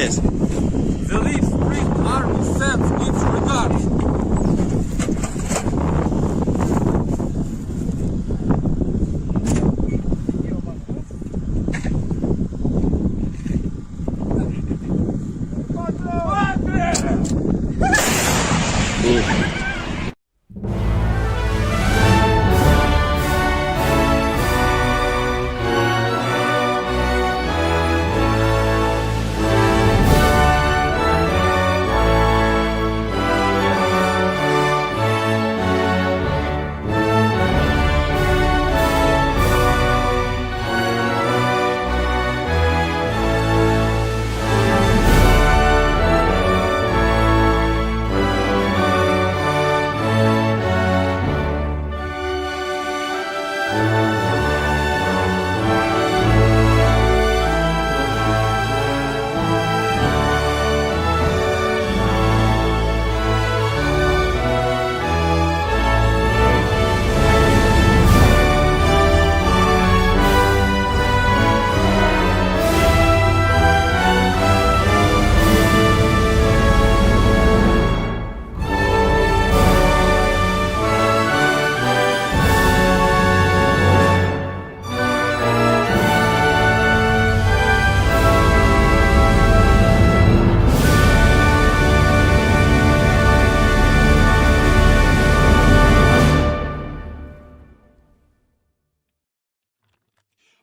Yes. The Leaf Spring Army sends its regards.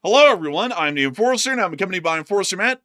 Hello, everyone. I'm the Enforcer, and I'm accompanied by Enforcer Matt.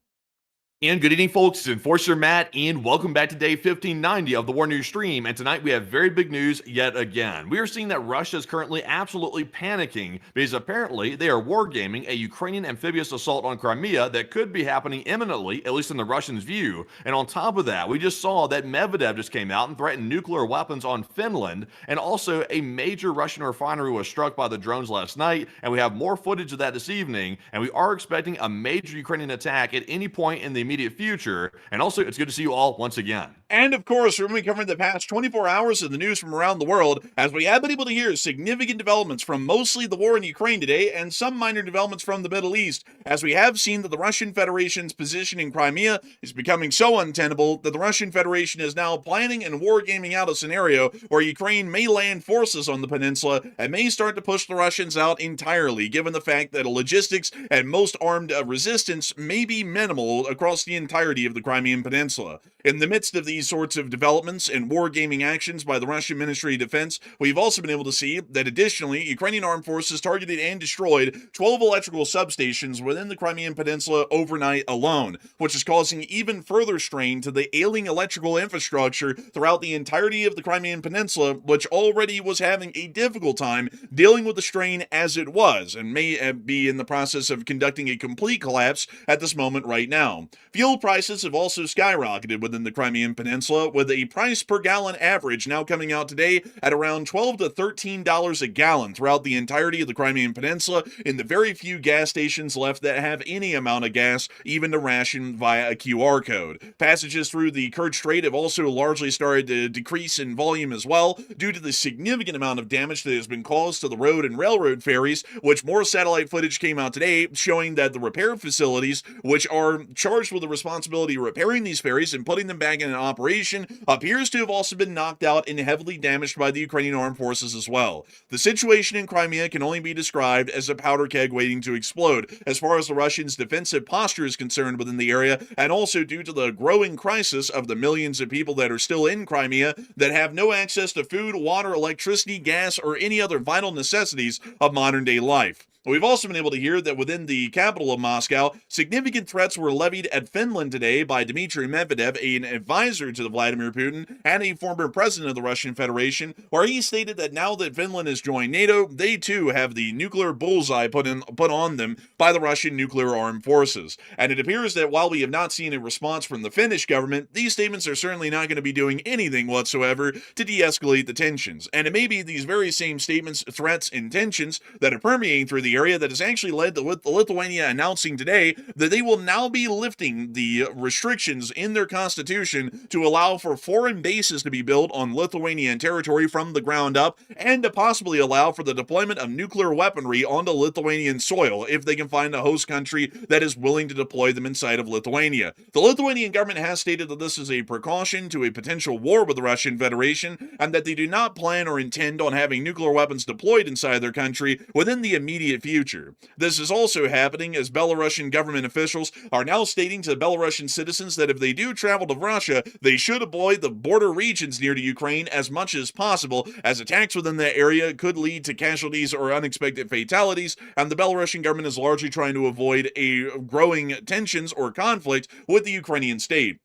And good evening, folks. It's Enforcer Matt, and welcome back to day 1590 of the War News stream. And tonight we have very big news yet again. We are seeing that Russia is currently absolutely panicking because apparently they are wargaming a Ukrainian amphibious assault on Crimea that could be happening imminently, at least in the Russians' view. And on top of that, we just saw that Medvedev just came out and threatened nuclear weapons on Finland, and also a major Russian refinery was struck by the drones last night, and we have more footage of that this evening, and we are expecting a major Ukrainian attack at any point in the immediate future. And also, it's good to see you all once again. And of course, we're going to be covering the past 24 hours of the news from around the world, as we have been able to hear significant developments from mostly the war in Ukraine today, and some minor developments from the Middle East, as we have seen that the Russian Federation's position in Crimea is becoming so untenable that the Russian Federation is now planning and wargaming out a scenario where Ukraine may land forces on the peninsula and may start to push the Russians out entirely, given the fact that logistics and most armed resistance may be minimal across the entirety of the Crimean Peninsula. In the midst of these sorts of developments and wargaming actions by the Russian Ministry of Defense, we've also been able to see that additionally, Ukrainian armed forces targeted and destroyed 12 electrical substations within the Crimean Peninsula overnight alone, which is causing even further strain to the ailing electrical infrastructure throughout the entirety of the Crimean Peninsula, which already was having a difficult time dealing with the strain as it was, and may be in the process of conducting a complete collapse at this moment right now. Fuel prices have also skyrocketed within the Crimean Peninsula, with a price per gallon average now coming out today at around $12 to $13 a gallon throughout the entirety of the Crimean Peninsula, in the very few gas stations left that have any amount of gas, even to ration via a QR code. Passages through the Kerch Strait have also largely started to decrease in volume as well, due to the significant amount of damage that has been caused to the road and railroad ferries, which more satellite footage came out today showing that the repair facilities, which are charged with the responsibility of repairing these ferries and putting putting them back in operation appears to have also been knocked out and heavily damaged by the Ukrainian armed forces as well. The situation in Crimea can only be described as a powder keg waiting to explode as far as the Russians' defensive posture is concerned within the area, and also due to the growing crisis of the millions of people that are still in Crimea that have no access to food, water, electricity, gas, or any other vital necessities of modern day life. We've also been able to hear that within the capital of Moscow, significant threats were levied at Finland today by Dmitry Medvedev, an advisor to Vladimir Putin and a former president of the Russian Federation, where he stated that now that Finland has joined NATO, they too have the nuclear bullseye put on them by the Russian nuclear armed forces. And it appears that while we have not seen a response from the Finnish government, these statements are certainly not going to be doing anything whatsoever to de-escalate the tensions. And it may be these very same statements, threats, and tensions that are permeating through the area that has actually led to Lithuania announcing today that they will now be lifting the restrictions in their constitution to allow for foreign bases to be built on Lithuanian territory from the ground up, and to possibly allow for the deployment of nuclear weaponry onto Lithuanian soil if they can find a host country that is willing to deploy them inside of Lithuania. The Lithuanian government has stated that this is a precaution to a potential war with the Russian Federation, and that they do not plan or intend on having nuclear weapons deployed inside their country within the immediate future. This is also happening as Belarusian government officials are now stating to Belarusian citizens that if they do travel to Russia, they should avoid the border regions near to Ukraine as much as possible, as attacks within that area could lead to casualties or unexpected fatalities, and the Belarusian government is largely trying to avoid a growing tensions or conflict with the Ukrainian state.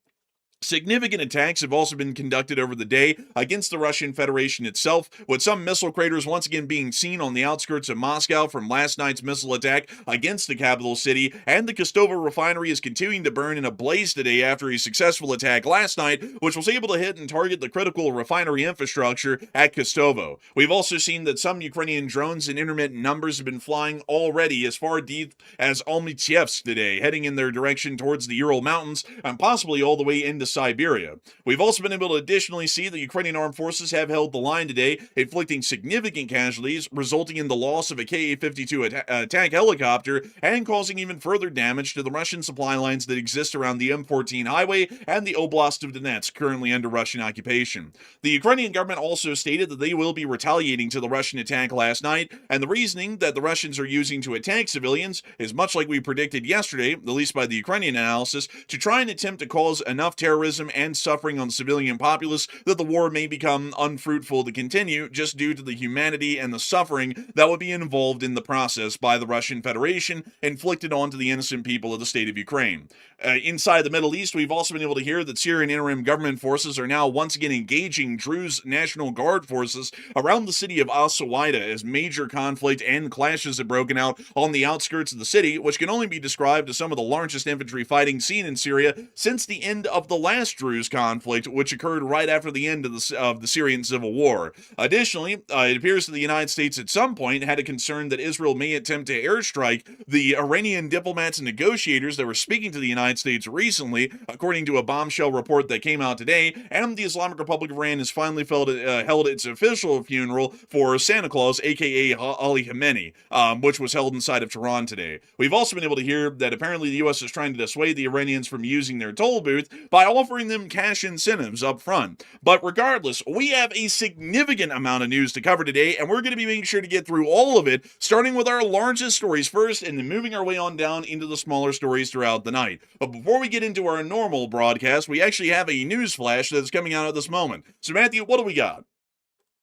Significant attacks have also been conducted over the day against the Russian Federation itself, with some missile craters once again being seen on the outskirts of Moscow from last night's missile attack against the capital city, and the Kostovo refinery is continuing to burn in a blaze today after a successful attack last night, which was able to hit and target the critical refinery infrastructure at Kostovo. We've also seen that some Ukrainian drones in intermittent numbers have been flying already as far deep as Almatyevsk today, heading in their direction towards the Ural Mountains, and possibly all the way into Siberia. We've also been able to additionally see the Ukrainian armed forces have held the line today, inflicting significant casualties, resulting in the loss of a Ka-52 attack helicopter, and causing even further damage to the Russian supply lines that exist around the M14 highway and the Oblast of Donetsk, currently under Russian occupation. The Ukrainian government also stated that they will be retaliating to the Russian attack last night, and the reasoning that the Russians are using to attack civilians is much like we predicted yesterday, at least by the Ukrainian analysis, to try and attempt to cause enough terrorism and suffering on the civilian populace that the war may become unfruitful to continue, just due to the humanity and the suffering that would be involved in the process by the Russian Federation, inflicted onto the innocent people of the state of Ukraine. Inside the Middle East, we've also been able to hear that Syrian Interim Government forces are now once again engaging Druze National Guard forces around the city of Al-Suwaida as major conflict and clashes have broken out on the outskirts of the city, which can only be described as some of the largest infantry fighting seen in Syria since the end of the last Druze conflict, which occurred right after the end of the Syrian civil war. Additionally, it appears that the United States at some point had a concern that Israel may attempt to airstrike the Iranian diplomats and negotiators that were speaking to the United States recently, according to a bombshell report that came out today, and the Islamic Republic of Iran has finally held its official funeral for Santa Claus, aka Ali Khamenei, which was held inside of Tehran today. We've also been able to hear that apparently the U.S. is trying to dissuade the Iranians from using their toll booth by offering them cash incentives up front. But regardless, we have a significant amount of news to cover today, and we're going to be making sure to get through all of it, starting with our largest stories first, and then moving our way on down into the smaller stories throughout the night. But before we get into our normal broadcast, we actually have a news flash that's coming out at this moment. So Matthew, what do we got?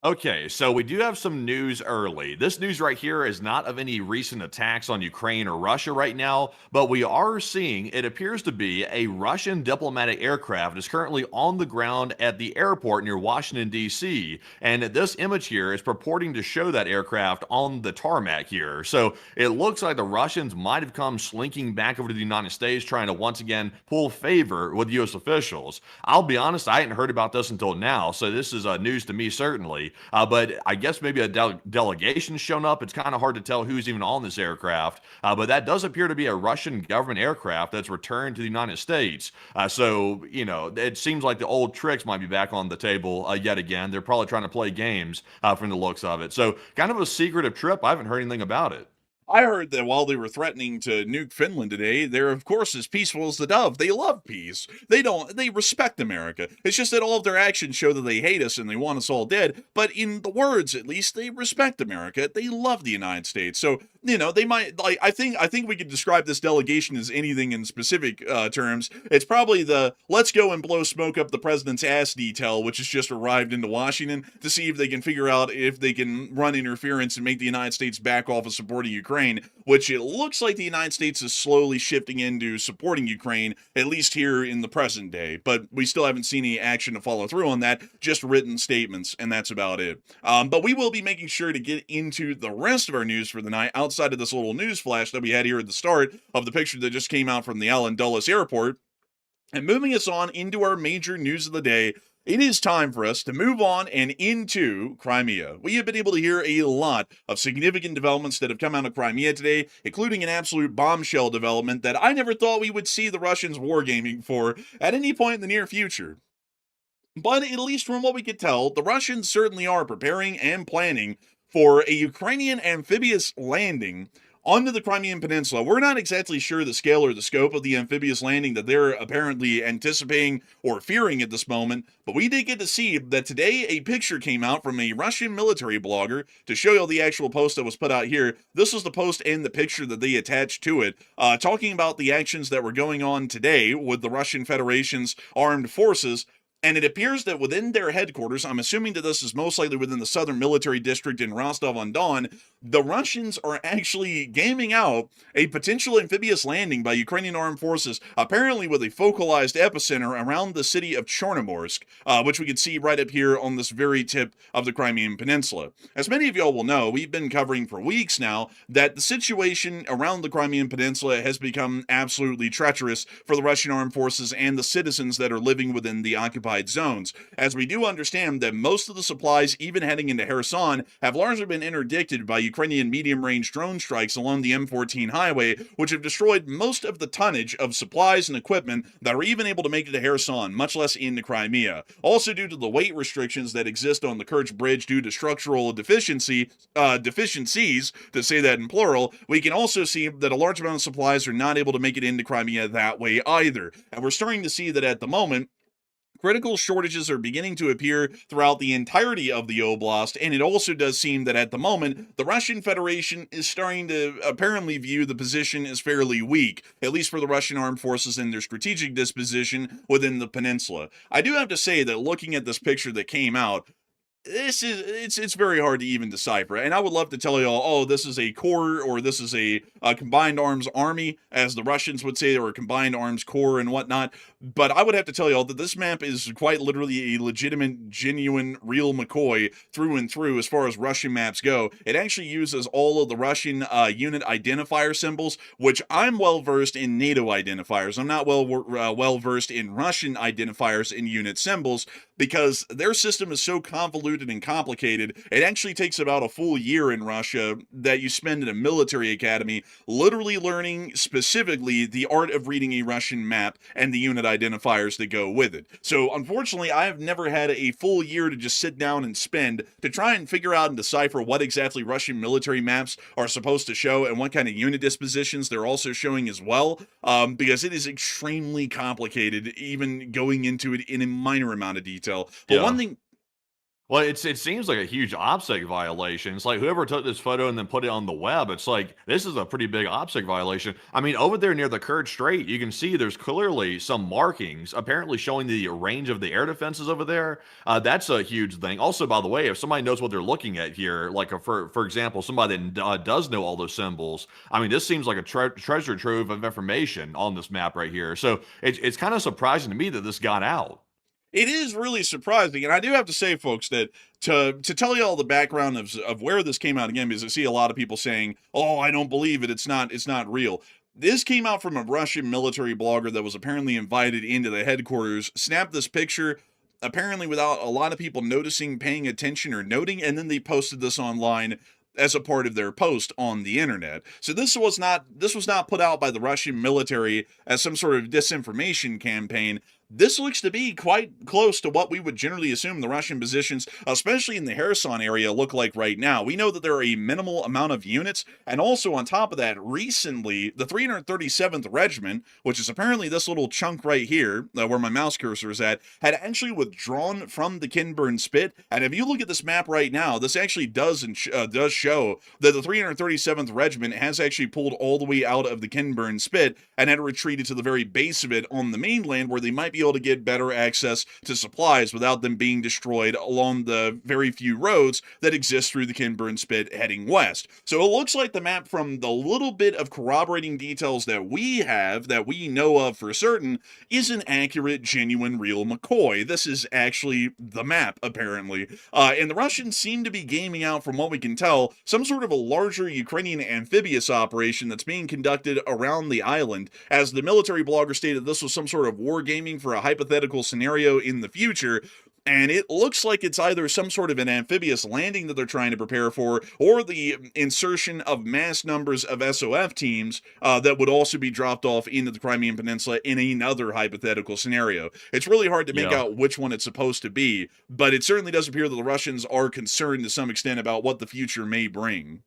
Okay, so we do have some news early. This news right here is not of any recent attacks on Ukraine or Russia right now, but we are seeing it appears to be a Russian diplomatic aircraft is currently on the ground at the airport near Washington, D.C. And this image here is purporting to show that aircraft on the tarmac here. So it looks like the Russians might have come slinking back over to the United States, trying to once again pull favor with U.S. officials. I'll be honest, I hadn't heard about this until now, so this is news to me certainly. But I guess maybe a delegation's shown up. It's kind of hard to tell who's even on this aircraft. But that does appear to be a Russian government aircraft that's returned to the United States. So, you know, it seems like the old tricks might be back on the table yet again. They're probably trying to play games from the looks of it. So kind of a secretive trip. I haven't heard anything about it. I heard that while they were threatening to nuke Finland today, they're of course as peaceful as the dove. They love peace. They respect America. It's just that all of their actions show that they hate us and they want us all dead. But in the words, at least, they respect America. They love the United States. So, they might, like, I think we could describe this delegation as anything in specific terms. It's probably the let's go and blow smoke up the president's ass detail, which has just arrived into Washington to see if they can figure out if they can run interference and make the United States back off of supporting Ukraine, which it looks like the United States is slowly shifting into supporting Ukraine, at least here in the present day. But we still haven't seen any action to follow through on that, just written statements, and that's about it. But we will be making sure to get into the rest of our news for the night outside of this little news flash that we had here at the start of the picture that just came out from the Allen Dulles Airport. And moving us on into our major news of the day, it is time for us to move on and into Crimea. We have been able to hear a lot of significant developments that have come out of Crimea today, including an absolute bombshell development that I never thought we would see the Russians wargaming for at any point in the near future. But at least from what we could tell, the Russians certainly are preparing and planning for a Ukrainian amphibious landing onto the Crimean Peninsula. We're not exactly sure the scale or the scope of the amphibious landing that they're apparently anticipating or fearing at this moment, but we did get to see that today a picture came out from a Russian military blogger to show you the actual post that was put out here. This was the post and the picture that they attached to it, talking about the actions that were going on today with the Russian Federation's armed forces. And it appears that within their headquarters, I'm assuming that this is most likely within the southern military district in Rostov-on-Don, the Russians are actually gaming out a potential amphibious landing by Ukrainian armed forces, apparently with a focalized epicenter around the city of Chornomorsk, which we can see right up here on this very tip of the Crimean Peninsula. As many of y'all will know, we've been covering for weeks now that the situation around the Crimean Peninsula has become absolutely treacherous for the Russian armed forces and the citizens that are living within the occupied zones, as we do understand that most of the supplies, even heading into Kherson, have largely been interdicted by Ukrainian medium-range drone strikes along the M14 highway, which have destroyed most of the tonnage of supplies and equipment that are even able to make it to Kherson, much less into Crimea. Also due to the weight restrictions that exist on the Kerch Bridge due to structural deficiencies, to say that in plural, we can also see that a large amount of supplies are not able to make it into Crimea that way either. And we're starting to see that at the moment, critical shortages are beginning to appear throughout the entirety of the oblast, and it also does seem that at the moment, the Russian Federation is starting to apparently view the position as fairly weak, at least for the Russian armed forces and their strategic disposition within the peninsula. I do have to say that looking at this picture that came out, it's very hard to even decipher, and I would love to tell y'all, oh, this is a corps or this is a combined arms army, as the Russians would say, or a combined arms corps and whatnot. But I would have to tell y'all that this map is quite literally a legitimate, genuine, real McCoy through and through as far as Russian maps go. It actually uses all of the Russian unit identifier symbols, which I'm well versed in NATO identifiers. I'm not well versed in Russian identifiers and unit symbols, because their system is so convoluted and complicated. It actually takes about a full year in Russia that you spend in a military academy literally learning specifically the art of reading a Russian map and the unit identifiers that go with it. So unfortunately, I have never had a full year to just sit down and spend to try and figure out and decipher what exactly Russian military maps are supposed to show and what kind of unit dispositions they're also showing as well, because it is extremely complicated, even going into it in a minor amount of detail. But one thing, well, it seems like a huge OPSEC violation. It's like whoever took this photo and then put it on the web, it's like, this is a pretty big OPSEC violation. I mean, over there near the Kerch Strait, you can see there's clearly some markings, apparently showing the range of the air defenses over there. That's a huge thing. Also, by the way, if somebody knows what they're looking at here, like for example, somebody that does know all those symbols, I mean, this seems like a treasure trove of information on this map right here. So it's kind of surprising to me that this got out. it is really surprising, and I do have to say, folks, that to tell you all the background of where this came out again, because I see a lot of people saying, "Oh, I don't believe it. It's not real." This came out from a Russian military blogger that was apparently invited into the headquarters, snapped this picture, apparently without a lot of people noticing, paying attention, or noting, and then they posted this online as a part of their post on the internet. So this was not put out by the Russian military as some sort of disinformation campaign. This looks to be quite close to what we would generally assume the Russian positions, especially in the Kherson area, look like right now. We know that there are a minimal amount of units, and also on top of that, recently, the 337th Regiment, which is apparently this little chunk right here, where my mouse cursor is at, had actually withdrawn from the Kinburn Spit, and if you look at this map right now, this actually does show that the 337th Regiment has actually pulled all the way out of the Kinburn Spit and had retreated to the very base of it on the mainland, where they might be able to get better access to supplies without them being destroyed along the very few roads that exist through the Kinburn Spit heading west. So it looks like the map, from the little bit of corroborating details that we have, that we know of for certain, is an accurate, genuine, real McCoy. This is actually the map, apparently. And the Russians seem to be gaming out, from what we can tell, some sort of a larger Ukrainian amphibious operation that's being conducted around the island, as the military blogger stated this was some sort of wargaming for a hypothetical scenario in the future. And it looks like it's either some sort of an amphibious landing that they're trying to prepare for, or the insertion of mass numbers of SOF teams that would also be dropped off into the Crimean Peninsula in another hypothetical scenario. It's really hard to make out which one it's supposed to be, but it certainly does appear that the Russians are concerned to some extent about what the future may bring.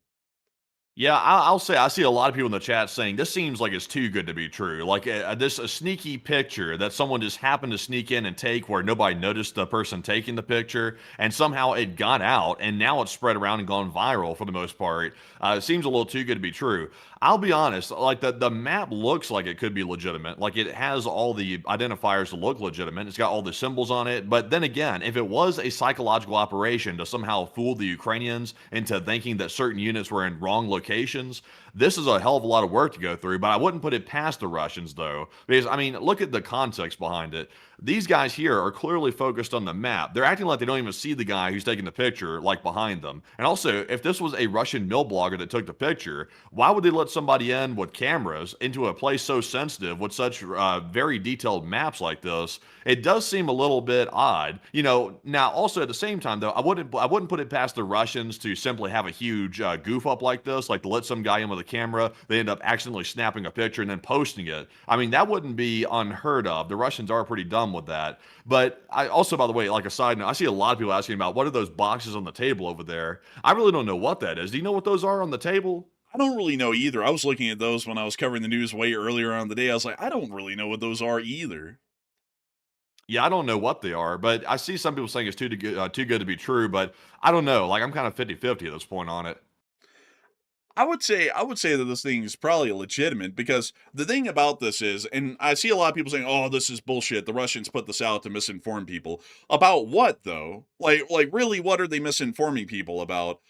Yeah, I'll say I see a lot of people in the chat saying this seems like it's too good to be true. Like a sneaky picture that someone just happened to sneak in and take, where nobody noticed the person taking the picture, and somehow it got out, and now it's spread around and gone viral for the most part. It seems a little too good to be true. I'll be honest, like the map looks like it could be legitimate. Like it has all the identifiers to look legitimate. It's got all the symbols on it. But then again, if it was a psychological operation to somehow fool the Ukrainians into thinking that certain units were in wrong locations, this is a hell of a lot of work to go through. But I wouldn't put it past the Russians, though, because I mean, look at the context behind it. These guys here are clearly focused on the map. They're acting like they don't even see the guy who's taking the picture, like behind them. And also, if this was a Russian mill blogger that took the picture, why would they let somebody in with cameras into a place so sensitive with such very detailed maps like this? It does seem a little bit odd. You know, now also at the same time though, I wouldn't put it past the Russians to simply have a huge goof up like this, like to let some guy in with a camera, they end up accidentally snapping a picture and then posting it. I mean, that wouldn't be unheard of. The Russians are pretty dumb with that. But I also, by the way, like a side note, I see a lot of people asking about what are those boxes on the table over there. I really don't know what that is. Do you know what those are on the table? I don't really know either. I was looking at those when I was covering the news way earlier on in the day. I was like, I don't really know what those are either. Yeah, I don't know what they are, but I see some people saying it's too good to be true, but I don't know. Like I'm kind of 50-50 at this point on it. I would say that this thing is probably legitimate, because the thing about this is, and I see a lot of people saying, "Oh, this is bullshit. The Russians put this out to misinform people." About what though? Like really, what are they misinforming people about?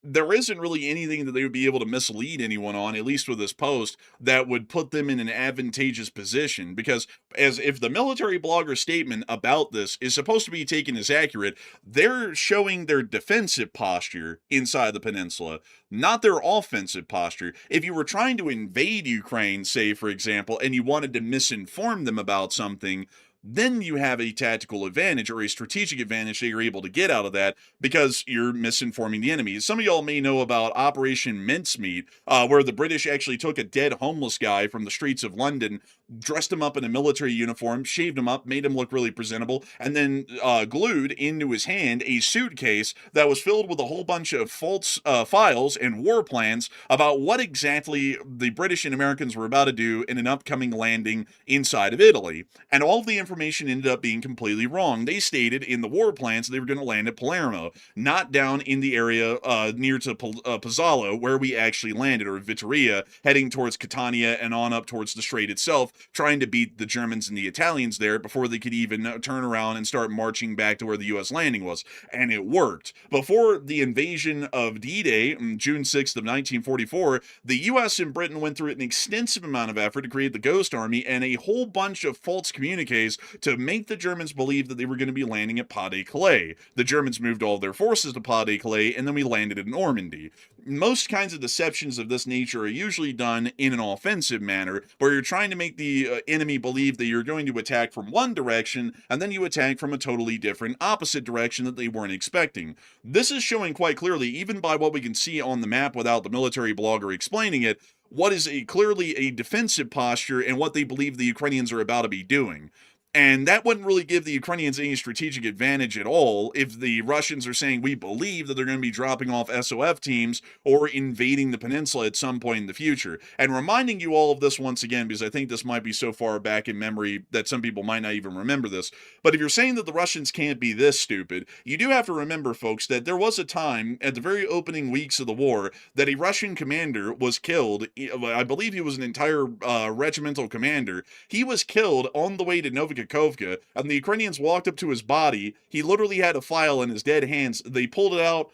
There isn't really anything that they would be able to mislead anyone on, at least with this post, that would put them in an advantageous position. Because as if the military blogger statement about this is supposed to be taken as accurate, they're showing their defensive posture inside the peninsula, not their offensive posture. If you were trying to invade Ukraine, say, for example, and you wanted to misinform them about something, then you have a tactical advantage or a strategic advantage that you're able to get out of that, because you're misinforming the enemy. Some of y'all may know about Operation Mincemeat, where the British actually took a dead homeless guy from the streets of London, dressed him up in a military uniform, shaved him up, made him look really presentable, and then glued into his hand a suitcase that was filled with a whole bunch of false files and war plans about what exactly the British and Americans were about to do in an upcoming landing inside of Italy. And all of the information ended up being completely wrong. They stated in the war plans they were going to land at Palermo, not down in the area near to Pozzallo, where we actually landed, or Vittoria, heading towards Catania and on up towards the strait itself, trying to beat the Germans and the Italians there before they could even turn around and start marching back to where the U.S. landing was. And it worked. Before the invasion of D-Day, on June 6th of 1944, the U.S. and Britain went through an extensive amount of effort to create the Ghost Army and a whole bunch of false communiques to make the Germans believe that they were going to be landing at Pas-de-Calais. The Germans moved all their forces to Pas-de-Calais, and then we landed in Normandy. Most kinds of deceptions of this nature are usually done in an offensive manner, where you're trying to make the enemy believe that you're going to attack from one direction, and then you attack from a totally different opposite direction that they weren't expecting. This is showing quite clearly, even by what we can see on the map without the military blogger explaining it, what is clearly a defensive posture and what they believe the Ukrainians are about to be doing. And that wouldn't really give the Ukrainians any strategic advantage at all if the Russians are saying we believe that they're going to be dropping off SOF teams or invading the peninsula at some point in the future. And reminding you all of this once again, because I think this might be so far back in memory that some people might not even remember this. But if you're saying that the Russians can't be this stupid, you do have to remember, folks, that there was a time at the very opening weeks of the war that a Russian commander was killed. I believe he was an entire regimental commander. He was killed on the way to Novikhovka, and the Ukrainians walked up to his body. He literally had a file in his dead hands. They pulled out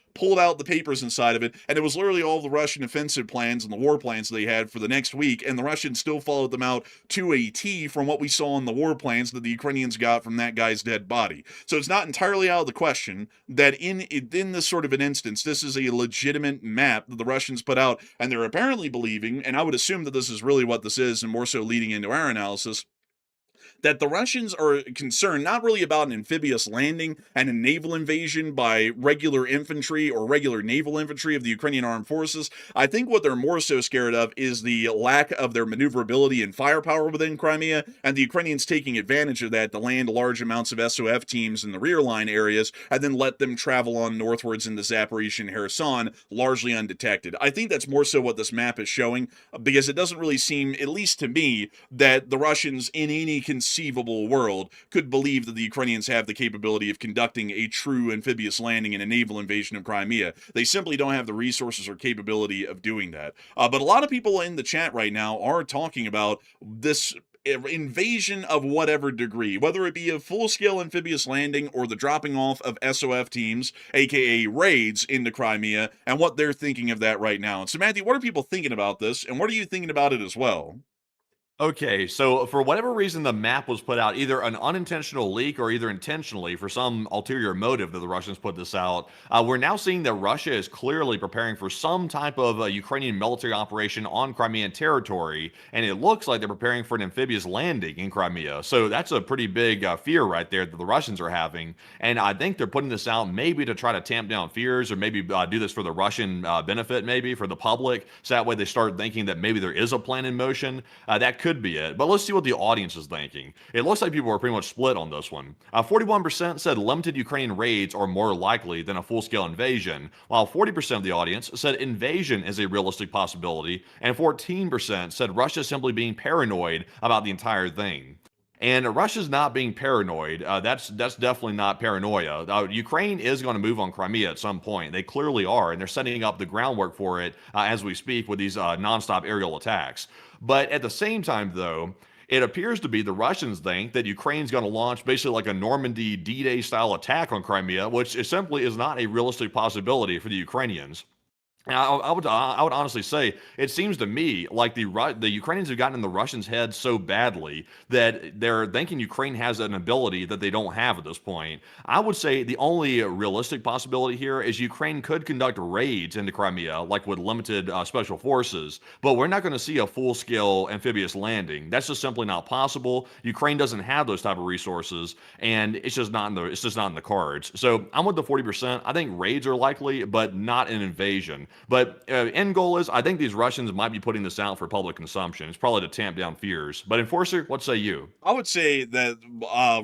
the papers inside of it, and it was literally all the Russian offensive plans and the war plans they had for the next week, and the Russians still followed them out to a T from what we saw in the war plans that the Ukrainians got from that guy's dead body. So it's not entirely out of the question that in this sort of an instance, this is a legitimate map that the Russians put out, and they're apparently believing, and I would assume that this is really what this is, and more so leading into our analysis, that the Russians are concerned not really about an amphibious landing and a naval invasion by regular infantry or regular naval infantry of the Ukrainian armed forces. I think what they're more so scared of is the lack of their maneuverability and firepower within Crimea, and the Ukrainians taking advantage of that to land large amounts of SOF teams in the rear line areas and then let them travel on northwards into Zaporizhzhia and Kherson largely undetected. I think that's more so what this map is showing, because it doesn't really seem, at least to me, that the Russians in any conceivable world could believe that the Ukrainians have the capability of conducting a true amphibious landing and a naval invasion of Crimea. They simply don't have the resources or capability of doing that. But a lot of people in the chat right now are talking about this invasion of whatever degree, whether it be a full-scale amphibious landing or the dropping off of SOF teams, aka raids, into Crimea, and what they're thinking of that right now. And so, Matthew, what are people thinking about this, and what are you thinking about it as well? Okay, so for whatever reason, the map was put out, either an unintentional leak or either intentionally for some ulterior motive that the Russians put this out. We're now seeing that Russia is clearly preparing for some type of Ukrainian military operation on Crimean territory, and it looks like they're preparing for an amphibious landing in Crimea. So that's a pretty big fear right there that the Russians are having, and I think they're putting this out maybe to try to tamp down fears, or maybe do this for the Russian benefit, maybe for the public, so that way they start thinking that maybe there is a plan in motion. That could be it, but let's see what the audience is thinking. It looks like people are pretty much split on this one. 41% said limited Ukrainian raids are more likely than a full-scale invasion, while 40% of the audience said invasion is a realistic possibility, and 14% said Russia simply being paranoid about the entire thing. And Russia's not being paranoid. That's definitely not paranoia. Ukraine is going to move on Crimea at some point. They clearly are, and they're setting up the groundwork for it as we speak with these nonstop aerial attacks. But at the same time, though, it appears to be the Russians think that Ukraine's going to launch basically like a Normandy D-Day style attack on Crimea, which simply is not a realistic possibility for the Ukrainians. I would honestly say it seems to me like the Ukrainians have gotten in the Russians' heads so badly that they're thinking Ukraine has an ability that they don't have at this point. I would say the only realistic possibility here is Ukraine could conduct raids into Crimea, like with limited special forces, but we're not going to see a full-scale amphibious landing. That's just simply not possible. Ukraine doesn't have those type of resources, and it's just not in the cards. So I'm with the 40%. I think raids are likely, but not an invasion. But end goal is, I think these Russians might be putting this out for public consumption. It's probably to tamp down fears. But Enforcer, what say you? I would say that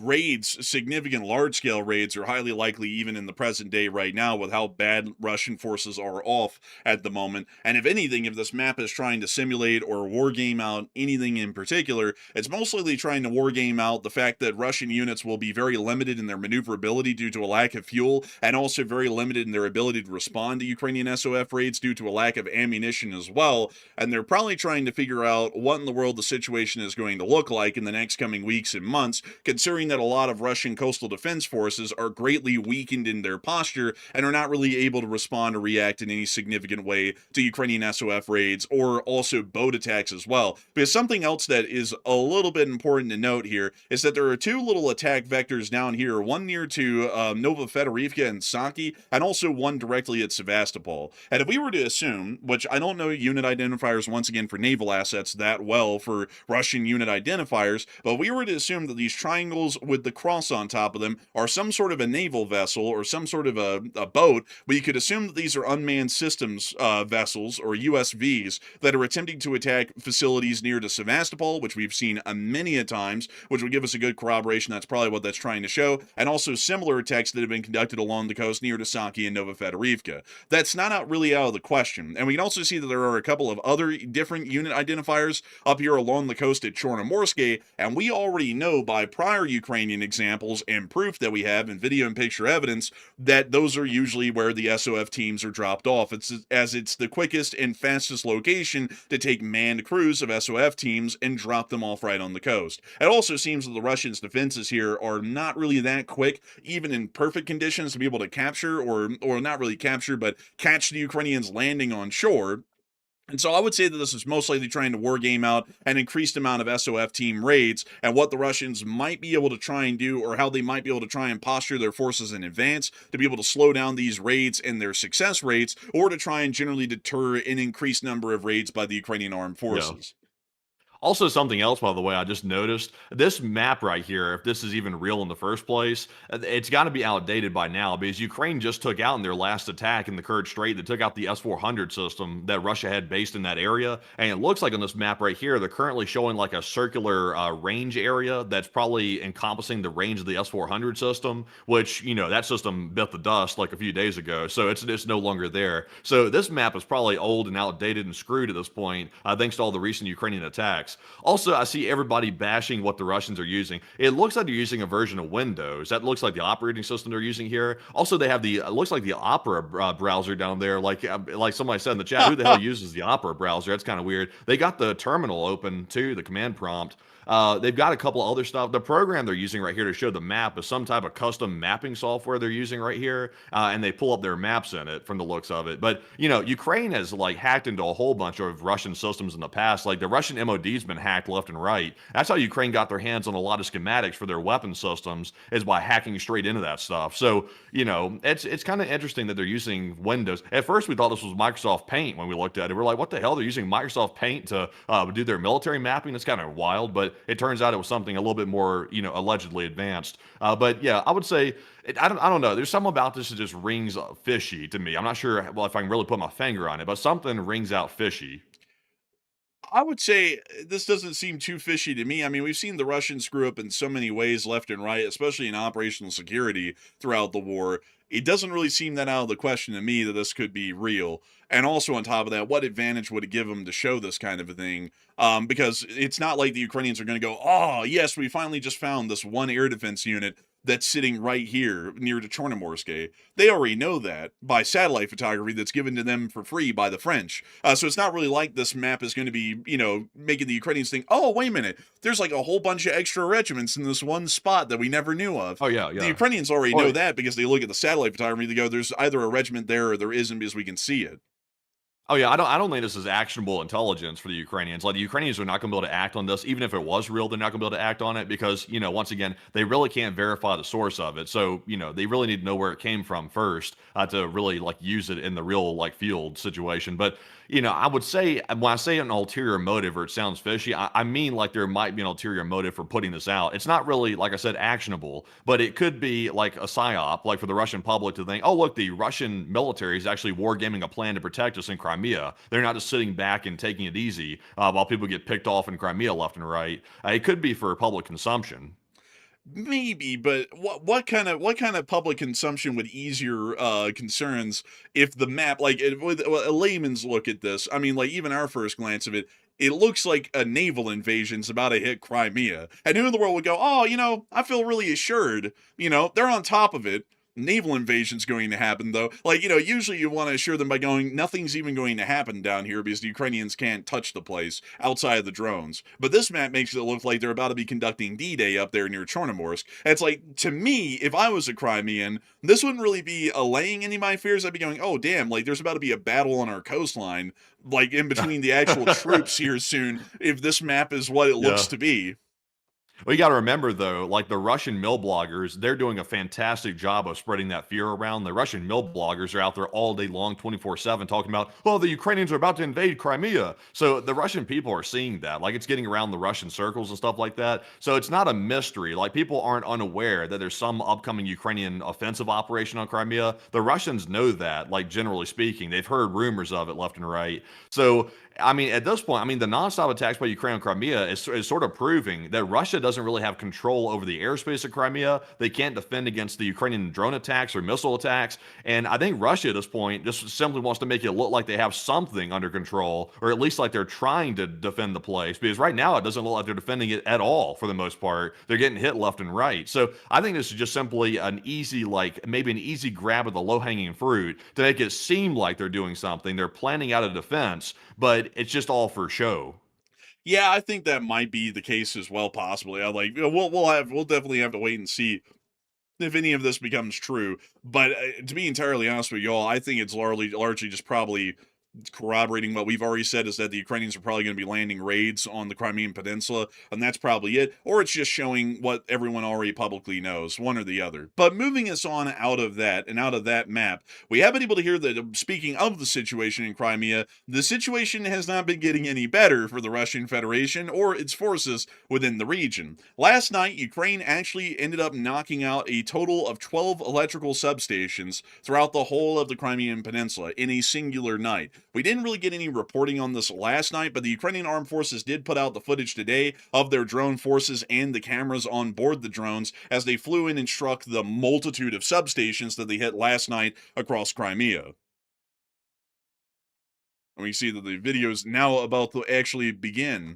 raids, significant large-scale raids, are highly likely even in the present day right now with how bad Russian forces are off at the moment. And if anything, if this map is trying to simulate or wargame out anything in particular, it's most likely trying to wargame out the fact that Russian units will be very limited in their maneuverability due to a lack of fuel, and also very limited in their ability to respond to Ukrainian SOF raids due to a lack of ammunition as well. And they're probably trying to figure out what in the world the situation is going to look like in the next coming weeks and months, considering that a lot of Russian coastal defense forces are greatly weakened in their posture and are not really able to respond or react in any significant way to Ukrainian SOF raids or also boat attacks as well. Because something else that is a little bit important to note here is that there are two little attack vectors down here, one near to Nova Fedorivka and Saki, and also one directly at Sevastopol. And if we were to assume, which I don't know unit identifiers once again for naval assets that well for Russian unit identifiers, but if we were to assume that these triangles with the cross on top of them are some sort of a naval vessel or some sort of a boat, we could assume that these are unmanned systems vessels or USVs that are attempting to attack facilities near to Sevastopol, which we've seen many a times, which would give us a good corroboration that's probably what that's trying to show, and also similar attacks that have been conducted along the coast near to Saki and Novofedorivka. That's not really out of the question, and we can also see that there are a couple of other different unit identifiers up here along the coast at Chornomorsk, and we already know by prior Ukrainian examples and proof that we have in video and picture evidence that those are usually where the SOF teams are dropped off. It's the quickest and fastest location to take manned crews of SOF teams and drop them off right on the coast. It also seems that the Russians' defenses here are not really that quick, even in perfect conditions, to be able to capture, or not really capture, but catch the Ukrainians landing on shore. And so I would say that this is most likely trying to war game out an increased amount of SOF team raids, and what the Russians might be able to try and do, or how they might be able to try and posture their forces in advance to be able to slow down these raids and their success rates, or to try and generally deter an increased number of raids by the Ukrainian armed forces. Also, something else, by the way, I just noticed this map right here, if this is even real in the first place, it's got to be outdated by now because Ukraine just took out in their last attack in the Kerch Strait, they took out the S-400 system that Russia had based in that area. And it looks like on this map right here, they're currently showing like a circular range area that's probably encompassing the range of the S-400 system, which, you know, that system bit the dust like a few days ago. So it's no longer there. So this map is probably old and outdated and screwed at this point, thanks to all the recent Ukrainian attacks. Also, I see everybody bashing what the Russians are using. It looks like they're using a version of Windows. That looks like the operating system they're using here. Also, they have it looks like the Opera browser down there. Like somebody said in the chat, who the hell uses the Opera browser? That's kind of weird. They got the terminal open too, the command prompt. They've got a couple other stuff. The program they're using right here to show the map is some type of custom mapping software they're using right here, and they pull up their maps in it from the looks of it. But, you know, Ukraine has like hacked into a whole bunch of Russian systems in the past. Like the Russian MOD's been hacked left and right. That's how Ukraine got their hands on a lot of schematics for their weapon systems, is by hacking straight into that stuff. So, you know, it's kind of interesting that they're using Windows. At first, we thought this was Microsoft Paint when we looked at it. We're like, what the hell? They're using Microsoft Paint to do their military mapping? That's kind of wild, but it turns out it was something a little bit more, you know, allegedly advanced. But yeah, I would say, I don't know. There's something about this that just rings fishy to me. I'm not sure, well, if I can really put my finger on it, but something rings out fishy. I would say this doesn't seem too fishy to me. I mean, we've seen the Russians screw up in so many ways left and right, especially in operational security throughout the war. It doesn't really seem that out of the question to me that this could be real. And also on top of that, what advantage would it give them to show this kind of a thing? Because it's not like the Ukrainians are going to go, oh, yes, we finally just found this one air defense unit that's sitting right here near to Chornomorsk. They already know that by satellite photography that's given to them for free by the French. So it's not really like this map is going to be, you know, making the Ukrainians think, oh, wait a minute, there's like a whole bunch of extra regiments in this one spot that we never knew of. Oh, yeah, yeah. The Ukrainians already know that because they look at the satellite photography, they go, there's either a regiment there or there isn't because we can see it. Oh yeah, I don't think this is actionable intelligence for the Ukrainians. Like the Ukrainians are not going to be able to act on this, even if it was real. They're not going to be able to act on it because, you know, once again, they really can't verify the source of it. So, you know, they really need to know where it came from first to really like use it in the real like field situation. But you know, I would say when I say an ulterior motive or it sounds fishy, I mean like there might be an ulterior motive for putting this out. It's not really, like I said, actionable, but it could be like a psyop, like for the Russian public to think, oh, look, the Russian military is actually wargaming a plan to protect us in Crimea. They're not just sitting back and taking it easy while people get picked off in Crimea left and right. It could be for public consumption. Maybe, but what kind of public consumption would ease your concerns if the map, like with a layman's look at this? I mean, like even our first glance of it, it looks like a naval invasion's about to hit Crimea, and who in the world would go, oh, you know, I feel really assured, you know, they're on top of it. Naval invasion's going to happen, though. Like, you know, usually you want to assure them by going, nothing's even going to happen down here because the Ukrainians can't touch the place outside of the drones. But this map makes it look like they're about to be conducting D-Day up there near Chornomorsk. And it's like, to me, if I was a Crimean, this wouldn't really be allaying any of my fears. I'd be going, oh, damn, like, there's about to be a battle on our coastline, like, in between the actual troops here soon, if this map is what it looks to be. Well, you got to remember though, like the Russian mill bloggers, they're doing a fantastic job of spreading that fear around. The Russian mill bloggers are out there all day long, 24/7, talking about, oh, the Ukrainians are about to invade Crimea. So the Russian people are seeing that, like it's getting around the Russian circles and stuff like that. So it's not a mystery. Like people aren't unaware that there's some upcoming Ukrainian offensive operation on Crimea. The Russians know that, like generally speaking, they've heard rumors of it left and right. So I mean, at this point, I mean, the nonstop attacks by Ukraine on Crimea is sort of proving that Russia doesn't really have control over the airspace of Crimea. They can't defend against the Ukrainian drone attacks or missile attacks. And I think Russia at this point just simply wants to make it look like they have something under control, or at least like they're trying to defend the place. Because right now, it doesn't look like they're defending it at all for the most part. They're getting hit left and right. So I think this is just simply an easy, like maybe an easy grab of the low hanging fruit to make it seem like they're doing something. They're planning out a defense, but it's just all for show. Yeah, I think that might be the case as well, possibly. I like, you know, we'll definitely have to wait and see if any of this becomes true. But to be entirely honest with y'all, I think it's largely just probably corroborating what we've already said, is that the Ukrainians are probably going to be landing raids on the Crimean Peninsula, and that's probably it. Or it's just showing what everyone already publicly knows, one or the other. But moving us on out of that and out of that map, we have been able to hear that, speaking of the situation in Crimea, the situation has not been getting any better for the Russian Federation or its forces within the region. Last night, Ukraine actually ended up knocking out a total of 12 electrical substations throughout the whole of the Crimean Peninsula in a singular night. We didn't really get any reporting on this last night, but the Ukrainian armed forces did put out the footage today of their drone forces and the cameras on board the drones as they flew in and struck the multitude of substations that they hit last night across Crimea. And we see that the video is now about to actually begin.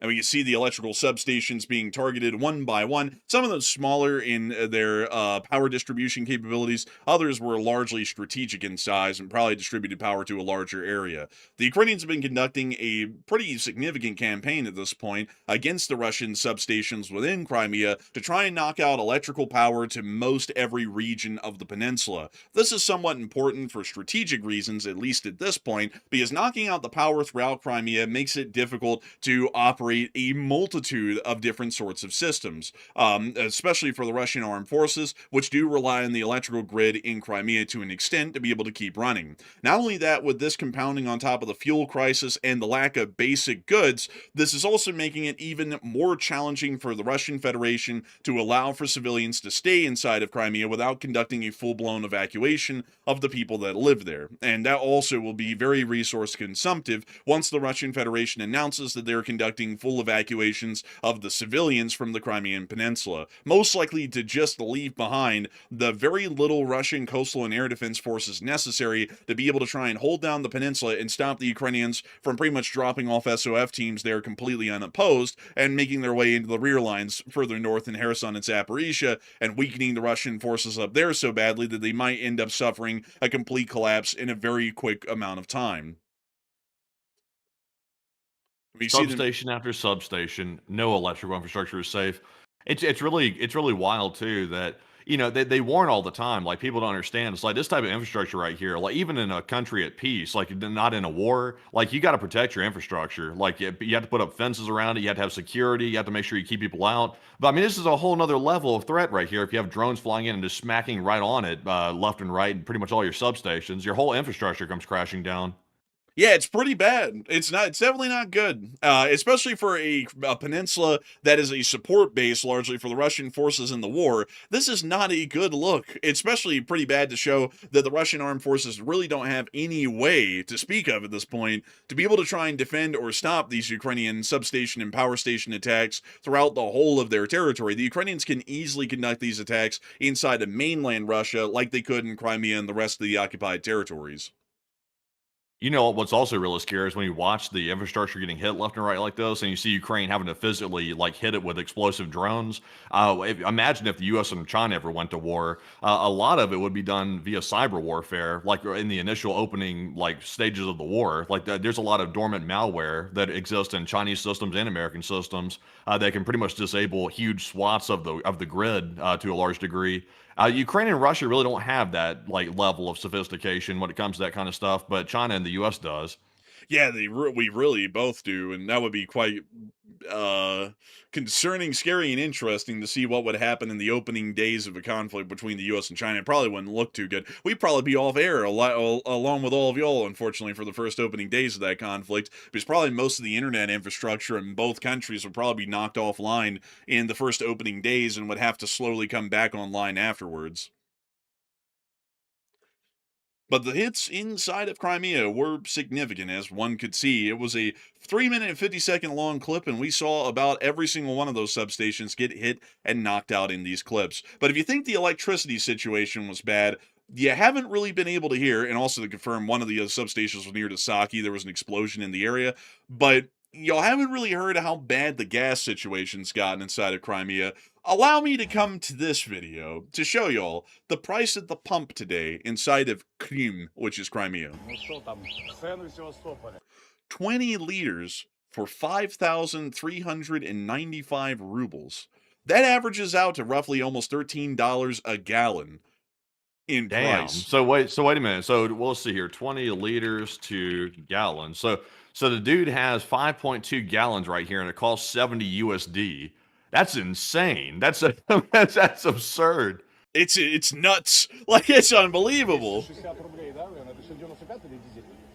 And we can see the electrical substations being targeted one by one. Some of them smaller in their power distribution capabilities. Others were largely strategic in size and probably distributed power to a larger area. The Ukrainians have been conducting a pretty significant campaign at this point against the Russian substations within Crimea to try and knock out electrical power to most every region of the peninsula. This is somewhat important for strategic reasons, at least at this point, because knocking out the power throughout Crimea makes it difficult to operate a multitude of different sorts of systems, especially for the Russian armed forces, which do rely on the electrical grid in Crimea to an extent to be able to keep running. Not only that, with this compounding on top of the fuel crisis and the lack of basic goods, this is also making it even more challenging for the Russian Federation to allow for civilians to stay inside of Crimea without conducting a full-blown evacuation of the people that live there. And that also will be very resource consumptive once the Russian Federation announces that they're conducting full evacuations of the civilians from the Crimean Peninsula, most likely to just leave behind the very little Russian coastal and air defense forces necessary to be able to try and hold down the peninsula and stop the Ukrainians from pretty much dropping off SOF teams there completely unopposed and making their way into the rear lines further north in Kherson and Zaporizhia and weakening the Russian forces up there so badly that they might end up suffering a complete collapse in a very quick amount of time. We see them. Substation after substation, no electrical infrastructure is safe. It's really wild too that they warn all the time. Like people don't understand. It's like this type of infrastructure right here. Like even in a country at peace, like not in a war, like you got to protect your infrastructure. Like you have to put up fences around it. You have to have security. You have to make sure you keep people out. But I mean, this is a whole nother level of threat right here. If you have drones flying in and just smacking right on it, left and right, and pretty much all your substations, your whole infrastructure comes crashing down. Yeah, it's pretty bad. It's not. It's definitely not good, especially for a peninsula that is a support base largely for the Russian forces in the war. This is not a good look. It's especially pretty bad to show that the Russian armed forces really don't have any way to speak of at this point to be able to try and defend or stop these Ukrainian substation and power station attacks throughout the whole of their territory. The Ukrainians can easily conduct these attacks inside of mainland Russia like they could in Crimea and the rest of the occupied territories. You know what's also really scary is when you watch the infrastructure getting hit left and right like this, and you see Ukraine having to physically like hit it with explosive drones. Imagine if the U.S. and China ever went to war. A lot of it would be done via cyber warfare, like in the initial opening like stages of the war. Like there's a lot of dormant malware that exists in Chinese systems and American systems that can pretty much disable huge swaths of the grid to a large degree. Ukraine and Russia really don't have that like level of sophistication when it comes to that kind of stuff, but China and the U.S. does. Yeah, we really both do, and that would be quite concerning, scary, and interesting to see what would happen in the opening days of a conflict between the U.S. and China. It probably wouldn't look too good. We'd probably be off air along with all of y'all, unfortunately, for the first opening days of that conflict, because probably most of the internet infrastructure in both countries would probably be knocked offline in the first opening days and would have to slowly come back online afterwards. But the hits inside of Crimea were significant, as one could see. It was a 3 minute and 50-second long clip, and we saw about every single one of those substations get hit and knocked out in these clips. But if you think the electricity situation was bad, you haven't really been able to hear, and also to confirm, one of the substations was near to Saki. There was an explosion in the area, but y'all haven't really heard how bad the gas situation's gotten inside of Crimea. Allow me to come to this video to show y'all the price at the pump today inside of Krim, which is Crimea. 20 liters for 5,395 rubles. That averages out to roughly almost $13 a gallon in Damn. price. So wait a minute. So we'll see here. 20 liters to gallons. So the dude has 5.2 gallons right here, and it costs 70 USD. That's insane. That's absurd. It's nuts. Like, it's unbelievable.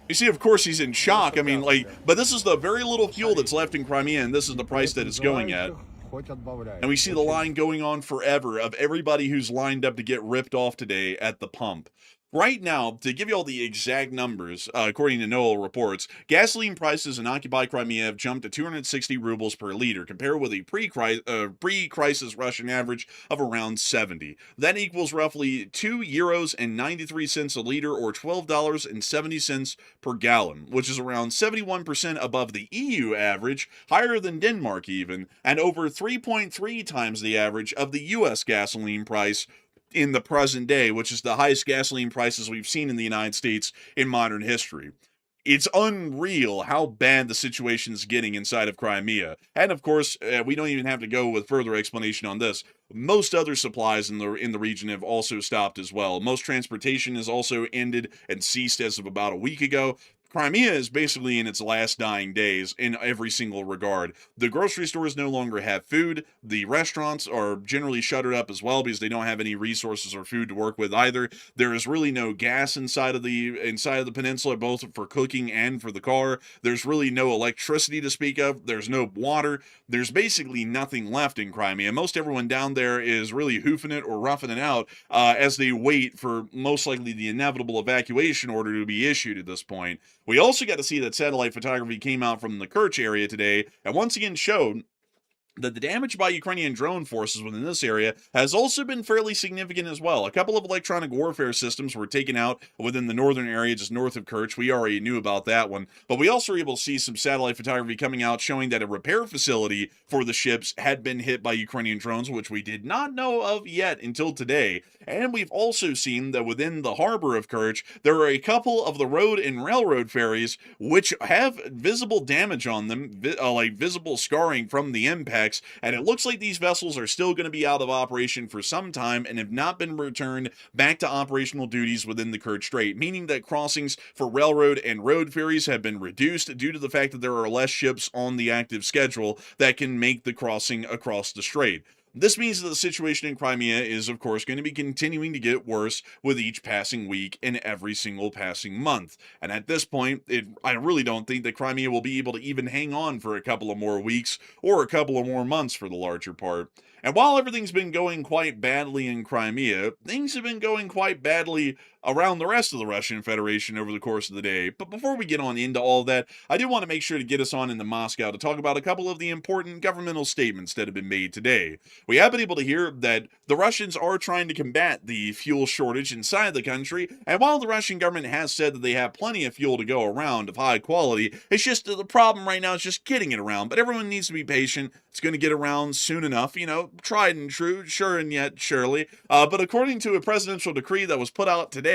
You see, of course, he's in shock. I mean, like, but this is the very little fuel that's left in Crimea, and this is the price that it's going at. And we see the line going on forever of everybody who's lined up to get ripped off today at the pump. Right now, to give you all the exact numbers, according to NOAA reports, gasoline prices in occupied Crimea have jumped to 260 rubles per liter, compared with a pre-crisis Russian average of around 70. That equals roughly €2.93 a liter, or $12.70 per gallon, which is around 71% above the EU average, higher than Denmark even, and over 3.3 times the average of the US gasoline price in the present day, which is the highest gasoline prices we've seen in the United States in modern history. It's unreal how bad the situation's getting inside of Crimea. And of course, we don't even have to go with further explanation on this. Most other supplies in the region have also stopped as well. Most transportation has also ended and ceased as of about a week ago. Crimea is basically in its last dying days in every single regard. The grocery stores no longer have food. The restaurants are generally shuttered up as well because they don't have any resources or food to work with either. There is really no gas inside of the peninsula, both for cooking and for the car. There's really no electricity to speak of. There's no water. There's basically nothing left in Crimea. Most everyone down there is really hoofing it or roughing it out as they wait for most likely the inevitable evacuation order to be issued at this point. We also got to see that satellite photography came out from the Kerch area today, and once again showed that the damage by Ukrainian drone forces within this area has also been fairly significant as well. A couple of electronic warfare systems were taken out within the northern area just north of Kerch. We already knew about that one, but we also were able to see some satellite photography coming out showing that a repair facility for the ships had been hit by Ukrainian drones, which we did not know of yet until today. And we've also seen that within the harbor of Kerch, there are a couple of the road and railroad ferries which have visible damage on them, like visible scarring from the impact. And it looks like these vessels are still going to be out of operation for some time and have not been returned back to operational duties within the Kerch Strait, meaning that crossings for railroad and road ferries have been reduced due to the fact that there are less ships on the active schedule that can make the crossing across the strait. This means that the situation in Crimea is, of course, going to be continuing to get worse with each passing week and every single passing month. And at this point, I really don't think that Crimea will be able to even hang on for a couple of more weeks or a couple of more months for the larger part. And while everything's been going quite badly in Crimea, things have been going quite badly around the rest of the Russian Federation over the course of the day. But before we get on into all that, I did want to make sure to get us on into Moscow to talk about a couple of the important governmental statements that have been made today. We have been able to hear that the Russians are trying to combat the fuel shortage inside the country, and while the Russian government has said that they have plenty of fuel to go around of high quality, it's just the problem right now is just getting it around. But everyone needs to be patient. It's going to get around soon enough, tried and true, sure and yet surely. But according to a presidential decree that was put out today,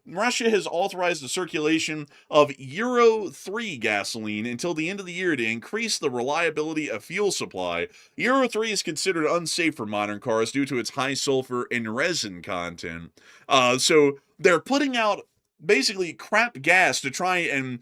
Russia has authorized the circulation of Euro 3 gasoline until the end of the year to increase the reliability of fuel supply. Euro 3 is considered unsafe for modern cars due to its high sulfur and resin content. So they're putting out basically crap gas to try and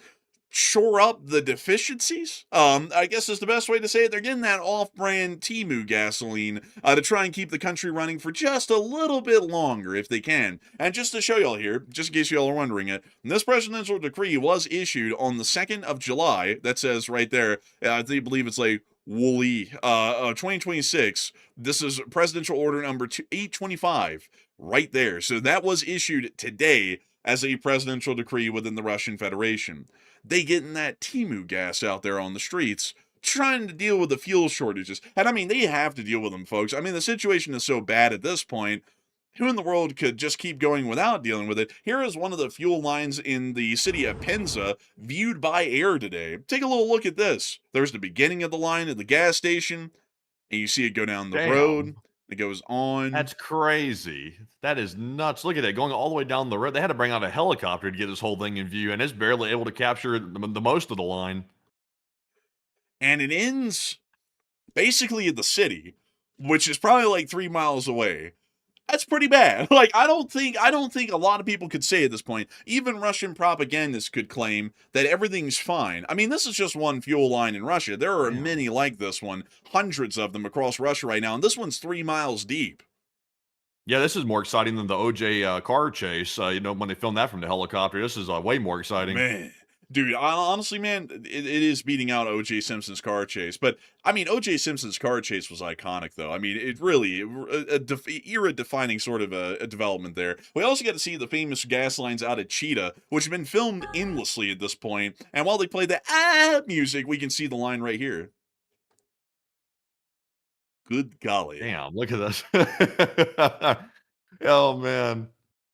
shore up the deficiencies. I guess is the best way to say it. They're getting that off-brand Temu gasoline to try and keep the country running for just a little bit longer if they can. And just to show y'all here, just in case y'all are wondering it, this presidential decree was issued on the 2nd of July. That says right there, I believe it's like Woolly 2026. This is presidential order number 825 right there. So that was issued today as a presidential decree within the Russian Federation. They getting that Temu gas out there on the streets, trying to deal with the fuel shortages. And I mean, they have to deal with them, folks. I mean, the situation is so bad at this point. Who in the world could just keep going without dealing with it? Here is one of the fuel lines in the city of Penza viewed by air today. Take a little look at this. There's the beginning of the line at the gas station, and you see it go down the road. It goes on. That's crazy. That is nuts. Look at it going all the way down the road. They had to bring out a helicopter to get this whole thing in view, and it's barely able to capture the most of the line. And it ends basically at the city, which is probably like 3 miles away. That's pretty bad. Like, I don't think a lot of people could say at this point, even Russian propagandists could claim that everything's fine. I mean, this is just one fuel line in Russia. There are many like this one, hundreds of them across Russia right now, and this one's 3 miles deep. Yeah, this is more exciting than the OJ car chase. When they filmed that from the helicopter, this is way more exciting. Man. Dude, honestly, man, it is beating out O.J. Simpson's car chase. But, I mean, O.J. Simpson's car chase was iconic, though. I mean, it really, era-defining sort of a development there. We also get to see the famous gas lines out at Cheetah, which have been filmed endlessly at this point. And while they play the music, we can see the line right here. Good golly. Damn, look at this. Oh, man.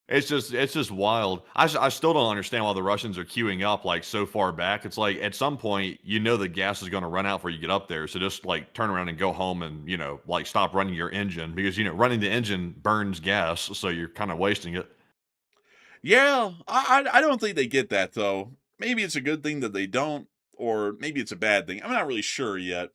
It's just wild. I still don't understand why the Russians are queuing up like so far back. It's like at some point, the gas is going to run out before you get up there. So just like turn around and go home and, like stop running your engine because, running the engine burns gas. So you're kind of wasting it. Yeah, I don't think they get that though. Maybe it's a good thing that they don't, or maybe it's a bad thing. I'm not really sure yet.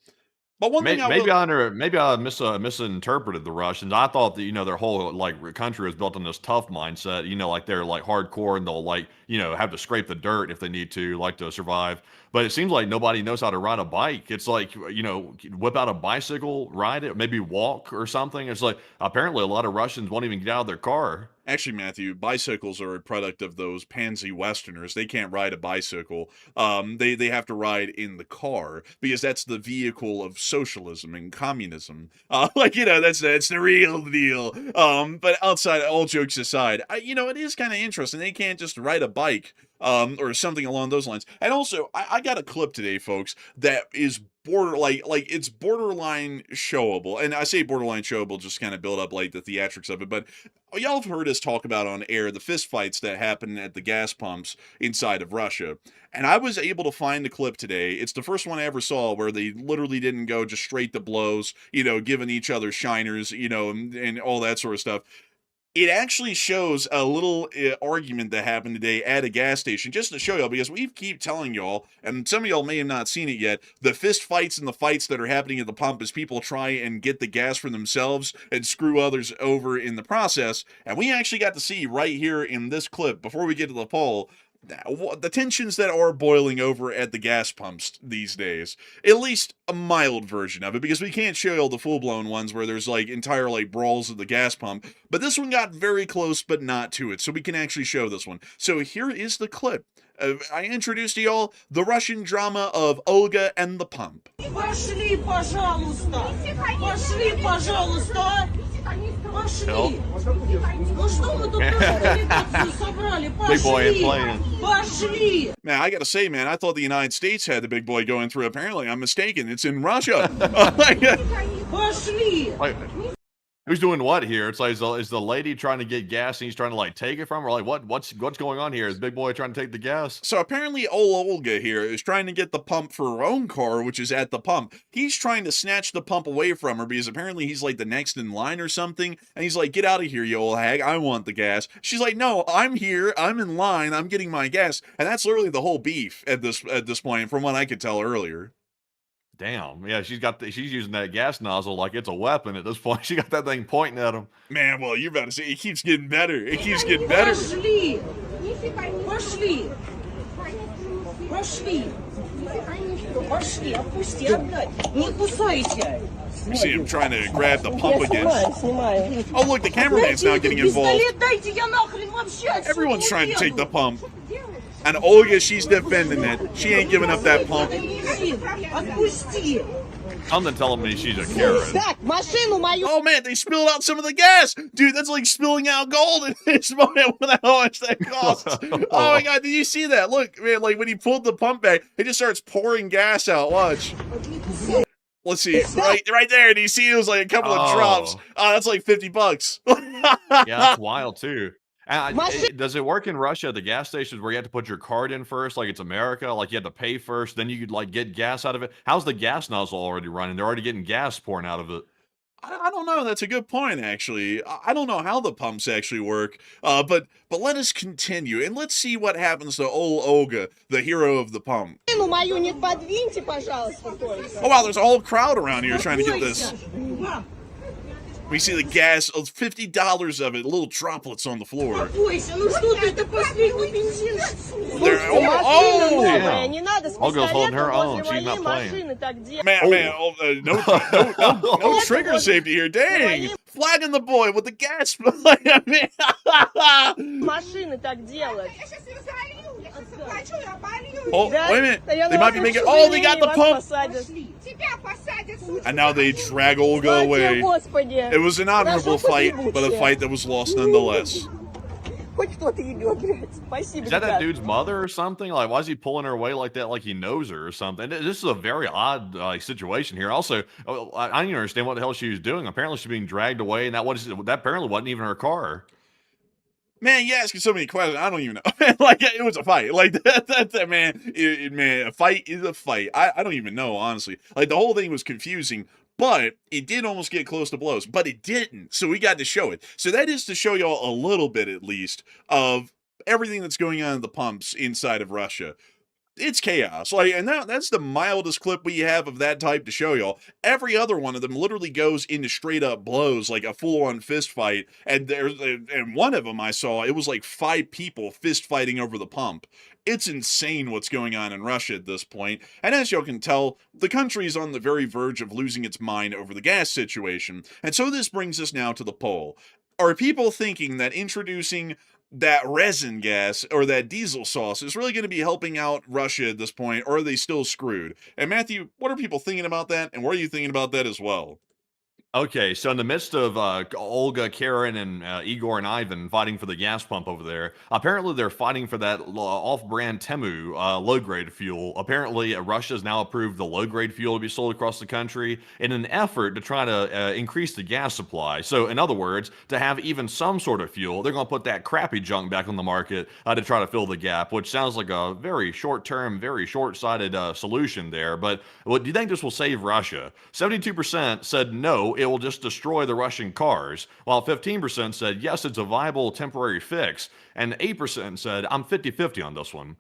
But one thing Maybe I misinterpreted the Russians. I thought that their whole like country was built on this tough mindset. Like they're like hardcore and they'll like have to scrape the dirt if they need to like to survive. But it seems like nobody knows how to ride a bike. It's like whip out a bicycle, ride it, maybe walk or something. It's like apparently a lot of Russians won't even get out of their car. Actually, Matthew, bicycles are a product of those pansy Westerners. They can't ride a bicycle. They have to ride in the car because that's the vehicle of socialism and communism. That's the real deal. But outside, all jokes aside, it is kind of interesting. They can't just ride a bike or something along those lines. And also, I got a clip today, folks, that is it's borderline showable. And I say borderline showable just kind of build up like the theatrics of it, but y'all have heard us talk about on air the fist fights that happen at the gas pumps inside of Russia. And I was able to find the clip today. It's the first one I ever saw where they literally didn't go just straight to blows, giving each other shiners, and all that sort of stuff. It actually shows a little argument that happened today at a gas station, just to show y'all, because we keep telling y'all, and some of y'all may have not seen it yet, the fist fights and the fights that are happening at the pump as people try and get the gas for themselves and screw others over in the process. And we actually got to see right here in this clip, before we get to the poll, the tensions that are boiling over at the gas pumps these days. At least a mild version of it, because we can't show you the full-blown ones where there's like entire like brawls at the gas pump, but this one got very close but not to it, so we can actually show this one. So here is the clip. I introduced to y'all the Russian drama of Olga and the pump. Пошли, пожалуйста! Пошли, пожалуйста! Пошли! Ну что мы тут делегацию собрали? Big boy ain't Пошли! playing. Pошли! Man, I gotta say, man, I thought the United States had the big boy going through. Apparently, I'm mistaken. It's in Russia. Пошли! Who's doing what here? It's like is the lady trying to get gas and he's trying to like take it from her? Like what's going on here? Is Big Boy trying to take the gas? So apparently Olga here is trying to get the pump for her own car, which is at the pump. He's trying to snatch the pump away from her because apparently he's like the next in line or something. And he's like, get out of here, you old hag. I want the gas. She's like, no, I'm here. I'm in line. I'm getting my gas. And that's literally the whole beef at this point, from what I could tell earlier. Damn, yeah, she's using that gas nozzle like it's a weapon at this point. She got that thing pointing at him. Man, well, you're about to say it keeps getting better. It keeps getting better. Пошли! Пошли! Пошли. Пошли, отпусти, отдай. Не кусайся. You see him trying to grab the pump again. Снимаю. Oh, look, the cameraman's now getting involved. Пистолет дайте, я нахрен вообще отсюда Everyone's trying to take the уеду. pump. And Olga, she's defending it. She ain't giving up that pump. Отпусти. Something telling me she's a Karen. Так, машину мою. Oh man, they spilled out some of the gas. Dude, that's like spilling out gold in this moment. What the hell much that costs? Oh my god, did you see that? Look, man, like when he pulled the pump back, it just starts pouring gas out. Watch. Let's see. Right there. Do you see it was like a couple of drops? Oh, that's like $50. Yeah, that's wild too. Does it work in Russia at the gas stations where you have to put your card in first, like it's America? Like you have to pay first, then you could like get gas out of it. How's the gas nozzle already running? They're already getting gas pouring out of it. I don't know. That's a good point, actually. I don't know how the pumps actually work, but let us continue and let's see what happens to old Olga, the hero of the pump. Машину мою не подвиньте, пожалуйста, только. Oh wow, there's a whole crowd around here trying to get this. We see the gas, $50 of it, little droplets on the floor. Бойся, ну что ты, это последний бензин. There, Машина oh, новая, не надо с Olga's holding her пистолетом own. возле She's not моей playing. машины так делать. man, no trigger safety here. Dang, flagging the boy with the gas. I mean, Машины так делать. oh, Да? wait a minute. Да я They might be думала, making. что Oh, they got the вас pump. посадят. And now they drag Olga Ради away. Господи. It was an honorable Хорошо, fight, погибут but a все. fight that was lost nonetheless. Хоть кто-то ебет, блядь. Спасибо, Is that ребят. dude's mother or something? Like, why is he pulling her away like that? Like he knows her or something? This is a very odd situation here. Also, I don't even understand what the hell she was doing. Apparently, she's being dragged away, and that apparently wasn't even her car. Man, you're asking so many questions. I don't even know. Like it was a fight. Like that man. Man, a fight is a fight. I don't even know, honestly. Like the whole thing was confusing. But it did almost get close to blows, but it didn't. So we got to show it. So that is to show y'all a little bit, at least, of everything that's going on in the pumps inside of Russia. It's chaos. Like, and that's the mildest clip we have of that type to show y'all. Every other one of them literally goes into straight up blows, like a full-on fist fight. And one of them I saw, it was like 5 people fist fighting over the pump. It's insane what's going on in Russia at this point. And as y'all can tell, the country is on the very verge of losing its mind over the gas situation. And so this brings us now to the poll. Are people thinking that introducing that resin gas or that diesel sauce is really going to be helping out Russia at this point, or are they still screwed? And Matthew, what are people thinking about that? And what are you thinking about that as well? Okay, so in the midst of Olga, Karen, and Igor and Ivan fighting for the gas pump over there, apparently they're fighting for that off-brand Temu low-grade fuel. Apparently, Russia has now approved the low-grade fuel to be sold across the country in an effort to try to increase the gas supply. So, in other words, to have even some sort of fuel, they're going to put that crappy junk back on the market to try to fill the gap, which sounds like a very short-term, very short-sighted solution there. But do you think this will save Russia? 72% said no, it will just destroy the Russian cars, while 15% said, yes, it's a viable temporary fix, and 8% said, I'm 50-50 on this one.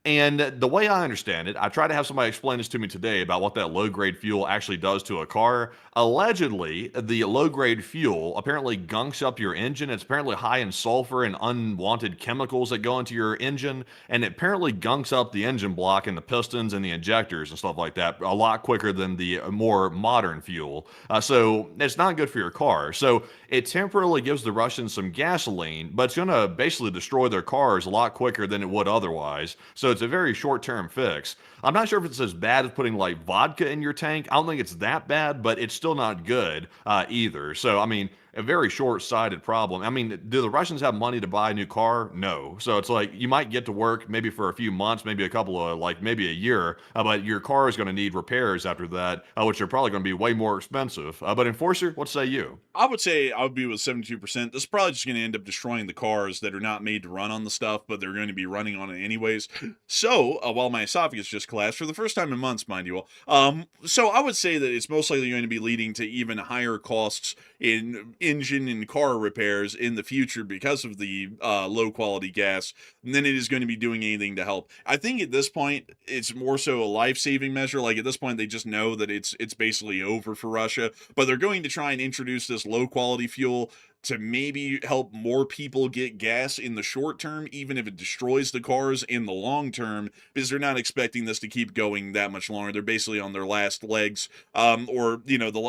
And the way I understand it, I tried to have somebody explain this to me today about what that low-grade fuel actually does to a car. Allegedly, the low-grade fuel apparently gunks up your engine. It's apparently high in sulfur and unwanted chemicals that go into your engine, and it apparently gunks up the engine block and the pistons and the injectors and stuff like that a lot quicker than the more modern fuel. So it's not good for your car. So it temporarily gives the Russians some gasoline, but it's going to basically destroy their cars a lot quicker than it would otherwise. So it's a very short-term fix. I'm not sure if it's as bad as putting like vodka in your tank. I don't think it's that bad, but it's still not good either. So, I mean, a very short-sighted problem. I mean, do the Russians have money to buy a new car? No. So it's like you might get to work maybe for a few months, maybe a couple of, like maybe a year, but your car is going to need repairs after that, which are probably going to be way more expensive. But Enforcer, what say you? I would say I would be with 72%. This is probably just going to end up destroying the cars that are not made to run on the stuff, but they're going to be running on it anyways. So, while my esophagus just collapsed for the first time in months, mind you all. So I would say that it's most likely going to be leading to even higher costs in engine and car repairs in the future because of the low quality gas than it is going to be doing anything to help. I think at this point it's more so a life-saving measure. Like at this point they just know that it's basically over for Russia, but they're going to try and introduce this low quality fuel to maybe help more people get gas in the short term, even if it destroys the cars in the long term, because they're not expecting this to keep going that much longer. They're basically on their last legs, or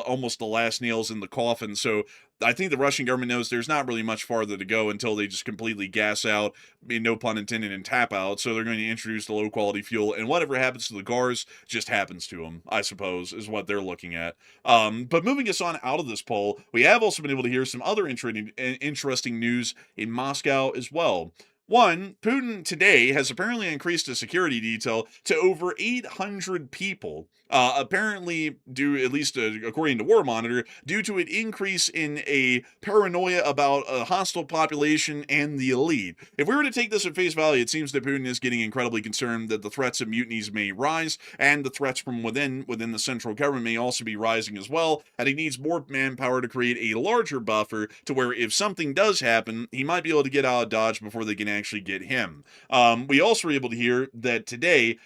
almost the last nails in the coffin. So I think the Russian government knows there's not really much farther to go until they just completely gas out, no pun intended, and tap out. So they're going to introduce the low quality fuel, and whatever happens to the cars just happens to them, I suppose, is what they're looking at. But moving us on out of this poll, we have also been able to hear some other interesting news in Moscow as well. One, Putin today has apparently increased his security detail to over 800 people, apparently due, at least according to War Monitor, due to an increase in a paranoia about a hostile population and the elite. If we were to take this at face value, it seems that Putin is getting incredibly concerned that the threats of mutinies may rise, and the threats from within the central government may also be rising as well, and he needs more manpower to create a larger buffer to where if something does happen, he might be able to get out of Dodge before they can actually get him. We also were able to hear that today,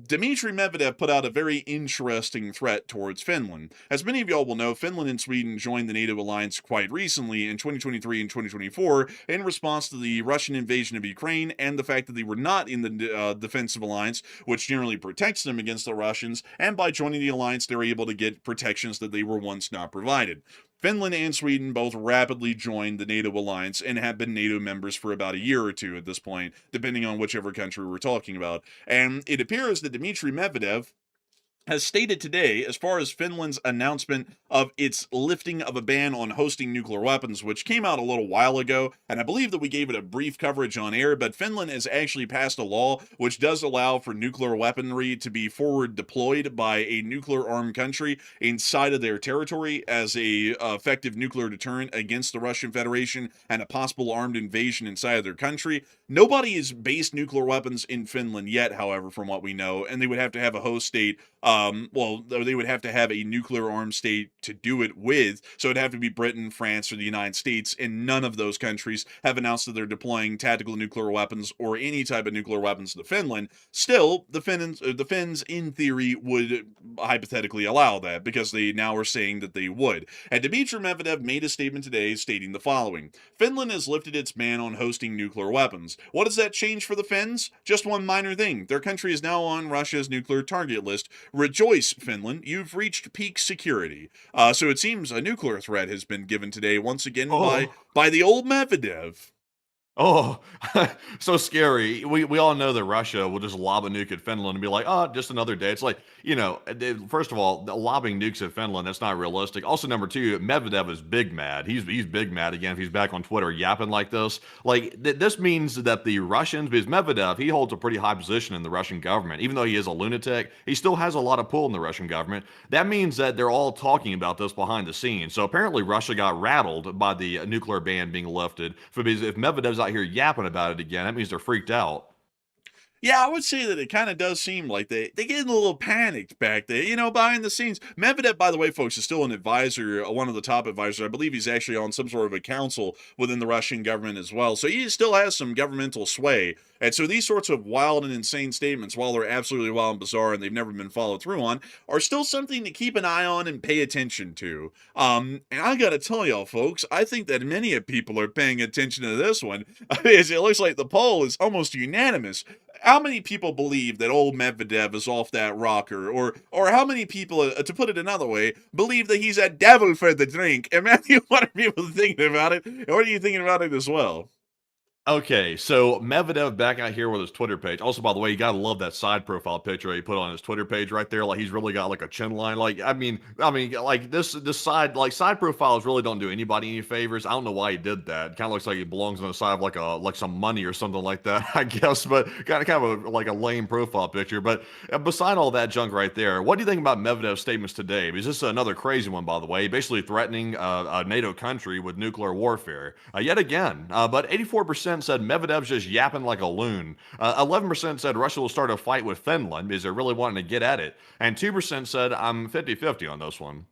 Dmitry Medvedev put out a very interesting threat towards Finland. As many of y'all will know, Finland and Sweden joined the NATO alliance quite recently in 2023 and 2024 in response to the Russian invasion of Ukraine and the fact that they were not in the defensive alliance, which generally protects them against the Russians, and by joining the alliance, they were able to get protections that they were once not provided. Finland and Sweden both rapidly joined the NATO alliance and have been NATO members for about a year or two at this point, depending on whichever country we're talking about. And it appears that Dmitry Medvedev has stated today, as far as Finland's announcement of its lifting of a ban on hosting nuclear weapons, which came out a little while ago, and I believe that we gave it a brief coverage on air, but Finland has actually passed a law which does allow for nuclear weaponry to be forward deployed by a nuclear-armed country inside of their territory as a effective nuclear deterrent against the Russian Federation and a possible armed invasion inside of their country. Nobody has based nuclear weapons in Finland yet, however, from what we know, and they would have to have a host state. They would have to have a nuclear armed state to do it with, so it'd have to be Britain, France, or the United States, and none of those countries have announced that they're deploying tactical nuclear weapons or any type of nuclear weapons to Finland. Still, the Finns, in theory, would hypothetically allow that, because they now are saying that they would. And Dmitry Medvedev made a statement today stating the following: Finland has lifted its ban on hosting nuclear weapons. What does that change for the Finns? Just one minor thing. Their country is now on Russia's nuclear target list. Rejoice, Finland, you've reached peak security. So it seems a nuclear threat has been given today once again by the old Medvedev. Oh, so scary. We all know that Russia will just lob a nuke at Finland and be like, oh, just another day. It's like, first of all, lobbing nukes at Finland, that's not realistic. Also, number two, Medvedev is big mad. He's big mad again if he's back on Twitter yapping like this. Like, this means that the Russians, because Medvedev, he holds a pretty high position in the Russian government. Even though he is a lunatic, he still has a lot of pull in the Russian government. That means that they're all talking about this behind the scenes. So apparently Russia got rattled by the nuclear ban being lifted. Because if Medvedev's out here yapping about it again, that means they're freaked out. Yeah, I would say that it kind of does seem like they get a little panicked back there, behind the scenes. Medvedev, by the way, folks, is still an advisor, one of the top advisors. I believe he's actually on some sort of a council within the Russian government as well. So he still has some governmental sway. And so these sorts of wild and insane statements, while they're absolutely wild and bizarre and they've never been followed through on, are still something to keep an eye on and pay attention to. And I gotta tell y'all, folks, I think that many people are paying attention to this one, as it looks like the poll is almost unanimous. How many people believe that old Medvedev is off that rocker? Or how many people, to put it another way, believe that he's a devil for the drink? And Matthew, what are people thinking about it? Or are you thinking about it as well? Okay, so Medvedev back out here with his Twitter page. Also, by the way, you gotta love that side profile picture he put on his Twitter page right there. Like, he's really got like a chin line. Like, I mean, like this side profiles really don't do anybody any favors. I don't know why he did that. Kind of looks like he belongs on the side of like some money or something like that, I guess. But kind of like a lame profile picture. But beside all that junk right there, what do you think about Medvedev's statements today? Because this is another crazy one, by the way. Basically threatening a NATO country with nuclear warfare yet again. But 84% said Medvedev's just yapping like a loon. 11% said Russia will start a fight with Finland because they're really wanting to get at it. And 2% said I'm 50-50 on this one.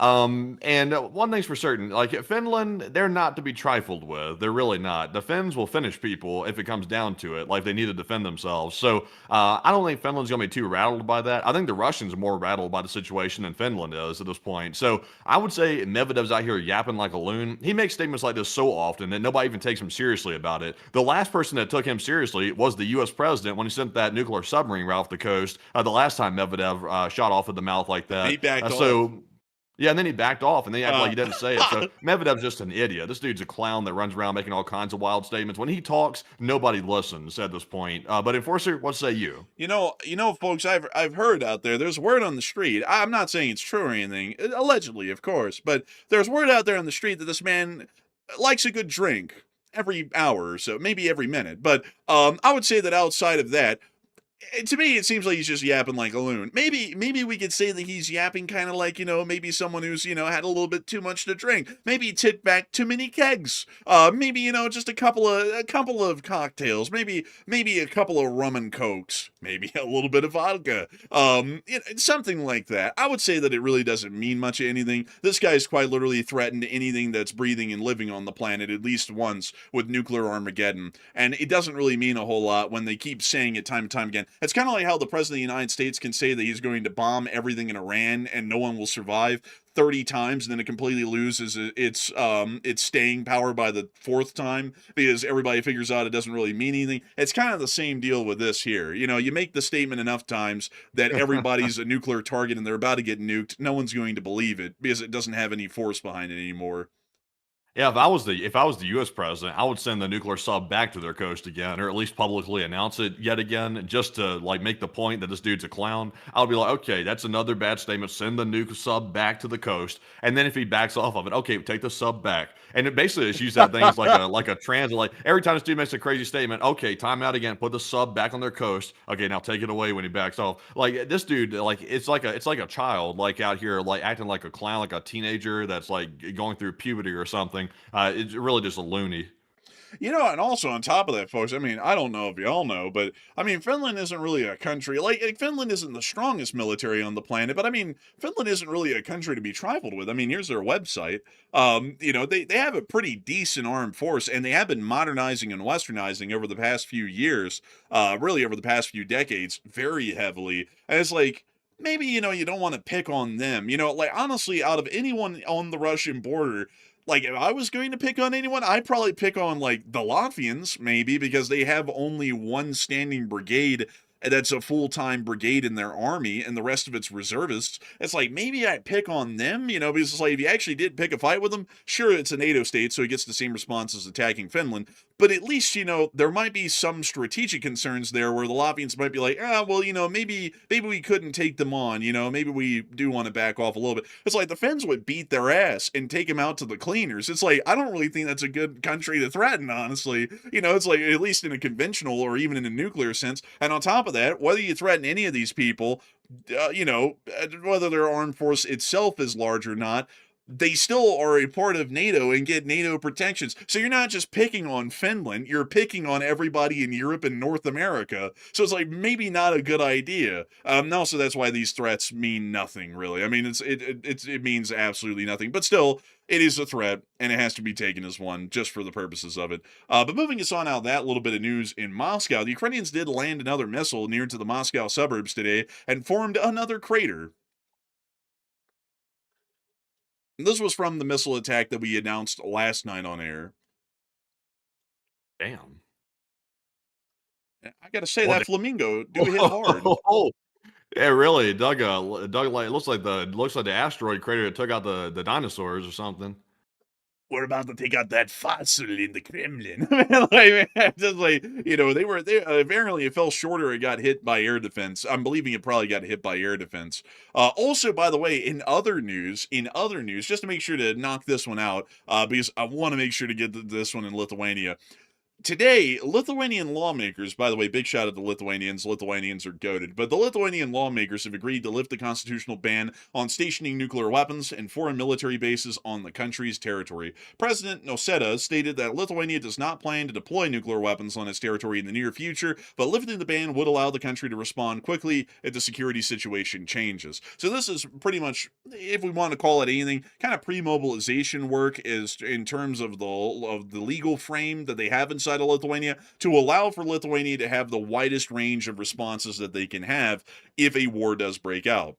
And one thing's for certain, like Finland, they're not to be trifled with. They're really not. The Finns will finish people if it comes down to it, like they need to defend themselves. So I don't think Finland's going to be too rattled by that. I think the Russians are more rattled by the situation than Finland is at this point. So I would say Medvedev's out here yapping like a loon. He makes statements like this so often that nobody even takes him seriously about it. The last person that took him seriously was the U.S. president when he sent that nuclear submarine right off the coast the last time Medvedev shot off at the mouth like that. He backed off. So yeah, and then he backed off, and they acted like he didn't say it. So Medvedev's just an idiot. This dude's a clown that runs around making all kinds of wild statements. When he talks, nobody listens at this point. But Enforcer, what say you? Folks, I've heard out there. There's word on the street. I'm not saying it's true or anything, allegedly, of course, but there's word out there on the street that this man likes a good drink every hour or so, maybe every minute. But I would say that outside of that, to me, it seems like he's just yapping like a loon. Maybe we could say that he's yapping kind of like, maybe someone who's, had a little bit too much to drink. Maybe he tipped back too many kegs. Maybe, just a couple of cocktails. Maybe a couple of rum and cokes. Maybe a little bit of vodka. Something like that. I would say that it really doesn't mean much of anything. This guy's quite literally threatened anything that's breathing and living on the planet at least once with nuclear Armageddon. And it doesn't really mean a whole lot when they keep saying it time and time again. It's kind of like how the president of the United States can say that he's going to bomb everything in Iran and no one will survive 30 times, and then it completely loses its staying power by the fourth time because everybody figures out it doesn't really mean anything. It's kind of the same deal with this here. You make the statement enough times that everybody's a nuclear target and they're about to get nuked. No one's going to believe it because it doesn't have any force behind it anymore. Yeah, if I was the U.S. president, I would send the nuclear sub back to their coast again, or at least publicly announce it yet again, just to like make the point that this dude's a clown. I would be like, okay, that's another bad statement. Send the nuke sub back to the coast, and then if he backs off of it, okay, take the sub back. And it basically just use that thing as like a transit. Like every time this dude makes a crazy statement, okay, time out again, put the sub back on their coast. Okay, now take it away when he backs off. Like this dude, like it's like a child, like out here, like acting like a clown, like a teenager that's like going through puberty or something. It's really just a loony. And also on top of that, folks, I mean, I don't know if you all know, but I mean, Finland isn't really a country. Like Finland isn't the strongest military on the planet, but I mean, Finland isn't really a country to be trifled with. I mean, here's their website. They have a pretty decent armed force, and they have been modernizing and westernizing over the past few years, really over the past few decades, very heavily. And it's like, maybe, you don't want to pick on them. Like honestly, out of anyone on the Russian border, like, if I was going to pick on anyone, I'd probably pick on, like, the Latvians, maybe, because they have only one standing brigade that's a full-time brigade in their army, and the rest of it's reservists. It's like, maybe I'd pick on them, because it's like, if you actually did pick a fight with them, sure, it's a NATO state, so it gets the same response as attacking Finland, but at least, there might be some strategic concerns there where the Latvians might be like, maybe we couldn't take them on, maybe we do want to back off a little bit. It's like the Finns would beat their ass and take them out to the cleaners. It's like, I don't really think that's a good country to threaten, honestly. It's like, at least in a conventional or even in a nuclear sense. And on top of that, whether you threaten any of these people, whether their armed force itself is large or not, they still are a part of NATO and get NATO protections. So you're not just picking on Finland, you're picking on everybody in Europe and North America. So it's like maybe not a good idea. Also, that's why these threats mean nothing, really. I mean, it means absolutely nothing. But still, it is a threat, and it has to be taken as one just for the purposes of it. But moving us on out of that little bit of news in Moscow, the Ukrainians did land another missile near to the Moscow suburbs today and formed another crater. This was from the missile attack that we announced last night on air. Damn. I gotta say, that flamingo do hit hard. Yeah, really. Dug like it looks like the asteroid crater that took out the dinosaurs or something. We're about to take out that fossil in the Kremlin. Just like, they apparently it fell short or it got hit by air defense. I'm believing it probably got hit by air defense. Also, by the way, in other news, just to make sure to knock this one out, because I want to make sure to get this one in Lithuania. Today, Lithuanian lawmakers, by the way, big shout out to Lithuanians. Lithuanians are goated. But the Lithuanian lawmakers have agreed to lift the constitutional ban on stationing nuclear weapons and foreign military bases on the country's territory. President Nausėda stated that Lithuania does not plan to deploy nuclear weapons on its territory in the near future, but lifting the ban would allow the country to respond quickly if the security situation changes. So this is pretty much, if we want to call it anything, kind of pre-mobilization work is in terms of the legal frame that they have inside of Lithuania to allow for Lithuania to have the widest range of responses that they can have if a war does break out.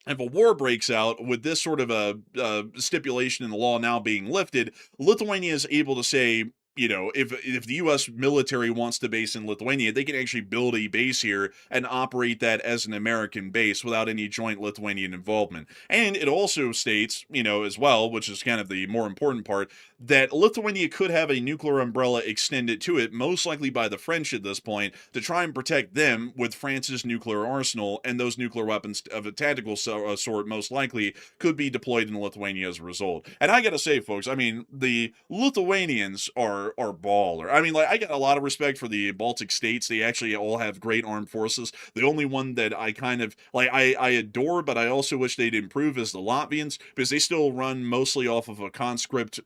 If a war breaks out with this sort of a stipulation in the law now being lifted, Lithuania is able to say, you know, if the U.S. military wants to base in Lithuania, they can actually build a base here and operate that as an American base without any joint Lithuanian involvement. And it also states, you know, as well, which is kind of the more important part, that Lithuania could have a nuclear umbrella extended to it, most likely by the French at this point, to try and protect them with France's nuclear arsenal, and those nuclear weapons of a tactical sort most likely could be deployed in Lithuania as a result. And I gotta say, folks, I mean, the Lithuanians are baller. I mean, like, I got a lot of respect for the Baltic states. They actually all have great armed forces. The only one that I kind of, like, I adore, but I also wish they'd improve is the Latvians, because they still run mostly off of a conscript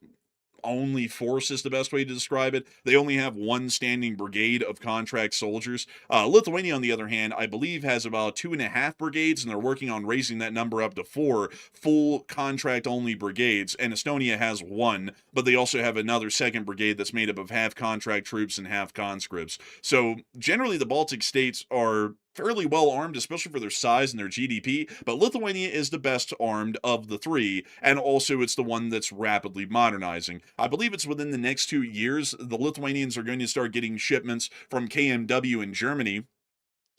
only force is the best way to describe it. They only have one standing brigade of contract soldiers. Lithuania, on the other hand, I believe has about 2.5 brigades, and they're working on raising that number up to 4 full contract-only brigades, and Estonia has 1, but they also have another second brigade that's made up of half contract troops and half conscripts. So generally the Baltic states are fairly well armed, especially for their size and their GDP, but Lithuania is the best armed of the three, and also it's the one that's rapidly modernizing. I believe it's within the next 2 years, the Lithuanians are going to start getting shipments from KMW in Germany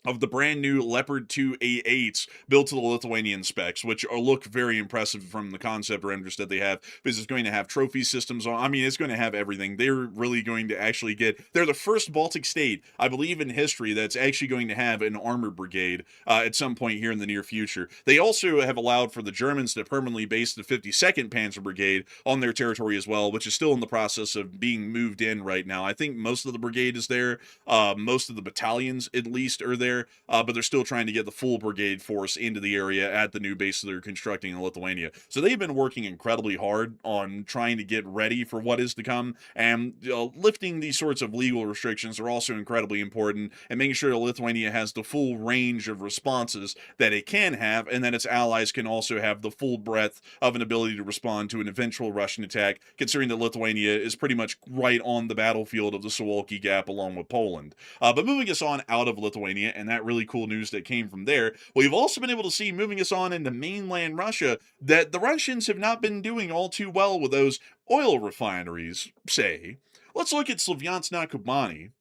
of the brand new Leopard 2 A8s built to the Lithuanian specs, which look very impressive from the concept renders that they have, because it's going to have trophy systems on. I mean, it's going to have everything. They're really going to actually they're the first Baltic state, I believe, in history that's actually going to have an armored brigade at some point here in the near future. They also have allowed for the Germans to permanently base the 52nd Panzer Brigade on their territory as well, which is still in the process of being moved in right now. I think most of the brigade is there. Most of the battalions, at least, are there. But they're still trying to get the full brigade force into the area at the new base that they're constructing in Lithuania. So they've been working incredibly hard on trying to get ready for what is to come, and lifting these sorts of legal restrictions are also incredibly important, and making sure that Lithuania has the full range of responses that it can have, and that its allies can also have the full breadth of an ability to respond to an eventual Russian attack, considering that Lithuania is pretty much right on the battlefield of the Suwalki Gap along with Poland. But moving us on out of Lithuania, and that really cool news that came from there, we've also been able to see, moving us on into mainland Russia, that the Russians have not been doing all too well with those oil refineries, say. Let's look at Slavyansk na Kubani.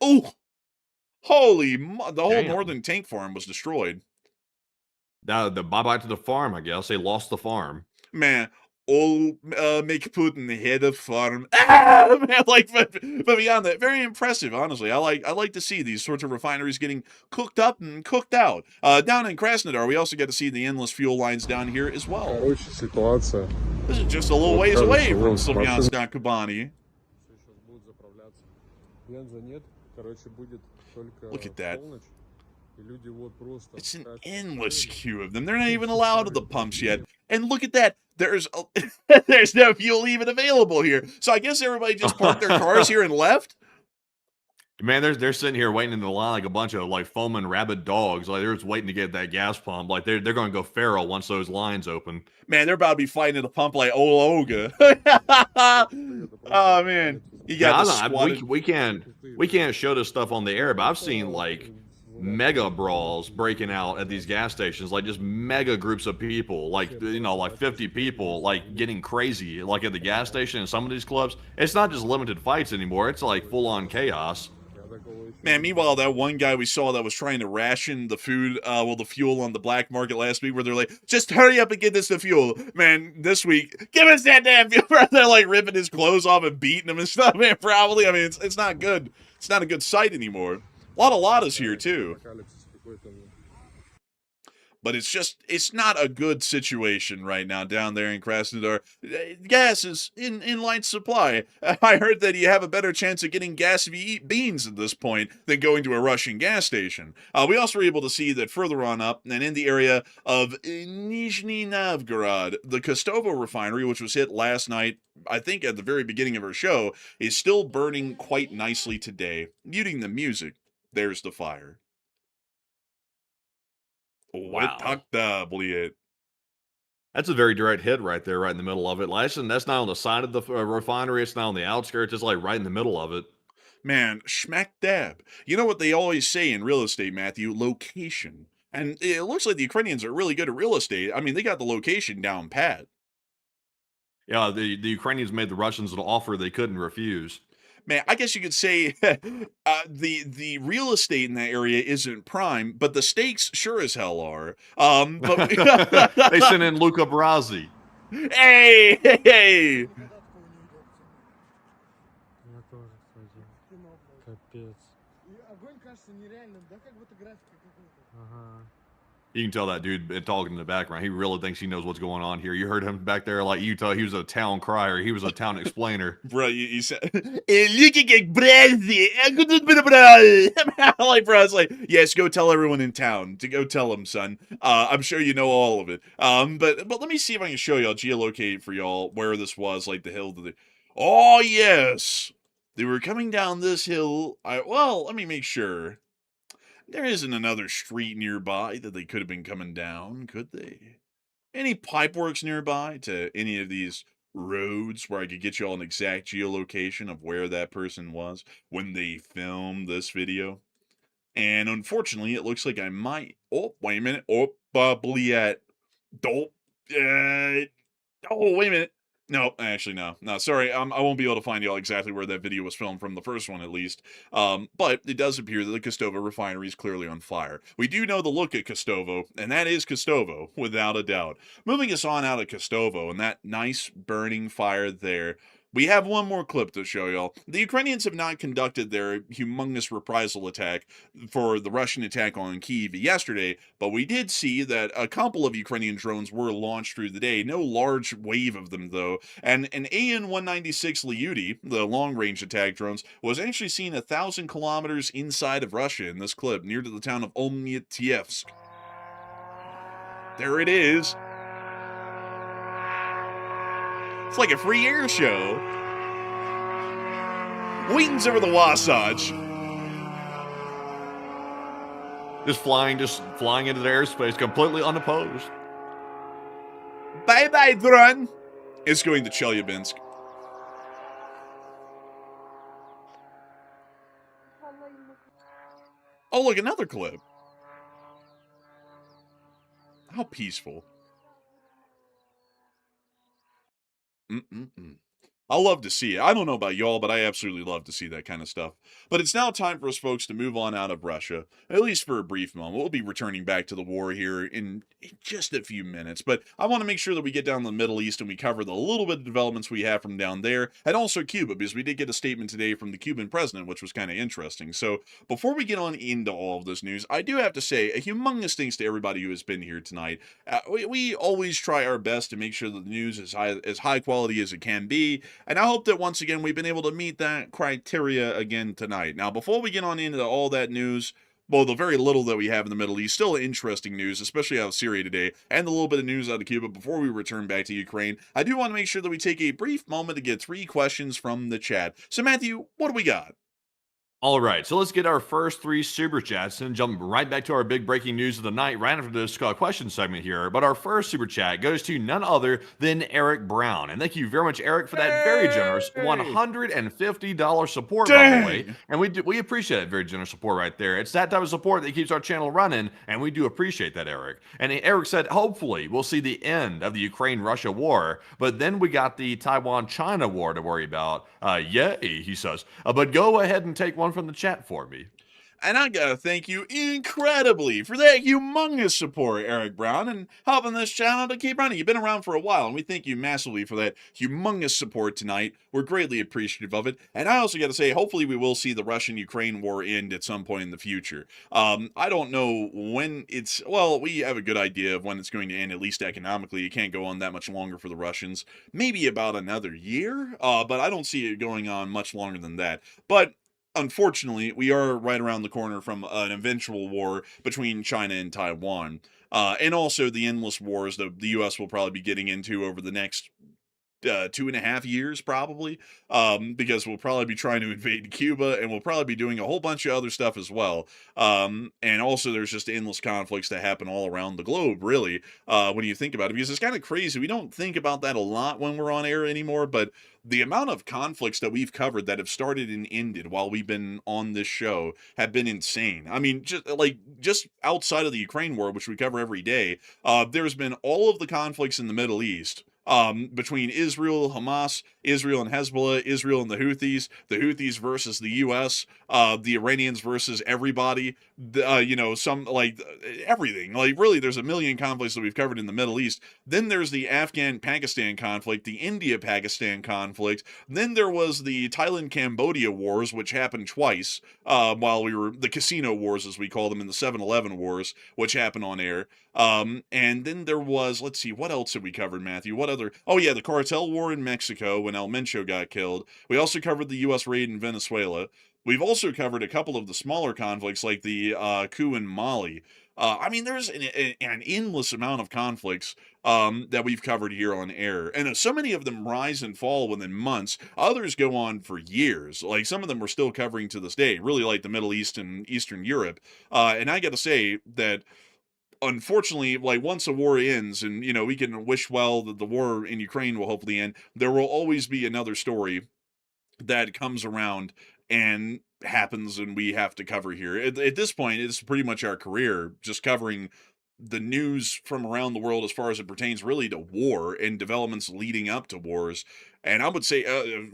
Oh, the whole northern tank farm was destroyed. The bye-bye to the farm, I guess. They lost the farm. Man, make Putin the head of farm. Man, like, but beyond that, very impressive, honestly. I like to see these sorts of refineries getting cooked up and cooked out. Down in Krasnodar, we also get to see the endless fuel lines down here as well. This is just a little ways away from Slavyansk na Kubani. Look at that. It's an endless queue of them. They're not even allowed at the pumps yet. And look at that. There's no fuel even available here. So I guess everybody just parked their cars here and left. Man, they're sitting here waiting in the line like a bunch of like foaming rabid dogs. Like they're just waiting to get that gas pump. Like they're going to go feral once those lines open. Man, they're about to be fighting at the pump like Olga. Oh man, you got we can't show this stuff on the air, but I've seen like mega brawls breaking out at these gas stations, like just mega groups of people, like, you know, like 50 people, like getting crazy, like at the gas station in some of these clubs. It's not just limited fights anymore. It's like full-on chaos. Man, meanwhile, that one guy we saw that was trying to ration the food, the fuel on the black market last week, where they're like, just hurry up and get us the fuel. Man, this week, give us that damn fuel. They're like ripping his clothes off and beating him and stuff, man, probably. I mean, it's not good. It's not a good sight anymore. A lot of Ladas here, too. but it's not a good situation right now down there in Krasnodar. Gas is in light supply. I heard that you have a better chance of getting gas if you eat beans at this point than going to a Russian gas station. We also were able to see that further on up and in the area of Nizhny Novgorod, the Kostovo refinery, which was hit last night, I think at the very beginning of our show, is still burning quite nicely today. Muting the music, there's the fire. Wow. Блядь. That's a very direct hit right there, right in the middle of it. Listen, that's not on the side of the refinery. It's not on the outskirts. It's like right in the middle of it. Man, smack dab. You know what they always say in real estate, Matthew? Location. And it looks like the Ukrainians are really good at real estate. I mean, they got the location down pat. Yeah, the Ukrainians made the Russians an offer they couldn't refuse. Man, I guess you could say the real estate in that area isn't prime, but the stakes sure as hell are. But They sent in Luca Brasi. hey, hey, hey. Я тоже, кстати. Капец. Огонь кажется нереальным, да, как будто графика какая-то. Ага. You can tell that dude talking in the background. He really thinks he knows what's going on here. You heard him back there like Utah. He was a town crier. He was a town explainer. Bro, you said, looking at Brasi. Like, bro, I was like, yes, go tell everyone in town to go tell them, son. I'm sure you know all of it. But let me see if I can show y'all, geolocate for y'all where this was, like the hill to the. Oh yes, they were coming down this hill. Well, let me make sure. There isn't another street nearby that they could have been coming down, could they? Any pipeworks nearby to any of these roads where I could get you all an exact geolocation of where that person was when they filmed this video? And unfortunately, it looks like I might. Oh, wait a minute. Oh, bleh. Oh, wait a minute. No, actually, no. No, sorry. I won't be able to find y'all exactly where that video was filmed from, the first one at least. But it does appear that the Kostovo refinery is clearly on fire. We do know the look at Kostovo, and that is Kostovo, without a doubt. Moving us on out of Kostovo and that nice burning fire there, we have one more clip to show y'all. The Ukrainians have not conducted their humongous reprisal attack for the Russian attack on Kyiv yesterday, but we did see that a couple of Ukrainian drones were launched through the day. No large wave of them, though. And an AN-196 Lyuti, the long-range attack drones, was actually seen 1,000 kilometers inside of Russia in this clip, near to the town of Olmytyevsk. There it is. It's like a free air show. Wings over the Wasatch. Just flying into the airspace completely unopposed. Bye-bye, drone. It's going to Chelyabinsk. Oh, look, another clip. How peaceful. I love to see it. I don't know about y'all, but I absolutely love to see that kind of stuff. But it's now time for us folks to move on out of Russia, at least for a brief moment. We'll be returning back to the war here in just a few minutes, but I want to make sure that we get down to the Middle East and we cover the little bit of developments we have from down there, and also Cuba, because we did get a statement today from the Cuban president, which was kind of interesting. So before we get on into all of this news, I do have to say a humongous thanks to everybody who has been here tonight. We always try our best to make sure that the news is as high quality as it can be, and I hope that once again we've been able to meet that criteria again tonight. Now, before we get on into all that news, well, the very little that we have in the Middle East, still interesting news, especially out of Syria today, and a little bit of news out of Cuba before we return back to Ukraine, I do want to make sure that we take a brief moment to get 3 questions from the chat. So, Matthew, what do we got? All right, so let's get our first 3 super chats and jump right back to our big breaking news of the night right after this question segment here. But our first super chat goes to none other than Eric Brown. And thank you very much, Eric, for that very generous $150 support, by the way. And we appreciate that very generous support right there. It's that type of support that keeps our channel running, and we do appreciate that, Eric. And Eric said, hopefully, we'll see the end of the Ukraine-Russia war, but then we got the Taiwan-China war to worry about. Yay, he says. But go ahead and take one from the chat for me. And I gotta thank you incredibly for that humongous support, Eric Brown, and helping this channel to keep running. You've been around for a while, and we thank you massively for that humongous support tonight. We're greatly appreciative of it. And I also gotta say, hopefully we will see the Russian-Ukraine war end at some point in the future. I don't know when it's, well, we have a good idea of when it's going to end, at least economically. It can't go on that much longer for the Russians. Maybe about another year, but I don't see it going on much longer than that. But unfortunately, we are right around the corner from an eventual war between China and Taiwan. And also the endless wars that the U.S. will probably be getting into over the next 2.5 years, probably, because we'll probably be trying to invade Cuba, and we'll probably be doing a whole bunch of other stuff as well. And also there's just endless conflicts that happen all around the globe, really, when you think about it, because it's kind of crazy. We don't think about that a lot when we're on air anymore, but the amount of conflicts that we've covered that have started and ended while we've been on this show have been insane. I mean, just outside of the Ukraine war, which we cover every day, there's been all of the conflicts in the Middle East, between Israel, Hamas, Israel and Hezbollah, Israel and the Houthis versus the U.S., the Iranians versus everybody, everything. Like, really, there's a million conflicts that we've covered in the Middle East. Then there's the Afghan-Pakistan conflict, the India-Pakistan conflict. Then there was the Thailand-Cambodia wars, which happened twice, while we were, the casino wars, as we call them, in the 7-Eleven wars, which happened on air. And then there was, let's see, what else have we covered, Matthew? What other? Oh yeah, the cartel war in Mexico when El Mencho got killed. We also covered the U.S. raid in Venezuela. We've also covered a couple of the smaller conflicts, like the coup in Mali. I mean, there's an endless amount of conflicts that we've covered here on air. And so many of them rise and fall within months. Others go on for years. Like, some of them we're still covering to this day, really, like the Middle East and Eastern Europe. And I got to say that, unfortunately, like, once a war ends, and, you know, we can wish well that the war in Ukraine will hopefully end, there will always be another story that comes around and happens, and we have to cover here. At this point, it's pretty much our career, just covering the news from around the world as far as it pertains really to war and developments leading up to wars. And I would say,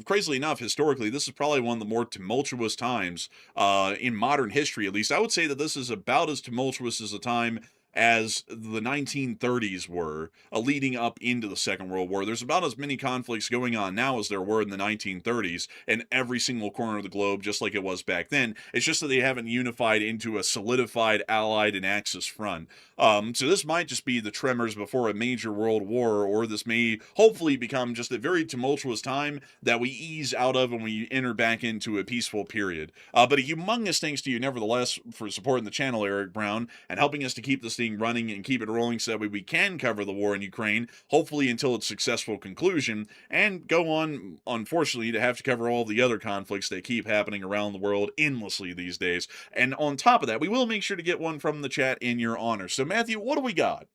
crazily enough, historically, this is probably one of the more tumultuous times in modern history, at least. I would say that this is about as tumultuous as a time as the 1930s were, leading up into the Second World War. There's about as many conflicts going on now as there were in the 1930s in every single corner of the globe, just like it was back then. It's just that they haven't unified into a solidified Allied and Axis front. So this might just be the tremors before a major world war, or this may hopefully become just a very tumultuous time that we ease out of and we enter back into a peaceful period. But a humongous thanks to you, nevertheless, for supporting the channel, Eric Brown, and helping us to keep this thing running and keep it rolling so that way we can cover the war in Ukraine, hopefully until its successful conclusion, and go on, unfortunately, to have to cover all the other conflicts that keep happening around the world endlessly these days. And on top of that, we will make sure to get one from the chat in your honor. So, Matthew, what do we got?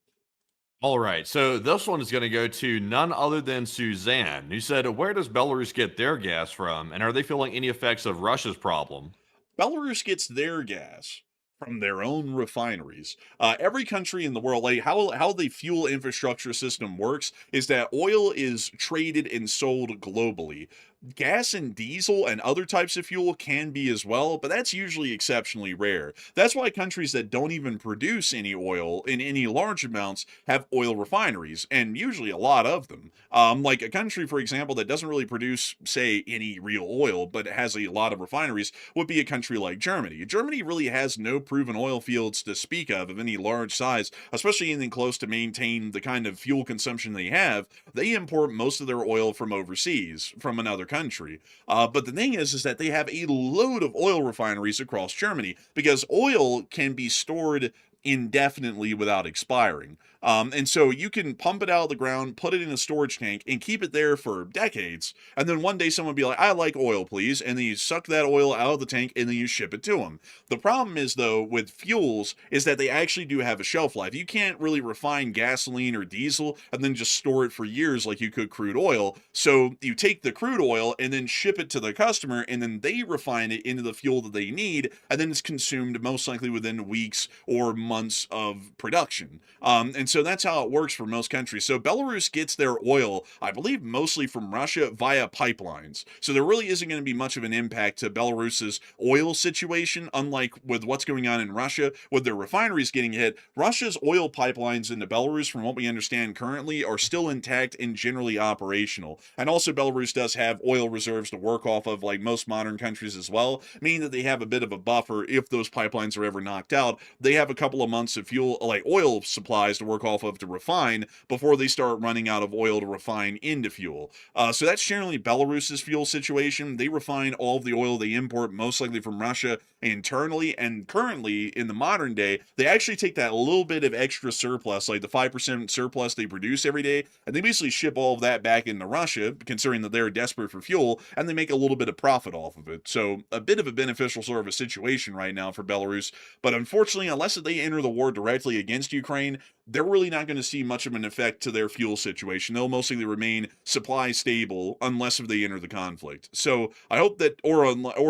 All right, so this one is going to go to none other than Suzanne, who said, where does Belarus get their gas from, and are they feeling any effects of Russia's problem? Belarus gets their gas from their own refineries. Every country in the world, like how the fuel infrastructure system works is that oil is traded and sold globally. Gas and diesel and other types of fuel can be as well, but that's usually exceptionally rare. That's why countries that don't even produce any oil in any large amounts have oil refineries, and usually a lot of them. Like a country, for example, that doesn't really produce, say, any real oil, but has a lot of refineries, would be a country like Germany. Germany really has no proven oil fields to speak of any large size, especially anything close to maintain the kind of fuel consumption they have. They import most of their oil from overseas, from another country. But the thing is that they have a load of oil refineries across Germany, because oil can be stored indefinitely without expiring. And so you can pump it out of the ground, put it in a storage tank, and keep it there for decades. And then one day someone will be like, I like oil, please. And then you suck that oil out of the tank, and then you ship it to them. The problem is, though, with fuels, is that they actually do have a shelf life. You can't really refine gasoline or diesel and then just store it for years like you could crude oil. So you take the crude oil and then ship it to the customer, and then they refine it into the fuel that they need, and then it's consumed most likely within weeks or months months of production. And so that's how it works for most countries. So Belarus gets their oil, I believe, mostly from Russia via pipelines. So there really isn't going to be much of an impact to Belarus's oil situation, unlike with what's going on in Russia with their refineries getting hit. Russia's oil pipelines into Belarus, from what we understand currently, are still intact and generally operational. And also Belarus does have oil reserves to work off of, like most modern countries as well, meaning that they have a bit of a buffer if those pipelines are ever knocked out. They have a couple of months of fuel, like oil supplies to work off of to refine before they start running out of oil to refine into fuel. So that's generally Belarus's fuel situation. They refine all of the oil they import, most likely from Russia, internally, and currently in the modern day they actually take that little bit of extra surplus, like the 5% surplus they produce every day, and they basically ship all of that back into Russia, considering that they're desperate for fuel, and they make a little bit of profit off of it. So a bit of a beneficial sort of a situation right now for Belarus, but unfortunately, unless they enter the war directly against Ukraine, they're really not going to see much of an effect to their fuel situation. They'll mostly remain supply stable unless if they enter the conflict. So I hope that, or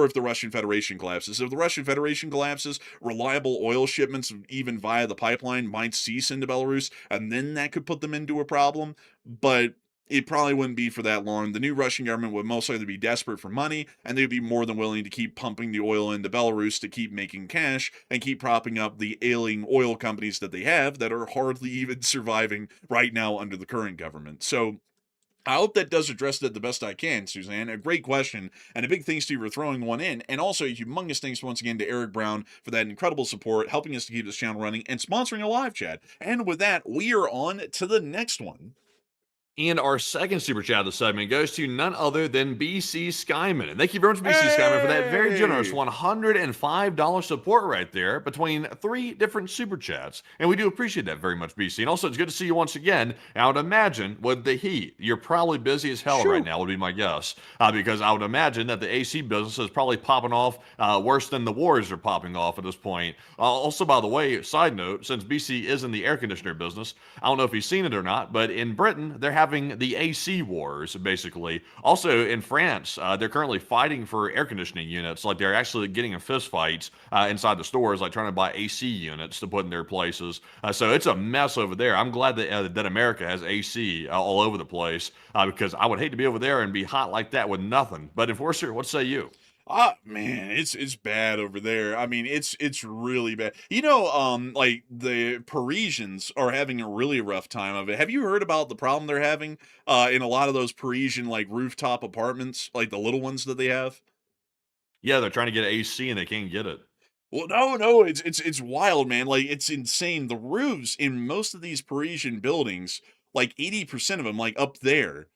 if the Russian Federation collapses. If the Russian Federation collapses, reliable oil shipments, even via the pipeline, might cease into Belarus, and then that could put them into a problem. But it probably wouldn't be for that long. The new Russian government would most likely be desperate for money, and they'd be more than willing to keep pumping the oil into Belarus to keep making cash and keep propping up the ailing oil companies that they have that are hardly even surviving right now under the current government. So I hope that does address that the best I can, Suzanne. A great question, and a big thanks to you for throwing one in. And also a humongous thanks once again to Eric Brown for that incredible support, helping us to keep this channel running, and sponsoring a live chat. And with that, we are on to the next one. And our second super chat of the segment goes to none other than BC Skyman. And thank you very much, BC Skyman, for that very generous $105 support right there between 3 different super chats. And we do appreciate that very much, BC. And also, it's good to see you once again. I would imagine with the heat, you're probably busy as hell right now, would be my guess. Because I would imagine that the AC business is probably popping off worse than the wars are popping off at this point. Also, by the way, side note, since BC is in the air conditioner business, I don't know if you've seen it or not, but in Britain, they're having the AC wars, basically. Also, in France, they're currently fighting for air conditioning units. Like, they're actually getting in fist fights inside the stores, like trying to buy AC units to put in their places. So it's a mess over there. I'm glad that America has AC all over the place, because I would hate to be over there and be hot like that with nothing. But Enforcer, what say you? Man, it's bad over there. I mean, it's really bad. Like the Parisians are having a really rough time of it. Have you heard about the problem they're having in a lot of those Parisian like rooftop apartments, like the little ones that they have? Yeah, they're trying to get AC and they can't get it. Well, no, it's wild, man. Like, it's insane. The roofs in most of these Parisian buildings, like 80% of them, like up there,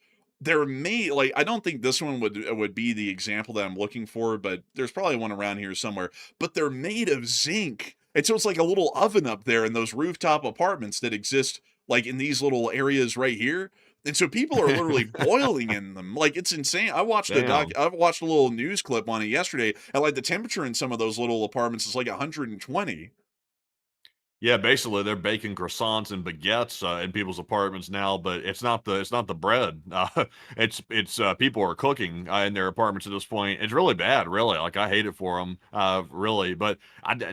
they're made like, I don't think this one would be the example that I'm looking for, but there's probably one around here somewhere. But they're made of zinc. And so it's like a little oven up there in those rooftop apartments that exist like in these little areas right here. And so people are literally boiling in them. Like, it's insane. I watched I watched a little news clip on it yesterday, and like the temperature in some of those little apartments is like 120. Yeah, basically they're baking croissants and baguettes in people's apartments now, but it's not the bread. It's people are cooking in their apartments at this point. It's really bad, really. Like, I hate it for them, really. But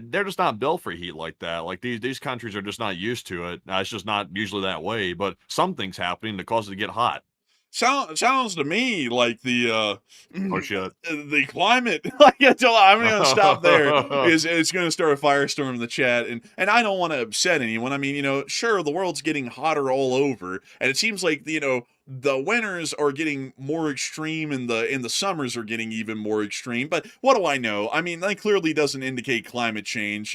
they're just not built for heat like that. Like, these countries are just not used to it. It's just not usually that way. But something's happening that causes it to get hot. Sounds to me like Oh shit! the climate. Like, I'm gonna stop there. It's gonna start a firestorm in the chat, and I don't want to upset anyone. I mean, sure, the world's getting hotter all over, and it seems like the winters are getting more extreme, and the summers are getting even more extreme. But what do I know? I mean, that clearly doesn't indicate climate change.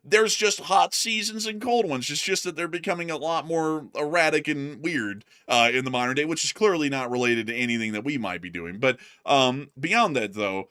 There's just hot seasons and cold ones. It's just that they're becoming a lot more erratic and weird in the modern day, which is clearly not related to anything that we might be doing. But beyond that, though,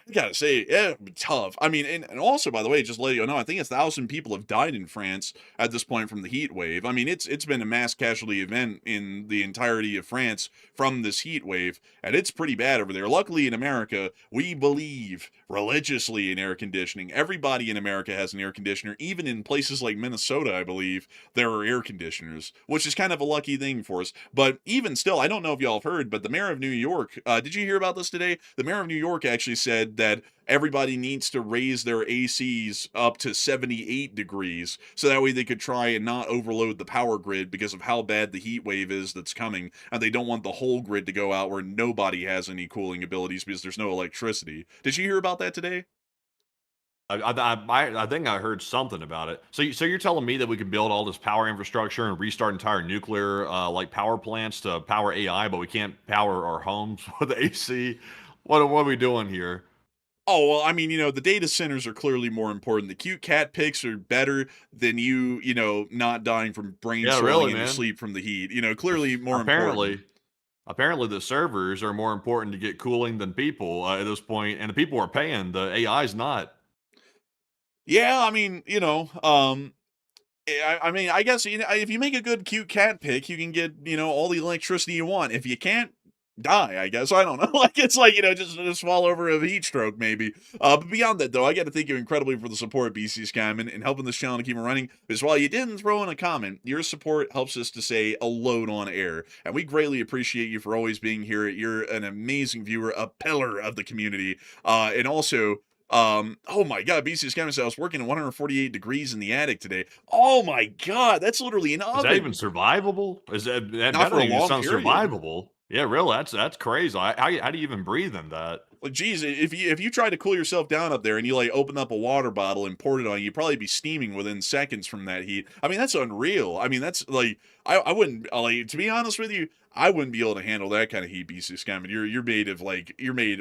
I gotta say, it'd be tough. I mean, and also, by the way, just to let you know, I think 1,000 people have died in France at this point from the heat wave. I mean, it's been a mass casualty event in the entirety of France from this heat wave, and it's pretty bad over there. Luckily, in America, we believe religiously in air conditioning. Everybody in America has an air conditioner. Even in places like Minnesota, I believe, there are air conditioners, which is kind of a lucky thing for us. But even still, I don't know if y'all have heard, but the mayor of New York, did you hear about this today? The mayor of New York actually said said that everybody needs to raise their ACs up to 78 degrees so that way they could try and not overload the power grid because of how bad the heat wave is that's coming, and they don't want the whole grid to go out where nobody has any cooling abilities because there's no electricity. Did you hear about that today? I think I heard something about it. So you're telling me that we can build all this power infrastructure and restart entire nuclear like power plants to power AI, but we can't power our homes with AC? What are we doing here? Oh, well, I mean, the data centers are clearly more important. The cute cat pics are better than not dying from brain Yeah, swelling really, in your man. sleep from the heat. Clearly more important. Apparently the servers are more important to get cooling than people at this point, and the people are paying. The AI's not. Yeah, I mean, I mean, I guess if you make a good cute cat pic, you can get all the electricity you want. If you can't, die. I guess I don't know. Like it's like just fall over of a heat stroke maybe. But beyond that though, I got to thank you incredibly for the support, BC Skyman, and helping this channel to keep it running. Because while you didn't throw in a comment, your support helps us to stay alone on air, and we greatly appreciate you for always being here. You're an amazing viewer, a pillar of the community, and also. Oh my god, BC Scamming said I was working at 148 degrees in the attic today. Oh my god, that's literally an Is that even oven. survivable? Is that Not for a don't even long sound period. survivable? Yeah, really, that's crazy. How do you even breathe in that? Well, geez, if you try to cool yourself down up there and you like open up a water bottle and pour it on, you'd probably be steaming within seconds from that heat. I mean, that's unreal. I mean, that's like I wouldn't like to be honest with you. I wouldn't be able to handle that kind of heat, BC Scamming. You're made of like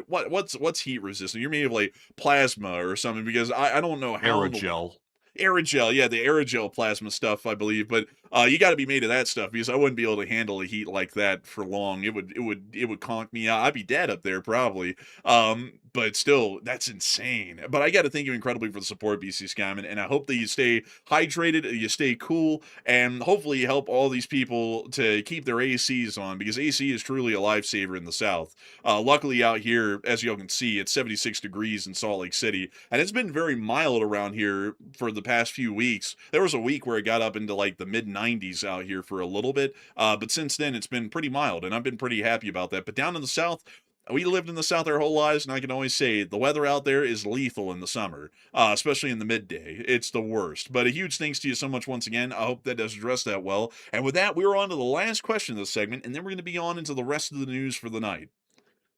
what's heat resistant? You're made of like plasma or something because I don't know how Aerogel. Aerogel, yeah, the aerogel plasma stuff, I believe, but you got to be made of that stuff because I wouldn't be able to handle a heat like that for long. It would conk me out. I'd be dead up there probably. But still, that's insane. But I got to thank you incredibly for the support, BC Skyman, and I hope that you stay hydrated, you stay cool, and hopefully you help all these people to keep their ACs on because AC is truly a lifesaver in the South. Luckily out here, as y'all can see, it's 76 degrees in Salt Lake City, and it's been very mild around here for the past few weeks. There was a week where it got up into like the mid 90s out here for a little bit, but since then it's been pretty mild, and I've been pretty happy about that. But down in the South, we lived in the South our whole lives, and I can always say the weather out there is lethal in the summer, especially in the midday. It's the worst. But a huge thanks to you so much once again. I hope that does address that well. And with that, we're on to the last question of this segment, and then we're going to be on into the rest of the news for the night.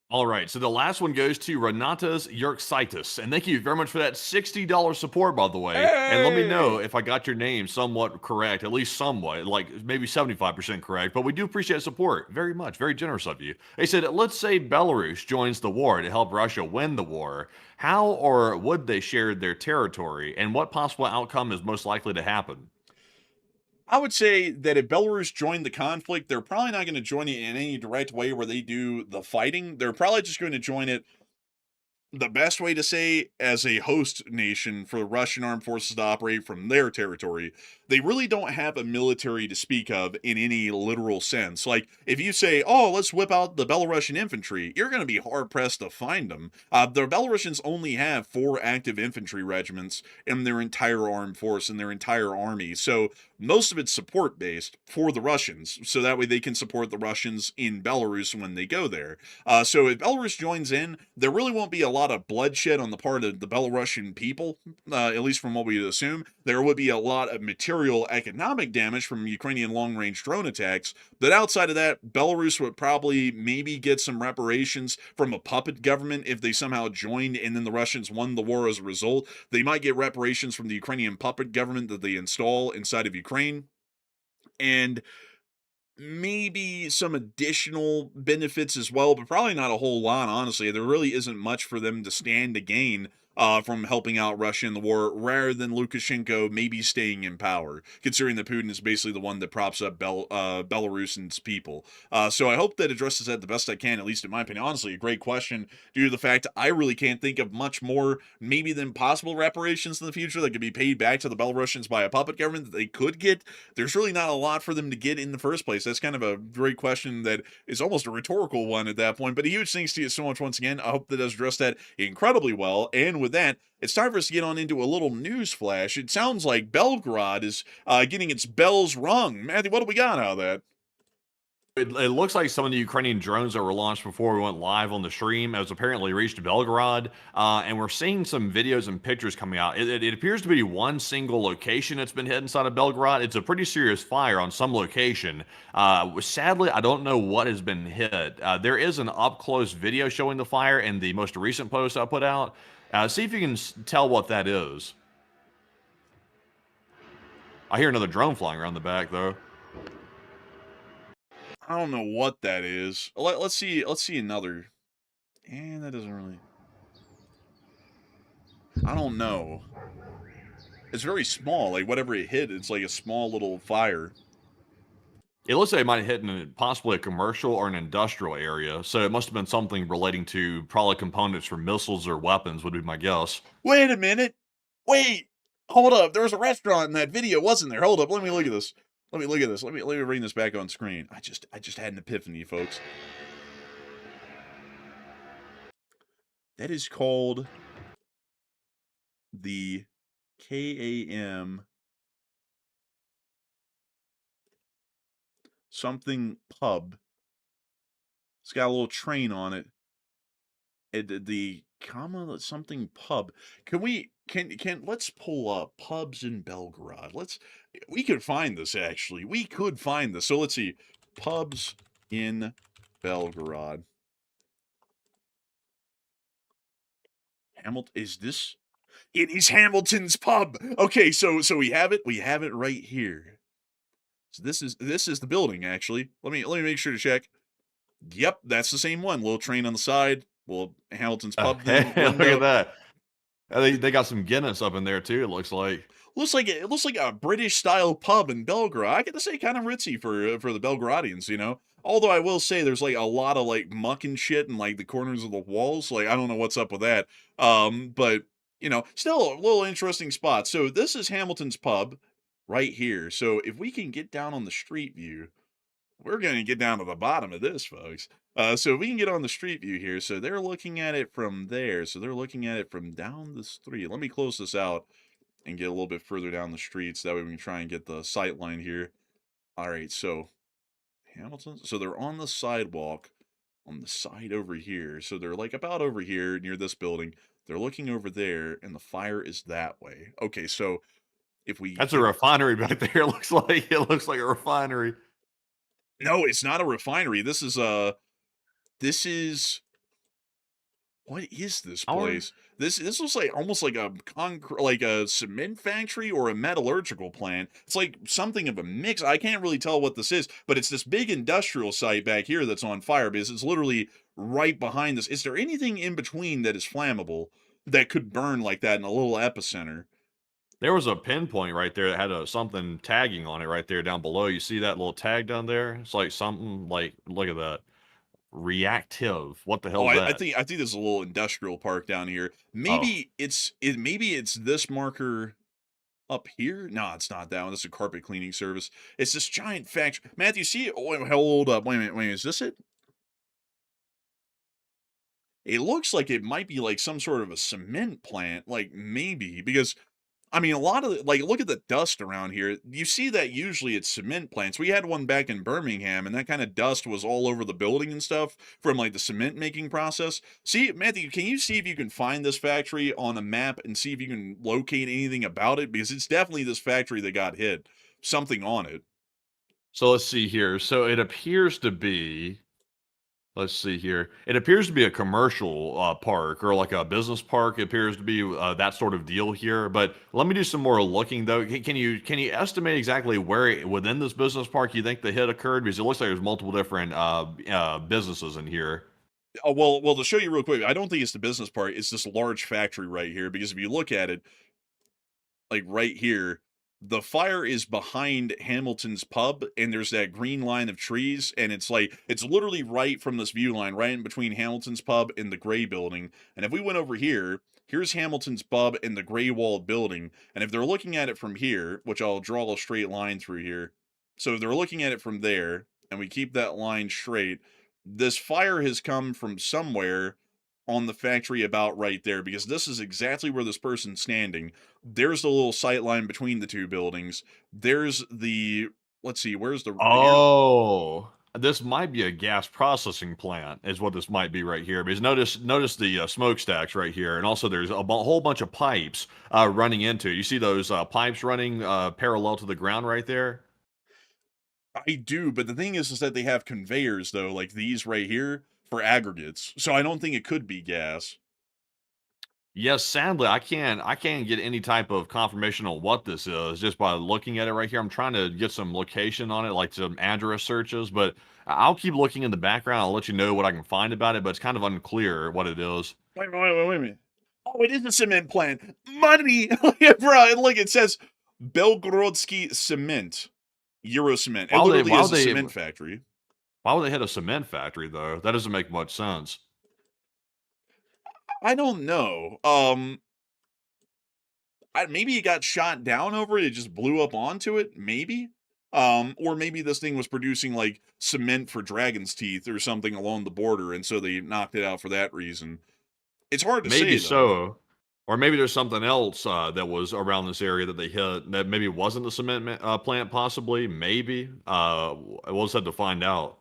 All right, so the last one goes to Renatas Yerxitis, and thank you very much for that $60 support, by the way. And let me know if I got your name somewhat correct, at least somewhat, like maybe 75% correct. But we do appreciate support very much, very generous of you. They said, let's say Belarus joins the war to help Russia win the war. How or would they share their territory, and what possible outcome is most likely to happen? I would say that if Belarus joined the conflict, they're probably not going to join it in any direct way where they do the fighting. They're probably just going to join it the best way to say as a host nation for Russian armed forces to operate from their territory. They really don't have a military to speak of in any literal sense. Like, if you say, oh, let's whip out the Belarusian infantry, you're going to be hard-pressed to find them. The Belarusians only have 4 active infantry regiments in their entire armed force, in their entire army. So most of it's support-based for the Russians, so that way they can support the Russians in Belarus when they go there. So if Belarus joins in, there really won't be a lot of bloodshed on the part of the Belarusian people, at least from what we assume. There would be a lot of material economic damage from Ukrainian long-range drone attacks, but outside of that, Belarus would probably maybe get some reparations from a puppet government if they somehow joined and then the Russians won the war as a result. They might get reparations from the Ukrainian puppet government that they install inside of Ukraine, and maybe some additional benefits as well, but probably not a whole lot, honestly. There really isn't much for them to stand to gain from helping out Russia in the war, rather than Lukashenko maybe staying in power, considering that Putin is basically the one that props up Belarus and its people. So I hope that addresses that the best I can, at least in my opinion. Honestly, a great question, due to the fact I really can't think of much more, maybe than possible reparations in the future that could be paid back to the Belarusians by a puppet government that they could get. There's really not a lot for them to get in the first place. That's kind of a great question that is almost a rhetorical one at that point. But a huge thanks to you so much once again. I hope that does address that incredibly well. And with that, it's time for us to get on into a little news flash. It sounds like Belgrade is getting its bells rung. Matthew, what do we got out of that? It looks like some of the Ukrainian drones that were launched before we went live on the stream has apparently reached Belgorod, and we're seeing some videos and pictures coming out. It appears to be one single location that's been hit inside of Belgorod. It's a pretty serious fire on some location. Sadly, I don't know what has been hit. There is an up-close video showing the fire in the most recent post I put out. See if you can tell what that is. I hear another drone flying around the back, though. I don't know what that is. Let's see another. And that doesn't really. I don't know. It's very small. Like whatever it hit, it's like a small little fire. It looks like it might have hit in possibly a commercial or an industrial area, so it must have been something relating to probably components for missiles or weapons, would be my guess. Wait a minute. Wait. Hold up. There was a restaurant in that video, wasn't there? Hold up. Let me look at this. Let me bring this back on screen. I just had an epiphany, folks. That is called the KAM something pub. It's got a little train on it. The comma something pub. Let's pull up pubs in Belgorod. We could find this actually. We could find this. So let's see. Pubs in Belgorod. Hamilton, is this? It is Hamilton's pub. Okay, so we have it. We have it right here. So this is the building actually. Let me make sure to check. Yep, that's the same one. Little train on the side. Well, Hamilton's pub. Look at that. They got some Guinness up in there too. It looks like. It looks like a British style pub in Belgrade. I get to say kind of ritzy for the Belgradians, you know. Although I will say there's like a lot of like muck and shit in like the corners of the walls. Like I don't know what's up with that. But you know, still a little interesting spot. So this is Hamilton's pub right here. So if we can get down on the street view, we're gonna get down to the bottom of this, folks. So we can get on the street view here. So they're looking at it from there. So they're looking at it from down the street. Let me close this out and get a little bit further down the street so that way we can try and get the sight line here. All right, so Hamilton. So they're on the sidewalk on the side over here. So they're like about over here near this building. They're looking over there, and the fire is that way. Okay, so if we That's a refinery back there. It looks like a refinery. No, it's not a refinery. This is what is this place? This looks like almost like a like a cement factory or a metallurgical plant. It's like something of a mix. I can't really tell what this is, but it's this big industrial site back here that's on fire because it's literally right behind this. Is there anything in between that is flammable that could burn like that in a little epicenter? There was a pinpoint right there that had something tagging on it right there down below. You see that little tag down there? It's like something like, look at that. Reactive. What the hell Oh, is I that? think there's a little industrial park down here. Oh. Maybe it's this marker up here. No, it's not that one. This is a carpet cleaning service. It's this giant factory. Matthew, see it? Oh, hold up. Wait a minute. Is this it? It looks like it might be like some sort of a cement plant. Like maybe because I mean, a lot of like, look at the dust around here. You see that usually it's cement plants. We had one back in Birmingham, and that kind of dust was all over the building and stuff from like the cement making process. See, Matthew, can you see if you can find this factory on a map and see if you can locate anything about it? Because it's definitely this factory that got hit. Something on it. So let's see here. So it appears to be, let's see here. It appears to be a commercial park or like a business park. It appears to be that sort of deal here. But let me do some more looking though. Can you estimate exactly where within this business park you think the hit occurred? Because it looks like there's multiple different businesses in here. Oh, well, to show you real quick, I don't think it's the business part. It's this large factory right here. Because if you look at it, like right here, the fire is behind Hamilton's pub, and there's that green line of trees, and it's literally right from this view line, right in between Hamilton's pub and the gray building. And if we went over here, here's Hamilton's pub and the gray walled building. And if they're looking at it from here, which I'll draw a straight line through here. So if they're looking at it from there, and we keep that line straight, this fire has come from somewhere on the factory about right there, because this is exactly where this person's standing. There's the little sight line between the two buildings. There's the, let's see, where's the... Oh, This might be a gas processing plant, is what this might be right here. Because notice the smokestacks right here, and also there's a whole bunch of pipes running into. You see those pipes running parallel to the ground right there? I do, but the thing is that they have conveyors though, like these right here for aggregates. So I don't think it could be gas. Yes, sadly, I can't get any type of confirmation on what this is just by looking at it right here. I'm trying to get some location on it, like some address searches, but I'll keep looking in the background. I'll let you know what I can find about it, but it's kind of unclear what it is. Wait a minute. Oh, it is a cement plant. Money, bro. Look, it says Belgorodsky Cement, Euro Cement. It Why would they literally why is would a they cement factory. why would they hit a cement factory though? That doesn't make much sense. I don't know. Maybe it got shot down over it. It just blew up onto it. Maybe. Or maybe this thing was producing like cement for dragon's teeth or something along the border, and so they knocked it out for that reason. It's hard to Maybe say though. so. Or maybe there's something else that was around this area that they hit that maybe wasn't the cement plant, possibly. Maybe. We'll just have to find out.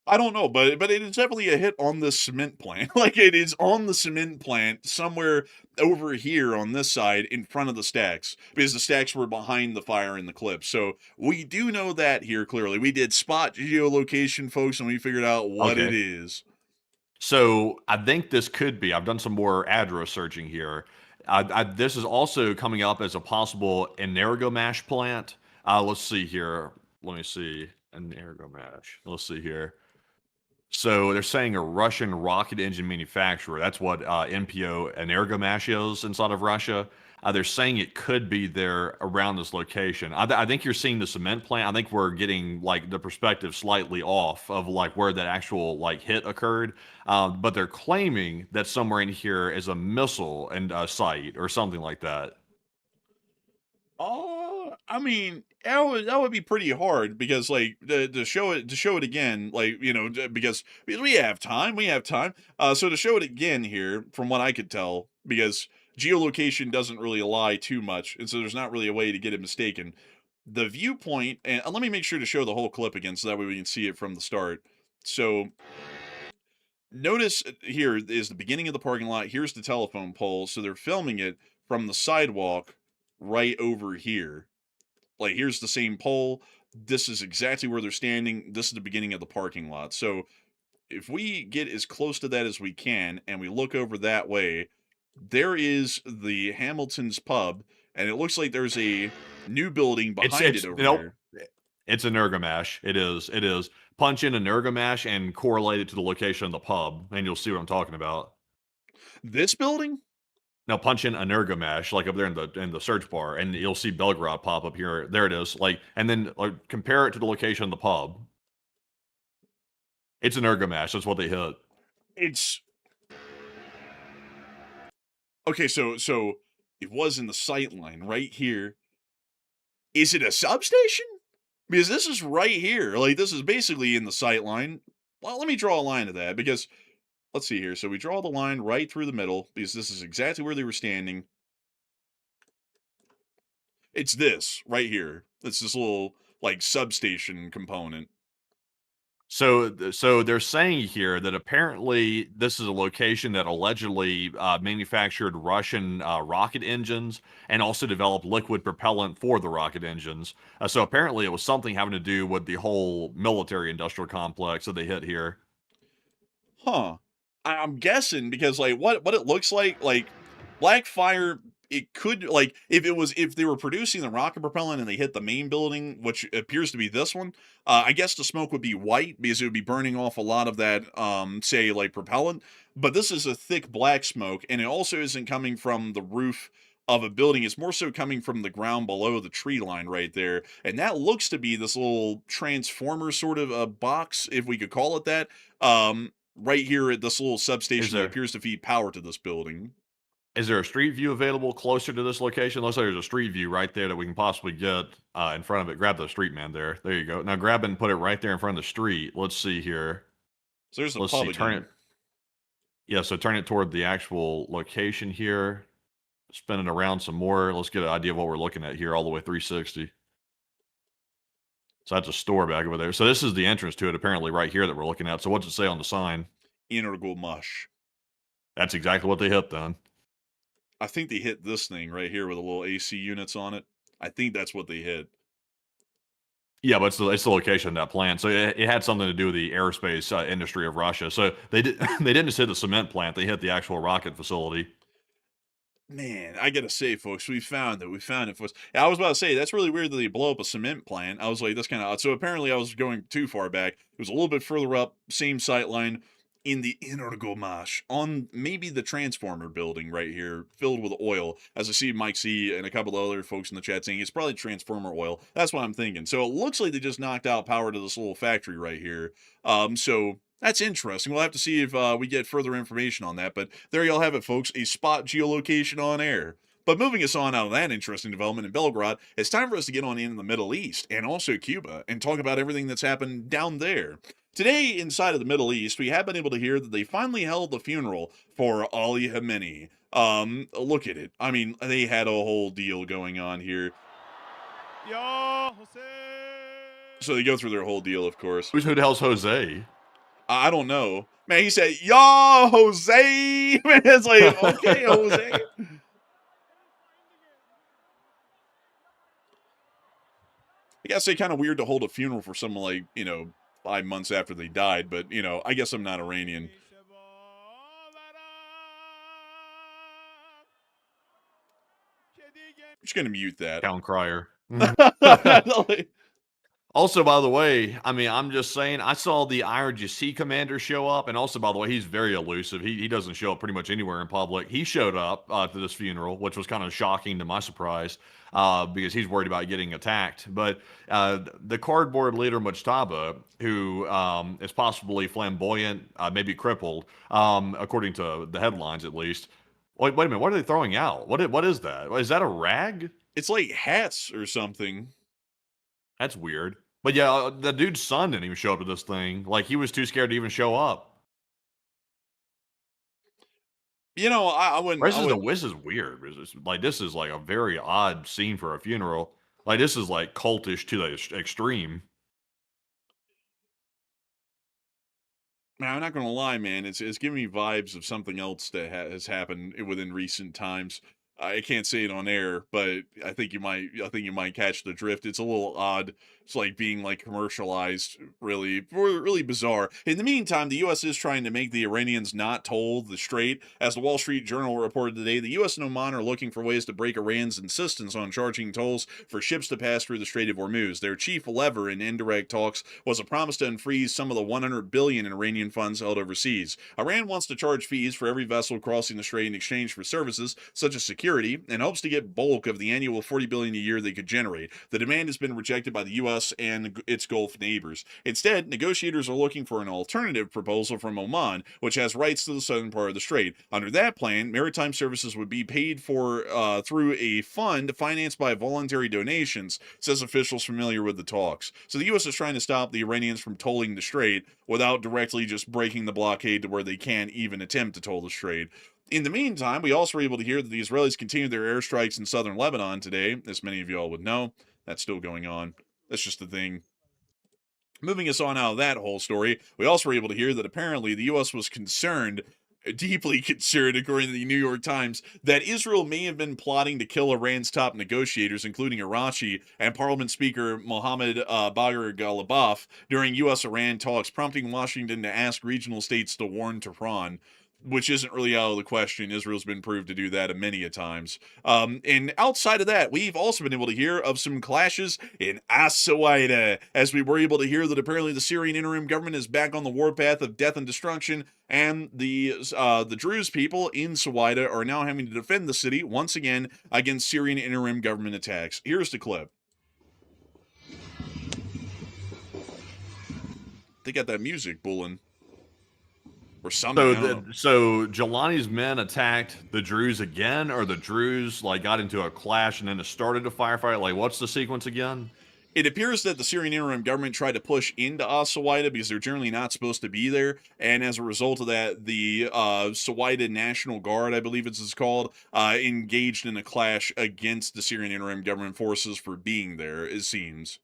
I don't know, but it is definitely a hit on the cement plant. Like it is on the cement plant somewhere over here on this side in front of the stacks because the stacks were behind the fire in the clip. So we do know that here clearly. We did spot geolocation, folks, and we figured out what it Okay. is. So I think this could be. I've done some more address searching here. This is also coming up as a possible energomash plant. Let's see here. Let me see. Energomash. Let's see here. So they're saying a Russian rocket engine manufacturer. That's what NPO Energomash is inside of Russia. They're saying it could be there around this location. I think you're seeing the cement plant. I think we're getting like the perspective slightly off of like where that actual like hit occurred. But they're claiming that somewhere in here is a missile and site or something like that. Oh, I mean, that would be pretty hard because like to show it again, like because we have time. So to show it again here, from what I could tell, because geolocation doesn't really lie too much, and so there's not really a way to get it mistaken. The viewpoint, and let me make sure to show the whole clip again, so that way we can see it from the start. So notice here is the beginning of the parking lot. Here's the telephone pole. So they're filming it from the sidewalk right over here. Like here's the same pole. This is exactly where they're standing. This is the beginning of the parking lot. So if we get as close to that as we can and we look over that way, there is the Hamilton's pub, and it looks like there's a new building behind it over Nope. there. It's Energomash. It is. It is. Punch in Energomash and correlate it to the location of the pub, and you'll see what I'm talking about. This building? Now punch in Energomash, like up there in the search bar, and you'll see Belgrade pop up here. There it is. Like, and then like compare it to the location of the pub. It's Energomash. That's what they hit. It's okay, so it was in the sight line right here. Is it a substation? Because this is right here. Like this is basically in the sight line. Well, let me draw a line to that because let's see here. So we draw the line right through the middle because this is exactly where they were standing. It's this right here. It's this little like substation component. So they're saying here that apparently this is a location that allegedly manufactured Russian rocket engines and also developed liquid propellant for the rocket engines. So apparently it was something having to do with the whole military industrial complex that they hit here. Huh. I'm guessing because like what it looks like Blackfire, it could like if they were producing the rocket propellant and they hit the main building, which appears to be this one, I guess the smoke would be white because it would be burning off a lot of that say like propellant. But this is a thick black smoke, and it also isn't coming from the roof of a building. It's more so coming from the ground below the tree line right there. And that looks to be this little transformer sort of a box, if we could call it that. Right here at this little Is substation that there appears to feed power to this building. is there a street view available closer to this location? Looks like there's a street view right there that we can possibly get in front of it. Grab the street man there. There you go. Now grab it and put it right there in front of the street. Let's see here. So there's the Let's pub see. Turn again. it. Yeah, so turn it toward the actual location here. Spin it around some more. Let's get an idea of what we're looking at here all the way 360. So that's a store back over there. So this is the entrance to it, apparently, right here that we're looking at. So what's it say on the sign? Ntroduce. That's exactly what they hit then. I think they hit this thing right here with the little AC units on it. I think that's what they hit. Yeah, but it's the location of that plant. So it had something to do with the aerospace industry of Russia. So they they didn't just hit the cement plant; they hit the actual rocket facility. Man, I gotta say, folks, we found it. We found it, folks. I was about to say, that's really weird that they blow up a cement plant. I was like, that's kind of odd. So apparently I was going too far back. It was a little bit further up, same sight line, in the Energomash, on maybe the transformer building right here, filled with oil. As I see Mike C and a couple of other folks in the chat saying, it's probably transformer oil. That's what I'm thinking. So it looks like they just knocked out power to this little factory right here. So that's interesting. We'll have to see if we get further information on that. But there y'all have it, folks. A spot geolocation on air. But moving us on out of that interesting development in Belgrade, it's time for us to get on in the Middle East and also Cuba and talk about everything that's happened down there. Today, inside of the Middle East, we have been able to hear that they finally held the funeral for Ali Khamenei. Look at it. I mean, they had a whole deal going on here. So they go through their whole deal, of course. Who the hell's Jose? I don't know. Man, he said, "Yo, Jose." Man, it's like, okay, Jose. I gotta say, kind of weird to hold a funeral for someone like, 5 months after they died, but, I guess I'm not Iranian. I'm just gonna mute that. Town crier. Also, by the way, I mean, I'm just saying, I saw the IRGC commander show up, and also, by the way, he's very elusive. He doesn't show up pretty much anywhere in public. He showed up to this funeral, which was kind of shocking to my surprise, because he's worried about getting attacked. But the cardboard leader Mujtaba, who is possibly flamboyant, maybe crippled, according to the headlines at least. Wait a minute, what are they throwing out? What is that? Is that a rag? It's like hats or something. That's weird. But yeah, the dude's son didn't even show up to this thing. Like, he was too scared to even show up. I wouldn't. This is weird. This is like a very odd scene for a funeral. Like, this is like cultish to the extreme. Man, I'm not gonna lie, man. It's giving me vibes of something else that has happened within recent times. I can't say it on air, but I think you might. I think you might catch the drift. It's a little odd. It's like being like commercialized, really bizarre. In the meantime, the U.S. is trying to make the Iranians not toll the strait. As the Wall Street Journal reported today, the U.S. and Oman are looking for ways to break Iran's insistence on charging tolls for ships to pass through the Strait of Hormuz. Their chief lever in indirect talks was a promise to unfreeze some of the $100 billion in Iranian funds held overseas. Iran wants to charge fees for every vessel crossing the strait in exchange for services such as security, and hopes to get bulk of the annual $40 billion a year they could generate. The demand has been rejected by the U.S. and its Gulf neighbors. Instead, negotiators are looking for an alternative proposal from Oman, which has rights to the southern part of the strait. Under that plan, maritime services would be paid for through a fund financed by voluntary donations, says officials familiar with the talks. So the U.S. is trying to stop the Iranians from tolling the strait without directly just breaking the blockade to where they can't even attempt to toll the strait. In the meantime, we also were able to hear that the Israelis continued their airstrikes in southern Lebanon today. As many of you all would know, that's still going on. That's just the thing. Moving us on out of that whole story, we also were able to hear that apparently the U.S. was deeply concerned, according to the New York Times, that Israel may have been plotting to kill Iran's top negotiators, including Arachi and Parliament Speaker Mohammad Bagher Ghalibaf, during U.S.-Iran talks, prompting Washington to ask regional states to warn Tehran, which isn't really out of the question. Israel's been proved to do that many a times. And outside of that, we've also been able to hear of some clashes in As-Suwaida, as we were able to hear that apparently the Syrian Interim Government is back on the warpath of death and destruction, and the Druze people in Suwaida are now having to defend the city once again against Syrian Interim Government attacks. Here's the clip. They got that music bulling. Or something. So Jelani's men attacked the Druze again, or the Druze got into a clash and then it started a firefight? Like, what's the sequence again? It appears that the Syrian Interim Government tried to push into As-Suwaida because they're generally not supposed to be there, and as a result of that, the Suwaida National Guard, I believe it's called, engaged in a clash against the Syrian Interim Government forces for being there, it seems.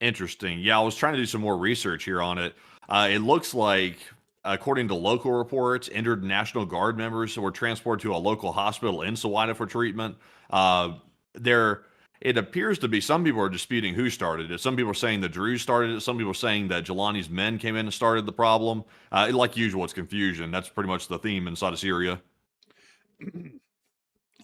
Interesting. Yeah, I was trying to do some more research here on it. It looks like, according to local reports, injured National Guard members were transported to a local hospital in Salida for treatment. Uh, there, it appears to be some people are disputing who started it. Some people are saying the Druze started it. Some people are saying that Jelani's men came in and started the problem. Like usual, it's confusion. That's pretty much the theme inside of Syria.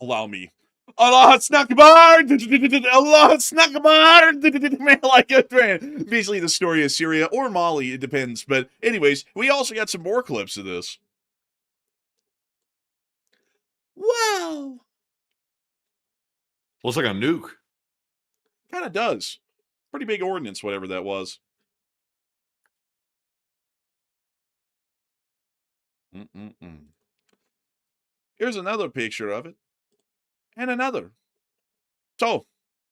Allow me. Allah Snakbar! Allah Snakbar! Man, like a man. Basically, the story of Syria or Mali, it depends. But, anyways, we also got some more clips of this. Wow! Looks like a nuke. Kind of does. Pretty big ordnance, whatever that was. Here's another picture of it. And another. So,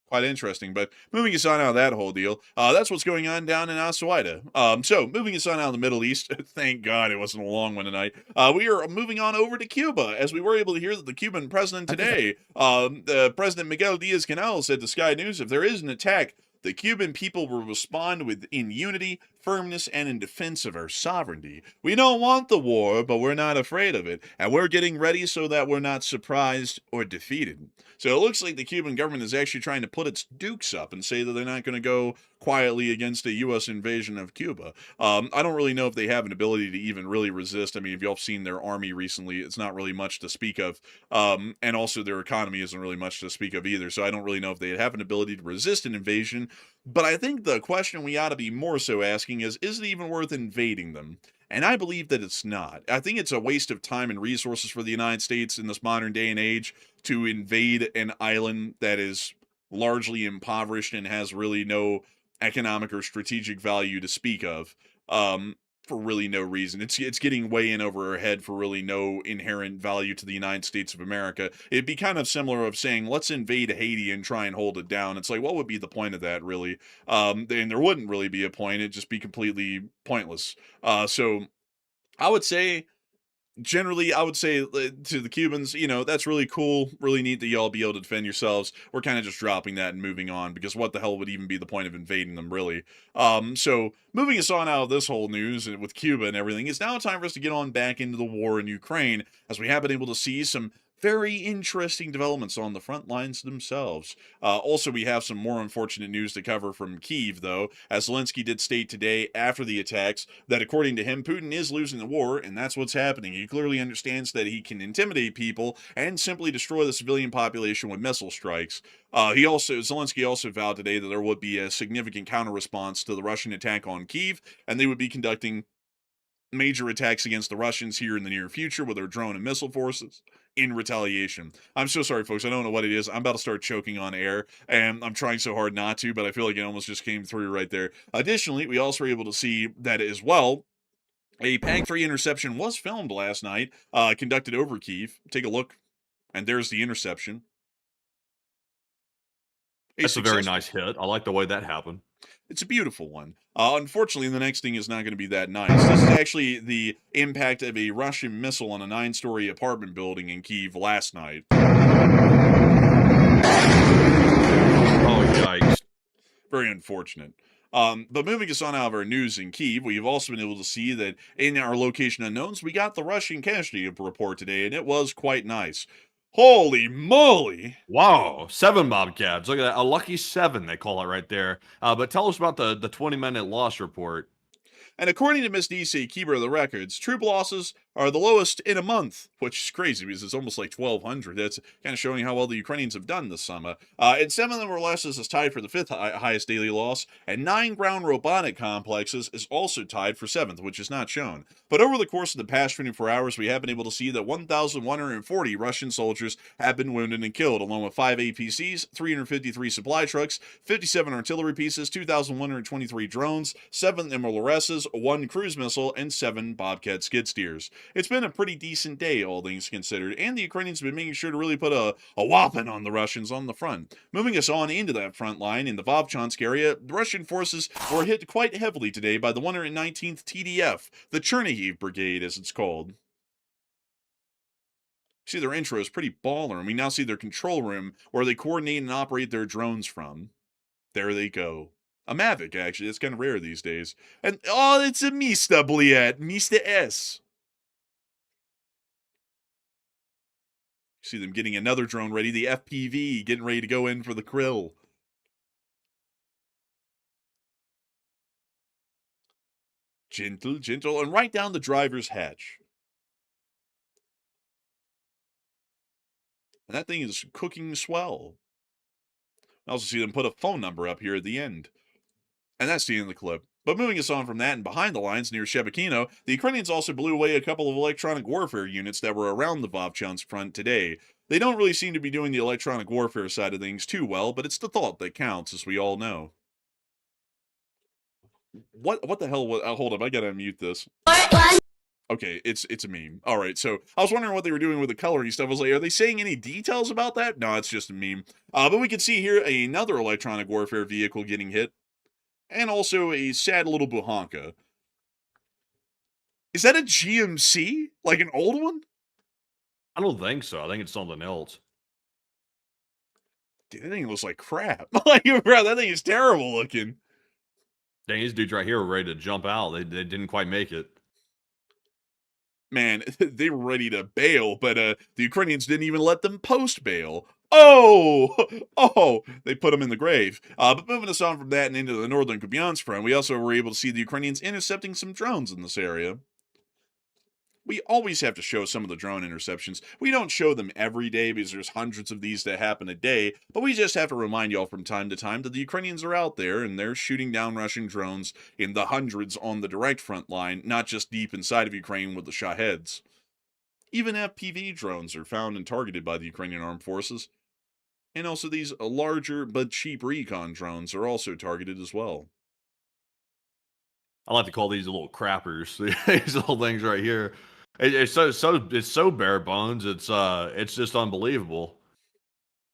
quite interesting. But moving us on out of that whole deal, that's what's going on down in Aswida. So, moving us on out of the Middle East, thank God it wasn't a long one tonight. We are moving on over to Cuba, as we were able to hear that the Cuban president today, President Miguel Diaz-Canel, said to Sky News, if there is an attack, the Cuban people will respond in unity, firmness, and in defense of our sovereignty. We don't want the war, but we're not afraid of it, and we're getting ready so that we're not surprised or defeated. So it looks like the Cuban government is actually trying to put its dukes up and say that they're not going to go quietly against a U.S. invasion of Cuba. I don't really know if they have an ability to even really resist. I mean, if y'all have seen their army recently, it's not really much to speak of. And also their economy isn't really much to speak of either. So I don't really know if they have an ability to resist an invasion. But I think the question we ought to be more so asking is it even worth invading them? And I believe that it's not. I think it's a waste of time and resources for the United States in this modern day and age to invade an island that is largely impoverished and has really no economic or strategic value to speak of, for really no reason. It's getting way in over our head for really no inherent value to the United States of America. It'd be kind of similar of saying, let's invade Haiti and try and hold it down. It's like, what would be the point of that, really? And there wouldn't really be a point. It'd just be completely pointless. So I would say generally, I would say to the Cubans, that's really cool, really neat that y'all be able to defend yourselves. We're kind of just dropping that and moving on because what the hell would even be the point of invading them, really? So moving us on out of this whole news and with Cuba and everything, it's now time for us to get on back into the war in Ukraine as we have been able to see some very interesting developments on the front lines themselves. Also, we have some more unfortunate news to cover from Kyiv, though, as Zelensky did state today after the attacks that according to him, Putin is losing the war, and that's what's happening. He clearly understands that he can intimidate people and simply destroy the civilian population with missile strikes. Zelensky also vowed today that there would be a significant counter response to the Russian attack on Kyiv, and they would be conducting major attacks against the Russians here in the near future with their drone and missile forces in retaliation. I'm so sorry, folks. I don't know what it is. I'm about to start choking on air, and I'm trying so hard not to, but I feel like it almost just came through right there. Additionally, we also were able to see that as well. A PAC-3 interception was filmed last night, conducted over Kyiv. Take a look, and there's the interception. That's a very nice hit. I like the way that happened. It's a beautiful one. Unfortunately, the next thing is not going to be that nice. This is actually the impact of a Russian missile on a 9-story apartment building in Kyiv last night. Oh, yikes. Very unfortunate. But moving us on out of our news in Kyiv, we've also been able to see that in our location unknowns, we got the Russian casualty report today, and it was quite nice. Holy moly! Wow, 7 Bobcats. Look at that. A lucky 7, they call it right there. But tell us about the 20-minute loss report. And according to Miss DC, keeper of the records, troop losses are the lowest in a month, which is crazy because it's almost like 1,200. That's kind of showing how well the Ukrainians have done this summer. And 7 of them or less is tied for the 5th highest daily loss, and 9 ground robotic complexes is also tied for 7th, which is not shown. But over the course of the past 24 hours, we have been able to see that 1,140 Russian soldiers have been wounded and killed, along with 5 APCs, 353 supply trucks, 57 artillery pieces, 2,123 drones, 7 MLRSs, 1 cruise missile, and 7 Bobcat skid steers. It's been a pretty decent day, all things considered, and the Ukrainians have been making sure to really put a whopping on the Russians on the front. Moving us on into that front line in the Vovchansk area, the Russian forces were hit quite heavily today by the 119th TDF, the Chernihiv Brigade as it's called. See, their intro is pretty baller, and we now see their control room where they coordinate and operate their drones from. There they go. A Mavic, actually. It's kind of rare these days. And, oh, it's a Mista, Bliet. Mista S. See them getting another drone ready. The FPV getting ready to go in for the krill. Gentle, gentle, and right down the driver's hatch. And that thing is cooking swell. I also see them put a phone number up here at the end. And that's the end of the clip. But moving us on from that and behind the lines near Shebekino, the Ukrainians also blew away a couple of electronic warfare units that were around the Vovchansk front today. They don't really seem to be doing the electronic warfare side of things too well, but it's the thought that counts, as we all know. What the hell was... hold up, I gotta unmute this. Okay, it's a meme. All right, so I was wondering what they were doing with the coloring stuff. I was like, are they saying any details about that? No, it's just a meme. But we can see here another electronic warfare vehicle getting hit. And also a sad little buhanka. Is that a GMC? Like an old one? I don't think so. I think it's something else. Dude, that thing looks like crap. Like, bro, that thing is terrible looking. Dang, these dudes right here were ready to jump out. They didn't quite make it. Man, they were ready to bail, but the Ukrainians didn't even let them post bail. Oh, they put them in the grave. But moving us on from that and into the northern Kupiansk front, we also were able to see the Ukrainians intercepting some drones in this area. We always have to show some of the drone interceptions. We don't show them every day because there's hundreds of these that happen a day, but we just have to remind y'all from time to time that the Ukrainians are out there and they're shooting down Russian drones in the hundreds on the direct front line, not just deep inside of Ukraine with the Shaheds. Even FPV drones are found and targeted by the Ukrainian armed forces. And also these larger but cheap recon drones are also targeted as well. I like to call these little crappers. These little things right here. It's so bare bones. It's just unbelievable.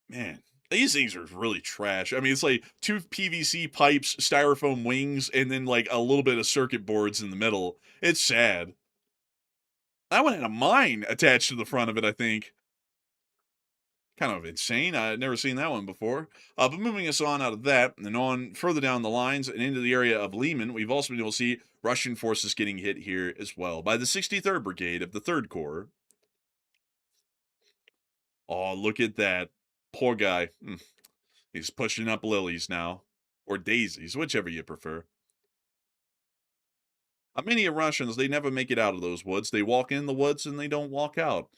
Man, these things are really trash. I mean, it's like 2 PVC pipes, styrofoam wings, and then like a little bit of circuit boards in the middle. It's sad. That one had a mine attached to the front of it, I think. Kind of insane. I'd never seen that one before. But moving us on out of that and on further down the lines and into the area of Lyman, we've also been able to see Russian forces getting hit here as well by the 63rd Brigade of the 3rd Corps. Oh, look at that. Poor guy. He's pushing up lilies now. Or daisies, whichever you prefer. Many Russians, they never make it out of those woods. They walk in the woods and they don't walk out.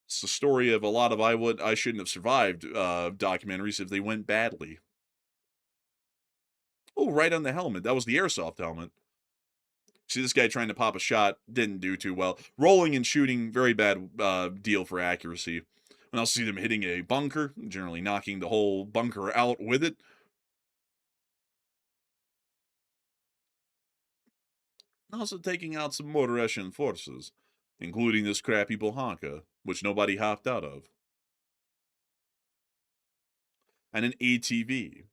It's the story of a lot of I shouldn't have survived documentaries if they went badly. Oh, right on the helmet. That was the airsoft helmet. See this guy trying to pop a shot. Didn't do too well. Rolling and shooting, very bad deal for accuracy. And I'll see them hitting a bunker, generally knocking the whole bunker out with it. Also taking out some more Russian forces, including this crappy buhanka, which nobody hopped out of. And an ATV.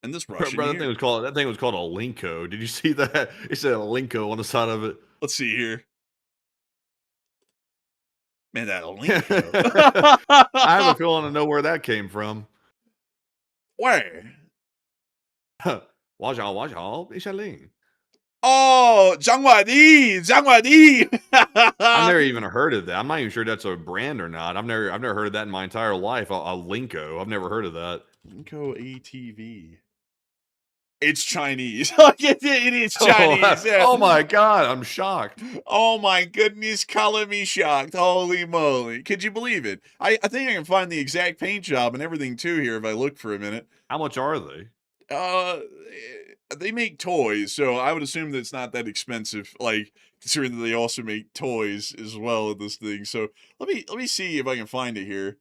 And this Russian Bro, here. that thing was called a Linko. Did you see that? It said a Linko on the side of it. Let's see here. Man, that Linko. I have a feeling to know where that came from. Where? Watch out, it's a Ling. Oh, Zhangwadi! I've never even heard of that. I'm not even sure that's a brand or not. I've never heard of that in my entire life. A Linko. I've never heard of that. Linko ATV. It's Chinese. it is Chinese. Oh my god, I'm shocked. Oh my goodness, color me shocked. Holy moly. Could you believe it? I think I can find the exact paint job and everything too here if I look for a minute. How much are they? They make toys, so I would assume that it's not that expensive, like, considering that they also make toys as well in this thing. So let me see if I can find it here.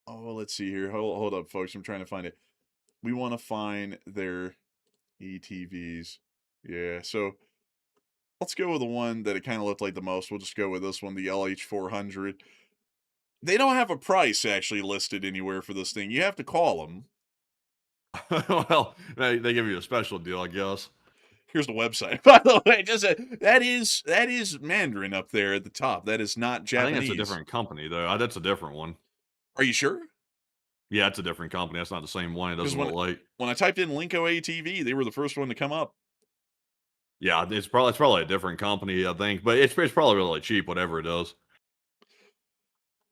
Oh, let's see here. Hold up, folks. I'm trying to find it. We want to find their ETVs. Yeah, so let's go with the one that it kind of looked like the most. We'll just go with this one, the LH400. They don't have a price actually listed anywhere for this thing. You have to call them. Well, they give you a special deal, I guess. Here's the website. By the way, that is Mandarin up there at the top. That is not Japanese. I think that's a different company, though. That's a different one. Are you sure? Yeah, it's a different company. That's not the same one. It Because doesn't look like. when I typed in Linko ATV, they were the first one to come up. Yeah, it's probably a different company, I think, but it's probably really cheap, whatever it is.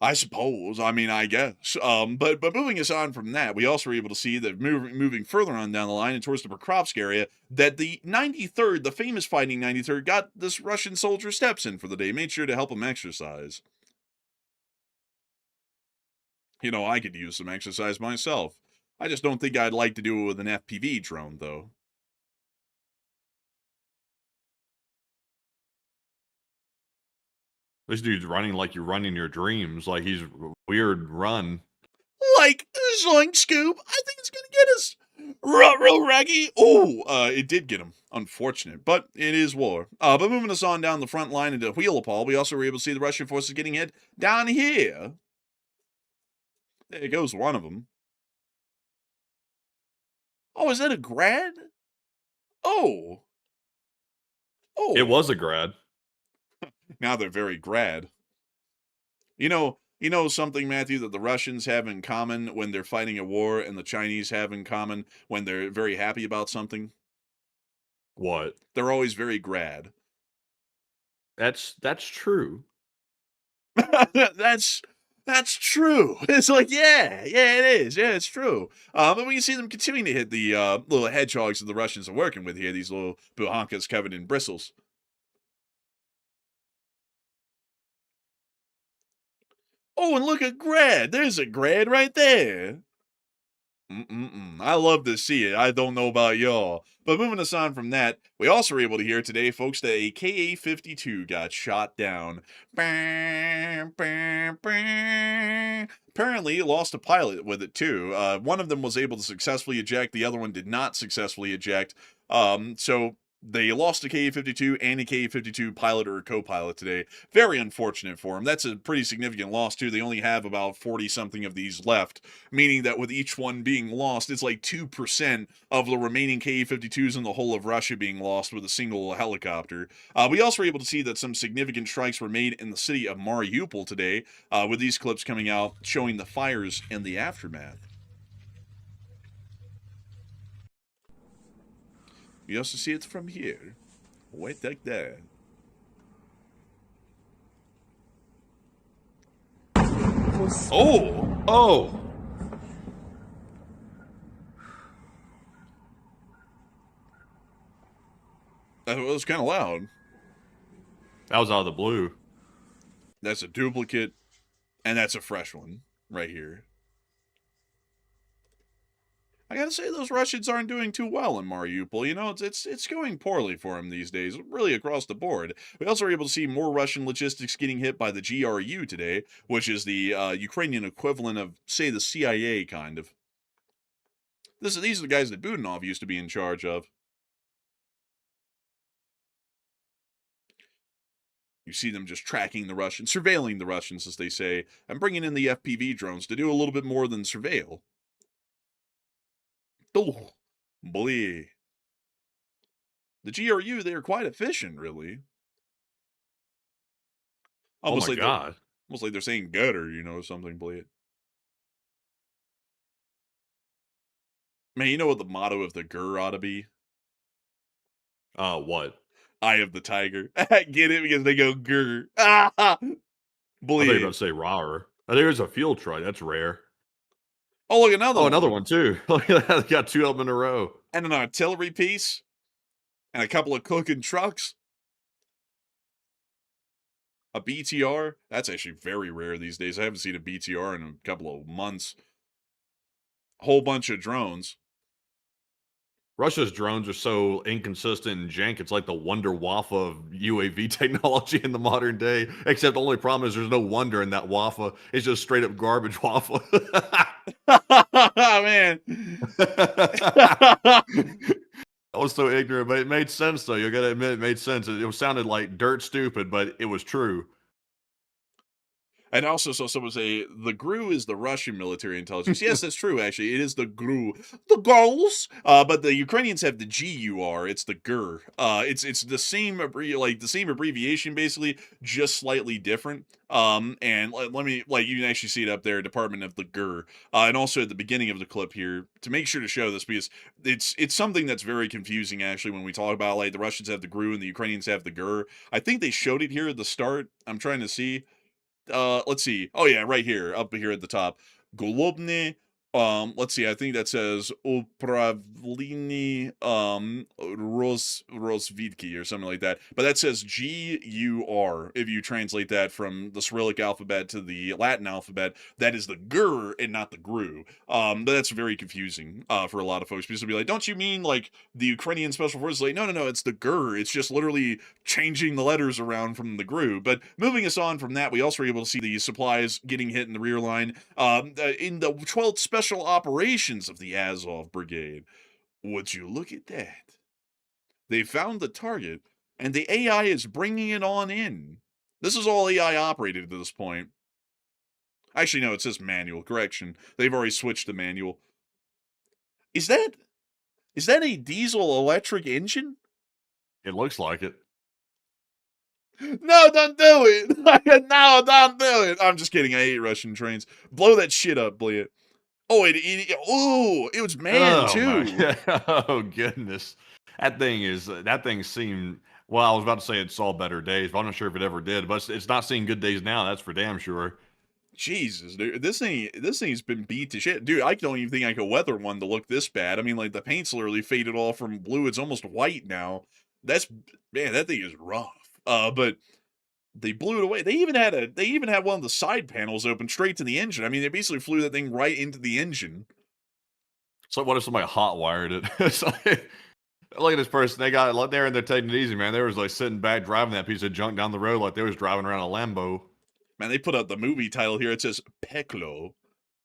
I suppose. I mean, I guess. But moving us on from that, we also were able to see that moving further on down the line and towards the Pokrovsk area, that the 93rd, the famous fighting 93rd, got this Russian soldier steps in for the day. Made sure to help him exercise. You know, I could use some exercise myself. I just don't think I'd like to do it with an FPV drone, though. This dude's running like you're running your dreams. Like he's weird run. Like, Zoink Scoop, I think it's gonna get us. Real Raggy. Oh, it did get him. Unfortunate, but it is war. But moving us on down the front line into Wheelapal, we also were able to see the Russian forces getting hit down here. There goes one of them. Oh, is that a grad? Oh. Oh. It was a grad. Now they're very grad. You know something, Matthew, that the Russians have in common when they're fighting a war and the Chinese have in common when they're very happy about something? What? They're always very grad. That's true. That's true. It's like, yeah, it is. Yeah, it's true. But we can see them continuing to hit the little hedgehogs that the Russians are working with here, these little buhankas covered in bristles. Oh, and look at grad. There's a grad right there. I love to see it. I don't know about y'all. But moving us on from that, we also were able to hear today, folks, that a Ka-52 got shot down. Apparently, lost a pilot with it, too. One of them was able to successfully eject. The other one did not successfully eject. So they lost a Ka-52 and a Ka-52 pilot or co-pilot today. Very unfortunate for them. That's a pretty significant loss, too. They only have about 40-something of these left, meaning that with each one being lost, it's like 2% of the remaining Ka-52s in the whole of Russia being lost with a single helicopter. We also were able to see that some significant strikes were made in the city of Mariupol today, with these clips coming out showing the fires and the aftermath. You also see it from here. Right like that. Oh! Oh! That was kind of loud. That was out of the blue. That's a duplicate, and that's a fresh one right here. I gotta say, those Russians aren't doing too well in Mariupol. You know, it's going poorly for them these days, really across the board. We also were able to see more Russian logistics getting hit by the GRU today, which is the Ukrainian equivalent of, say, the CIA, kind of. These are the guys that Budanov used to be in charge of. You see them just tracking the Russians, surveilling the Russians, as they say, and bringing in the FPV drones to do a little bit more than surveil. Oh, boy. The GRU, they are quite efficient, really. Almost oh my like god. Almost like they're saying gutter, you know, something, boy. Man, you know what the motto of the GRU ought to be? What? Eye of the tiger. Get it? Because they go grr. Ah! I thought you were Bleed. about to say rawr. I think there's a field truck. That's rare. Oh, look, another Oh, one. another one, too. Look at that. They got two of them in a row. And an artillery piece. And a couple of cooking trucks. A BTR. That's actually very rare these days. I haven't seen a BTR in a couple of months. A whole bunch of drones. Russia's drones are so inconsistent and jank. It's like the Wonder Waffle of UAV technology in the modern day. Except the only problem is there's no wonder in that waffle. It's just straight up garbage waffle. Man. I was so ignorant, but it made sense, though. You gotta admit, it made sense. It sounded like dirt stupid, but it was true. And also saw someone say the GRU is the Russian military intelligence. Yes, that's true. Actually, it is the GRU, the girls. But the Ukrainians have the GUR. It's the GUR. It's the same the same abbreviation basically, just slightly different. And let me you can actually see it up there, Department of the GUR. And also at the beginning of the clip here to make sure to show this because it's something that's very confusing actually when we talk about like the Russians have the GRU and the Ukrainians have the GUR. I think they showed it here at the start. I'm trying to see. Let's see. Oh yeah, right here, up here at the top. Golobny. Let's see. I think that says Upravlini Rozvidki or something like that. But that says GUR. If you translate that from the Cyrillic alphabet to the Latin alphabet, that is the GUR and not the GRU. But that's very confusing for a lot of folks because they'll be like, "Don't you mean like the Ukrainian special forces?" Like, no, it's the GUR. It's just literally changing the letters around from the GRU. But moving us on from that, we also were able to see the supplies getting hit in the rear line in the 12th Special Operations of the Azov Brigade. Would you look at that? They found the target, and the AI is bringing it on in. This is all AI operated at this point. Actually, no, it says manual. Correction. They've already switched to manual. Is that a diesel-electric engine? It looks like it. No, don't do it. No, don't do it. I'm just kidding. I hate Russian trains. Blow that shit up, Blea. Oh, it was manned too. Oh goodness, that thing seemed. Well, I was about to say it saw better days, but I'm not sure if it ever did. But it's not seeing good days now. That's for damn sure. Jesus, dude, this thing's been beat to shit, dude. I don't even think I could weather one to look this bad. I mean, like the paint's literally faded off from blue; it's almost white now. That thing is rough. But they blew it away. They even had one of the side panels open straight to the engine. I mean, they basically flew that thing right into the engine. So what if somebody hot wired it? It's like, look at this person. They got it there and they're taking it easy, man. They was like sitting back driving that piece of junk down the road like they was driving around a Lambo. Man, they put out the movie title here. It says Peklo.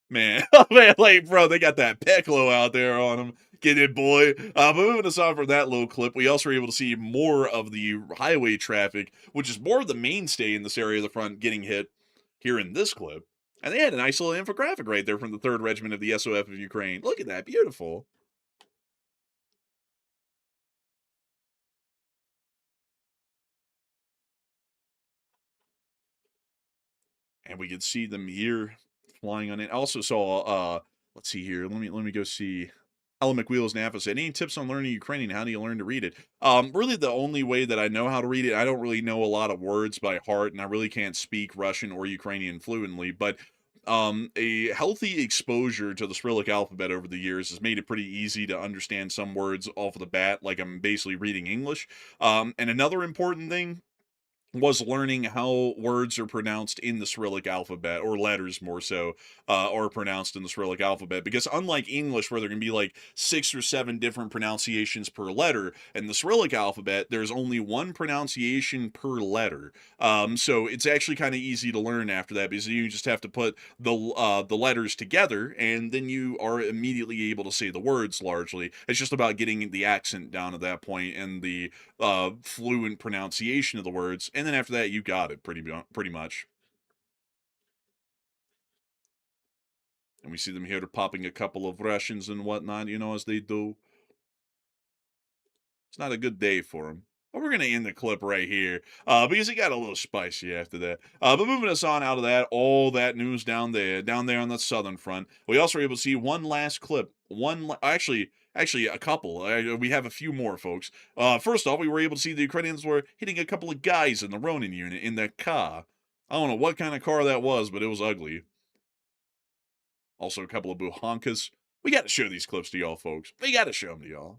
Man, man, like, bro, they got that Peklo out there on them. Get it, boy. But moving us on from that little clip, we also were able to see more of the highway traffic, which is more of the mainstay in this area of the front, getting hit here in this clip. And they had a nice little infographic right there from the 3rd Regiment of the SOF of Ukraine. Look at that. Beautiful. And we could see them here flying on it. I also saw, let's see here. Let me go see. Alan McWheels Napa said, any tips on learning Ukrainian? How do you learn to read it? Really the only way that I know how to read it, I don't really know a lot of words by heart, and I really can't speak Russian or Ukrainian fluently, but a healthy exposure to the Cyrillic alphabet over the years has made it pretty easy to understand some words off of the bat, like I'm basically reading English. And another important thing was learning how words are pronounced in the Cyrillic alphabet, or letters more so, are pronounced in the Cyrillic alphabet. Because unlike English, where there can be like 6 or 7 different pronunciations per letter, in the Cyrillic alphabet, there's only one pronunciation per letter. So it's actually kind of easy to learn after that, because you just have to put the letters together, and then you are immediately able to say the words largely. It's just about getting the accent down at that point and the fluent pronunciation of the words, and then after that you got it pretty much. And we see them here popping a couple of Russians and whatnot, as they do. It's not a good day for them. But we're going to end the clip right here, because it got a little spicy after that. But moving us on out of that, all that news down there on the southern front, we also were able to see one last clip. Actually, a couple. We have a few more, folks. First off, we were able to see the Ukrainians were hitting a couple of guys in the Ronin unit in their car. I don't know what kind of car that was, but it was ugly. Also, a couple of buhankas. We got to show these clips to y'all, folks. We got to show them to y'all.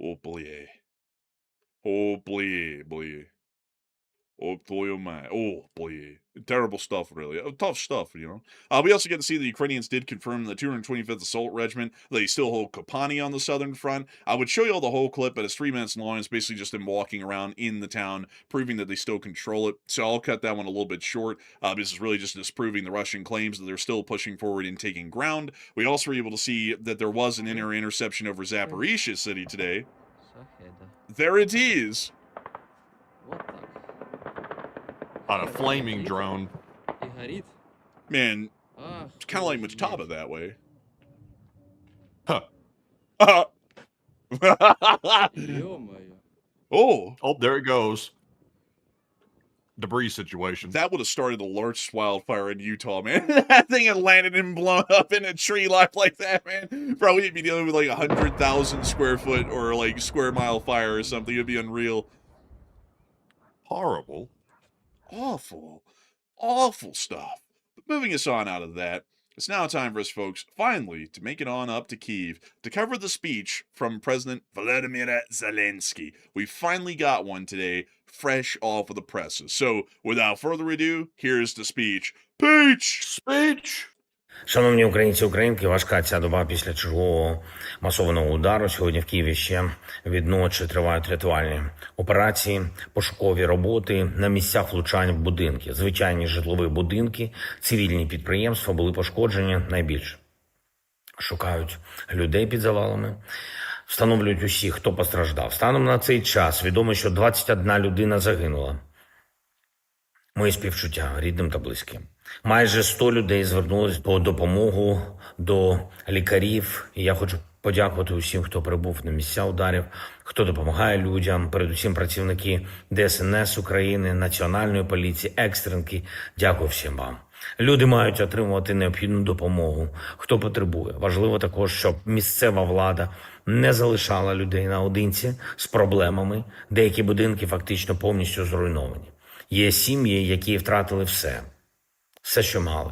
Oh, boy. Oh, boy. Oh, boy. Terrible stuff, really. Tough stuff, We also get to see the Ukrainians did confirm the 225th Assault Regiment. They still hold Kopani on the southern front. I would show you all the whole clip, but it's 3 minutes long. It's basically just them walking around in the town, proving that they still control it. So I'll cut that one a little bit short. This is really just disproving the Russian claims that they're still pushing forward and taking ground. We also were able to see that there was an interception over Zaporizhia city today. There it is. On a flaming drone. И горит. Man, Ах, it's kind of like охуеть. Machaba that way. Huh. Ё-моё. Oh, Oh, there it goes. Debris situation. that would have started the largest wildfire in Utah, man. That thing had landed and blown up in a tree like that, man. Probably you'd be dealing with like 100,000 square foot or like square mile fire or something. It'd be unreal. Horrible. Awful, awful stuff. But moving us on out of that, it's now time for us folks, finally, to make it on up to Kyiv to cover the speech from President Volodymyr Zelensky. We finally got one today, fresh off of the presses. So, without further ado, here's the speech. Peach! Speech. Шановні українці, українки, важка ця доба після чергового масованого удару. Сьогодні в Києві ще від ночі тривають рятувальні операції, пошукові роботи на місцях влучань в будинки. Звичайні житлові будинки, цивільні підприємства були пошкоджені найбільше. Шукають людей під завалами, встановлюють усіх, хто постраждав. Станом на цей час відомо, що 21 людина загинула. Мої співчуття рідним та близьким. Майже 100 людей звернулись по допомогу до лікарів. І я хочу подякувати усім, хто прибув на місця ударів, хто допомагає людям, передусім працівники ДСНС України, Національної поліції, екстренки. Дякую всім вам. Люди мають отримувати необхідну допомогу, хто потребує. Важливо також, щоб місцева влада не залишала людей наодинці з проблемами. Деякі будинки фактично повністю зруйновані. Є сім'ї, які втратили все, що мали.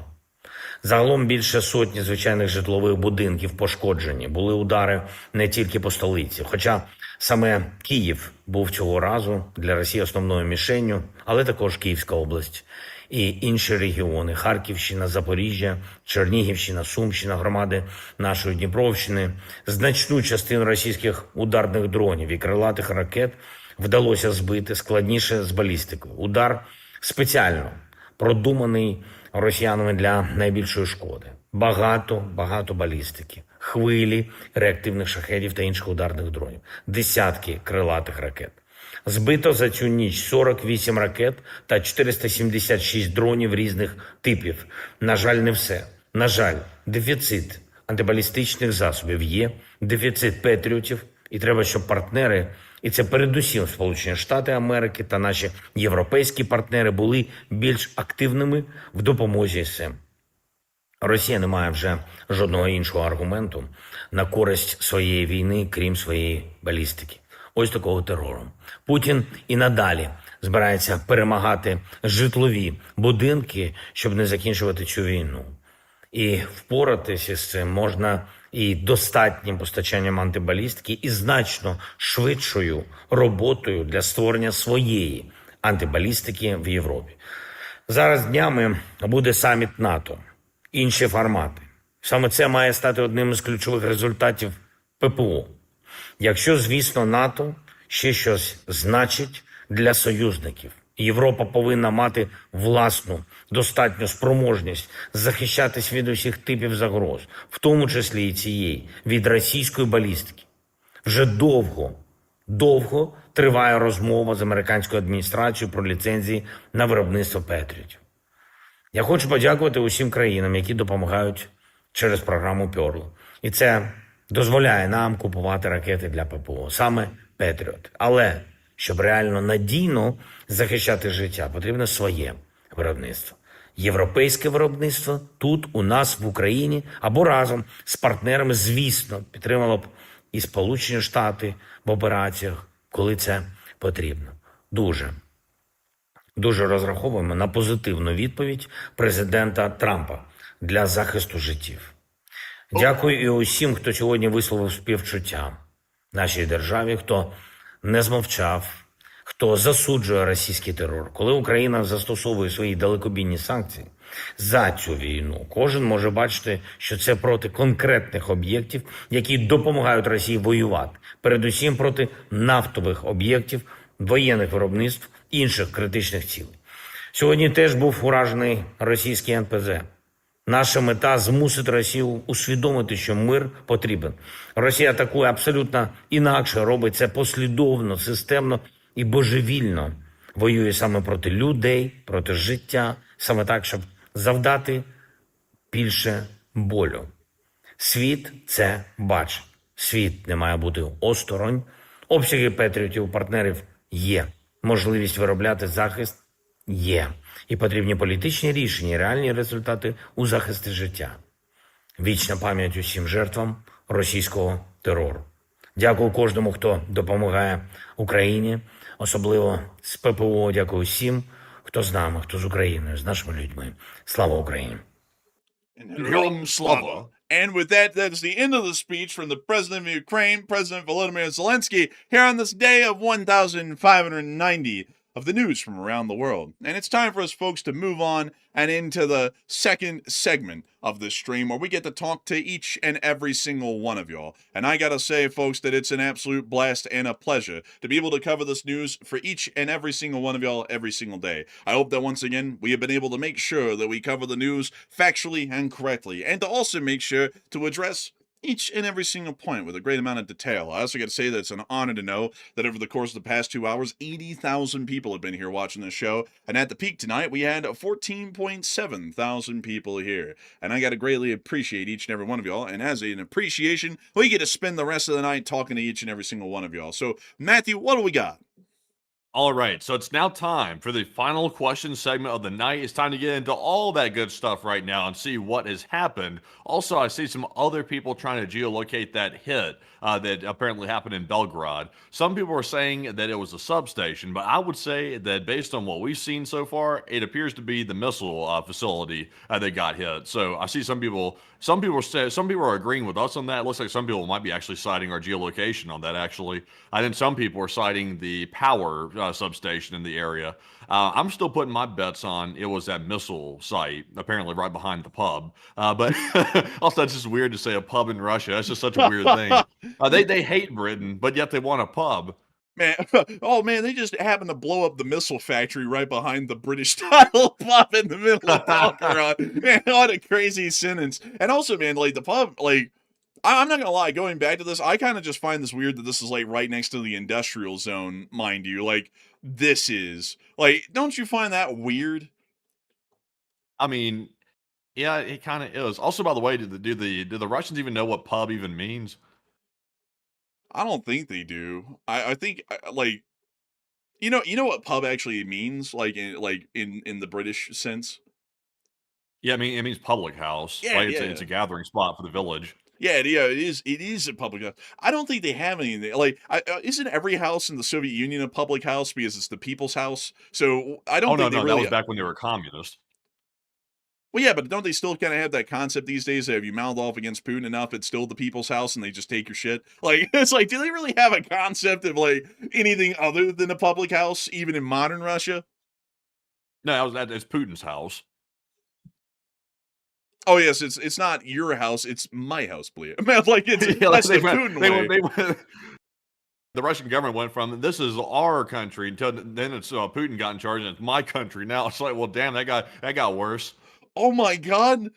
Загалом більше сотні звичайних житлових будинків пошкоджені. Були удари не тільки по столиці, хоча саме Київ був цього разу для Росії основною мішенню, але також Київська область і інші регіони – Харківщина, Запоріжжя, Чернігівщина, Сумщина, громади нашої Дніпровщини. Значну частину російських ударних дронів і крилатих ракет вдалося збити, складніше з балістикою. Удар спеціально продуманий росіянами для найбільшої шкоди. Багато балістики, хвилі реактивних шахедів та інших ударних дронів, десятки крилатих ракет. Збито за цю ніч 48 ракет та 476 дронів різних типів. На жаль, не все. На жаль, дефіцит антибалістичних засобів є, дефіцит патріотів, і треба, щоб партнери, і це передусім Сполучені Штати Америки та наші європейські партнери, були більш активними в допомозі з цим. Росія не має вже жодного іншого аргументу на користь своєї війни, крім своєї балістики. Ось такого терору. Путін і надалі збирається перемагати житлові будинки, щоб не закінчувати цю війну. І впоратися з цим можна і достатнім постачанням антибалістики, і значно швидшою роботою для створення своєї антибалістики в Європі. Зараз днями буде саміт НАТО, інші формати. Саме це має стати одним із ключових результатів ППО. Якщо, звісно, НАТО ще щось значить для союзників. Європа повинна мати власну, достатню спроможність захищатись від усіх типів загроз, в тому числі і цієї, від російської балістики. Вже довго триває розмова з американською адміністрацією про ліцензії на виробництво патріотів. Я хочу подякувати усім країнам, які допомагають через програму Pearl. І це дозволяє нам купувати ракети для ППО, саме Петріот. Але щоб реально надійно захищати життя, потрібно своє виробництво. Європейське виробництво тут, у нас, в Україні, або разом з партнерами, звісно, підтримало б і Сполучені Штати в операціях, коли це потрібно. Дуже розраховуємо на позитивну відповідь президента Трампа для захисту життів. Дякую і усім, хто сьогодні висловив співчуття нашій державі, хто не змовчав, хто засуджує російський терор. Коли Україна застосовує свої далекобійні санкції за цю війну, кожен може бачити, що це проти конкретних об'єктів, які допомагають Росії воювати. Передусім проти нафтових об'єктів, воєнних виробництв, інших критичних цілей. Сьогодні теж був уражений російський НПЗ. Наша мета – змусити Росію усвідомити, що мир потрібен. Росія атакує абсолютно інакше, робить це послідовно, системно і божевільно. воює саме проти людей, проти життя, саме так, щоб завдати більше болю. Світ це бачить. Світ не має бути осторонь. Обсяги патріотів партнерів є. Можливість виробляти захист є. І потрібні політичні рішення, реальні результати у захисті життя. Вічна пам'ять усім жертвам російського терору. Дякую кожному, хто допомагає Україні, особливо з ППО. Дякую всім, хто з нами, хто з Україною, з нашими людьми. Слава Україні! Heroam Slava. And with that, that's the end of the speech from the President of Ukraine, President Volodymyr Zelensky, here on this day of 1590 of the news from around the world. And it's time for us folks to move on and into the second segment of this stream where we get to talk to each and every single one of y'all. And I gotta say, folks, that it's an absolute blast and a pleasure to be able to cover this news for each and every single one of y'all every single day. I hope that once again, we have been able to make sure that we cover the news factually and correctly, and to also make sure to address each and every single point with a great amount of detail. I also got to say that it's an honor to know that over the course of the past 2 hours, 80,000 people have been here watching this show. And at the peak tonight, we had 14.7 thousand people here. And I got to greatly appreciate each and every one of y'all. And as an appreciation, we get to spend the rest of the night talking to each and every single one of y'all. So, Matthew, what do we got? All right, so it's now time for the final question segment of the night. It's time to get into all that good stuff right now and see what has happened. Also, I see some other people trying to geolocate that hit that apparently happened in Belgrade. Some people are saying that it was a substation, but I would say that based on what we've seen so far, it appears to be the missile facility that got hit. So I see some people are agreeing with us on that. It looks like some people might be actually citing our geolocation on that, actually. I think some people are citing the power substation in the area. I'm still putting my bets on it was that missile site, apparently right behind the pub. But also, it's just weird to say a pub in Russia. That's just such a weird thing. They hate Britain, but yet they want a pub. Man, oh man, they just happened to blow up the missile factory right behind the British style pub in the middle of Belgrade. Man, what a crazy sentence. And also, man, like the pub, like, I'm not gonna lie, going back to this, I kind of just find this weird that this is like right next to the industrial zone, mind you. Like, this is like, don't you find that weird? I mean, yeah, it kind of is. Also, by the way, do the Russians even know what pub even means? I don't think they do. I think like, you know what pub actually means, like in the British sense. Yeah, I mean, it means public house. Yeah, Like yeah. it's a gathering spot for the village. Yeah, it is. It is a public house. I don't think they have anything like. Isn't every house in the Soviet Union a public house because it's the people's house? So I don't Oh no, think they no, that really. was back when they were communist. Well, yeah, but don't they still kind of have that concept these days that if you mouth off against Putin enough, it's still the people's house and they just take your shit? Like, it's like, do they really have a concept of like anything other than a public house, even in modern Russia? No, it's Putin's house. Oh yes, it's not your house, it's my house, believe it. Man, like it's Yeah, that's the they went- Putin they way. went- the Russian government went from this is our country until then it's Putin got in charge and it's my country now. It's like, well, damn, that got worse. Oh my god,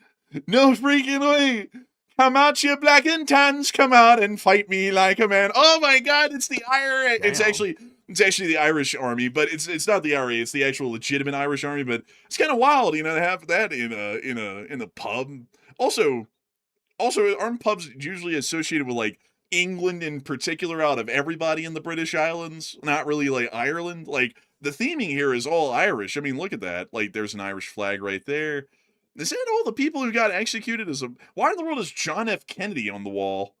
no freaking way! Come out, you black and tans, come out and fight me like a man. Oh my god, it's the IRA. It's Damn. actually the Irish army, but it's not the IRA. It's the actual legitimate Irish army. But it's kind of wild, to have that in a pub. Also, aren't pubs usually associated with like England in particular? Out of everybody in the British Islands, not really like Ireland. Like the theming here is all Irish. I mean, look at that. Like there's an Irish flag right there. Is that all the people who got executed why in the world is John F. Kennedy on the wall?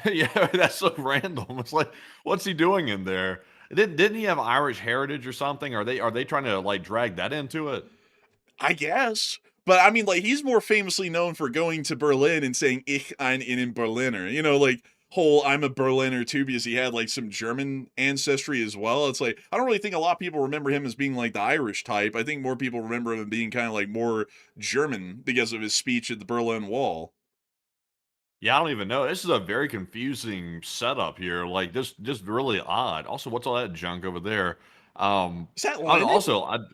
Yeah, that's so random. It's like, what's he doing in there? Didn't he have Irish heritage or something? Are they trying to like drag that into it? I guess. But I mean, like, he's more famously known for going to Berlin and saying, Ich ein in Berliner. Like, whole I'm a Berliner too, because he had like some German ancestry as well. It's like, I don't really think a lot of people remember him as being like the Irish type. I think more people remember him being kind of like more German because of his speech at the Berlin Wall. Yeah, I don't even know. This is a very confusing setup here. Like this, just really odd. Also, what's all that junk over there? Is that Lenin?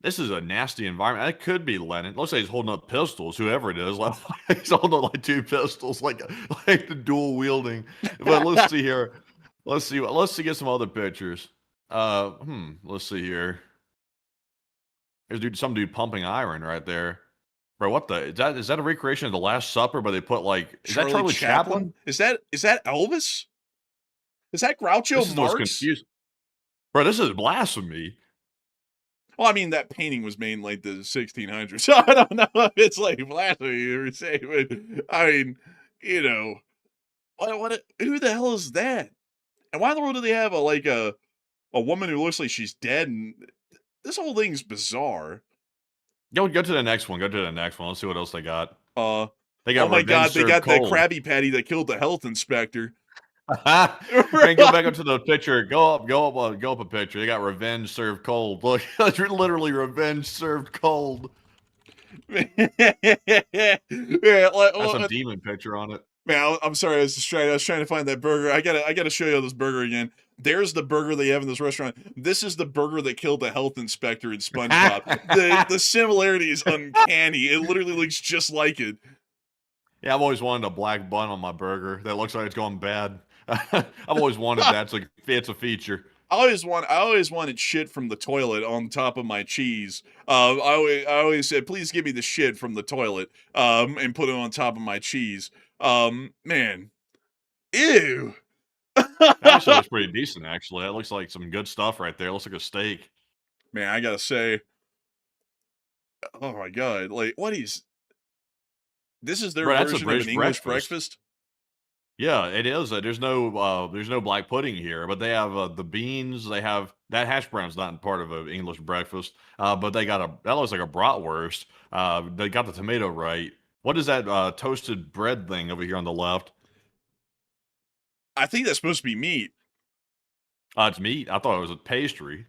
This is a nasty environment. That could be Lenin. Let's say he's holding up pistols, whoever it is. Like, he's holding up like two pistols, like the dual wielding. But let's see here. Let's see. Get some other pictures. Let's see here. Some dude pumping iron right there. Bro, what the is that a recreation of the Last Supper, but they put like is that Charlie Charlie Chaplin? Chaplin? Is that Elvis? Is that This Groucho is what's Marx? confusing. Bro, this is blasphemy. Well, I mean, that painting was made in like the 1600s, so I don't know if it's like blasphemy or say, but I mean, you know, who the hell is that? And why in the world do they have a woman who looks like she's dead? And this whole thing's bizarre. Go to the next one. Go to the next one. Let's see what else they got. They Oh got my revenge God, they served got that cold. Krabby Patty that killed the health inspector. Man, go back up to the picture. Go up a picture. They got revenge served cold. Look, it's literally revenge served cold. Yeah, That's a demon picture on it. man, I'm sorry. I was trying to find that burger. I gotta show you this burger again. There's the burger they have in this restaurant. This is the burger that killed the health inspector in SpongeBob. The similarity is uncanny. It literally looks just like it. Yeah, I've always wanted a black bun on my burger that looks like it's going bad. I've always wanted that. It's a feature. I always wanted shit from the toilet on top of my cheese. I always said, please give me the shit from the toilet, and put it on top of my cheese. Man, ew. That actually looks pretty decent. Actually, that looks like some good stuff right there. It looks like a steak. Man, I gotta say, oh my God, like this is their Bro, that's a version of British an English breakfast. breakfast? Yeah, it is. There's no black pudding here, but they have the beans. They have that hash brown's not part of an English breakfast, but they got that looks like a bratwurst. They got the tomato right. What is that toasted bread thing over here on the left? I think that's supposed to be meat. It's meat. I thought it was a pastry.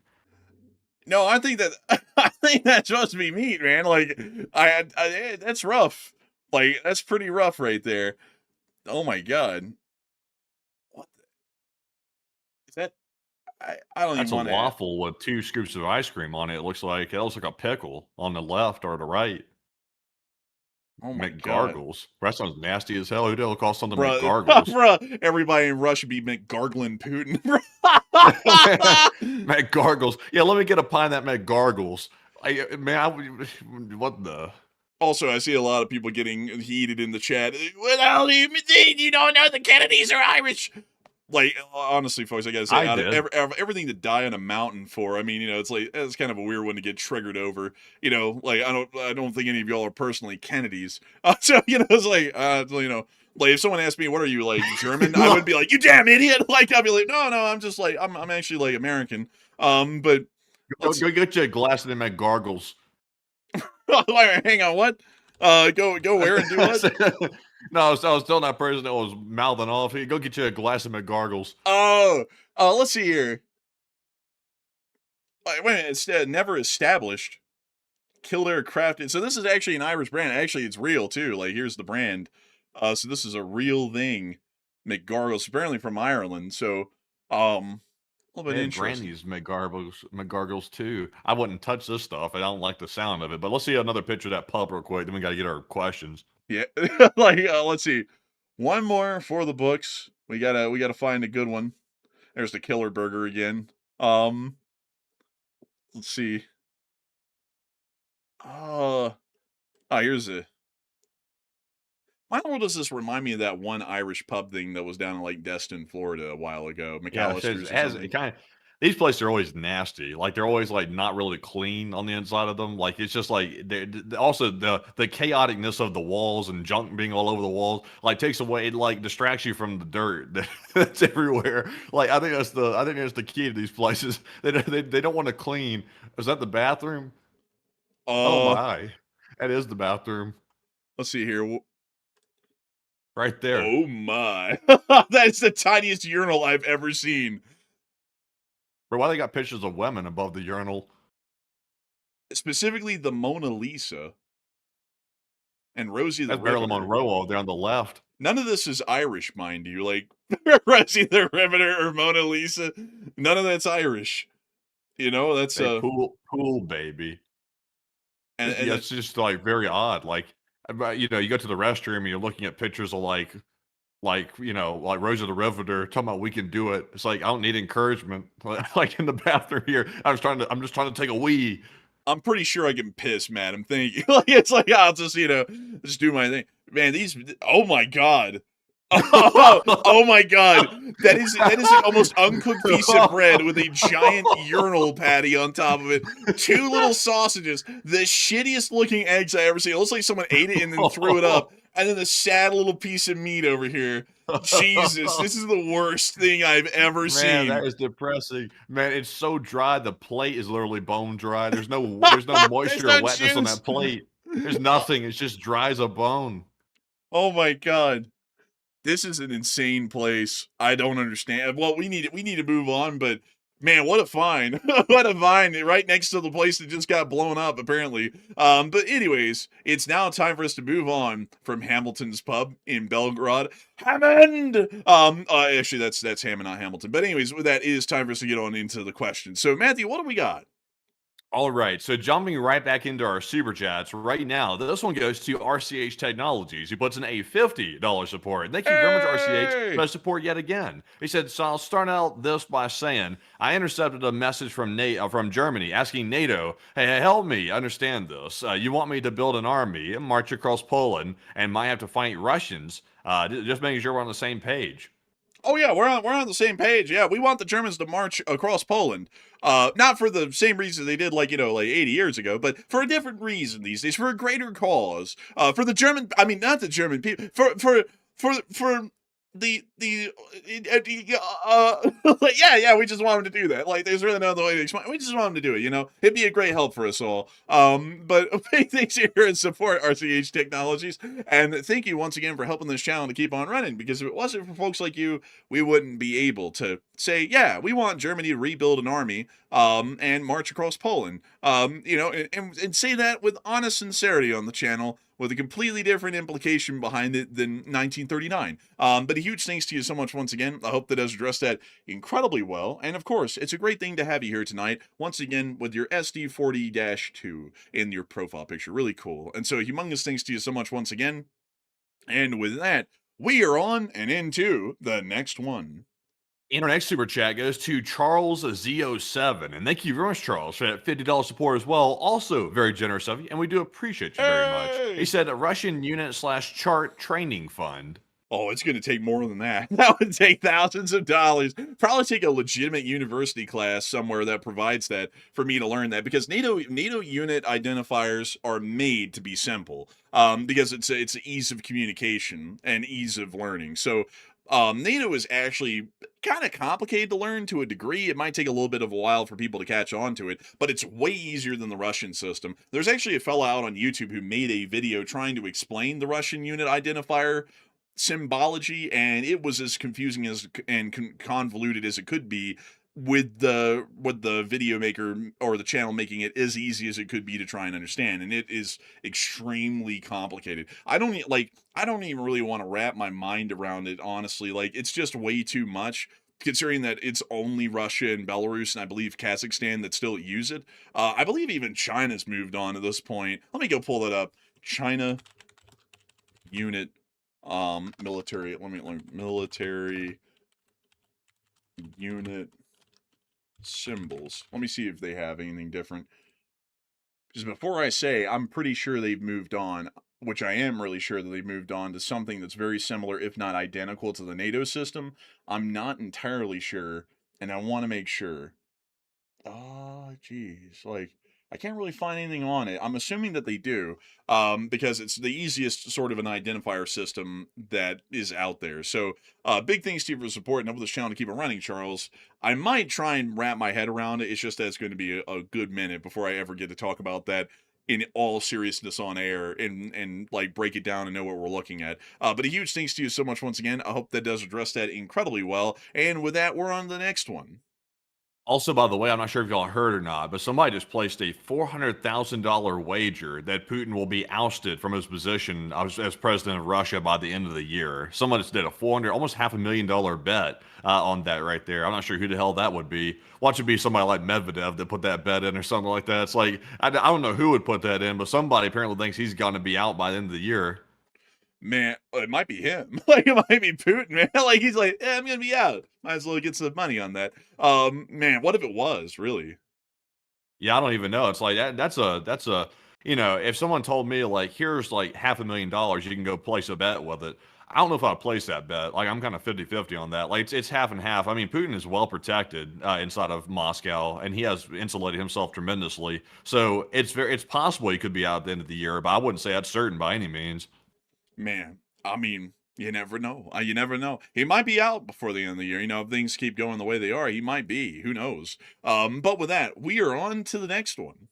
No, I think that's supposed to be meat, man. Like, that's rough. Like, that's pretty rough right there. Oh my God. What is that? I don't That's a even want to. waffle with 2 scoops of ice cream on it. It looks like a pickle on the left or the right. Oh my God. McGargles. That sounds nasty as hell. Who the hell calls something Bruh, McGargles? bruh, everybody in Russia be McGargling Putin. McGargles. Yeah, let me get a pint of that McGargles. What the? Also, I see a lot of people getting heated in the chat. What the hell do you mean? You don't know the Kennedys are Irish? Like, honestly, folks, I gotta say, out of everything to die on a mountain for, I mean, it's like, it's kind of a weird one to get triggered over. Like, I don't think any of y'all are personally Kennedys. So, it's like, like if someone asked me, what are you, like, German? I would be like, you damn idiot! Like, I'd be like, no, I'm just like, I'm actually, like, American. But Go get you a glass of them McGargles. hang on, what? Go where and do what? No, I was telling that person that was mouthing off. Hey, go get you a glass of McGargles. Oh, let's see here. Wait a minute, it's never established. Kildare crafted. So this is actually an Irish brand. Actually, it's real too. Like, here's the brand. So this is a real thing. McGargles, apparently from Ireland. So, a little bit interesting. Granny's McGargles too. I wouldn't touch this stuff. I don't like the sound of it. But let's see another picture of that pup real quick. Then we got to get our questions. Yeah, like let's see, one more for the books. We gotta find a good one. There's the killer burger again. Let's see. Here's a. Why in the world does this remind me of that one Irish pub thing that was down in like Destin, Florida, a while ago? McAllister's. These places are always nasty. Like they're always like not really clean on the inside of them. Like it's just like also the chaoticness of the walls and junk being all over the walls like takes away. It like distracts you from the dirt that's everywhere. Like I think that's the key to these places. They don't want to clean. Is that the bathroom? Oh my, that is the bathroom. Let's see here. Right there. Oh my, that's the tiniest urinal I've ever seen. But why they got pictures of women above the urinal? Specifically, the Mona Lisa and Rosie the That's Marilyn Monroe over there on the left. None of this is Irish, mind you. Like Rosie the Riveter or Mona Lisa. None of that's Irish. That's a pool baby. And it's just like very odd. Like, you go to the restroom and you're looking at pictures of like like, like Rosa the Riveter talking about we can do it. It's like I don't need encouragement. Like in the bathroom here, I'm just trying to take a wee. I'm pretty sure I can piss, man. I'm thinking like it's like I'll just just do my thing, man. Oh my god, oh my god, that is an almost uncooked piece of bread with a giant urinal patty on top of it, 2 little sausages, the shittiest looking eggs I ever seen. It looks like someone ate it and then threw it up, and then the sad little piece of meat over here. Jesus, this is the worst thing I've ever Man, seen. that is depressing. Man, it's so dry. The plate is literally bone dry. There's no moisture no or wetness on juice. that plate. There's nothing. It's just dry as a bone. Oh my god. This is an insane place. I don't understand. Well, we need to move on, but man, what a find. What a find right next to the place that just got blown up, apparently. But anyways, it's now time for us to move on from Hamilton's pub in Belgrade. Hammond! Actually, that's Hammond, not Hamilton. But anyways, with that, it is time for us to get on into the questions. So, Matthew, what do we got? All right, so jumping right back into our super chats right now, this one goes to RCH Technologies, who puts in a $50 support. And thank you very much, RCH, for that support yet again. He said, so I'll start out this by saying, I intercepted a message from from Germany asking NATO, hey, help me understand this. You want me to build an army and march across Poland and might have to fight Russians. Just making sure we're on the same page. Oh yeah, we're on the same page. Yeah, we want the Germans to march across Poland. Not for the same reason they did like 80 years ago, but for a different reason these days, for a greater cause. For the German, I mean not the German people, for the yeah, we just want them to do that. Like, there's really no other way to explain. We just want them to do it. It'd be a great help for us all. But big thanks here and support RCH Technologies, and thank you once again for helping this channel to keep on running. Because if it wasn't for folks like you, we wouldn't be able to say, yeah, we want Germany to rebuild an army, and march across Poland, and say that with honest sincerity on the channel, with a completely different implication behind it than 1939. But a huge thanks to you so much once again. I hope that has addressed that incredibly well. And of course, it's a great thing to have you here tonight, once again, with your SD40-2 in your profile picture. Really cool. And so humongous thanks to you so much once again. And with that, we are on and into the next one. And our next super chat goes to Charles Z07. And thank you very much, Charles, for that $50 support as well. Also very generous of you, and we do appreciate you very much. He said a Russian unit/chart training fund. Oh, it's going to take more than that. That would take thousands of dollars. Probably take a legitimate university class somewhere that provides that for me to learn that, because NATO unit identifiers are made to be simple, because it's ease of communication and ease of learning. So NATO is actually kind of complicated to learn to a degree. It might take a little bit of a while for people to catch on to it, but it's way easier than the Russian system. There's actually a fellow out on YouTube who made a video trying to explain the Russian unit identifier symbology, and it was as confusing and convoluted as it could be, with the video maker or the channel making it as easy as it could be to try and understand. And it is extremely complicated. I don't even really want to wrap my mind around it, honestly. Like, it's just way too much, considering that it's only Russia and Belarus and I believe Kazakhstan that still use it. I believe even China's moved on at this point. Let me go pull that up. China unit military. Let me military unit symbols. Let me see if they have anything different. Because before I say, I'm pretty sure they've moved on, which I am really sure that they've moved on to something that's very similar, if not identical, to the NATO system. I'm not entirely sure, and I want to make sure. Oh, geez. Like, I can't really find anything on it. I'm assuming that they do, because it's the easiest sort of an identifier system that is out there. So, big thanks to you for support and over this channel to keep it running, Charles. I might try and wrap my head around it. It's just that it's going to be a good minute before I ever get to talk about that in all seriousness on air and like break it down and know what we're looking at. But a huge thanks to you so much once again. I hope that does address that incredibly well. And with that, we're on to the next one. Also, by the way, I'm not sure if y'all heard or not, but somebody just placed a $400,000 wager that Putin will be ousted from his position as president of Russia by the end of the year. Someone just did a almost $500,000 bet on that right there. I'm not sure who the hell that would be. Watch it be somebody like Medvedev that put that bet in or something like that. It's like, I don't know who would put that in, but somebody apparently thinks he's going to be out by the end of the year. Man, it might be him. Like, it might be Putin, man. Like, he's like, I'm gonna be out. Might as well get some money on that. Man, what if it was, really? Yeah, I don't even know. It's like that's a if someone told me like here's like $500,000, you can go place a bet with it. I don't know if I'd place that bet. Like I'm kind of 50-50 on that. Like it's half and half. I mean, Putin is well protected inside of Moscow, and he has insulated himself tremendously. So it's possible he could be out at the end of the year, but I wouldn't say that's certain by any means. Man, I mean, you never know. You never know. He might be out before the end of the year. If things keep going the way they are, he might be. Who knows? But with that, we are on to the next one.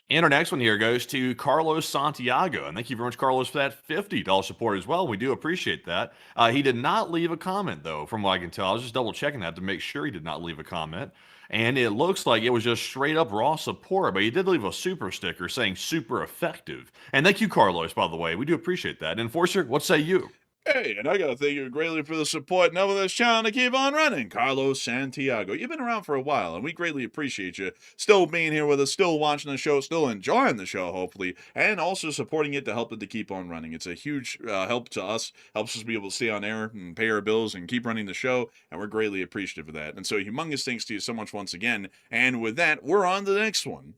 And our next one here goes to Carlos Santiago. And thank you very much, Carlos, for that $50 support as well. We do appreciate that. He did not leave a comment, though, from what I can tell. I was just double checking that to make sure he did not leave a comment. And it looks like it was just straight up raw support, but he did leave a super sticker saying super effective. And thank you, Carlos, by the way. We do appreciate that. Enforcer, what say you? Hey, and I gotta thank you greatly for the support and helping this channel to keep on running. Carlos Santiago, you've been around for a while, and we greatly appreciate you still being here with us, still watching the show, still enjoying the show, hopefully, and also supporting it to help it to keep on running. It's a huge help to us, helps us be able to stay on air and pay our bills and keep running the show, and we're greatly appreciative of that. And so humongous thanks to you so much once again, and with that, we're on to the next one.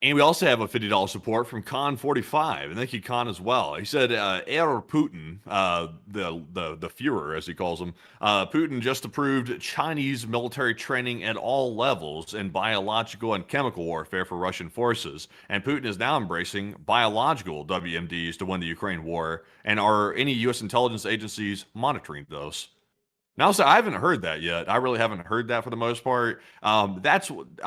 And we also have a $50 support from Con45, and thank you, Con, as well. He said, "Herr Putin, the Führer, as he calls him, Putin just approved Chinese military training at all levels in biological and chemical warfare for Russian forces, and Putin is now embracing biological WMDs to win the Ukraine war. And are any U.S. intelligence agencies monitoring those?" Now, so I haven't heard that yet. I really haven't heard that for the most part. I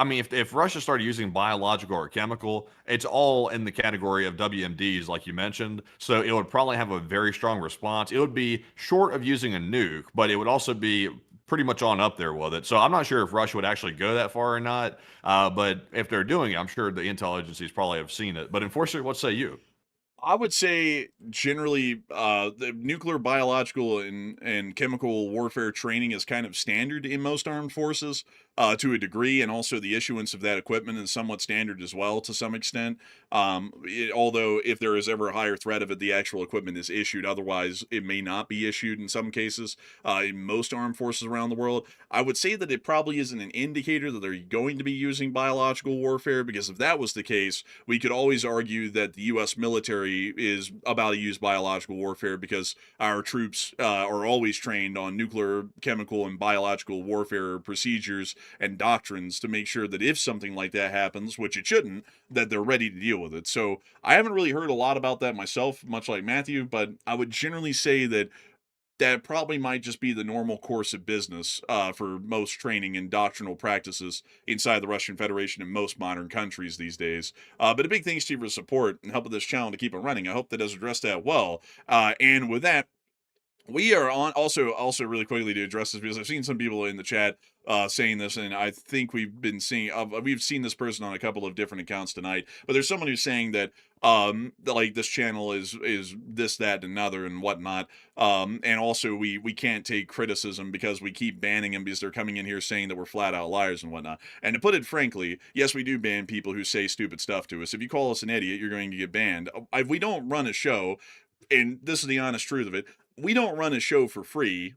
mean, if Russia started using biological or chemical, it's all in the category of WMDs, like you mentioned. So it would probably have a very strong response. It would be short of using a nuke, but it would also be pretty much on up there with it. So I'm not sure if Russia would actually go that far or not. But if they're doing it, I'm sure the intel agencies probably have seen it. But Enforcer, what say you? I would say generally the nuclear, biological, and chemical warfare training is kind of standard in most armed forces to a degree, and also the issuance of that equipment is somewhat standard as well to some extent. Although if there is ever a higher threat of it, the actual equipment is issued. Otherwise, it may not be issued in some cases in most armed forces around the world. I would say that it probably isn't an indicator that they're going to be using biological warfare, because if that was the case, we could always argue that the U.S. military is about to use biological warfare because our troops are always trained on nuclear, chemical, and biological warfare procedures and doctrines to make sure that if something like that happens, which it shouldn't, that they're ready to deal with it. So I haven't really heard a lot about that myself, much like Matthew, but I would generally say that that probably might just be the normal course of business for most training and doctrinal practices inside the Russian Federation and most modern countries these days. But a big thanks to you for support and helping this channel to keep it running. I hope that does address that well. And with that, we are on also really quickly to address this, because I've seen some people in the chat saying this, and I think we've seen this person on a couple of different accounts tonight. But there's someone who's saying that like this channel is this, that, and another and whatnot. And also we can't take criticism because we keep banning them because they're coming in here saying that we're flat out liars and whatnot. And to put it frankly, yes, we do ban people who say stupid stuff to us. If you call us an idiot, you're going to get banned. If we don't run a show, and this is the honest truth of it, we don't run a show for free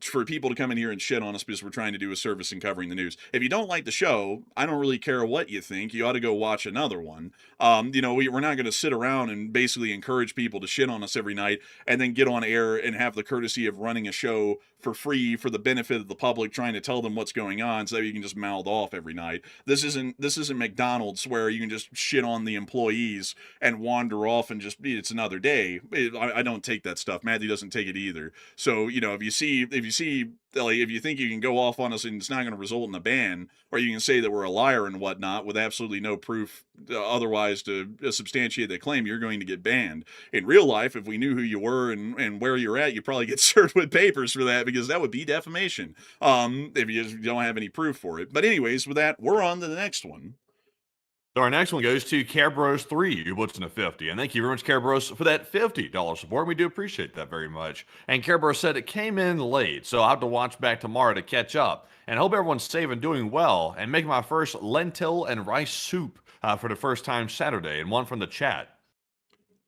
for people to come in here and shit on us because we're trying to do a service and covering the news. If you don't like the show, I don't really care what you think. You ought to go watch another one. We're not going to sit around and basically encourage people to shit on us every night and then get on air and have the courtesy of running a show for free for the benefit of the public, trying to tell them what's going on so that you can just mouth off every night. This isn't McDonald's where you can just shit on the employees and wander off and just, it's another day. I don't take that stuff. Matthew doesn't take it either. So, if you think you can go off on us and it's not going to result in a ban, or you can say that we're a liar and whatnot with absolutely no proof otherwise to substantiate that claim, you're going to get banned. In real life, if we knew who you were and where you're at, you'd probably get served with papers for that, because that would be defamation if you don't have any proof for it. But anyways, with that, we're on to the next one. So our next one goes to Carebros3, who puts in a 50. And thank you very much, Carebros, for that $50 support. We do appreciate that very much. And Carebros said it came in late, so I'll have to watch back tomorrow to catch up. And I hope everyone's safe and doing well, and making my first lentil and rice soup for the first time Saturday, and one from the chat.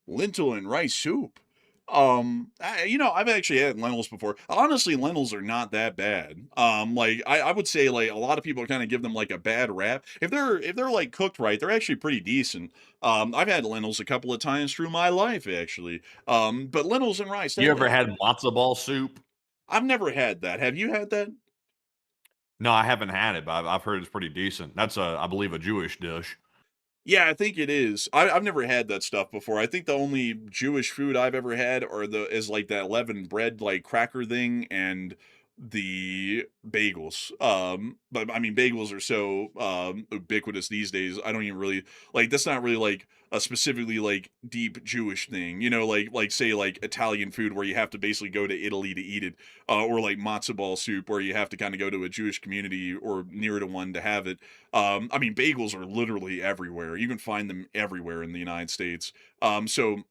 Lentil and rice soup. I've actually had lentils before. Honestly, lentils are not that bad. Like I would say like a lot of people kind of give them like a bad rap. If they're like cooked right, they're actually pretty decent. I've had lentils a couple of times through my life actually. But lentils and rice, You that, ever had matzo ball soup? I've never had that. Have you had that? No, I haven't had it, but I've heard it's pretty decent. That's I believe, a Jewish dish. Yeah, I think it is. I've never had that stuff before. I think the only Jewish food I've ever had is like that leavened bread like cracker thing and the bagels. But I mean bagels are so ubiquitous these days. I don't even really like that's not really like a specifically like deep Jewish thing. Like say like Italian food where you have to basically go to Italy to eat it, or like matzo ball soup where you have to kind of go to a Jewish community or near to one to have it. I mean, bagels are literally everywhere. You can find them everywhere in the United States. So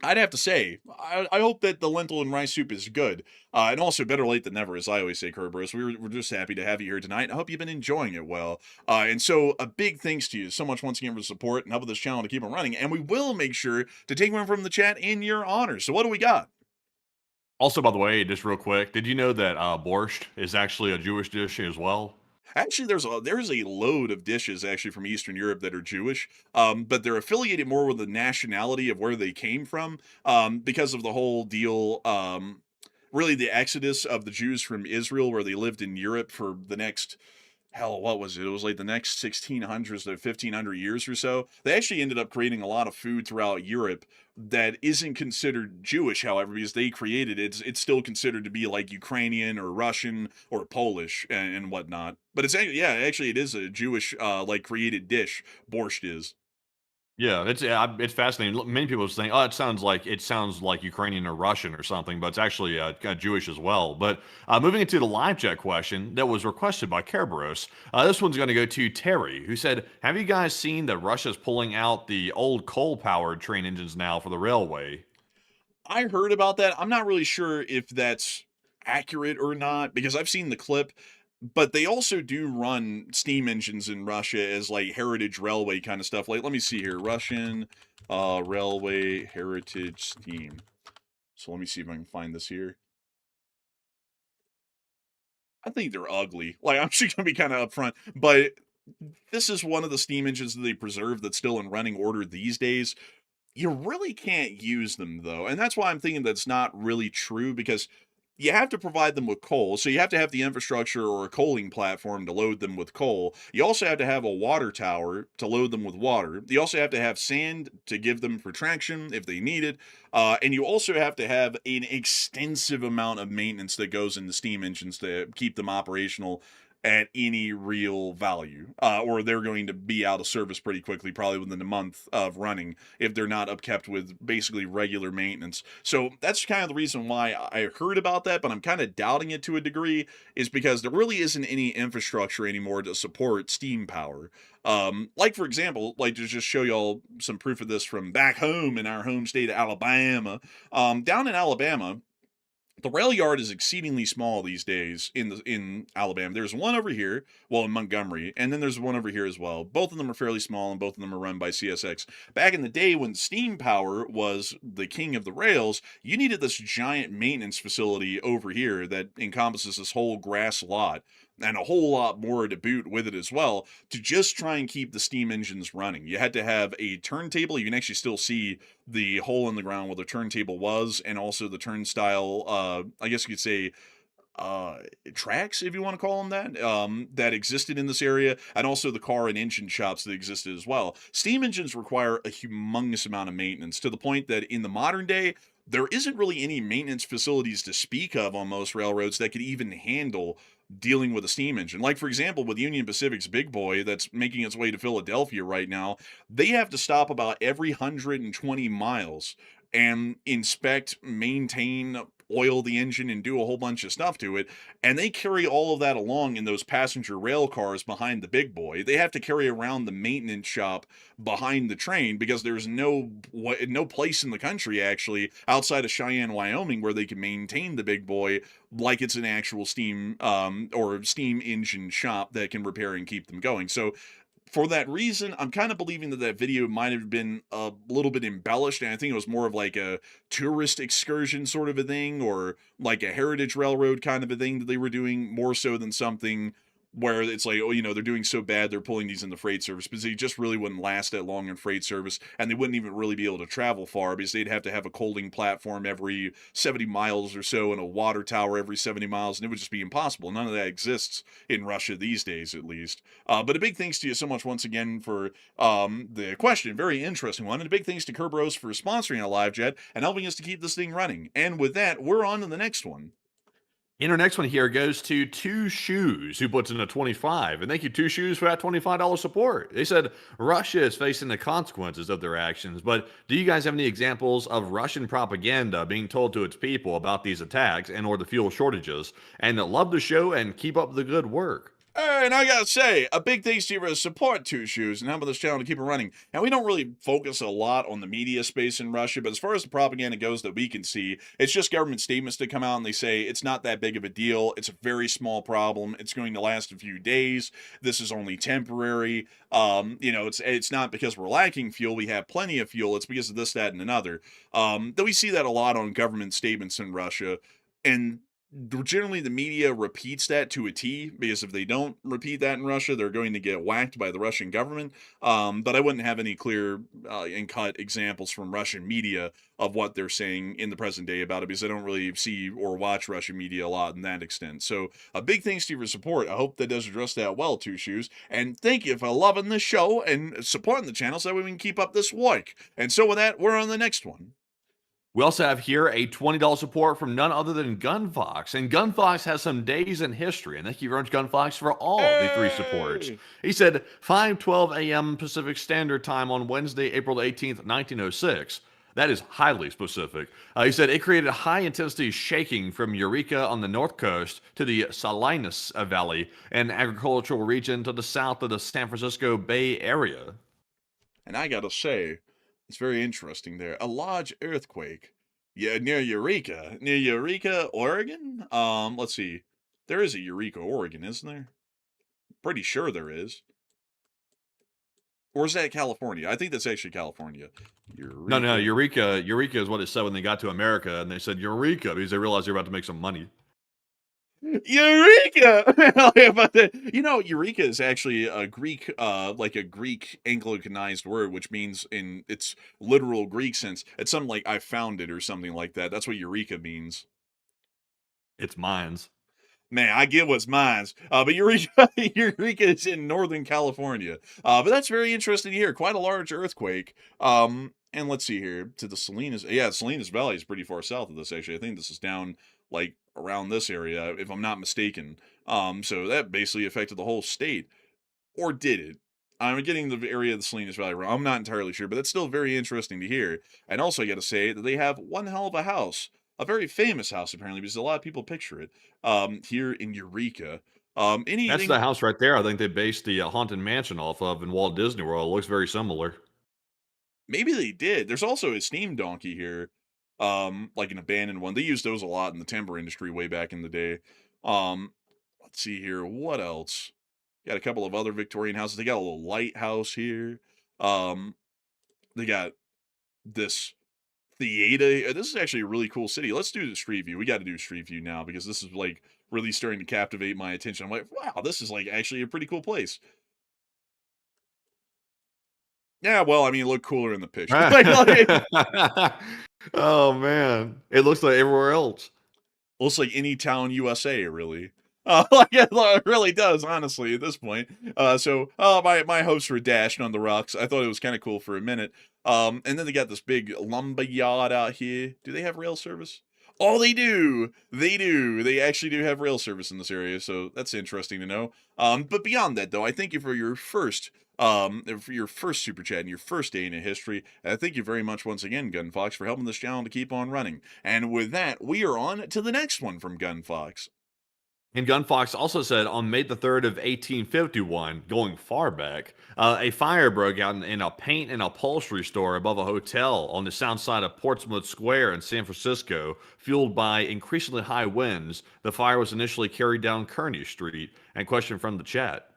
I'd have to say, I hope that the lentil and rice soup is good. And also, better late than never, as I always say, Kerberos. We're just happy to have you here tonight. I hope you've been enjoying it well. And so, a big thanks to you so much once again for the support and help with this channel to keep it running. And we will make sure to take one from the chat in your honor. So, what do we got? Also, by the way, just real quick, did you know that borscht is actually a Jewish dish as well? Actually, there's a load of dishes actually from Eastern Europe that are Jewish, but they're affiliated more with the nationality of where they came from, because of the whole deal. Really, the exodus of the Jews from Israel, where they lived in Europe for the next hell, what was it? It was like the next 1600s to 1500 years or so. They actually ended up creating a lot of food throughout Europe that isn't considered Jewish, however, because they created it. It's still considered to be like Ukrainian or Russian or Polish and whatnot. But it's actually, yeah, actually, it is a Jewish like created dish. Borscht is. Yeah, it's fascinating. Many people think, "Oh, it sounds like Ukrainian or Russian or something," but it's actually kind of Jewish as well. But moving into the live chat question that was requested by Kerberos, this one's going to go to Terry, who said, "Have you guys seen that Russia's pulling out the old coal-powered train engines now for the railway?" I heard about that. I'm not really sure if that's accurate or not because I've seen the clip, but they also do run steam engines in Russia as like heritage railway kind of stuff. Like, let me see here, Russian railway heritage steam. So let me see if I can find this here. I think they're ugly. Like, I'm just gonna be kind of upfront, but this is one of the steam engines that they preserve that's still in running order these days. You really can't use them though, and that's why I'm thinking that's not really true because you have to provide them with coal, so you have to have the infrastructure or a coaling platform to load them with coal. You also have to have a water tower to load them with water. You also have to have sand to give them for traction if they need it, and you also have to have an extensive amount of maintenance that goes into steam engines to keep them operational at any real value, or they're going to be out of service pretty quickly, probably within a month of running, if they're not upkept with basically regular maintenance. So that's kind of the reason why I heard about that, but I'm kind of doubting it to a degree, is because there really isn't any infrastructure anymore to support steam power. Like for example, like to just show y'all some proof of this from back home in our home state of Alabama. Down in Alabama, the rail yard is exceedingly small these days in Alabama. There's one over here, well in Montgomery, and then there's one over here as well. Both of them are fairly small, and both of them are run by CSX. Back in the day when steam power was the king of the rails, you needed this giant maintenance facility over here that encompasses this whole grass lot and a whole lot more to boot with it as well to just try and keep the steam engines running. You had to have a turntable. You can actually still see the hole in the ground where the turntable was, and also the turnstile, I guess you could say, tracks, if you want to call them that, that existed in this area, and also the car and engine shops that existed as well. Steam engines require a humongous amount of maintenance to the point that in the modern day, there isn't really any maintenance facilities to speak of on most railroads that could even handle dealing with a steam engine. Like, for example, with Union Pacific's Big Boy that's making its way to Philadelphia right now, they have to stop about every 120 miles and inspect, maintain, oil the engine, and do a whole bunch of stuff to it. And they carry all of that along in those passenger rail cars behind the Big Boy. They have to carry around the maintenance shop behind the train because there's no place in the country actually outside of Cheyenne, Wyoming, where they can maintain the Big Boy like it's an actual steam or steam engine shop that can repair and keep them going. So for that reason, I'm kind of believing that that video might have been a little bit embellished, and I think it was more of like a tourist excursion sort of a thing, or like a heritage railroad kind of a thing that they were doing, more so than something where it's like, oh, they're doing so bad, they're pulling these in the freight service, because they just really wouldn't last that long in freight service, and they wouldn't even really be able to travel far, because they'd have to have a coaling platform every 70 miles or so, and a water tower every 70 miles, and it would just be impossible. None of that exists in Russia these days, at least. But a big thanks to you so much once again for the question, very interesting one, and a big thanks to Kerberos for sponsoring a live jet and helping us to keep this thing running. And with that, we're on to the next one. And our next one here goes to Two Shoes, who puts in a 25. And thank you, Two Shoes, for that $25 support. They said Russia is facing the consequences of their actions, but do you guys have any examples of Russian propaganda being told to its people about these attacks and or the fuel shortages? And love the show and keep up the good work. And I gotta say, a big thanks to you for support, Two Shoes, and helping this channel to keep it running. And we don't really focus a lot on the media space in Russia, but as far as the propaganda goes that we can see, it's just government statements that come out and they say it's not that big of a deal, it's a very small problem, it's going to last a few days, this is only temporary, it's not because we're lacking fuel, we have plenty of fuel, it's because of this, that, and another. Though we see that a lot on government statements in Russia, and generally the media repeats that to a T, because if they don't repeat that in Russia, they're going to get whacked by the Russian government. But I wouldn't have any clear and cut examples from Russian media of what they're saying in the present day about it, because I don't really see or watch Russian media a lot in that extent. So a big thanks to you for support. I hope that does address that well, Two Shoes. And thank you for loving the show and supporting the channel so that we can keep up this work. And so with that, we're on the next one. We also have here a $20 support from none other than Gunfox. And Gunfox has some days in history. And thank you very much, Gunfox, for all the 3 supports. He said 5:12 a.m. Pacific Standard Time on Wednesday, April 18th, 1906. That is highly specific. He said it created high-intensity shaking from Eureka on the north coast to the Salinas Valley, an agricultural region to the south of the San Francisco Bay Area. And I gotta say, it's very interesting there. A large earthquake. Yeah, near Eureka, Oregon? Let's see. There is a Eureka, Oregon, isn't there? Pretty sure there is. Or is that California? I think that's actually California. No, Eureka is what it said when they got to America, and they said Eureka because they realized they were about to make some money. Eureka! Eureka is actually a Greek, like a Greek Anglicanized word, which means in its literal Greek sense, it's something like I found it or something like that. That's what Eureka means. It's mines. Man, I get what's mines. But Eureka is in Northern California. But that's very interesting to hear. Quite a large earthquake. And let's see here. To the Salinas. Yeah, Salinas Valley is pretty far south of this, actually. I think this is down, like, around this area, if I'm not mistaken. So that basically affected the whole state. Or did it? I'm getting the area of the Salinas Valley wrong. I'm not entirely sure, but that's still very interesting to hear. And also, I got to say that they have one hell of a house. A very famous house, apparently, because a lot of people picture it here in Eureka. That's the house right there. I think they based the Haunted Mansion off of in Walt Disney World. It looks very similar. Maybe they did. There's also a steam donkey here, like an abandoned one. They used those a lot in the timber industry way back in the day. Let's see here. What else? Got a couple of other Victorian houses. They got a little lighthouse here. They got this theater. This is actually a really cool city. Let's do the street view. We got to do street view now because this is like really starting to captivate my attention. I'm like, wow, this is like actually a pretty cool place. Yeah, well, I mean, it looked cooler in the picture. Oh man, it looks like everywhere else. Looks like any town USA, really. Like it really does, honestly, at this point. My hopes were dashed on the rocks. I thought it was kind of cool for a minute. And then they got this big lumber yard out here. Do they have rail service? Oh, they do. They do. They actually do have rail service in this area, so that's interesting to know. But beyond that, though, I thank you for your first super chat and your first day in history. And thank you very much once again, Gunfox, for helping this channel to keep on running. And with that, we are on to the next one from Gunfox. And Gunfox also said on May the 3rd of 1851, going far back, a fire broke out in a paint and upholstery store above a hotel on the south side of Portsmouth Square in San Francisco. Fueled by increasingly high winds, the fire was initially carried down Kearny Street. And question from the chat.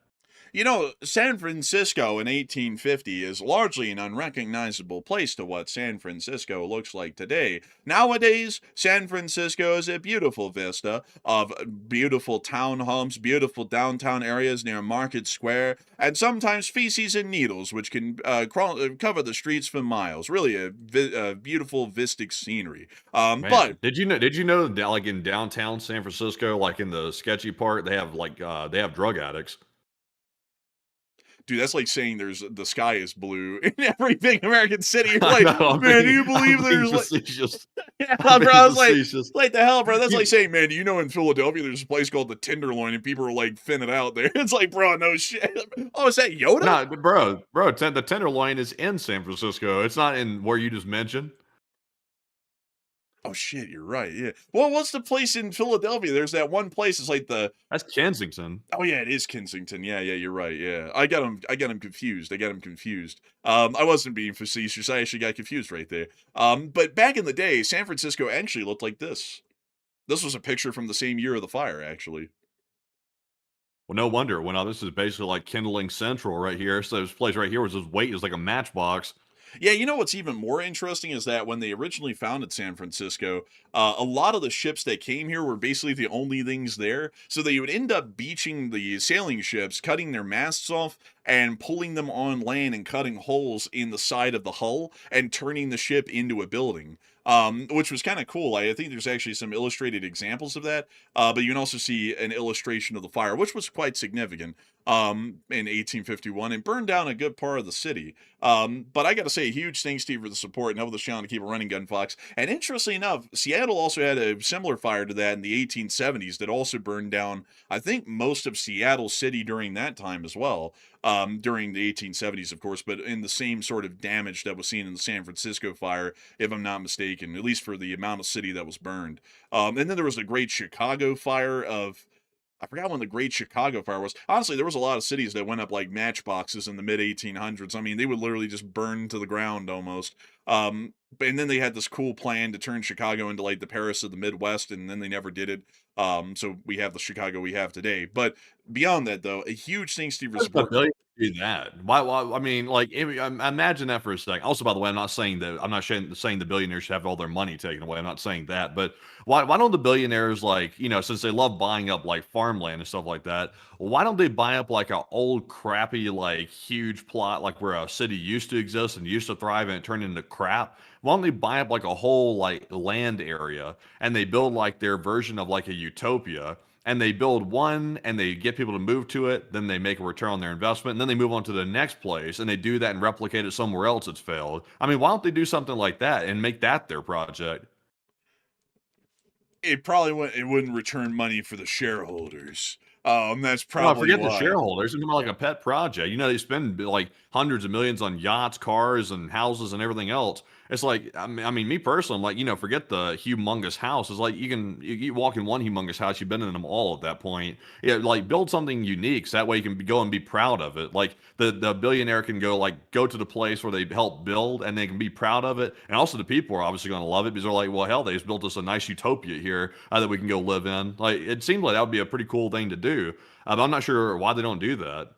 You know, San Francisco in 1850 is largely an unrecognizable place to what San Francisco looks like today. Nowadays, San Francisco is a beautiful vista of beautiful townhomes, beautiful downtown areas near Market Square, and sometimes feces and needles, which can cover the streets for miles. Really a beautiful vistic scenery. But Man, did you know that like in downtown San Francisco, like in the sketchy part, they have drug addicts. dude, that's like saying there's the sky is blue in every big American city. You're I like, know, man, do you believe I'm being there's like, facetious. yeah, I'm bro, being I was facetious. like the hell, bro? That's You like saying, man, do you know in Philadelphia there's a place called the Tenderloin and people are like finning out there? It's like, bro, no shit. Oh, is that Yoda? No, the Tenderloin is in San Francisco. It's not in where you just mentioned. Oh shit, you're right. Yeah. Well, what's the place in Philadelphia? There's that one place. It's like the. That's Kensington. Oh yeah, it is Kensington. Yeah, you're right. Yeah, I got him. I got him confused. I wasn't being facetious. I actually got confused right there. But back in the day, San Francisco actually looked like this. This was a picture from the same year of the fire, actually. Well, no wonder. Well, now this is basically like kindling central right here. So this place right here was just weight is like a matchbox. Yeah, you know what's even more interesting is that when they originally founded San Francisco, a lot of the ships that came here were basically the only things there. So they would end up beaching the sailing ships, cutting their masts off, and pulling them on land and cutting holes in the side of the hull and turning the ship into a building. Which was kind of cool. I think there's actually some illustrated examples of that. But you can also see an illustration of the fire, which was quite significant in 1851 and burned down a good part of the city. But I got to say, a huge thanks to you for the support and help this channel to keep it running, Gun Fox. And interestingly enough, Seattle also had a similar fire to that in the 1870s that also burned down, I think, most of Seattle City during that time as well. During the 1870s, of course, but in the same sort of damage that was seen in the San Francisco fire, if I'm not mistaken, at least for the amount of city that was burned. And then there was the Great Chicago Fire of. I forgot when the Great Chicago Fire was. Honestly, there was a lot of cities that went up like matchboxes in the mid 1800s. I mean, they would literally just burn to the ground almost. And then they had this cool plan to turn Chicago into like the Paris of the Midwest, and then they never did it. So we have the Chicago we have today. But beyond that, though, a huge thanks to you for What's the support. ability to do that? Why? I mean, like, imagine that for a second. Also, by the way, I'm not saying the billionaires should have all their money taken away. I'm not saying that, but why don't the billionaires, like, since they love buying up like farmland and stuff like that, why don't they buy up like a old crappy like huge plot like where a city used to exist and used to thrive and it turned into crap? Why don't they buy up like a whole like land area and they build like their version of like a utopia? And they build one and they get people to move to it, then they make a return on their investment, and then they move on to the next place and they do that and replicate it somewhere else that's failed. I mean, why don't they do something like that and make that their project? It wouldn't return money for the shareholders. That's No, probably forget the why. shareholders. It's more like a pet project. They spend like hundreds of millions on yachts, cars, and houses and everything else. It's like, I mean, me personally, I'm like, forget the humongous house. It's like you walk in one humongous house, you've been in them all at that point. Yeah, like build something unique so that way you can go and be proud of it. Like the billionaire can go to the place where they helped build and they can be proud of it. And also the people are obviously going to love it because they're like, well, hell, they just built us a nice utopia here that we can go live in. Like it seems like that would be a pretty cool thing to do. But I'm not sure why they don't do that.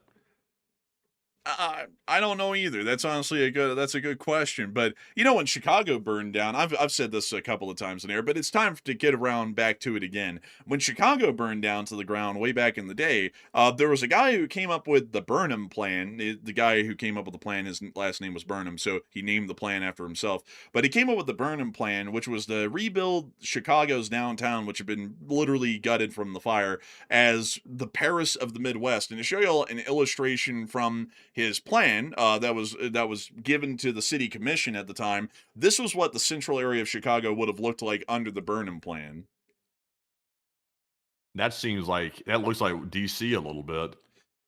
I don't know either. That's honestly that's a good question. But when Chicago burned down, I've said this a couple of times in here, but it's time to get around back to it again. When Chicago burned down to the ground way back in the day, there was a guy who came up with the Burnham Plan. The guy who came up with the plan, his last name was Burnham, so he named the plan after himself. But he came up with the Burnham Plan, which was to rebuild Chicago's downtown, which had been literally gutted from the fire, as the Paris of the Midwest. And to show you all an illustration from his plan that was given to the city commission at the time, this was what the central area of Chicago would have looked like under the Burnham Plan. That looks like DC a little bit.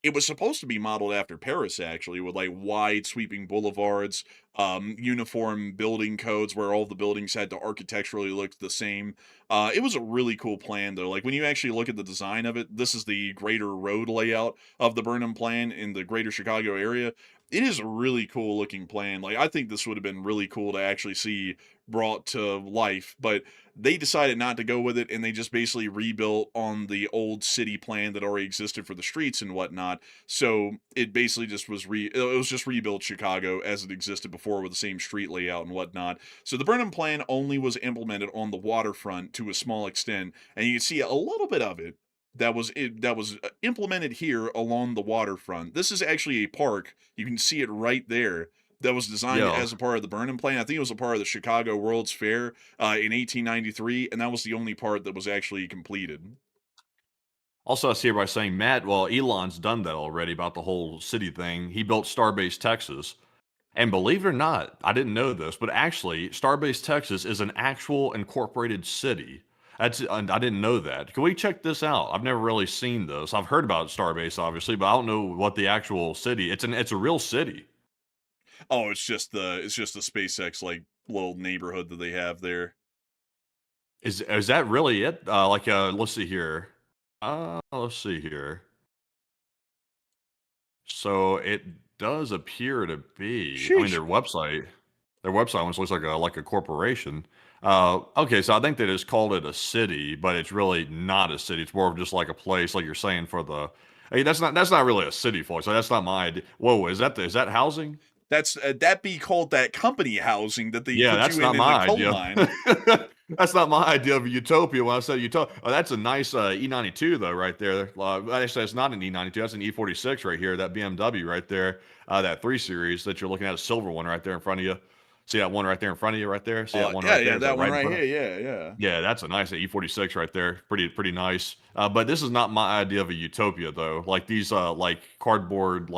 It was supposed to be modeled after Paris, actually, with like wide sweeping boulevards, uniform building codes where all the buildings had to architecturally look the same. It was a really cool plan, though. Like when you actually look at the design of it, this is the greater road layout of the Burnham Plan in the greater Chicago area. It is a really cool looking plan. Like I think this would have been really cool to actually see brought to life, but they decided not to go with it, and they just basically rebuilt on the old city plan that already existed for the streets and whatnot. So it basically just was it was just rebuilt Chicago as it existed before with the same street layout and whatnot. So the Burnham Plan only was implemented on the waterfront to a small extent, and you can see a little bit of it that was implemented here along the waterfront. This is actually a park. You can see it right there. That was designed Yeah. as a part of the Burnham Plan. I think it was a part of the Chicago World's Fair in 1893, and that was the only part that was actually completed. Also, I see everybody saying, Matt, well, Elon's done that already about the whole city thing. He built Starbase Texas. And believe it or not, I didn't know this, but actually, Starbase Texas is an actual incorporated city. And I didn't know that. Can we check this out? I've never really seen this. I've heard about Starbase, obviously, but I don't know what the actual city. It's a real city. Oh, it's just the SpaceX like little neighborhood that they have there. Is that really it? Let's see here. Let's see here. So it does appear to be. I mean, Sheesh. their website almost looks like a corporation. Okay, so I think they just called it a city, but it's really not a city. It's more of just like a place, like you're saying for the. Hey, that's not really a city, folks. So that's not my idea. Whoa, is that housing? That's that be called that company housing that they Yeah, put that's you not in my the coal idea. mine. That's not my idea of a utopia when I said utopia. Oh, that's a nice E92 though, right there. Actually, it's not an E92. That's an E46 right here. That BMW right there. That 3 Series that you're looking at, a silver one right there in front of you. See that one right there in front of you, right there. See that one Yeah, right there. yeah, Is that one in right front of- here. Yeah, yeah. Yeah, that's a nice E46 right there. Pretty nice. But this is not my idea of a utopia though. Like these like cardboard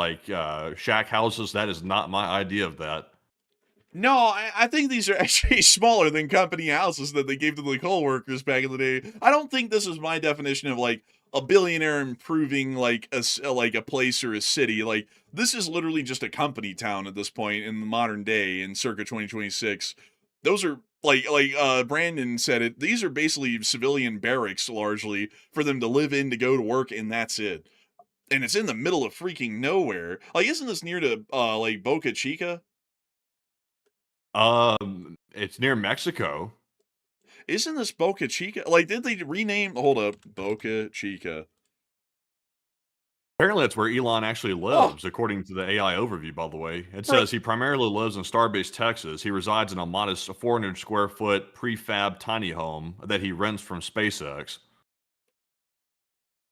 shack houses. That is not my idea of that. No, I think these are actually smaller than company houses that they gave to the coal workers back in the day. I don't think this is my definition of like a billionaire improving like like a place or a city. Like this is literally just a company town at this point in the modern day in circa 2026. Those are like Brandon said it. These are basically civilian barracks largely for them to live in, to go to work, and that's it. And it's in the middle of freaking nowhere. Like, isn't this near to like Boca Chica? It's near Mexico. Isn't this Boca Chica? Like, did they rename? Hold up, Boca Chica. Apparently, that's where Elon actually lives, according to the AI overview, by the way. It says he primarily lives in Starbase, Texas. He resides in a modest 400 square foot prefab tiny home that he rents from SpaceX.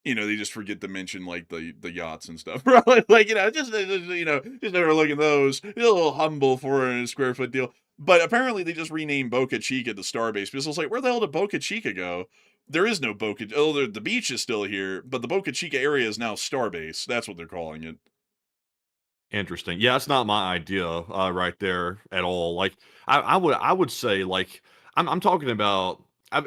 You know, they just forget to mention like the yachts and stuff. Like, you know, just overlooking those. A little humble 400 square foot deal. But apparently, they just renamed Boca Chica to Starbase because it's like, where the hell did Boca Chica go? There is no Boca. Oh, the beach is still here, but the Boca Chica area is now Starbase. That's what they're calling it. Interesting. Yeah, that's not my idea right there at all. Like, I would say like I'm talking about.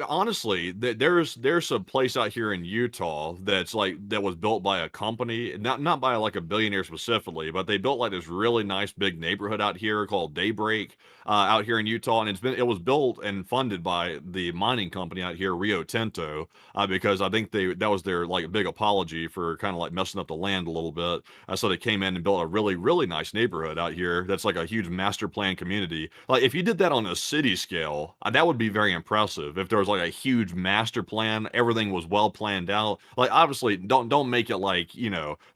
Honestly, there's a place out here in Utah that's like that was built by a company, not by like a billionaire specifically, but they built like this really nice big neighborhood out here called Daybreak out here in Utah, and it was built and funded by the mining company out here, Rio Tinto, because I think that was their like big apology for kind of like messing up the land a little bit. So they came in and built a really nice neighborhood out here that's like a huge master plan community. Like if you did that on a city scale, that would be very impressive. If there was like a huge master plan, everything was well planned out. Like obviously, don't make it like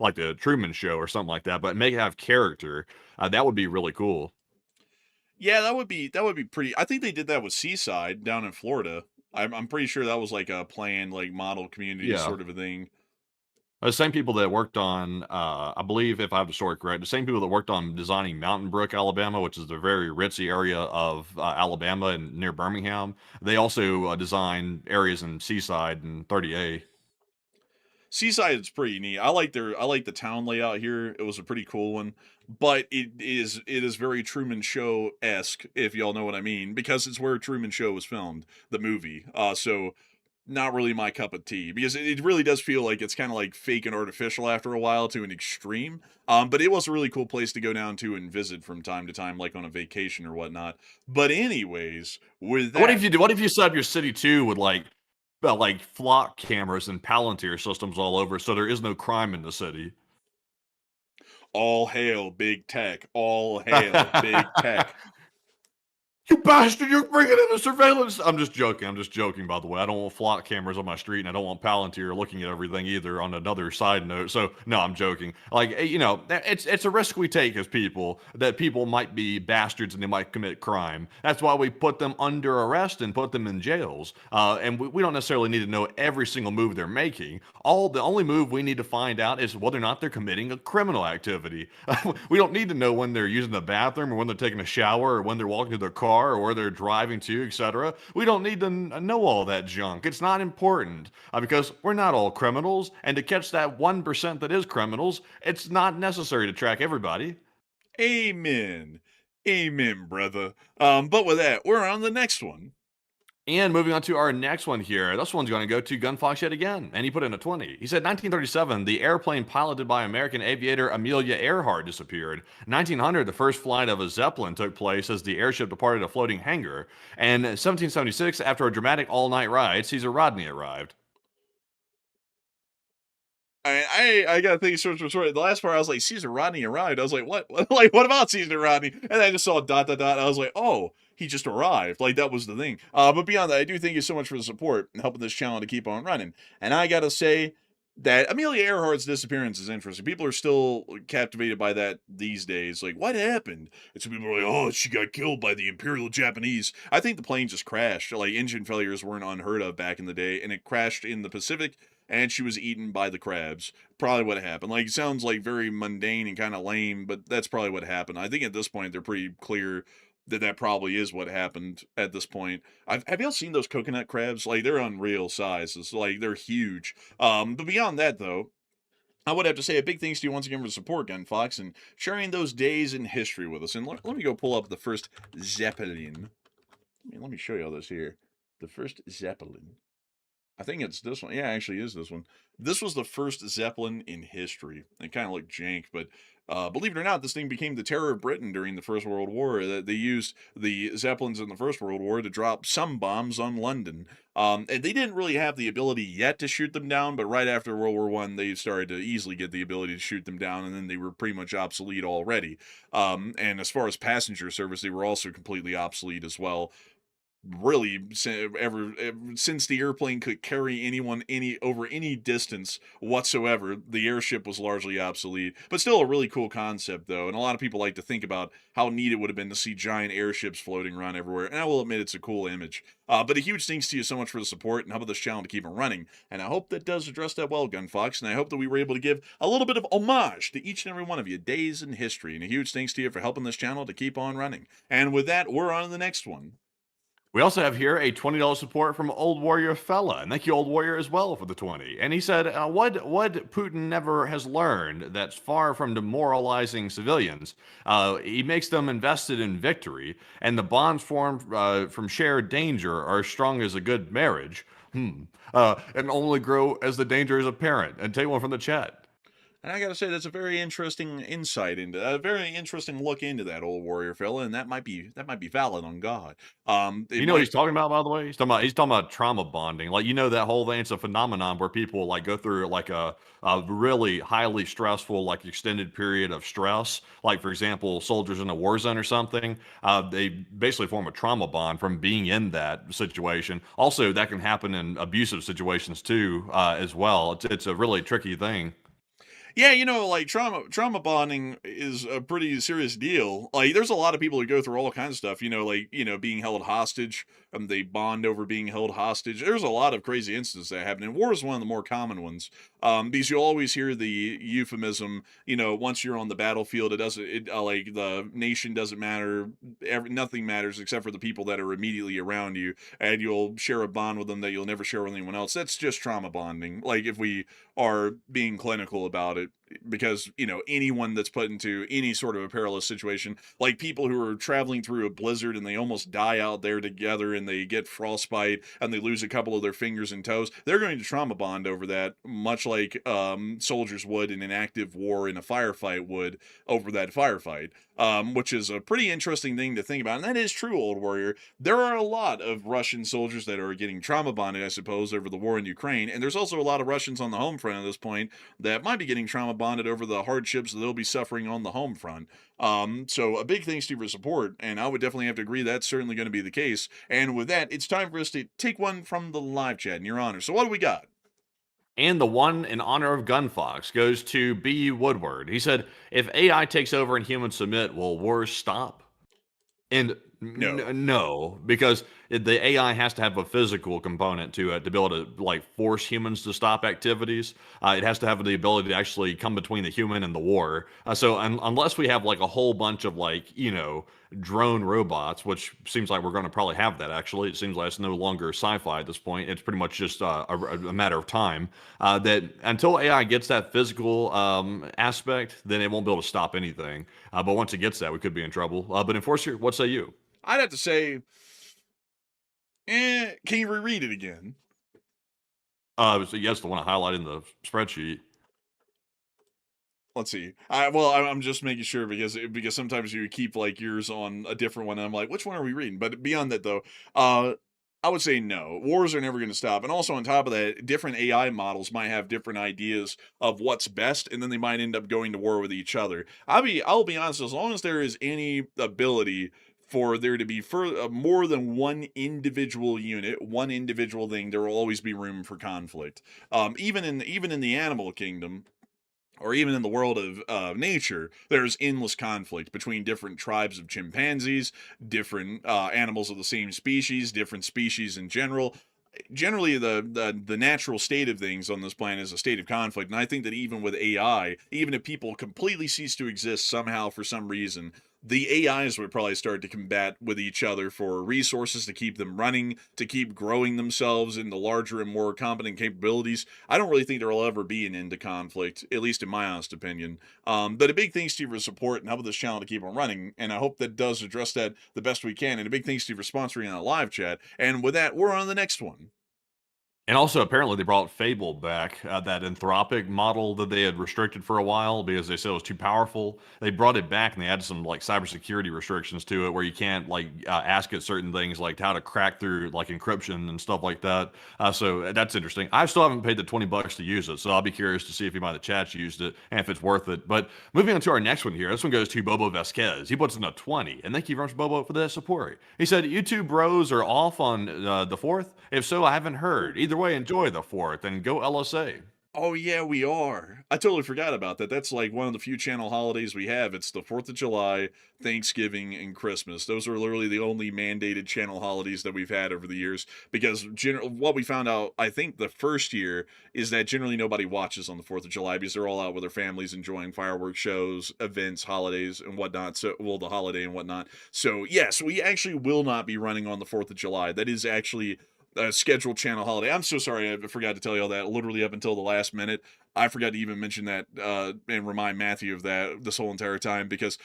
like the Truman Show or something like that, but make it have character. That would be really cool. Yeah, that would be pretty. I think they did that with Seaside down in Florida. I'm pretty sure that was like a planned like model community Yeah. sort of a thing. The same people that worked on, I believe, if I have the story correct, the same people that worked on designing Mountain Brook, Alabama, which is the very ritzy area of Alabama and near Birmingham. They also designed areas in Seaside and 30A. Seaside is pretty neat. I like the town layout here. It was a pretty cool one, but it is very Truman Show esque, if y'all know what I mean, because it's where Truman Show was filmed, the movie. So not really my cup of tea because it really does feel like it's kind of like fake and artificial after a while to an extreme. But it was a really cool place to go down to and visit from time to time, like on a vacation or whatnot. But anyways, with that, What if you set up your city too with like flock cameras and Palantir systems all over, so there is no crime in the city? all hail big tech, all hail big tech. You bastard, you're bringing in the surveillance. I'm just joking, by the way. I don't want flock cameras on my street, and I don't want Palantir looking at everything either, on another side note. So, no, I'm joking. Like, it's a risk we take as people, that people might be bastards and they might commit crime. That's why we put them under arrest and put them in jails. And we don't necessarily need to know every single move they're making. The only move we need to find out is whether or not they're committing a criminal activity. We don't need to know when they're using the bathroom, or when they're taking a shower, or when they're walking to their car, or where they're driving to, etc. We don't need to know all that junk. It's not important, because we're not all criminals, and to catch that 1% that is criminals, it's not necessary to track everybody. Amen. Amen, brother. But with that, we're on the next one. And moving on to our next one here. This one's going to go to Gunfox yet again. And he put in a 20. He said 1937, the airplane piloted by American aviator Amelia Earhart disappeared. 1900, the first flight of a Zeppelin took place as the airship departed a floating hangar. And 1776, after a dramatic all-night ride, Caesar Rodney arrived. I gotta think sorry. The last part I was like, Caesar Rodney arrived. I was like, what? Like, what about Caesar Rodney? And I just saw ... And I was like, oh, he just arrived. Like, that was the thing. But beyond that, I do thank you so much for the support and helping this channel to keep on running. And I gotta say that Amelia Earhart's disappearance is interesting. People are still captivated by that these days. Like, what happened? And some people are like, oh, she got killed by the Imperial Japanese. I think the plane just crashed. Like, engine failures weren't unheard of back in the day, and it crashed in the Pacific, and she was eaten by the crabs. Probably what happened. Like, it sounds like very mundane and kind of lame, but that's probably what happened. I think at this point, they're pretty clear that probably is what happened at this point. Have y'all seen those coconut crabs? Like, they're unreal sizes. Like, they're huge. But beyond that, though, I would have to say a big thanks to you once again for the support, Gunfox, and sharing those days in history with us. And let me go pull up the first Zeppelin. Let me show you all this here. The first Zeppelin. I think it's this one. Yeah, actually is this one. This was the first Zeppelin in history. It kind of looked jank, but believe it or not, this thing became the terror of Britain during the First World War. They used the Zeppelins in the First World War to drop some bombs on London. And they didn't really have the ability yet to shoot them down, but right after World War I, they started to easily get the ability to shoot them down, and then they were pretty much obsolete already. And as far as passenger service, they were also completely obsolete as well. Really, ever since the airplane could carry anyone over any distance whatsoever, the airship was largely obsolete. But still a really cool concept, though, and a lot of people like to think about how neat it would have been to see giant airships floating around everywhere, and I will admit it's a cool image. But a huge thanks to you so much for the support and helping this channel to keep it running, and I hope that does address that well, Gunfox, and I hope that we were able to give a little bit of homage to each and every one of you days in history, and a huge thanks to you for helping this channel to keep on running. And with that, we're on to the next one. We also have here a $20 support from Old Warrior Fella, and thank you, Old Warrior, as well for the 20. And he said, what Putin never has learned that's far from demoralizing civilians, he makes them invested in victory, and the bonds formed from shared danger are as strong as a good marriage. And only grow as the danger is apparent. And take one from the chat. And I gotta say, that's a very interesting insight into a very interesting look into that Old Warrior fella, and that might be valid on God. You know what he's talking about, by the way? He's talking about trauma bonding. Like, that whole thing. It's a phenomenon where people like go through like a really highly stressful, like extended period of stress. Like, for example, soldiers in a war zone or something. They basically form a trauma bond from being in that situation. Also, that can happen in abusive situations too, as well. It's a really tricky thing. Yeah, like trauma bonding is a pretty serious deal. Like, there's a lot of people who go through all kinds of stuff, being held hostage, and they bond over being held hostage. There's a lot of crazy instances that happen, and war is one of the more common ones. Because you'll always hear the euphemism, once you're on the battlefield, like the nation doesn't matter, nothing matters except for the people that are immediately around you, and you'll share a bond with them that you'll never share with anyone else. That's just trauma bonding. Like, if we are being clinical about it, because anyone that's put into any sort of a perilous situation, like people who are traveling through a blizzard and they almost die out there together and they get frostbite and they lose a couple of their fingers and toes, they're going to trauma bond over that, much like soldiers would in an active war in a firefight would over that firefight, which is a pretty interesting thing to think about. And that is true, Old Warrior. There are a lot of Russian soldiers that are getting trauma bonded, I suppose, over the war in Ukraine, and there's also a lot of Russians on the home front at this point that might be getting trauma bonded over the hardships that they'll be suffering on the home front. So a big thanks to you for support, and I would definitely have to agree that's certainly going to be the case. And with that, it's time for us to take one from the live chat in your honor. So what do we got? And the one in honor of Gunfox goes to B. Woodward. He said, if AI takes over and humans submit, will wars stop? And no, because the AI has to have a physical component to it to be able to like force humans to stop activities. It has to have the ability to actually come between the human and the war. So unless we have like a whole bunch of like drone robots, which seems like we're going to probably have that. Actually, it seems like it's no longer sci-fi at this point. It's pretty much just a matter of time. That until AI gets that physical aspect, then it won't be able to stop anything. But once it gets that, we could be in trouble. But Enforcer, what say you? I'd have to say, can you reread it again? So yes, the one I highlighted in the spreadsheet. Let's see. I'm just making sure because sometimes you keep like yours on a different one, and I'm like, which one are we reading? But beyond that, though, I would say no. Wars are never going to stop. And also on top of that, different AI models might have different ideas of what's best, and then they might end up going to war with each other. I'll be honest, as long as there is any ability for there to be more than one individual unit, one individual thing, there will always be room for conflict. Even in the animal kingdom, or even in the world of nature, there's endless conflict between different tribes of chimpanzees, different animals of the same species, different species in general. Generally, the natural state of things on this planet is a state of conflict, and I think that even with AI, even if people completely cease to exist somehow for some reason, the AIs would probably start to combat with each other for resources to keep them running, to keep growing themselves into larger and more competent capabilities. I don't really think there will ever be an end to conflict, at least in my honest opinion. But a big thanks to you for support and helping this channel to keep on running, and I hope that does address that the best we can. And a big thanks to you for sponsoring our live chat. And with that, we're on to the next one. And also, apparently, they brought Fable back, that anthropic model that they had restricted for a while because they said it was too powerful. They brought it back and they added some like cybersecurity restrictions to it, where you can't like ask it certain things like how to crack through like encryption and stuff like that. So that's interesting. I still haven't paid the $20 to use it, so I'll be curious to see if anybody in the chat's used it and if it's worth it. But moving on to our next one here, this one goes to Bobo Vasquez. He puts in a 20, and thank you very much, Bobo, for that support. He said, "You two bros are off on the 4th. If so, I haven't heard. Either way, enjoy the 4th and go LSA." Oh yeah, we are. I totally forgot about that. That's like one of the few channel holidays we have. It's the 4th of July, Thanksgiving, and Christmas. Those are literally the only mandated channel holidays that we've had over the years, because what we found out, I think the first year, is that generally nobody watches on the 4th of July because they're all out with their families enjoying fireworks shows, events, holidays, and whatnot. So, well, the holiday and whatnot. So yes, we actually will not be running on the 4th of July. That is actually scheduled channel holiday. I'm so sorry, I forgot to tell you all that literally up until the last minute. I forgot to even mention that and remind Matthew of that this whole entire time, because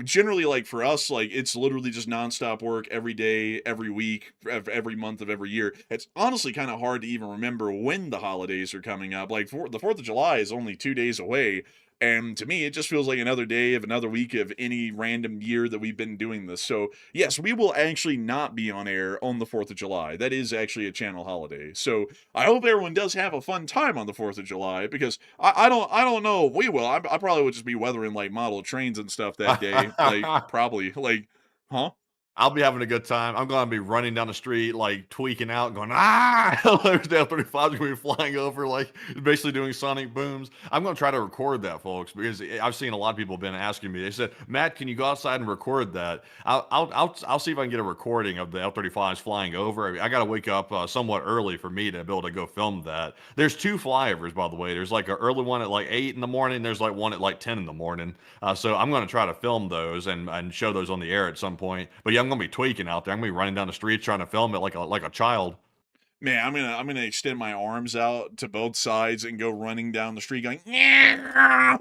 generally, like for us, like it's literally just nonstop work every day, every week, every month of every year. It's honestly kind of hard to even remember when the holidays are coming up. Like the 4th of July is only 2 days away. And to me, it just feels like another day of another week of any random year that we've been doing this. So yes, we will actually not be on air on the 4th of July. That is actually a channel holiday. So I hope everyone does have a fun time on the 4th of July, because I don't know if we will. I probably would just be weathering like model trains and stuff that day. Like probably like, huh? I'll be having a good time. I'm going to be running down the street, like tweaking out, going, ah! There's the F-35 going to be flying over, like basically doing sonic booms. I'm going to try to record that, folks, because I've seen a lot of people have been asking me. They said, Matt, can you go outside and record that? I'll see if I can get a recording of the F-35s flying over. I got to wake up somewhat early for me to be able to go film that. There's 2 flyovers, by the way. There's like an early one at like 8 in the morning. There's like one at like 10 in the morning. So I'm going to try to film those and show those on the air at some point. But yeah, I'm gonna be tweaking out there. I'm gonna be running down the street trying to film it like a child. Man, I'm gonna extend my arms out to both sides and go running down the street going, yeah!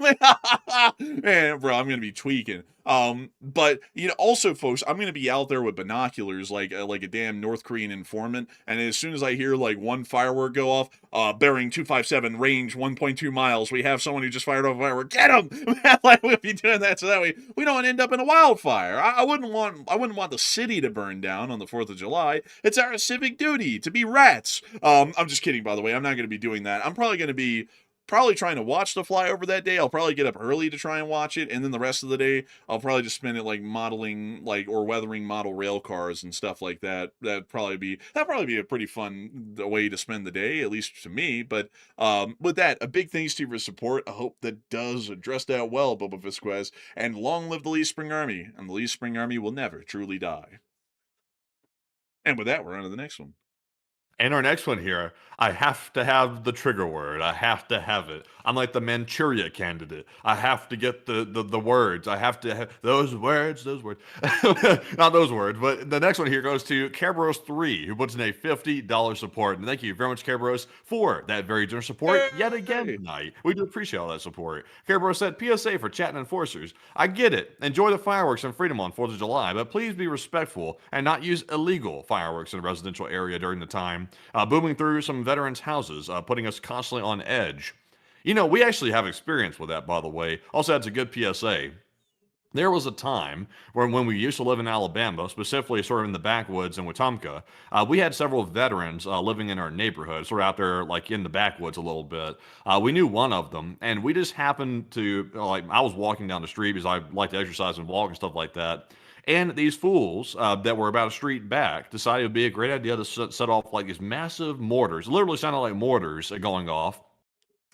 Man, bro, I'm gonna be tweaking. But also, folks, I'm gonna be out there with binoculars like a damn North Korean informant, and as soon as I hear like one firework go off, bearing 257, range 1.2 miles, we have someone who just fired off a firework. Get him! Like we'll be doing that so that way we don't end up in a wildfire. I wouldn't want the city to burn down on the 4th of July. It's our civic duty to be rats. I'm just kidding, by the way. I'm not gonna be doing that. I'm probably gonna be probably trying to watch the flyover that day. I'll probably get up early to try and watch it, and then the rest of the day I'll probably just spend it like modeling like or weathering model rail cars and stuff like that. That'd probably be a pretty fun way to spend the day, at least to me. But with that, a big thanks to you for support. I hope that does address that well, Boba Visquez. And long live the Lee Spring Army, and the Lee Spring Army will never truly die. And with that, we're on to the next one. And our next one here, I have to have the trigger word. I have to have it. I'm like the Manchuria candidate. I have to get the words. I have to have those words. Not those words, but the next one here goes to Kerberos3, who puts in a $50 support. And thank you very much, Kerberos, for that very generous support yet again tonight. We do appreciate all that support. Kerberos said, PSA for chat and enforcers. I get it. Enjoy the fireworks and freedom on 4th of July, but please be respectful and not use illegal fireworks in a residential area during the time. Booming through some veterans' houses, putting us constantly on edge. You know, we actually have experience with that, by the way. Also, that's a good PSA. There was a time when we used to live in Alabama, specifically sort of in the backwoods in Wetumpka, we had several veterans living in our neighborhood, sort of out there like in the backwoods a little bit. We knew one of them, and we just happened to, like, I was walking down the street because I like to exercise and walk and stuff like that. And these fools that were about a street back decided it would be a great idea to set off like these massive mortars. It literally sounded like mortars going off.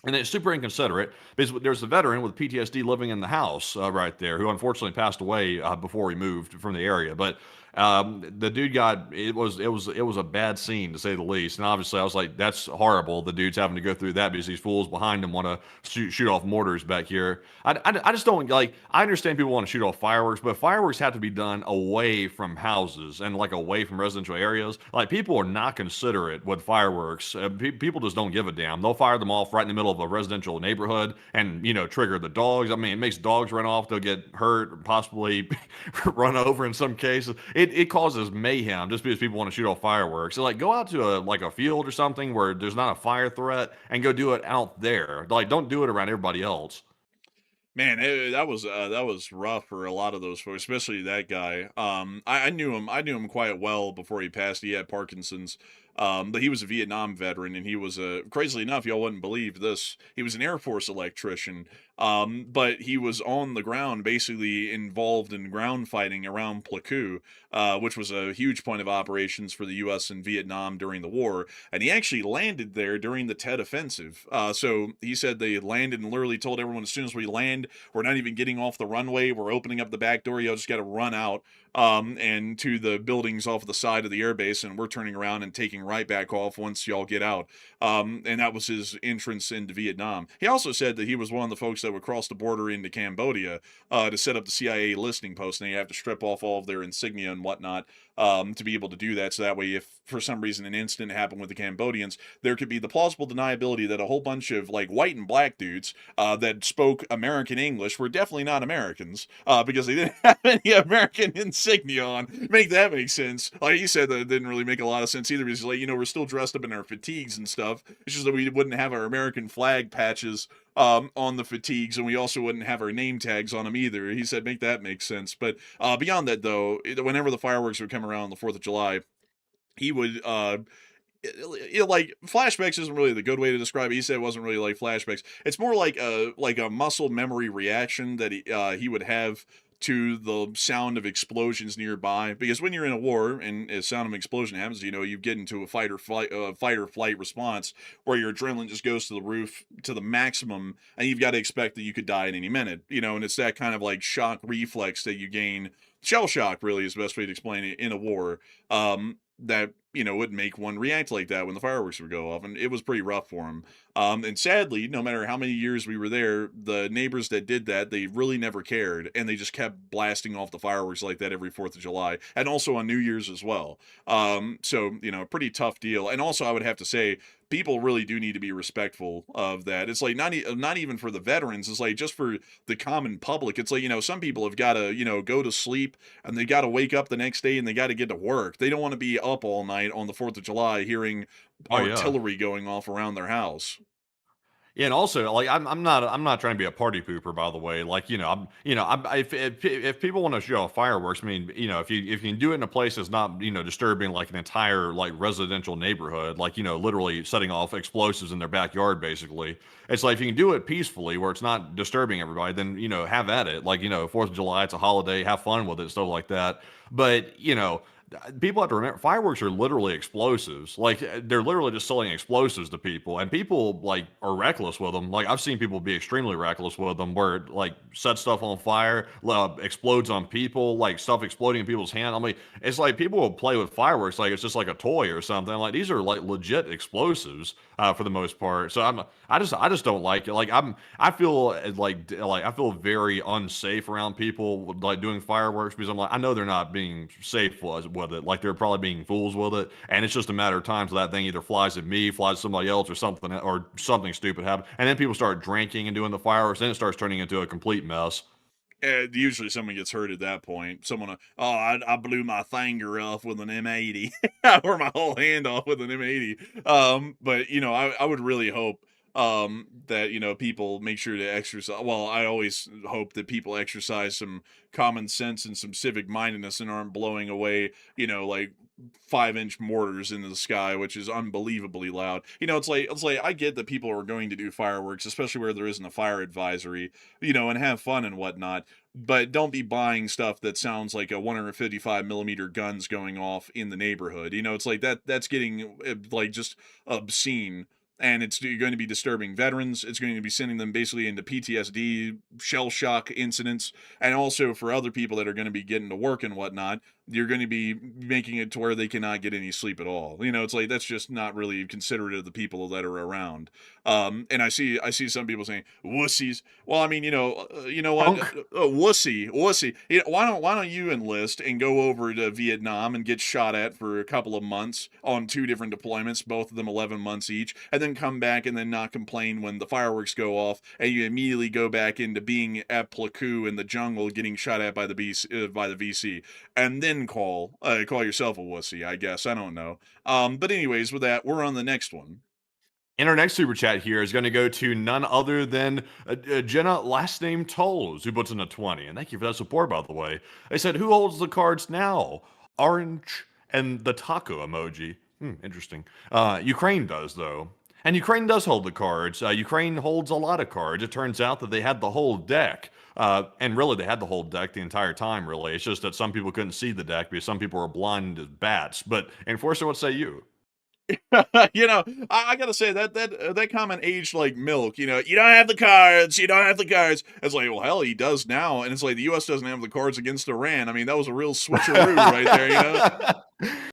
And it's super inconsiderate because there's a veteran with PTSD living in the house right there who unfortunately passed away before we moved from the area. But the dude it was a bad scene to say the least. And obviously I was like, that's horrible. The dude's having to go through that because these fools behind him want to shoot off mortars back here. I just don't like, I understand people want to shoot off fireworks, but fireworks have to be done away from houses and like away from residential areas. Like people are not considerate with fireworks. People just don't give a damn. They'll fire them off right in the middle of a residential neighborhood and, you know, trigger the dogs. I mean, it makes dogs run off. They'll get hurt, possibly run over in some cases. It causes mayhem just because people want to shoot off fireworks. So like go out to a field or something where there's not a fire threat and go do it out there. Like don't do it around everybody else. Man, that was rough for a lot of those folks, especially that guy. I knew him quite well before he passed. He had Parkinson's, but he was a Vietnam veteran, and he was crazily enough, y'all wouldn't believe this. He was an Air Force electrician, but he was on the ground, basically involved in ground fighting around Pleiku, which was a huge point of operations for the U.S. in Vietnam during the war, and he actually landed there during the Tet Offensive. So he said they landed and literally told everyone, as soon as we land, we're not even getting off the runway, we're opening up the back door, y'all just got to run out and to the buildings off the side of the airbase, and we're turning around and taking right back off once y'all get out. And that was his entrance into Vietnam. He also said that he was one of the folks that would cross the border into Cambodia to set up the CIA listening post, and they have to strip off all of their insignia and whatnot to be able to do that. So that way, if for some reason an incident happened with the Cambodians, there could be the plausible deniability that a whole bunch of like white and black dudes that spoke American English were definitely not Americans because they didn't have any American insignia on. Make that make sense? Like he said, that it didn't really make a lot of sense either because, like, you know, we're still dressed up in our fatigues and stuff. It's just that we wouldn't have our American flag patches on the fatigues, and we also wouldn't have our name tags on them either. He said, make that make sense. But beyond that, though, whenever the fireworks would come around on the 4th of July, he would like flashbacks isn't really the good way to describe it. He said it wasn't really like flashbacks. It's more like a muscle memory reaction that he would have to the sound of explosions nearby, because when you're in a war and a sound of an explosion happens, you know, you get into a fight or flight response where your adrenaline just goes to the roof to the maximum, and you've got to expect that you could die at any minute, you know, and it's that kind of like shock reflex that you gain. Shell shock really is the best way to explain it in a war. That, you know, would make one react like that when the fireworks would go off, and it was pretty rough for him. And sadly, no matter how many years we were there, the neighbors that did that, they really never cared, and they just kept blasting off the fireworks like that every 4th of July, and also on New Year's as well. So, you know, pretty tough deal. And also, I would have to say, people really do need to be respectful of that. It's like not even for the veterans. It's like just for the common public. It's like, you know, some people have got to, you know, go to sleep and they got to wake up the next day and they got to get to work. They don't want to be up all night on the 4th of July hearing artillery going off around their house. Yeah, and also, like, I'm not trying to be a party pooper, by the way. Like, if people want to show off fireworks, I mean, if you can do it in a place that's not, disturbing like an entire like residential neighborhood, like, literally setting off explosives in their backyard, basically. It's like if you can do it peacefully, where it's not disturbing everybody, then have at it. Like, 4th of July, it's a holiday, have fun with it, stuff like that. But people have to remember fireworks are literally explosives. Like they're literally just selling explosives to people, and people like are reckless with them. Like I've seen people be extremely reckless with them, where it like sets stuff on fire, explodes on people, like stuff exploding in people's hand. I mean, it's like people will play with fireworks like it's just like a toy or something. Like these are like legit explosives for the most part. So I just don't like it. Like I feel like I feel very unsafe around people like doing fireworks because I'm like I know they're not being safe with it. Like they're probably being fools with it, and it's just a matter of time till that thing either flies at me, flies at somebody else, or something stupid happens, and then people start drinking and doing the fireworks. Then it starts turning into a complete mess. Usually someone gets hurt at that point. I blew my finger off with an M80 or my whole hand off with an M80. But I would really hope that people make sure to exercise. Well, I always hope that people exercise some common sense and some civic mindedness and aren't blowing away like 5-inch mortars into the sky, which is unbelievably loud. It's like I get that people are going to do fireworks, especially where there isn't a fire advisory, and have fun and whatnot. But don't be buying stuff that sounds like a 155 millimeter guns going off in the neighborhood. It's like that's getting like just obscene. And it's going to be disturbing veterans. It's going to be sending them basically into PTSD, shell shock incidents. And also for other people that are going to be getting to work and whatnot, you're going to be making it to where they cannot get any sleep at all. It's like that's just not really considerate of the people that are around. And I see some people saying wussies. Well, I mean, you know what, wussy. Why don't you enlist and go over to Vietnam and get shot at for a couple of months on 2 different deployments, both of them 11 months each, and then come back and then not complain when the fireworks go off, and you immediately go back into being at Plaku in the jungle, getting shot at by the VC, and then call yourself a wussy. I guess I don't know. But anyways, with that, we're on the next one. And our next super chat here is going to go to none other than Jenna, last name Tolls, who puts in a 20. And thank you for that support, by the way. They said, who holds the cards now? Orange and the taco emoji. Interesting. Ukraine does, though. And Ukraine does hold the cards. Ukraine holds a lot of cards. It turns out that they had the whole deck. And really, they had the whole deck the entire time, really. It's just that some people couldn't see the deck because some people were blind as bats. But, Enforcer, what say you? I gotta say that comment aged like milk. You don't have the cards. You don't have the cards. It's like, well, hell, he does now, and it's like the U.S. doesn't have the cards against Iran. I mean, that was a real switcheroo right there.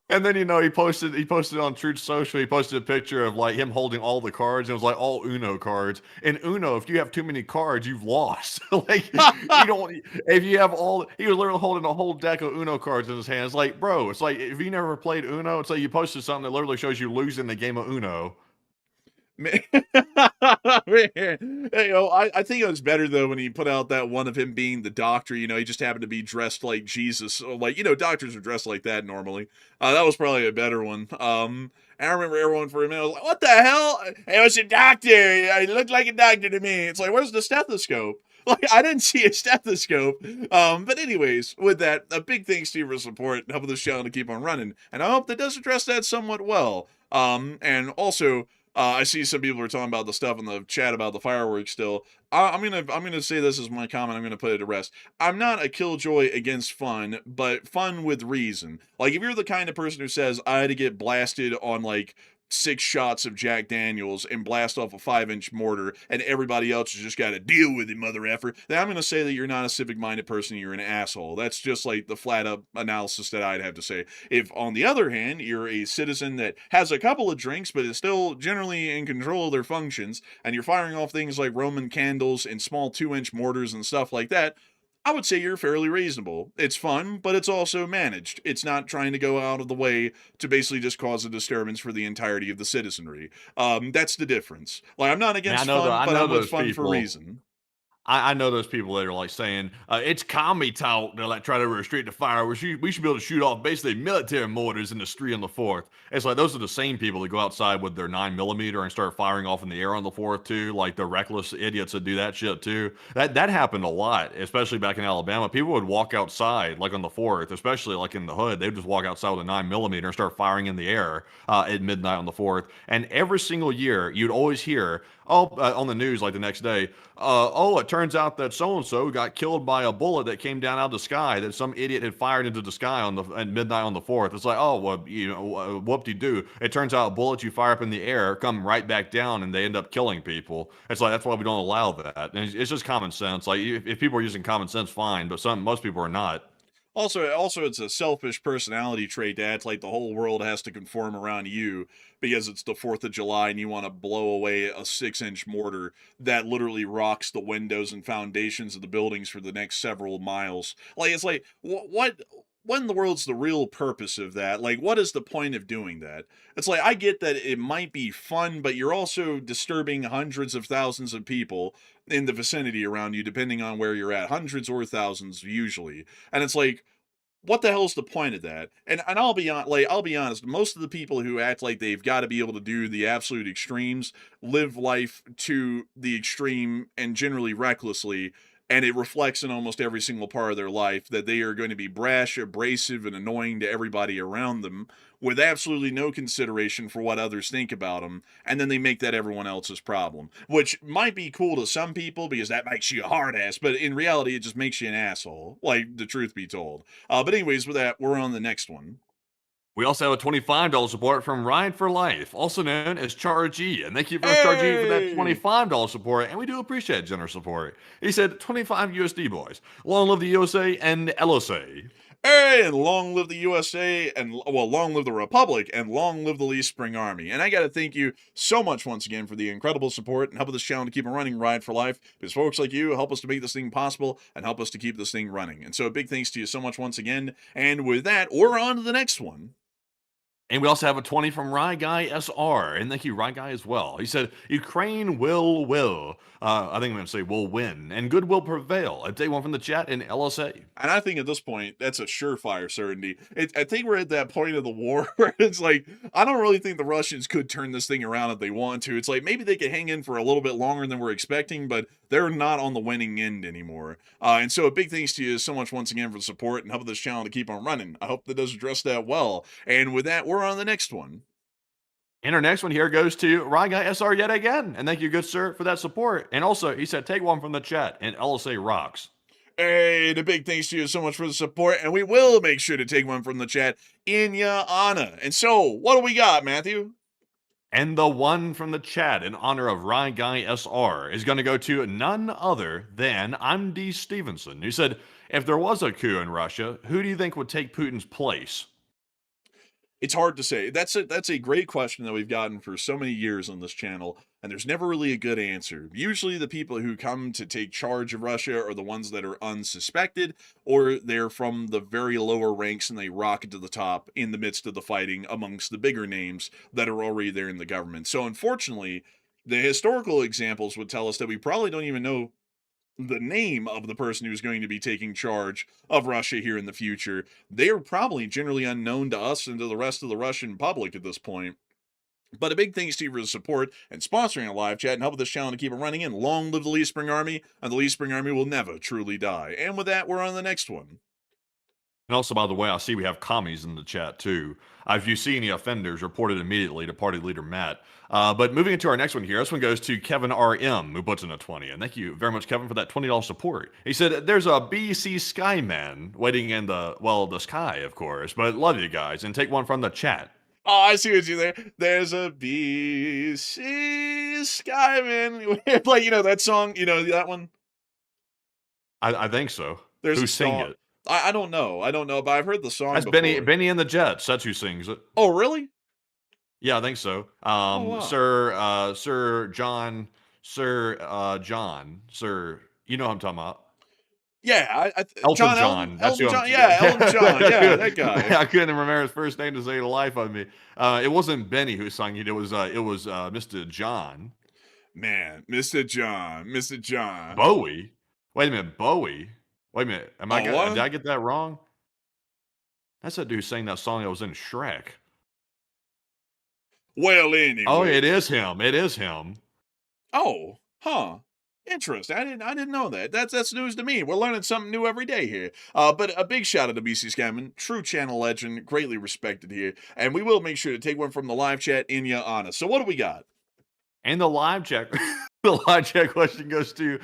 And then he posted on Truth Social. He posted a picture of like him holding all the cards. It was like all Uno cards. And Uno, if you have too many cards, you've lost. Like you don't. If you have all, he was literally holding a whole deck of Uno cards in his hands. Like, bro, it's like if you never played Uno, it's like you posted something that literally shows you losing the game of Uno. Man. Hey, I think it was better though when he put out that one of him being the doctor. He just happened to be dressed like Jesus. Like, doctors are dressed like that normally. That was probably a better one. And I remember everyone for a minute was like, what the hell? It was a doctor. He looked like a doctor to me. It's like, where's the stethoscope? Like, I didn't see a stethoscope. But anyways, with that, a big thanks to you for support and helping this channel to keep on running. And I hope that does address that somewhat well. And also, I see some people are talking about the stuff in the chat about the fireworks still. I'm gonna say this as my comment. I'm gonna put it to rest. I'm not a killjoy against fun, but fun with reason. Like, if you're the kind of person who says I had to get blasted on like 6 shots of Jack Daniels and blast off a 5-inch mortar, and everybody else has just got to deal with it, mother effer, then I'm going to say that you're not a civic-minded person, you're an asshole. That's just like the flat-up analysis that I'd have to say. If, on the other hand, you're a citizen that has a couple of drinks, but is still generally in control of their functions, and you're firing off things like Roman candles and small 2-inch mortars and stuff like that, I would say you're fairly reasonable. It's fun, but it's also managed. It's not trying to go out of the way to basically just cause a disturbance for the entirety of the citizenry. That's the difference. Like, I'm not against fun, but I'm with fun for reason. I know those people that are like saying it's commie talk to like try to restrict the fire. We should be able to shoot off basically military mortars in the street on the fourth. It's like those are the same people that go outside with their 9mm and start firing off in the air on the fourth too. Like the reckless idiots that do that shit too. That happened a lot, especially back in Alabama. People would walk outside like on the fourth, especially like in the hood. They'd just walk outside with a 9mm and start firing in the air at midnight on the fourth. And every single year, you'd always hear on the news like the next day, it turns out that so-and-so got killed by a bullet that came down out of the sky that some idiot had fired into the sky at midnight on the 4th. It's like, whoop-de-doo. It turns out bullets you fire up in the air come right back down and they end up killing people. It's like, that's why we don't allow that. And it's just common sense. Like, if people are using common sense, fine, but most people are not. Also, it's a selfish personality trait to act like the whole world has to conform around you because it's the 4th of July and you want to blow away a 6-inch mortar that literally rocks the windows and foundations of the buildings for the next several miles. Like, it's like, what in the world's the real purpose of that? Like, what is the point of doing that? It's like, I get that it might be fun, but you're also disturbing hundreds of thousands of people in the vicinity around you, depending on where you're at. Hundreds or thousands, usually. And it's like, what the hell's the point of that? And I'll be honest, most of the people who act like they've got to be able to do the absolute extremes live life to the extreme and generally recklessly, and it reflects in almost every single part of their life that they are going to be brash, abrasive, and annoying to everybody around them with absolutely no consideration for what others think about them, and then they make that everyone else's problem, which might be cool to some people because that makes you a hard ass, but in reality, it just makes you an asshole, like the truth be told. But anyways, with that, we're on the next one. We also have a $25 support from Ride for Life, also known as Charge E. And thank you very much, Charge E, for that $25 support. And we do appreciate generous support. He said, 25 USD, boys. Long live the USA and LSA. Hey, and long live the USA, and long live the Republic, and long live the Lee Spring Army. And I got to thank you so much once again for the incredible support and helping this channel to keep it running, Ride for Life, because folks like you help us to make this thing possible and help us to keep this thing running. And so a big thanks to you so much once again. And with that, we're on to the next one. And we also have a 20 from Rye Guy SR. And thank you, Rye Guy, as well. He said, Ukraine will. I think I'm going to say will win. And good will prevail. I take one from the chat in LSA. And I think at this point, that's a surefire certainty. I think we're at that point of the war where it's like, I don't really think the Russians could turn this thing around if they want to. It's like, maybe they could hang in for a little bit longer than we're expecting, but they're not on the winning end anymore. And so a big thanks to you so much once again for the support and helping this channel to keep on running. I hope that does address that well. And with that, we're on the next one. And our next one here goes to Rye Guy SR yet again. And thank you, good sir, for that support. And also, he said, take one from the chat, and LSA rocks. Hey, the big thanks to you so much for the support, and we will make sure to take one from the chat in ya honor. And so, what do we got, Matthew? And the one from the chat in honor of Rye Guy SR is going to go to none other than I'm D. Stevenson, who said, if there was a coup in Russia, who do you think would take Putin's place? It's hard to say. That's a great question that we've gotten for so many years on this channel, and there's never really a good answer. Usually the people who come to take charge of Russia are the ones that are unsuspected, or they're from the very lower ranks and they rocket to the top in the midst of the fighting amongst the bigger names that are already there in the government. So unfortunately, the historical examples would tell us that we probably don't even know the name of the person who's going to be taking charge of Russia here in the future. They are probably generally unknown to us and to the rest of the Russian public at this point. But a big thanks to you for the support and sponsoring a live chat and helping this channel to keep it running. And long live the Lee Spring Army, and the Lee Spring Army will never truly die. And with that, we're on the next one. And also, by the way, I see we have commies in the chat, too. If you see any offenders, report it immediately to Party Leader Matt. But moving into our next one here, this one goes to Kevin RM, who puts in a 20. And thank you very much, Kevin, for that $20 support. He said, there's a BC Skyman waiting in the sky, of course. But love you guys. And take one from the chat. Oh, I see what you there. There's a BC Skyman. Like, you know, that song, you know, that one? I think so. There's Who a sang song. it? I don't know, but I've heard the song That's before. Benny and the Jets. That's who sings it. Oh, really? Yeah, I think so. Wow. Sir John, you know what I'm talking about. Yeah, Elton John. That's Elton who John. Yeah, Elton John. Yeah, that guy. I couldn't remember his first name to save the life of me. It wasn't Benny who sung it. It was Mr. John. Man, Mr. John. Bowie. Wait a minute, Bowie? Wait a minute, Oh, did what? I get that wrong? That's that dude who sang that song that was in Shrek. Well, Oh, anyway. it is him, it is him. Oh, huh. Interesting. I didn't know that. That's news to me. We're learning something new every day here. But a big shout out to BC Scammon, true channel legend, greatly respected here. And we will make sure to take one from the live chat in ya honest. So what do we got? And the live chat the live chat question goes to,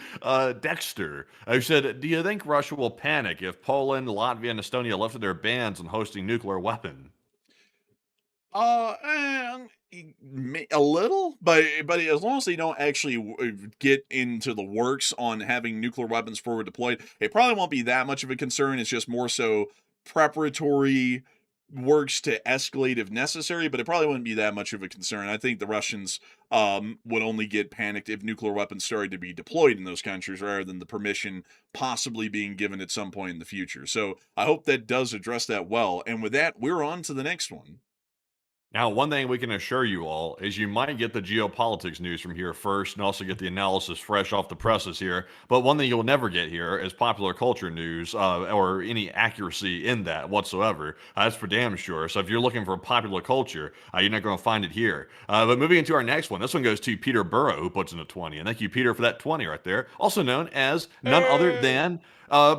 Dexter, who said, "Do you think Russia will panic if Poland, Latvia, and Estonia lifted their bans on hosting nuclear weapon?" A little, but as long as they don't actually get into the works on having nuclear weapons forward deployed, it probably won't be that much of a concern. It's just more so preparatory works to escalate if necessary, but it probably wouldn't be that much of a concern. I think the Russians would only get panicked if nuclear weapons started to be deployed in those countries rather than the permission possibly being given at some point in the future. So I hope that does address that well. And with that, we're on to the next one. Now, one thing we can assure you all is you might get the geopolitics news from here first and also get the analysis fresh off the presses here. But one thing you'll never get here is popular culture news or any accuracy in that whatsoever. That's for damn sure. So if you're looking for popular culture, you're not going to find it here. But moving into our next one, this one goes to Peter Burrow, who puts in a 20. And thank you, Peter, for that 20 right there. Also known as none other than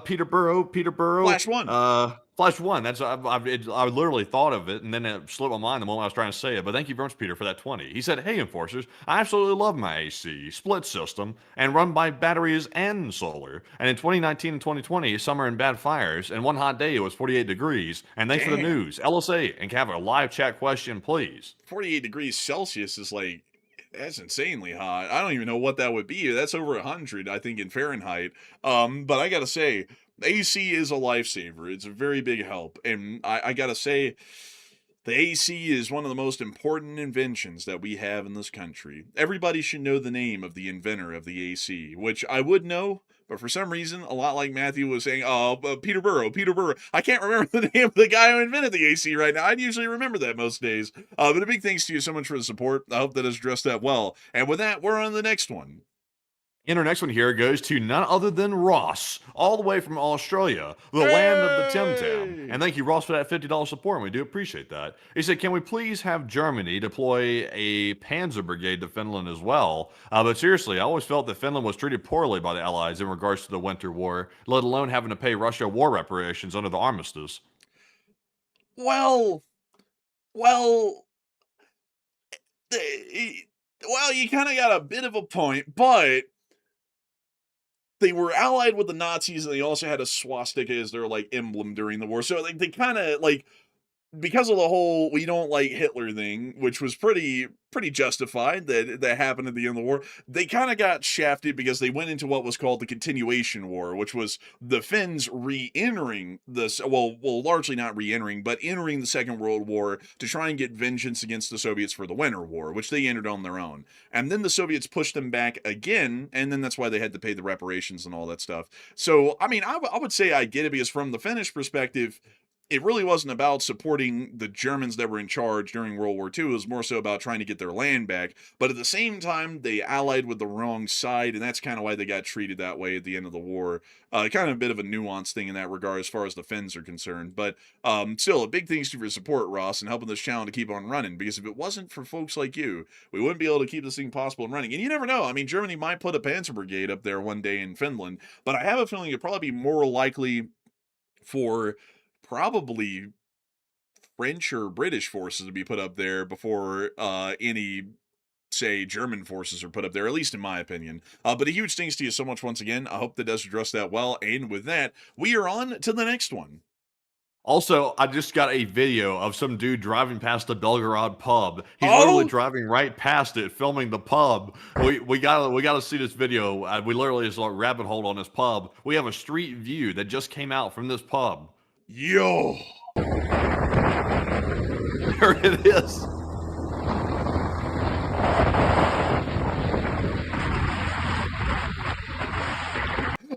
Peter Burrow. Flash one. Flash one. That's I literally thought of it, and then it slipped my mind the moment I was trying to say it. But thank you very much, Peter, for that 20. He said, "Hey, enforcers, I absolutely love my AC split system and run by batteries and solar. And in 2019 and 2020, summer and bad fires, and one hot day it was 48 degrees. And thanks for the Damn. news, LSA, and can I have a live chat question, please." 48 degrees Celsius is like, that's insanely hot. I don't even know what that would be. That's over 100, I think, in Fahrenheit. But I gotta say, AC is a lifesaver. It's a very big help. And I gotta say, the AC is one of the most important inventions that we have in this country. Everybody should know the name of the inventor of the AC, which I would know, but for some reason, a lot like Matthew was saying, Peter Burrow. I can't remember the name of the guy who invented the AC right now. I'd usually remember that most days. But a big thanks to you so much for the support. I hope that has addressed that well. And with that, we're on the next one. And our next one here goes to none other than Ross, all the way from Australia, the land of the Tim Tam. And thank you, Ross, for that $50 support, and we do appreciate that. He said, "Can we please have Germany deploy a Panzer Brigade to Finland as well?" But seriously, I always felt that Finland was treated poorly by the Allies in regards to the Winter War, let alone having to pay Russia war reparations under the armistice. Well, well, you kind of got a bit of a point, but they were allied with the Nazis, and they also had a swastika as their like emblem during the war. So like they kind of like, because of the whole "we don't like Hitler" thing, which was pretty justified, that happened at the end of the war, they kind of got shafted because they went into what was called the Continuation War, which was the Finns re-entering this, well, largely not re-entering, but entering the Second World War to try and get vengeance against the Soviets for the Winter War, which they entered on their own. And then the Soviets pushed them back again, and then that's why they had to pay the reparations and all that stuff. So, I mean, I would say I get it, because from the Finnish perspective, it really wasn't about supporting the Germans that were in charge during World War II. It was more so about trying to get their land back. But at the same time, they allied with the wrong side, and that's kind of why they got treated that way at the end of the war. Kind of a bit of a nuanced thing in that regard as far as the Finns are concerned. But still, a big thanks to your support, Ross, and helping this channel to keep on running. Because if it wasn't for folks like you, we wouldn't be able to keep this thing possible and running. And you never know. I mean, Germany might put a Panzer Brigade up there one day in Finland. But I have a feeling it'd probably be more likely for probably French or British forces to be put up there before any, say, German forces are put up there, at least in my opinion. But a huge thanks to you so much once again. I hope that does address that well. And with that, we are on to the next one. Also, I just got a video of some dude driving past the Belgorod pub. He's literally driving right past it, filming the pub. We gotta see this video. We literally just like rabbit hole on this pub. We have a street view that just came out from this pub. Yo! There it is.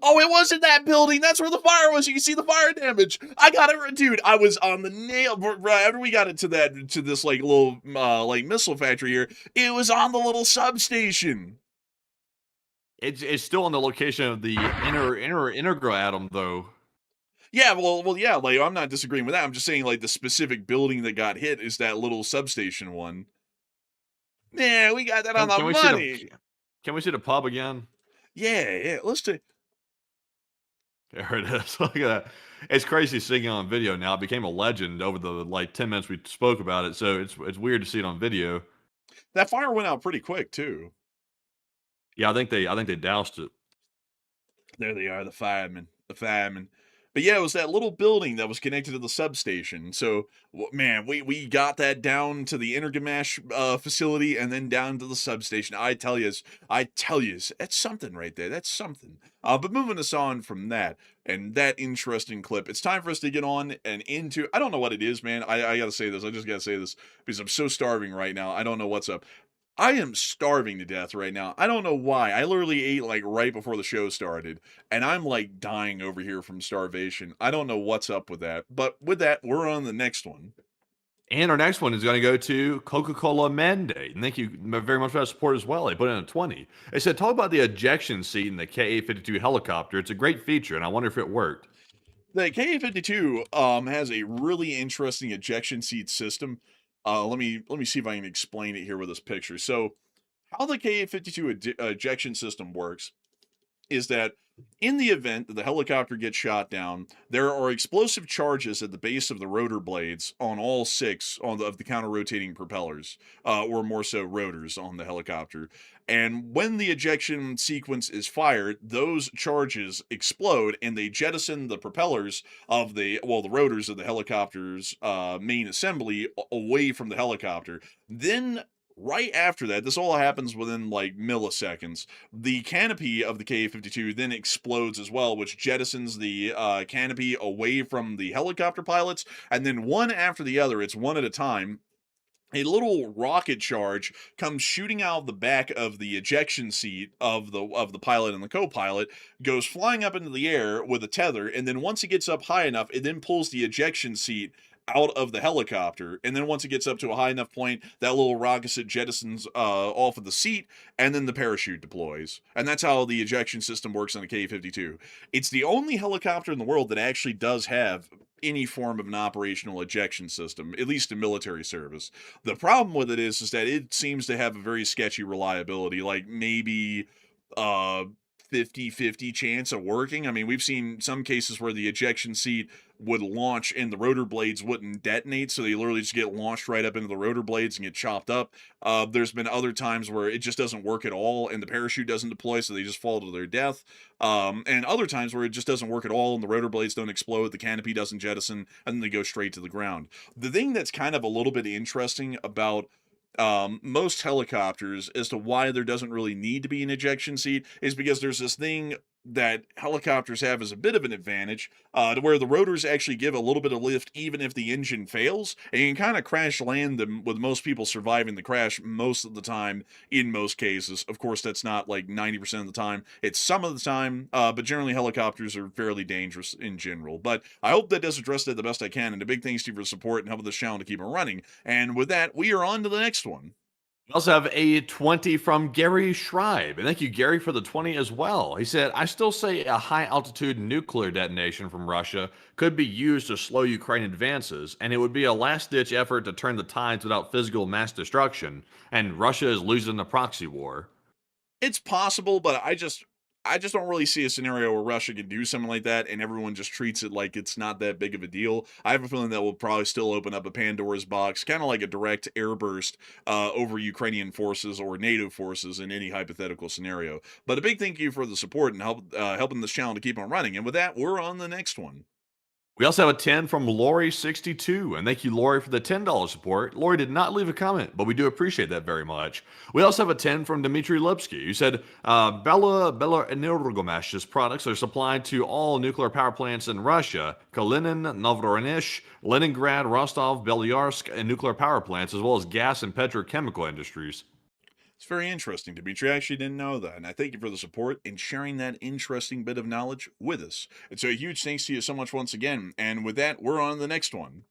Oh, it wasn't that building. That's where the fire was. You can see the fire damage. I got it, dude. I was on the nail. Right after we got into this like little like missile factory here, it was on the little substation. It's still on the location of the integral atom, though. Yeah, well, yeah, like, I'm not disagreeing with that, I'm just saying, like, the specific building that got hit is that little substation one. Yeah, we got that on the Can we see the money! can we see the pub again? Yeah, let's take. There it is. Look at that. It's crazy seeing it on video now. It became a legend over the, like, 10 minutes we spoke about it, so it's weird to see it on video. That fire went out pretty quick, too. Yeah, I think they doused it. There they are, the firemen, the firemen. But yeah, it was that little building that was connected to the substation. So, man, we got that down to the Intergamash facility and then down to the substation. I tell you, that's something right there. That's something. But moving us on from that and that interesting clip, it's time for us to get on and into. I don't know what it is, man. I gotta say this. I just gotta say this because I'm so starving right now. I don't know what's up. I am starving to death right now. I don't know why. I literally ate like right before the show started, and I'm like dying over here from starvation. I don't know what's up with that. But with that, we're on the next one. And our next one is going to go to Coca-Cola Mandate. And thank you very much for that support as well. They put in a 20. They said, talk about the ejection seat in the Ka-52 helicopter. It's a great feature, and I wonder if it worked. The Ka-52 has a really interesting ejection seat system. Let me see if I can explain it here with this picture. So, how the Ka-52 ejection system works is that in the event that the helicopter gets shot down, there are explosive charges at the base of the rotor blades on all six of the counter-rotating propellers, or more so rotors on the helicopter. And when the ejection sequence is fired, those charges explode and they jettison the propellers of the rotors of the helicopter's main assembly away from the helicopter. Then right after that, this all happens within like milliseconds. The canopy of the Ka-52 then explodes as well, which jettisons the canopy away from the helicopter pilots, and then one after the other, it's one at a time. A little rocket charge comes shooting out of the back of the ejection seat of the pilot and the co-pilot, goes flying up into the air with a tether, and then once it gets up high enough, it then pulls the ejection seat out of the helicopter, and then once it gets up to a high enough point, that little rocket jettisons off of the seat, and then the parachute deploys. And that's how the ejection system works on the Ka-52. It's the only helicopter in the world that actually does have any form of an operational ejection system, at least in military service. The problem with it is that it seems to have a very sketchy reliability, like maybe 50-50 chance of working. I mean, we've seen some cases where the ejection seat would launch and the rotor blades wouldn't detonate, so they literally just get launched right up into the rotor blades and get chopped up. There's been other times where it just doesn't work at all and the parachute doesn't deploy, so they just fall to their death. And other times where it just doesn't work at all and the rotor blades don't explode, the canopy doesn't jettison, and then they go straight to the ground. The thing that's kind of a little bit interesting about most helicopters as to why there doesn't really need to be an ejection seat is because there's this thing that helicopters have as a bit of an advantage, to where the rotors actually give a little bit of lift even if the engine fails, and you can kind of crash land them with most people surviving the crash most of the time in most cases. Of course, that's not like 90% of the time. It's some of the time, but generally helicopters are fairly dangerous in general. But I hope that does address that the best I can, and a big thanks to you for the support and helping this channel to keep it running. And with that, we are on to the next one. We also have a 20 from Gary Schreiber. And thank you, Gary, for the 20 as well. He said, I still say a high-altitude nuclear detonation from Russia could be used to slow Ukraine advances, and it would be a last-ditch effort to turn the tides without physical mass destruction, and Russia is losing the proxy war. It's possible, but I just don't really see a scenario where Russia can do something like that and everyone just treats it like it's not that big of a deal. I have a feeling that will probably still open up a Pandora's box, kind of like a direct airburst over Ukrainian forces or NATO forces in any hypothetical scenario. But a big thank you for the support and helping this channel to keep on running. And with that, we're on the next one. We also have a 10 from Lori62, and thank you, Lori, for the $10 support. Lori did not leave a comment, but we do appreciate that very much. We also have a 10 from Dmitry Lipsky, who said, Bela Energomash's products are supplied to all nuclear power plants in Russia, Kalinin, Novorossiysk, Leningrad, Rostov, Belyarsk, and nuclear power plants, as well as gas and petrochemical industries. It's very interesting, Dmitry. I actually didn't know that, and I thank you for the support and sharing that interesting bit of knowledge with us. And so a huge thanks to you so much once again, and with that, we're on to the next one.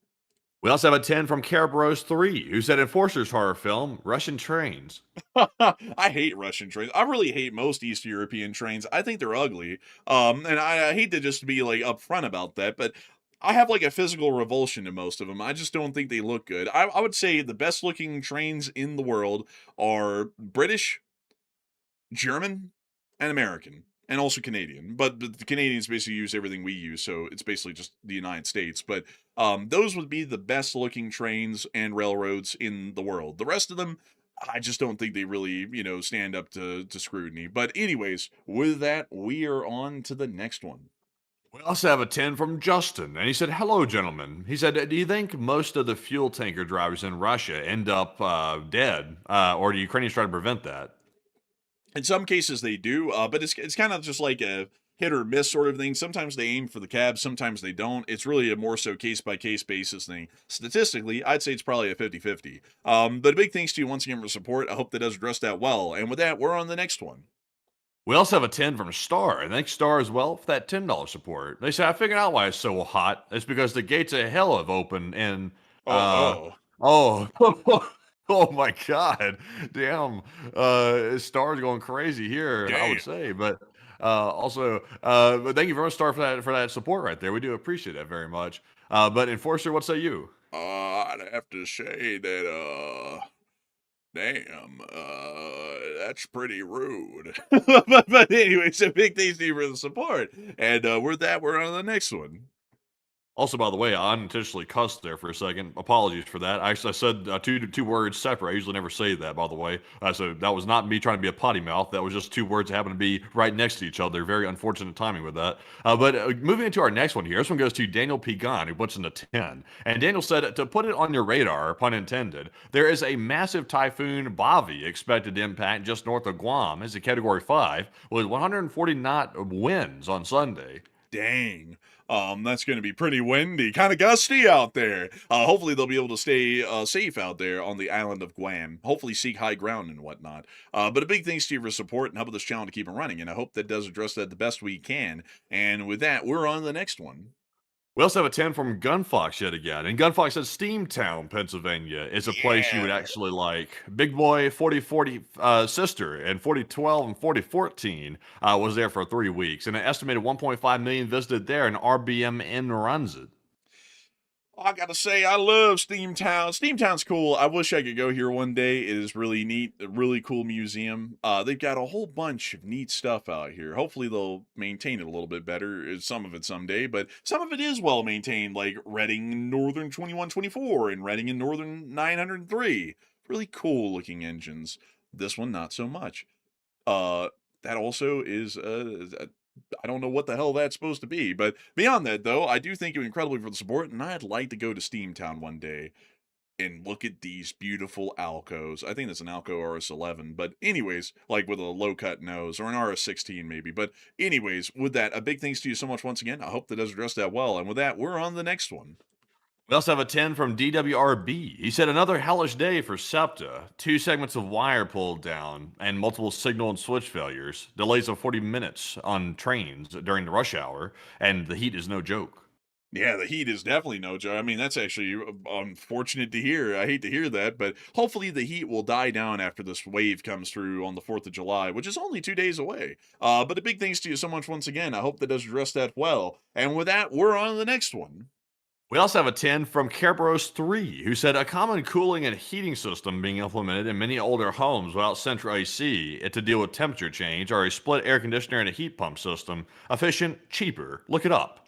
We also have a 10 from Kerberos3, who said Enforcer's horror film, Russian Trains. I hate Russian trains. I really hate most East European trains. I think they're ugly. And I hate to just be like upfront about that, but I have like a physical revulsion to most of them. I just don't think they look good. I would say the best looking trains in the world are British, German, and American, and also Canadian. But the Canadians basically use everything we use, so it's basically just the United States. But those would be the best looking trains and railroads in the world. The rest of them, I just don't think they really, stand up to scrutiny. But anyways, with that, we are on to the next one. We also have a 10 from Justin, and he said, hello, gentlemen. He said, do you think most of the fuel tanker drivers in Russia end up dead, or do Ukrainians try to prevent that? In some cases they do, but it's kind of just like a hit or miss sort of thing. Sometimes they aim for the cab, sometimes they don't. It's really a more so case by case basis thing. Statistically, I'd say it's probably a 50-50. But a big thanks to you once again for support. I hope that does address that well. And with that, we're on the next one. We also have a 10 from Star, and thanks Star as well for that $10 support. They say, I figured out why it's so hot. It's because the gates of hell have opened, and oh, oh my God, damn, Star's going crazy here, I would say, but also, but thank you very much, Star, for that support right there. We do appreciate that very much. But Enforcer, what say you? I'd have to say that, damn, that's pretty rude. but anyways, a big thanks to you for the support. And with that, we're on to the next one. Also, by the way, I unintentionally cussed there for a second. Apologies for that. I said two words separate. I usually never say that, by the way. So that was not me trying to be a potty mouth. That was just two words that happened to be right next to each other. Very unfortunate timing with that. But moving into our next one here, this one goes to Daniel P. Gunn, who puts in a 10. And Daniel said, to put it on your radar, pun intended, there is a massive typhoon Bavi expected to impact just north of Guam. It's a Category 5 with 140 knot winds on Sunday. Dang. That's going to be pretty windy, kind of gusty out there. Hopefully they'll be able to stay safe out there on the island of Guam. Hopefully seek high ground and whatnot. But a big thanks to you for support and helping this channel to keep it running. And I hope that does address that the best we can. And with that, we're on to the next one. We also have a 10 from Gunfox yet again. And Gunfox says Steamtown, Pennsylvania is a place you would actually like. Big Boy 4040 sister in 4012 and 4014 was there for 3 weeks. And an estimated 1.5 million visited there, and RBMN runs it. I gotta say, I love Steamtown. Steamtown's cool. I wish I could go here one day. It is really neat, a really cool museum. They've got a whole bunch of neat stuff out here. Hopefully they'll maintain it a little bit better, some of it someday, but some of it is well maintained, like Reading Northern 2124 and Reading and Northern 903. Really cool looking engines. This one, not so much. That also is I don't know what the hell that's supposed to be, but beyond that, though, I do thank you incredibly for the support, and I'd like to go to Steamtown one day and look at these beautiful Alcos. I think it's an Alco RS11, but anyways, like with a low-cut nose, or an RS16 maybe, but anyways, with that, a big thanks to you so much once again. I hope that does address that well, and with that, we're on the next one. We also have a 10 from DWRB. He said another hellish day for SEPTA. 2 segments of wire pulled down and multiple signal and switch failures. Delays of 40 minutes on trains during the rush hour. And the heat is no joke. Yeah, the heat is definitely no joke. I mean, that's actually unfortunate to hear. I hate to hear that, but hopefully the heat will die down after this wave comes through on the 4th of July, which is only 2 days away. But a big thanks to you so much once again. I hope that does address that well. And with that, we're on to the next one. We also have a 10 from Kerberos3, who said a common cooling and heating system being implemented in many older homes without central AC to deal with temperature change are a split air conditioner and a heat pump system. Efficient, cheaper. Look it up.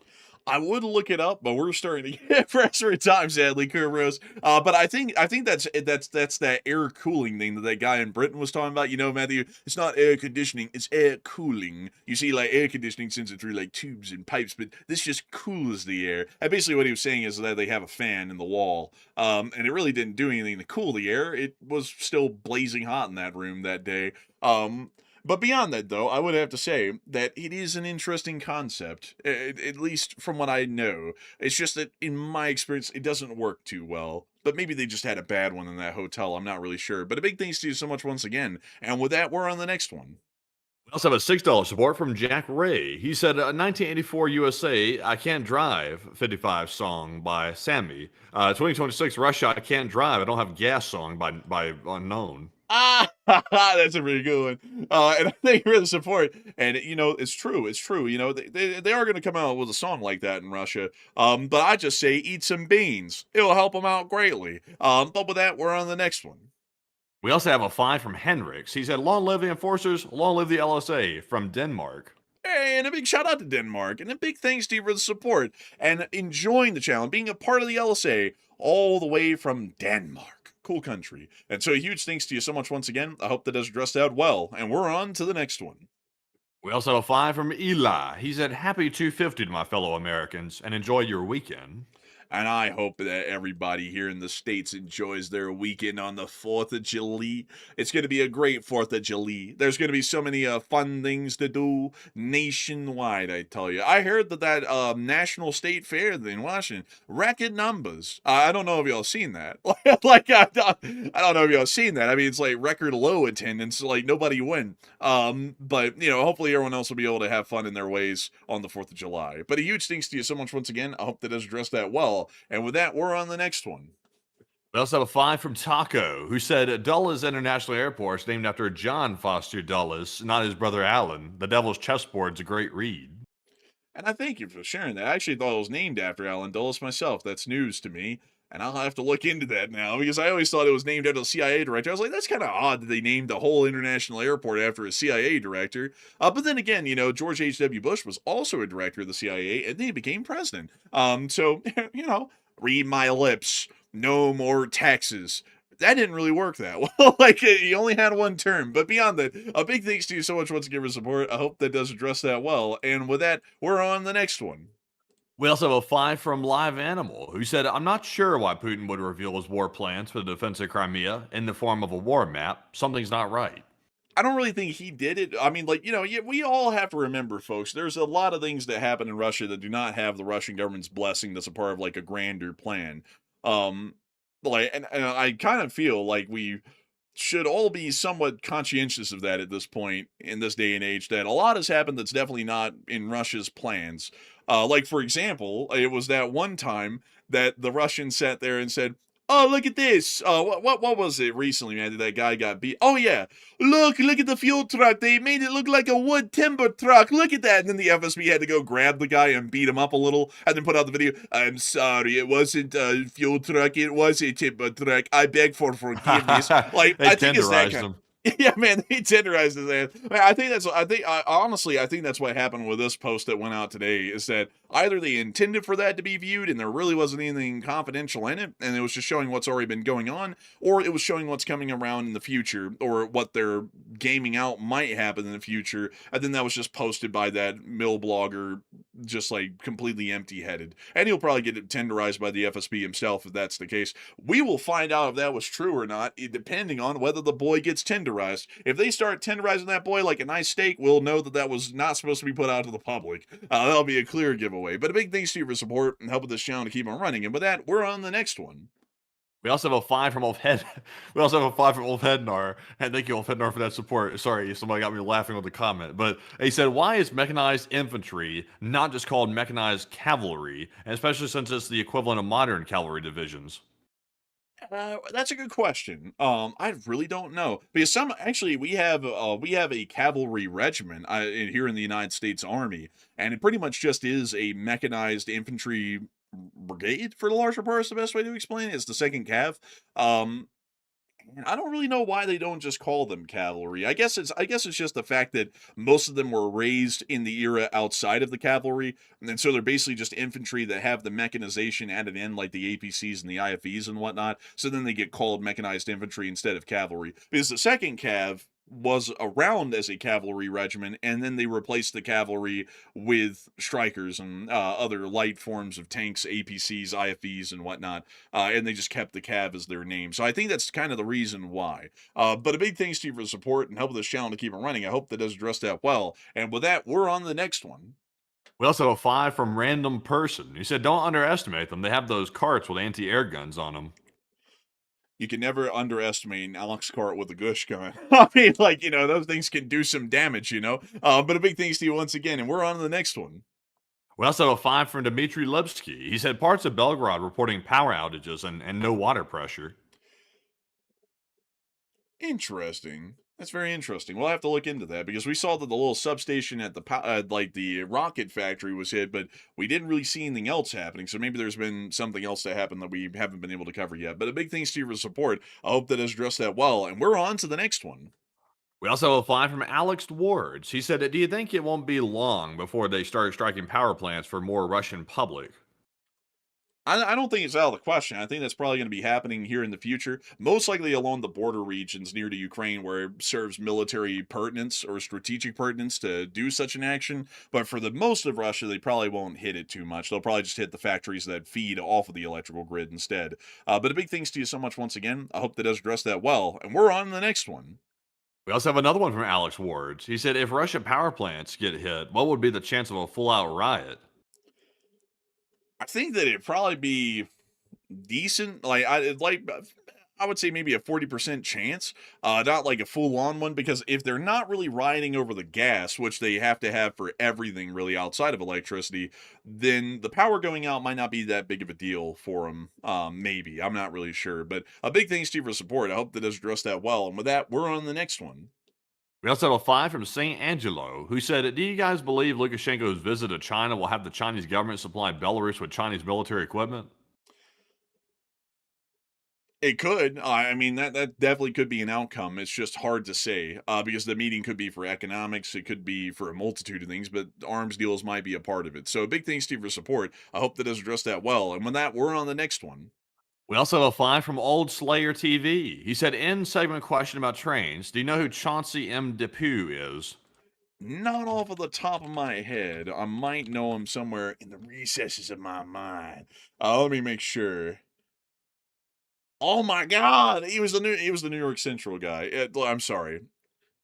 I would look it up, but we're starting to get pressure at times, sadly, Kerberos. But I think that's that air cooling thing that guy in Britain was talking about. You know, Matthew, it's not air conditioning, it's air cooling. You see, like air conditioning sends it through like tubes and pipes, but this just cools the air. And basically, what he was saying is that they have a fan in the wall, and it really didn't do anything to cool the air. It was still blazing hot in that room that day. But beyond that, though, I would have to say that it is an interesting concept, at least from what I know. It's just that, in my experience, it doesn't work too well. But maybe they just had a bad one in that hotel. I'm not really sure. But a big thanks to you so much once again. And with that, we're on the next one. We also have a $6 support from Jack Ray. He said, 1984 USA, I Can't Drive 55 song by Sammy. 2026 Russia, I Can't Drive, I Don't Have Gas song by Unknown. Ah, that's a pretty good one. And I thank you for the support. And it's true. It's true. They are going to come out with a song like that in Russia. But I just say eat some beans. It'll help them out greatly. But with that, we're on the next one. We also have a 5 from Henriks. He said, long live the enforcers, long live the LSA from Denmark. Hey, and a big shout out to Denmark, and a big thanks to you for the support and enjoying the channel, being a part of the LSA all the way from Denmark. Cool country. And so a huge thanks to you so much once again. I hope that has dressed out well, and we're on to the next one. We also have a 5 from Eli. He said, happy 250 to my fellow Americans, and enjoy your weekend. And I hope that everybody here in the States enjoys their weekend on the 4th of July. It's going to be a great 4th of July. There's going to be so many fun things to do nationwide, I tell you. I heard that National State Fair in Washington, record numbers. I don't know if y'all seen that. I don't know if y'all seen that. I mean, it's like record low attendance, like nobody win. But, hopefully everyone else will be able to have fun in their ways on the 4th of July. But a huge thanks to you so much once again. I hope that has addressed that well. And with that, we're on the next one. We also have a 5 from Taco, who said, Dulles International Airport is named after John Foster Dulles, not his brother Alan. The Devil's Chessboard's a great read. And I thank you for sharing that. I actually thought it was named after Alan Dulles myself. That's news to me. And I'll have to look into that now because I always thought it was named after the CIA director. I was like, that's kind of odd that they named the whole international airport after a CIA director. But then again, George H.W. Bush was also a director of the CIA and then he became president. So, read my lips. No more taxes. That didn't really work that well. He only had one term. But beyond that, a big thanks to you so much once again for support. I hope that does address that well. And with that, we're on the next one. We also have a 5 from Live Animal, who said, I'm not sure why Putin would reveal his war plans for the defense of Crimea in the form of a war map. Something's not right. I don't really think he did it. I mean, we all have to remember, folks, there's a lot of things that happen in Russia that do not have the Russian government's blessing that's a part of, a grander plan. And I kind of feel like we should all be somewhat conscientious of that at this point, in this day and age, that a lot has happened that's definitely not in Russia's plans. For example, it was that one time that the Russians sat there and said, oh, look at this. What was it recently, man, that guy got beat? Oh, yeah. Look at the fuel truck. They made it look like a wood timber truck. Look at that. And then the FSB had to go grab the guy and beat him up a little and then put out the video. I'm sorry. It wasn't a fuel truck. It was a timber truck. I beg for forgiveness. They I think it's that tenderized kind. him. Yeah, man, they tenderized his ass. Man, honestly, I think that's what happened with this post that went out today, is that either they intended for that to be viewed and there really wasn't anything confidential in it, and it was just showing what's already been going on, or it was showing what's coming around in the future, or what they're gaming out might happen in the future, and then that was just posted by that mill blogger, just completely empty-headed. And he'll probably get it tenderized by the FSB himself if that's the case. We will find out if that was true or not, depending on whether the boy gets tenderized. If they start tenderizing that boy like a nice steak, we'll know that that was not supposed to be put out to the public. That'll be a clear giveaway. But a big thanks to you for support and helping this channel to keep on running. And with that, we're on the next one. We also have a 5 from Ulf We also have a 5 from Ulf Hednar, and thank you, Ulf Hednar, for that support. Sorry, somebody got me laughing with the comment, but he said, "Why is mechanized infantry not just called mechanized cavalry, and especially since it's the equivalent of modern cavalry divisions?" That's a good question. I really don't know because we have a cavalry regiment here in the United States Army, and it pretty much just is a mechanized infantry brigade for the larger part. Is the best way to explain it. It's the second cav. And I don't really know why they don't just call them cavalry. I guess it's just the fact that most of them were raised in the era outside of the cavalry, and so they're basically just infantry that have the mechanization added in, like the APCs and the IFVs and whatnot. So then they get called mechanized infantry instead of cavalry. Because the second cav was around as a cavalry regiment, and then they replaced the cavalry with strikers and other light forms of tanks, APCs, IFVs, and whatnot, and they just kept the cav as their name. So I think that's kind of the reason why. But a big thanks to you for the support and helping this channel to keep it running. I hope that does address that well. And with that, we're on the next one. We also have a 5 from Random Person. He said, "Don't underestimate them. They have those carts with anti-air guns on them." You can never underestimate an Alex cart with a gush gun. I mean, like, those things can do some damage. But a big thanks to you once again, and we're on to the next one. We also have a 5 from Dmitry Lipsky. He said parts of Belgrade reporting power outages and no water pressure. Interesting. That's very interesting. We'll have to look into that because we saw that the little substation at the rocket factory was hit, but we didn't really see anything else happening. So maybe there's been something else that happened that we haven't been able to cover yet. But a big thanks to you for support. I hope that has addressed that well. And we're on to the next one. We also have a 5 from Alex Wards. He said, do you think it won't be long before they start striking power plants for more Russian public? I don't think it's out of the question. I think that's probably going to be happening here in the future, most likely along the border regions near to Ukraine where it serves military pertinence or strategic pertinence to do such an action. But for the most of Russia, they probably won't hit it too much. They'll probably just hit the factories that feed off of the electrical grid instead. But a big thanks to you so much once again. I hope that does address that well. And we're on to the next one. We also have another one from Alex Wards. He said, if Russia power plants get hit, what would be the chance of a full-out riot? I think that it'd probably be decent. I would say maybe a 40% chance, not like a full-on one, because if they're not really rioting over the gas, which they have to have for everything really outside of electricity, then the power going out might not be that big of a deal for them. Maybe. I'm not really sure. But a big thanks to you for support. I hope that does address that well. And with that, we're on the next one. We also have a 5 from St. Angelo, who said, do you guys believe Lukashenko's visit to China will have the Chinese government supply Belarus with Chinese military equipment? It could. I mean, that definitely could be an outcome. It's just hard to say because the meeting could be for economics. It could be for a multitude of things, but arms deals might be a part of it. So big thanks to you for support. I hope that does address that well. And with that, we're on the next one. We also have a 5 from Old Slayer TV. He said, in segment question about trains, do you know who Chauncey M. Depew is? Not off of the top of my head. I might know him somewhere in the recesses of my mind. Let me make sure. Oh my God, he was the New York Central guy. I'm sorry.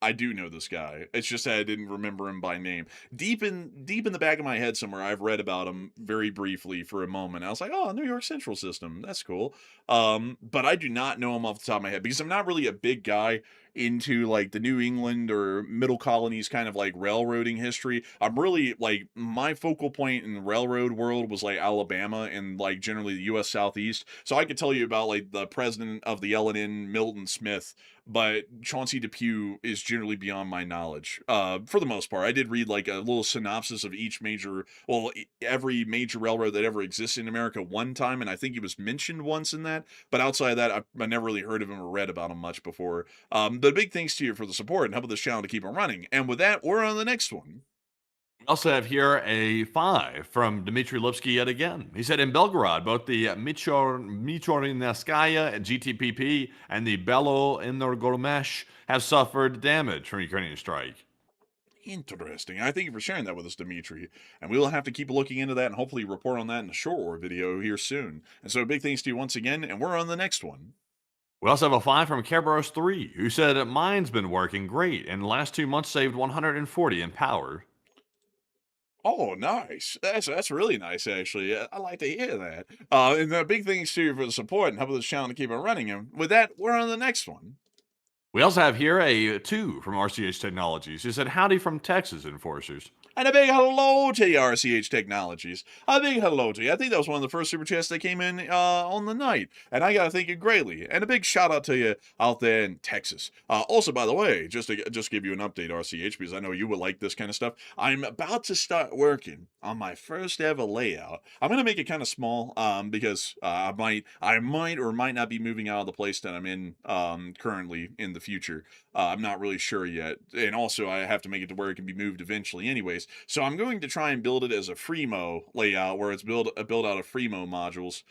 I do know this guy. It's just that I didn't remember him by name. Deep in the back of my head somewhere, I've read about him very briefly for a moment. I was like, oh, New York Central System. That's cool. But I do not know him off the top of my head because I'm not really a big guy into like the New England or middle colonies kind of like railroading history. I'm really like my focal point in the railroad world was like Alabama and like generally the US Southeast. So I could tell you about like the president of the L&N, Milton Smith, but Chauncey Depew is generally beyond my knowledge. For the most part, I did read like a little synopsis of every major railroad that ever exists in America one time, and I think he was mentioned once in that. But outside of that, I never really heard of him or read about him much before. But big thanks to you for the support and helping this channel to keep on running. And with that, we're on the next one. We also have here a 5 from Dmitry Lipsky yet again. He said, in Belgorod, both the Michornskaya GTPP and the Belo Energomesh have suffered damage from Ukrainian strike. Interesting. I thank you for sharing that with us, Dmitry. And we will have to keep looking into that and hopefully report on that in a short war video here soon. And so big thanks to you once again, and we're on the next one. We also have a 5 from Kerberos 3, who said, mine's been working great and the last 2 months saved 140 in power. Oh, nice. That's really nice, actually. I like to hear that. And big thanks to you for the support and helping this channel to keep on running. And with that, we're on the next one. We also have here a 2 from RCH Technologies. He said, howdy from Texas enforcers. And a big hello to you, RCH Technologies. A big hello to you. I think that was one of the first super chats that came in on the night. And I got to thank you greatly. And a big shout out to you out there in Texas. Also, by the way, just to give you an update, RCH, because I know you would like this kind of stuff. I'm about to start working on my first ever layout. I'm going to make it kind of small because I might or might not be moving out of the place that I'm in currently in the future. I'm not really sure yet. And also, I have to make it to where it can be moved eventually anyways. So I'm going to try and build it as a Freemo layout where it's built out of Freemo modules.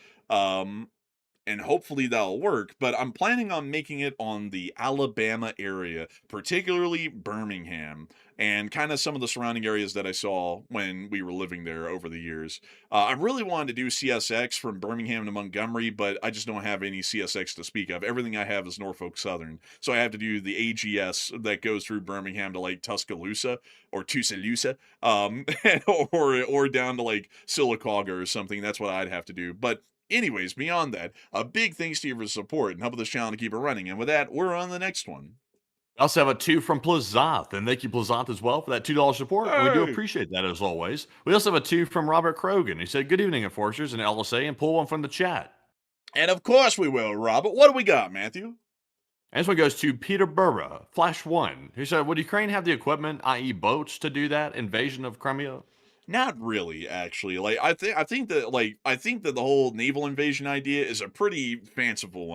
And hopefully that'll work, but I'm planning on making it on the Alabama area, particularly Birmingham, and kind of some of the surrounding areas that I saw when we were living there over the years. I really wanted to do CSX from Birmingham to Montgomery, but I just don't have any CSX to speak of. Everything I have is Norfolk Southern, so I have to do the AGS that goes through Birmingham to like Tuscaloosa or Tuscaloosa, or down to like Sylacauga or something. That's what I'd have to do, but anyways, beyond that, a big thanks to you for support and helping this channel to keep it running. And with that, we're on the next one. We also have a 2 from Plazoth, and thank you, Plazoth, as well, for that $2 support. And we do Hey! appreciate that, as always. We also have a 2 from Robert Krogan. He said, good evening, Enforcers and LSA, and pull one from the chat. And of course we will, Robert. What do we got, Matthew? And this one goes to Peter Burra, Flash 1, who said, would Ukraine have the equipment, i.e. boats, to do that invasion of Crimea? Not really, actually. Like I think that the whole naval invasion idea is a pretty fanciful,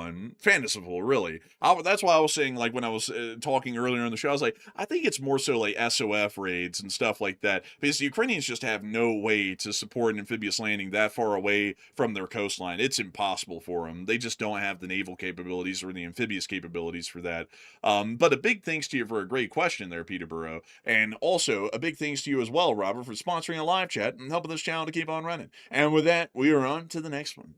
really. That's why I was saying, like, when I was talking earlier in the show, I was like, I think it's more so like SOF raids and stuff like that, because the Ukrainians just have no way to support an amphibious landing that far away from their coastline. It's impossible for them. They just don't have the naval capabilities or the amphibious capabilities for that. But a big thanks to you for a great question there, Peterborough, and also a big thanks to you as well, Robert, for sponsoring a live chat and helping this channel to keep on running. And with that, we are on to the next one.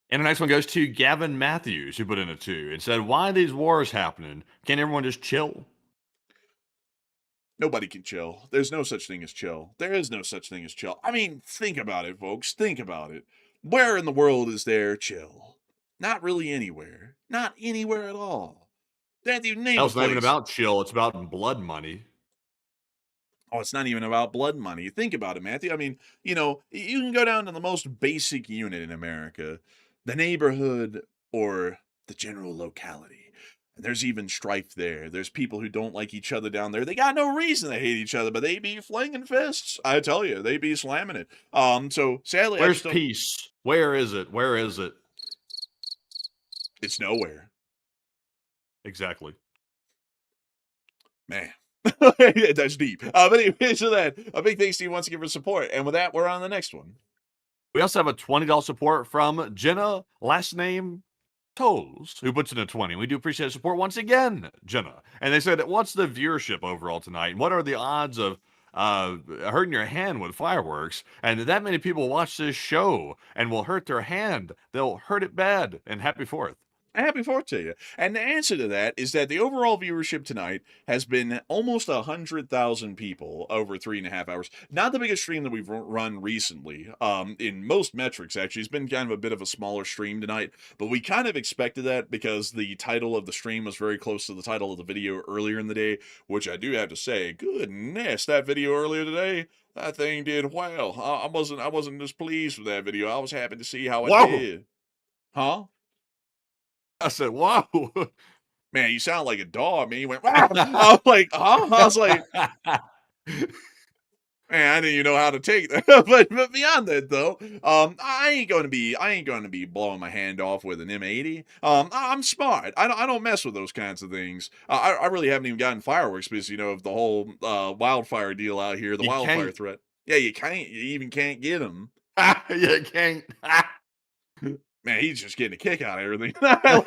And the next one goes to Gavin Matthews, who put in a 2 and said, why are these wars happening? Can't everyone just chill? Nobody can chill. There's no such thing as chill. There is no such thing as chill. I mean, think about it, folks. Think about it. Where in the world is there chill? Not really anywhere. Not anywhere at all. Matthew, name a It's not even place. about chill. It's about blood money. Oh, it's not even about blood money. Think about it, Matthew. I mean, you know, you can go down to the most basic unit in America, the neighborhood or the general locality. And there's even strife there. There's people who don't like each other down there. They got no reason to hate each other, but they be flinging fists. I tell you, they be slamming it. So sadly, Where's peace? Where is it? Where is it? It's nowhere. Exactly. Man. That's deep. But anyway, so that a big thanks to you once again for support. And with that, we're on the next one. We also have a $20 support from Jenna, last name Tolls, who puts in a 20. We do appreciate the support once again, Jenna. And they said, what's the viewership overall tonight? And what are the odds of hurting your hand with fireworks? And that many people watch this show and will hurt their hand. They'll hurt it bad. And happy 4th. Happy 4th to you. And the answer to that is that the overall viewership tonight has been almost 100,000 people over 3.5 hours. Not the biggest stream that we've run recently. In most metrics, actually, it's been kind of a bit of a smaller stream tonight, but we kind of expected that because the title of the stream was very close to the title of the video earlier in the day, which I do have to say, goodness, that video earlier today, that thing did well. I wasn't displeased with that video. I was happy to see how it did. Huh? I said, whoa. Man, you sound like a dog, man. You went, wow. I was like, huh? I was like, man, I didn't even know how to take that. but beyond that, though, I ain't going to be blowing my hand off with an M80. I'm smart. I don't mess with those kinds of things. I really haven't even gotten fireworks because, you know, of the whole wildfire deal out here, the wildfire threat. Yeah, you even can't get them. You can't. Man, he's just getting a kick out of everything. Like,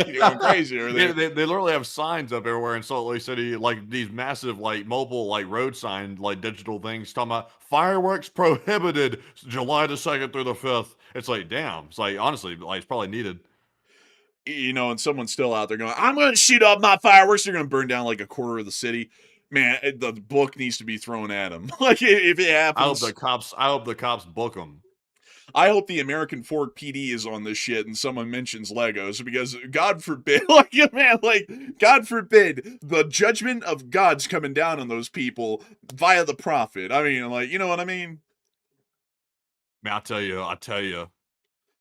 he's going crazy and everything. They literally have signs up everywhere in Salt Lake City, like these massive, like mobile, like road sign, like digital things talking about fireworks prohibited July the 2nd through the 5th. It's like, damn. It's like, honestly, like it's probably needed. You know, and someone's still out there going, I'm going to shoot off my fireworks. They're going to burn down like a quarter of the city. Man, the book needs to be thrown at them. Like, if it happens. I hope the cops book them. I hope the American Fork PD is on this shit and someone mentions Legos, because God forbid, like, man, like, God forbid the judgment of God's coming down on those people via the prophet. I mean, like, you know what I mean? Man, I tell you.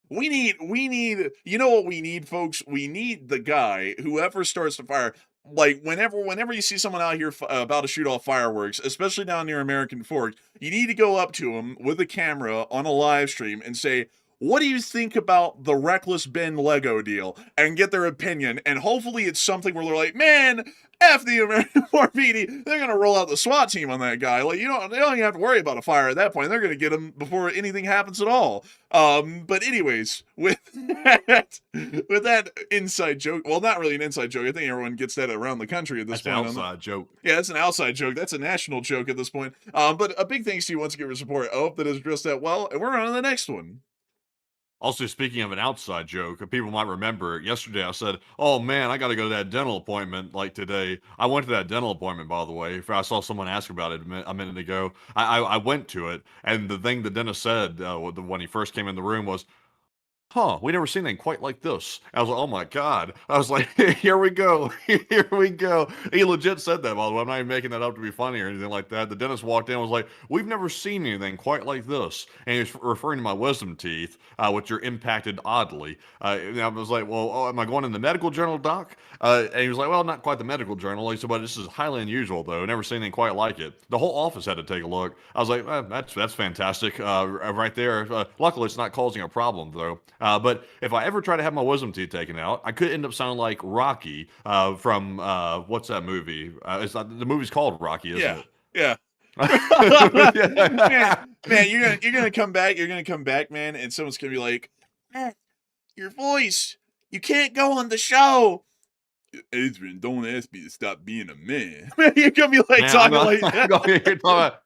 We need, you know what we need, folks? We need the guy, whoever starts the fire. Like, whenever you see someone out here about to shoot off fireworks, especially down near American Fork, you need to go up to them with a camera on a live stream and say, what do you think about the Reckless Ben Lego deal? And get their opinion. And hopefully it's something where they're like, man, F the American Fork PD. They're going to roll out the SWAT team on that guy. Like, they don't even have to worry about a fire at that point. They're going to get him before anything happens at all. But anyways, with that inside joke, well, not really an inside joke. I think everyone gets that around the country at this point. That's an outside joke. Yeah, that's an outside joke. That's a national joke at this point. But a big thanks to you once again for support. I hope that has addressed that well. And we're on to the next one. Also, speaking of an outside joke, people might remember yesterday I said, oh man, I got to go to that dental appointment like today. I went to that dental appointment, by the way. I saw someone ask about it a minute ago. I went to it, and the thing the dentist said when he first came in the room was, huh, we never seen anything quite like this. I was like, oh my God. I was like, here we go. Here we go. He legit said that, by the way. I'm not even making that up to be funny or anything like that. The dentist walked in and was like, we've never seen anything quite like this. And he was referring to my wisdom teeth, which are impacted oddly. And I was like, well, oh, am I going in the medical journal, doc? And he was like, well, not quite the medical journal. He said, but this is highly unusual, though. Never seen anything quite like it. The whole office had to take a look. I was like, that's fantastic right there. Luckily, it's not causing a problem, though. But if I ever try to have my wisdom teeth taken out, I could end up sounding like Rocky from what's that movie? It's not, the movie's called Rocky, isn't it? Yeah. man, you're gonna come back. You're gonna come back, man, and someone's gonna be like, "Man, your voice. You can't go on the show." Adrian, don't ask me to stop being a man. You're gonna be like talking like that.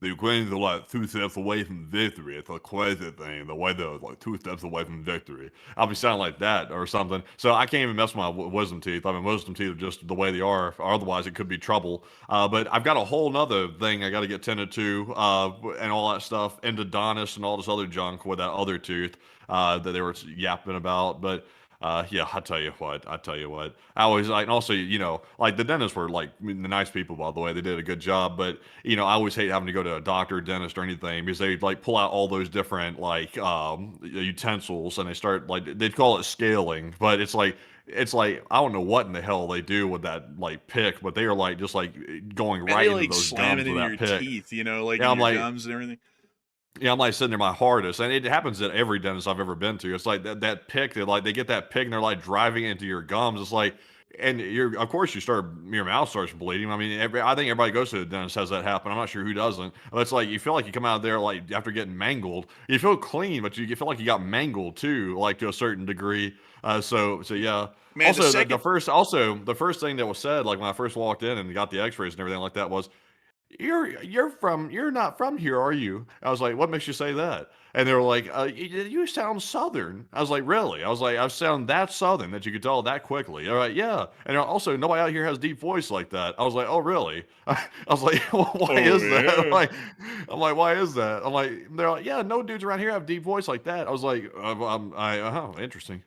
The Ukrainians are like 2 steps away from victory. It's a crazy thing. The way they're like 2 steps away from victory. I'll be sounding like that or something. So I can't even mess with my wisdom teeth. I mean, wisdom teeth are just the way they are. Or otherwise, it could be trouble. But I've got a whole nother thing I got to get tended to and all that stuff. Endodontist and all this other junk with that other tooth that they were yapping about. But yeah, I tell you what. I always like, and also, like the dentists were like the nice people, by the way. They did a good job, but I always hate having to go to a doctor, dentist, or anything because they like pull out all those different like utensils and they start like they'd call it scaling, but it's like I don't know what in the hell they do with that like pick, but they are like just like going right into like those slam gums it with into that your pick. teeth, like Yeah, in your gums and everything. Yeah, I'm like sitting there my hardest, and it happens at every dentist I've ever been to. It's like that pick, they get that pick and they're like driving into your gums. It's like, and of course your mouth starts bleeding. I mean, I think everybody goes to the dentist has that happen. I'm not sure who doesn't. But it's like you feel like you come out of there like after getting mangled. You feel clean, but you feel like you got mangled too, like to a certain degree. So yeah. Man, also, the first thing that was said, like when I first walked in and got the X-rays and everything like that was, you're not from here, are you? I was like, what makes you say that? And they were like, you sound Southern. I was like, really? I was like, I sound that Southern that you could tell that quickly. All right, yeah. And also, nobody out here has deep voice like that. I was like, oh, really? I was like, well, why is that? Yeah. I'm like, why is that? I'm like, they're like, yeah, no dudes around here have deep voice like that. I was like, interesting.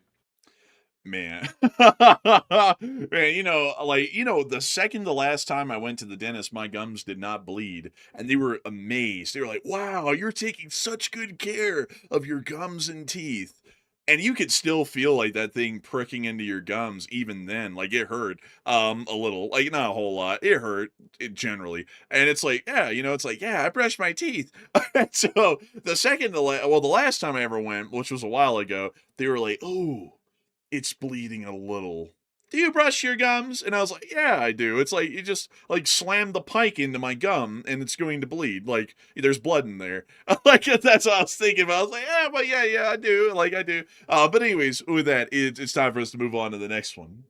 Man. Man, the second to last time I went to the dentist, my gums did not bleed. And they were amazed. They were like, wow, you're taking such good care of your gums and teeth. And you could still feel like that thing pricking into your gums even then. Like it hurt a little, like not a whole lot. It hurt generally. And it's like, yeah, it's like, yeah, I brushed my teeth. So the last time I ever went, which was a while ago, they were like, oh, it's bleeding a little. Do you brush your gums? And I was like, yeah, I do. It's like you just like slammed the pike into my gum and it's going to bleed. Like there's blood in there. Like that's what I was thinking about. I was like, yeah, but yeah, I do. Like I do. But anyways, with that, it's time for us to move on to the next one.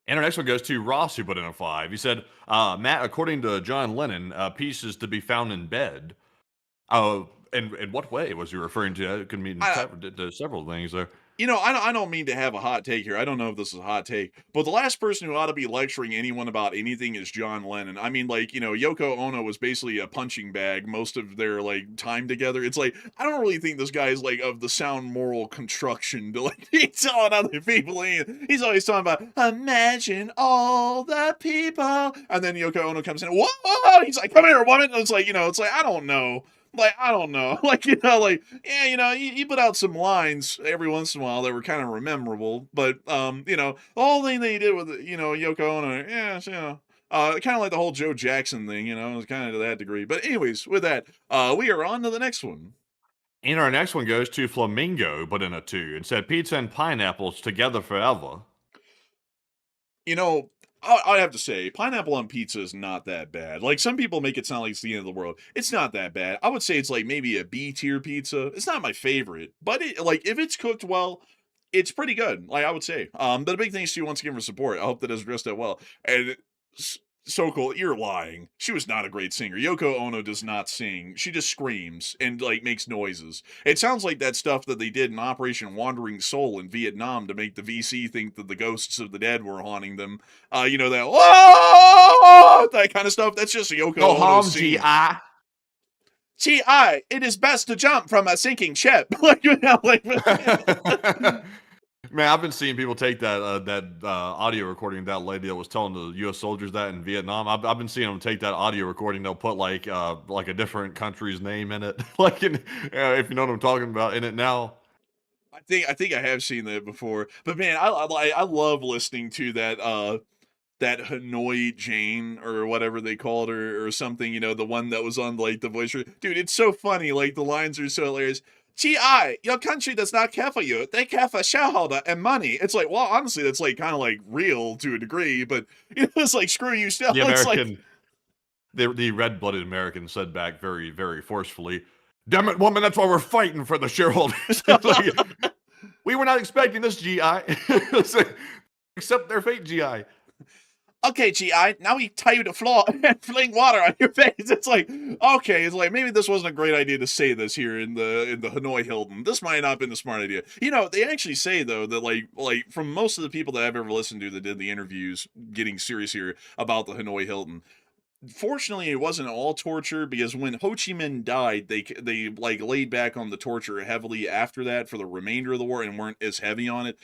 And our next one goes to Ross, who put in a 5. He said, Matt, according to John Lennon, peace is to be found in bed. In what way was he referring to? It could mean several things there. I don't mean to have a hot take here. I don't know if this is a hot take, but the last person who ought to be lecturing anyone about anything is John Lennon. I mean, like, Yoko Ono was basically a punching bag most of their, like, time together. It's like, I don't really think this guy is, like, of the sound moral construction to, like, be telling other people anything. He's always talking about, imagine all the people. And then Yoko Ono comes in, whoa! He's like, come here, woman. And it's like, I don't know. Like, I don't know. Like, yeah, you put out some lines every once in a while that were kind of memorable. But, the whole thing that he did with, Yoko Ono, yeah, kind of like the whole Joe Jackson thing, it was kind of to that degree. But anyways, with that, we are on to the next one. And our next one goes to Flamingo, but in a 2, and said pizza and pineapples together forever. I have to say, pineapple on pizza is not that bad. Like, some people make it sound like it's the end of the world. It's not that bad. I would say it's like maybe a B-tier pizza. It's not my favorite, but if it's cooked well, it's pretty good. Like, I would say. But the big thanks to you once again for support. I hope that has addressed that well. And so cool. You're lying. She was not a great singer. Yoko Ono does not sing. She just screams and like makes noises. It sounds like that stuff that they did in Operation Wandering Soul in Vietnam to make the VC think that the ghosts of the dead were haunting them. That whoa, that kind of stuff. That's just Yoko Ono singing. GI, it is best to jump from a sinking ship. Like, Man, I've been seeing people take that audio recording of that lady that was telling the U.S. soldiers that in Vietnam. I've been seeing them take that audio recording. They'll put like a different country's name in it, like if you know what I'm talking about, in it now. I think I have seen that before. But man, I love listening to that Hanoi Jane or whatever they called her or something, the one that was on like the voice. Dude, it's so funny. Like the lines are so hilarious. GI, your country does not care for you. They care for shareholder and money. It's like, well, honestly, that's like kind of like real to a degree, but it's like screw you still. The It's American, the red-blooded American said back very, very forcefully, "Damn it, woman, that's why we're fighting for the shareholders." Like, we were not expecting this, GI. Accept their fate, GI. Okay, GI, now we tie you to the floor and fling water on your face. It's like, okay, it's like maybe this wasn't a great idea to say this here in the Hanoi Hilton. This might not have been a smart idea. They actually say though that like from most of the people that I've ever listened to that did the interviews, getting serious here about the Hanoi Hilton. Fortunately, it wasn't all torture because when Ho Chi Minh died, they like laid back on the torture heavily after that for the remainder of the war and weren't as heavy on it,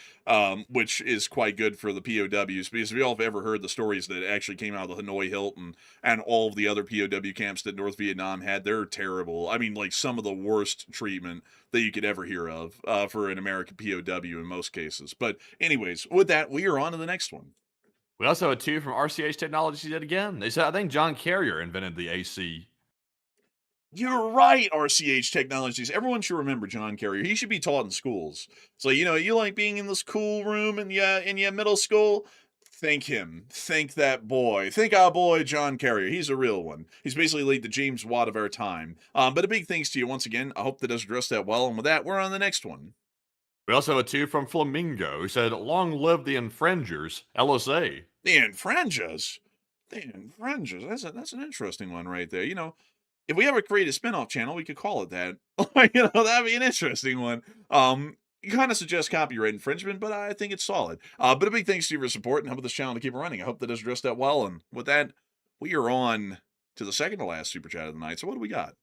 which is quite good for the POWs because we all have ever heard the stories that actually came out of the Hanoi Hilton and all of the other POW camps that North Vietnam had. They're terrible. I mean, like some of the worst treatment that you could ever hear of for an American POW in most cases. But anyways, with that, we are on to the next one. We also had two from RCH Technologies yet again. They said, I think John Carrier invented the AC. You're right, RCH Technologies. Everyone should remember John Carrier. He should be taught in schools. So, you like being in this cool room in your middle school? Thank him. Thank that boy. Thank our boy, John Carrier. He's a real one. He's basically like the James Watt of our time. But a big thanks to you once again. I hope that does address that well. And with that, we're on the next one. We also have two from Flamingo, who said, long live the infringers, LSA. The infringers? The infringers. That's an interesting one right there. If we ever create a spin-off channel, we could call it that. That'd be an interesting one. You kind of suggest copyright infringement, but I think it's solid. But a big thanks to you for support and helping this channel to keep it running. I hope that does address that well. And with that, we are on to the second to last super chat of the night. So what do we got?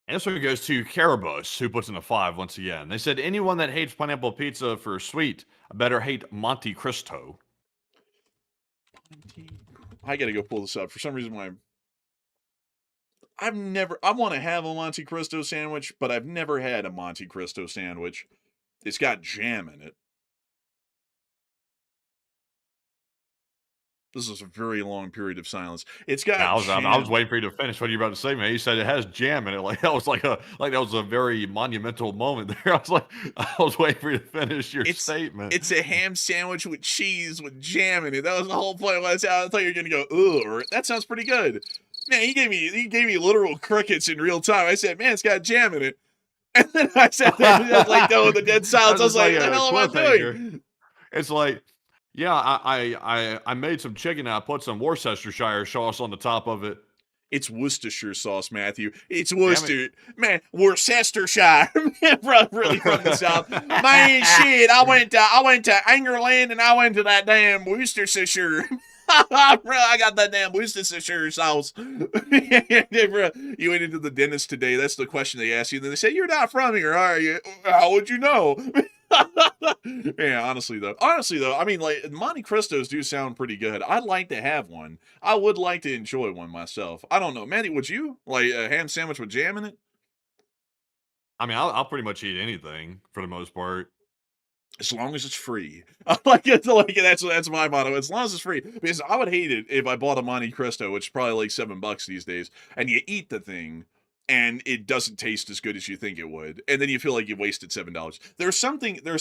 And this one goes to Carabos, who puts in a 5 once again. They said, anyone that hates pineapple pizza for sweet, better hate Monte Cristo. I gotta go pull this up. For some reason, I want to have a Monte Cristo sandwich, but I've never had a Monte Cristo sandwich. It's got jam in it. This is a very long period of silence. It's got. I was waiting for you to finish what you're about to say, man. You said it has jam in it. Like that was that was a very monumental moment there. I was waiting for you to finish your statement. It's a ham sandwich with cheese with jam in it. That was the whole point. I thought you were gonna go, ugh, that sounds pretty good. Man, he gave me literal crickets in real time. I said, man, it's got jam in it. And then I said that, like, no, the dead silence. I was like, what the hell am I doing? It's like, yeah, I made some chicken and I put some Worcestershire sauce on the top of it. It's Worcestershire sauce, Matthew. It's Worcester. Man, Worcestershire. Man, bro, really from the South. Man, shit, I went to England and I went to that damn Worcestershire. Bro, I got that damn Worcestershire sauce. Bro, you went into the dentist today. That's the question they ask you. Then they say, you're not from here, are you? How would you know? Yeah, honestly though, I mean, like, Monte Cristos do sound pretty good. I'd like to have one. I would like to enjoy one myself. I don't know, Mandy, would you like a ham sandwich with jam in it? I mean, I'll pretty much eat anything for the most part, as long as it's free. That's my motto. As long as it's free, because I would hate it if I bought a Monte Cristo, which is probably like $7 these days, and you eat the thing and it doesn't taste as good as you think it would, and then you feel like you wasted $7. There's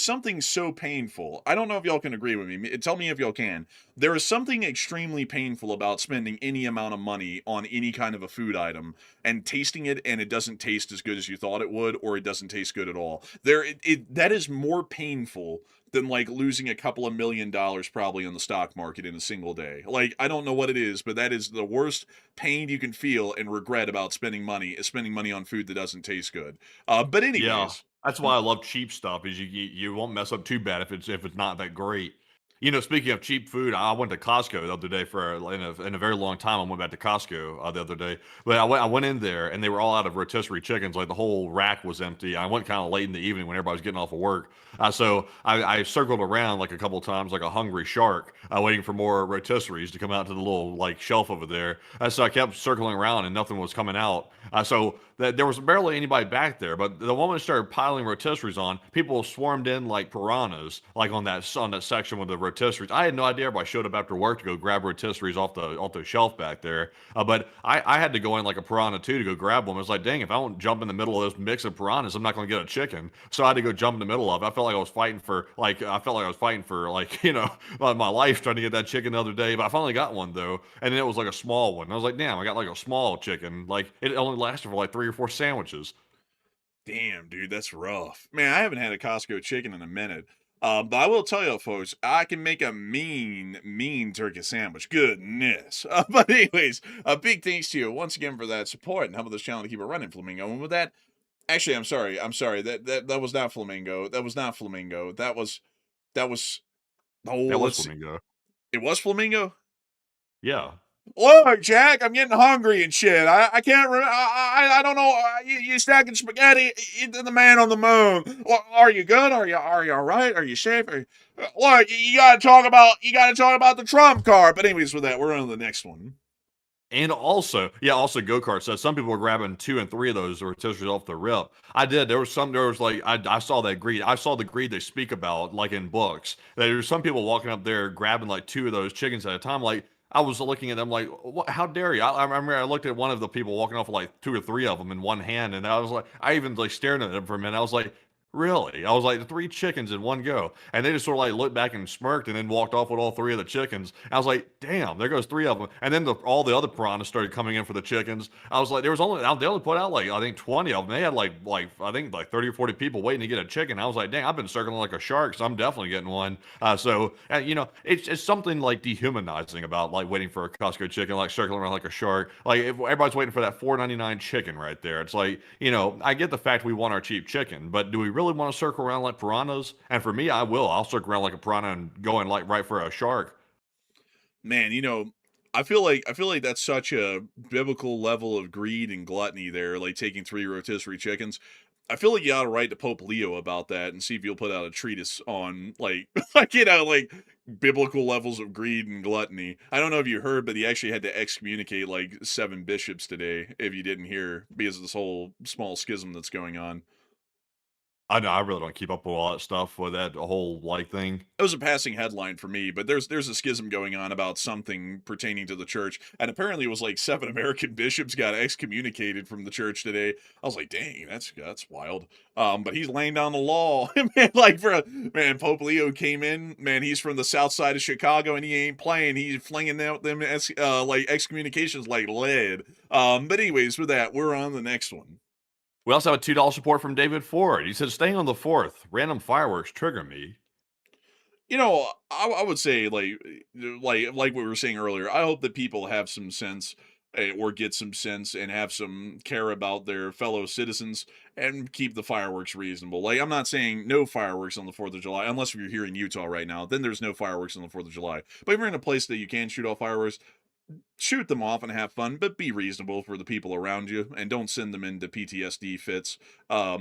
something so painful. I don't know if y'all can agree with me. Tell me if y'all can. There is something extremely painful about spending any amount of money on any kind of a food item and tasting it, and it doesn't taste as good as you thought it would, or it doesn't taste good at all. That is more painful than like losing a couple of $1 million probably on the stock market in a single day. Like, I don't know what it is, but that is the worst pain you can feel and regret about spending money on food that doesn't taste good. But anyways, yeah, that's why I love cheap stuff. Is you won't mess up too bad if it's not that great. You know, speaking of cheap food, I went to Costco the other day for in a very long time. I went back to Costco the other day, but I went in there and they were all out of rotisserie chickens. Like the whole rack was empty. I went kind of late in the evening when everybody was getting off of work. So I circled around like a couple of times like a hungry shark, waiting for more rotisseries to come out to the little like shelf over there. So I kept circling around and nothing was coming out. There was barely anybody back there, but the moment it started piling rotisseries on, people swarmed in like piranhas, like on that section with the rotisseries. I had no idea, but I showed up after work to go grab rotisseries off the shelf back there. But I had to go in like a piranha too to go grab them. It's like, dang, if I don't jump in the middle of this mix of piranhas, I'm not going to get a chicken. So I had to go jump in the middle of it. I felt like I was fighting for like my life trying to get that chicken the other day. But I finally got one though, and then it was like a small one. I was like, damn, I got like a small chicken. Like it only lasted for like 3 or 4 sandwiches. Damn, dude, that's rough. Man, I haven't had a Costco chicken in a minute. But I will tell you, folks, I can make a mean turkey sandwich. Goodness. But anyways, a big thanks to you once again for that support and helping this channel to keep it running, Flamingo. And with that, actually, I'm sorry. That was not Flamingo. That was not Flamingo. That was. Oh, That was let's see. flamingo. It was Flamingo. Yeah. Look, Jack, I'm getting hungry and shit. I can't remember. I don't know. You stacking spaghetti into the man on the moon. Are you good? Are you all right? Are you safe? Look, you gotta talk about the Trump card. But anyways, with that, we're on to the next one. And also, go-kart says some people were grabbing 2 and 3 of those rotisseries off the rip. I did. There was like, I saw that greed. I saw the greed they speak about, like in books. There's some people walking up there grabbing like 2 of those chickens at a time. Like, I was looking at them like, what, how dare you? I remember I looked at one of the people walking off with like 2 or 3 of them in one hand, and I was like, I even like stared at them for a minute. I was like, really? I was like, 3 chickens in one go. And they just sort of like looked back and smirked and then walked off with all 3 of the chickens. I was like, damn, there goes 3 of them. And then all the other piranhas started coming in for the chickens. I was like, they only put out like, I think 20 of them. They had like, I think like 30 or 40 people waiting to get a chicken. I was like, dang, I've been circling like a shark, so I'm definitely getting one. It's something like dehumanizing about like waiting for a Costco chicken, like circling around like a shark. Like if everybody's waiting for that $4.99 chicken right there. It's like, I get the fact we want our cheap chicken, but do we really want to circle around like piranhas? And for me, I'll circle around like a piranha and go in like right for a shark. Man, I feel like that's such a biblical level of greed and gluttony there, like taking 3 rotisserie chickens. I feel like you ought to write to Pope Leo about that and see if you'll put out a treatise on like like biblical levels of greed and gluttony. I don't know if you heard, but he actually had to excommunicate like 7 bishops today, if you didn't hear, because of this whole small schism that's going on. I know I really don't keep up with all that stuff with that whole like thing. It was a passing headline for me, but there's a schism going on about something pertaining to the church, and apparently it was like 7 American bishops got excommunicated from the church today. I was like, dang, that's wild. But he's laying down the law, man. Pope Leo came in, man. He's from the south side of Chicago, and he ain't playing. He's flinging out them like excommunications like lead. But anyways, with that, we're on the next one. We also have a $2 support from David Ford. He said, staying on the 4th, random fireworks trigger me. I would say like we were saying earlier, I hope that people have some sense or get some sense and have some care about their fellow citizens and keep the fireworks reasonable. Like, I'm not saying no fireworks on the 4th of July, unless you're here in Utah right now, then there's no fireworks on the 4th of July. But if you're in a place that you can shoot off fireworks, shoot them off and have fun, but be reasonable for the people around you, and don't send them into PTSD fits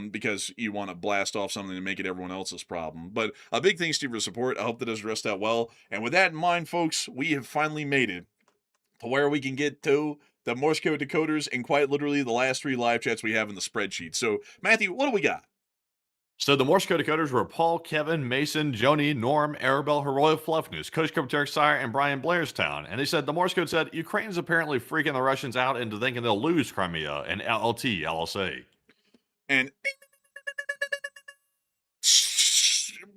because you want to blast off something and make it everyone else's problem. But a big thanks to you for your support. I hope that has addressed out well. And with that in mind, folks, we have finally made it to where we can get to the Morse code decoders and quite literally the last 3 live chats we have in the spreadsheet. So, Matthew, what do we got? So the Morse code decoders were Paul, Kevin, Mason, Joni, Norm, Arabelle, Heroic Fluffnews, Coach Sire, and Brian Blairstown. And they said the Morse code said Ukraine's apparently freaking the Russians out into thinking they'll lose Crimea and LSA. And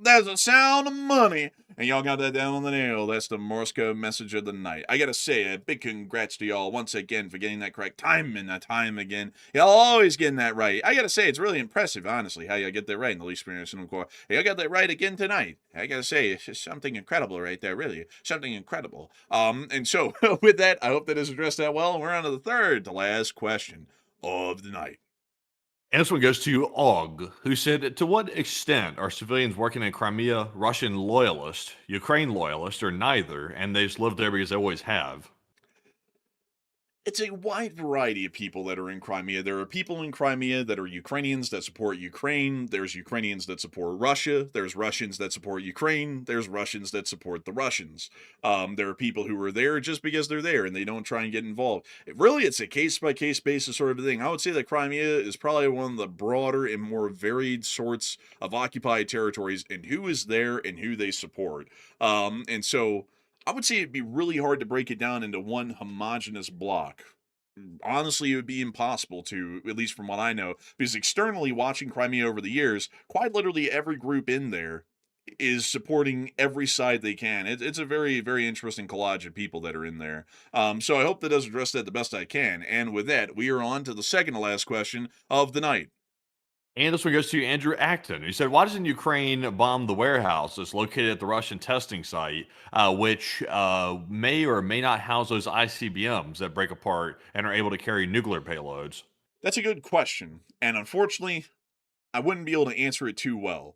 there's a sound of money. And y'all got that down on the nail. That's the Morse code message of the night. I gotta say, a big congrats to y'all once again for getting that correct time and time again. Y'all always getting that right. I gotta say, it's really impressive, honestly, how y'all get that right in the least experience in the core. Y'all got that right again tonight. I gotta say, it's just something incredible right there, really. Something incredible. And so, with that, I hope that has addressed that well. And we're on to the third to last question of the night. And this one goes to Og, who said, to what extent are civilians working in Crimea Russian loyalists, Ukraine loyalists, or neither, and they just live there because they always have? It's a wide variety of people that are in Crimea. There are people in Crimea that are Ukrainians that support Ukraine. There's Ukrainians that support Russia. There's Russians that support Ukraine. There's Russians that support the Russians. There are people who are there just because they're there and they don't try and get involved. It's a case by case basis sort of a thing. I would say that Crimea is probably one of the broader and more varied sorts of occupied territories in who is there and who they support. And so I would say it'd be really hard to break it down into one homogenous block. Honestly, it would be impossible to, at least from what I know, because externally watching Crimea over the years, quite literally every group in there is supporting every side they can. It's a very, very interesting collage of people that are in there. So I hope that does address that the best I can. And with that, we are on to the second to last question of the night. And this one goes to Andrew Acton. He said, why doesn't Ukraine bomb the warehouse that's located at the Russian testing site, which may or may not house those ICBMs that break apart and are able to carry nuclear payloads? That's a good question. And unfortunately, I wouldn't be able to answer it too well,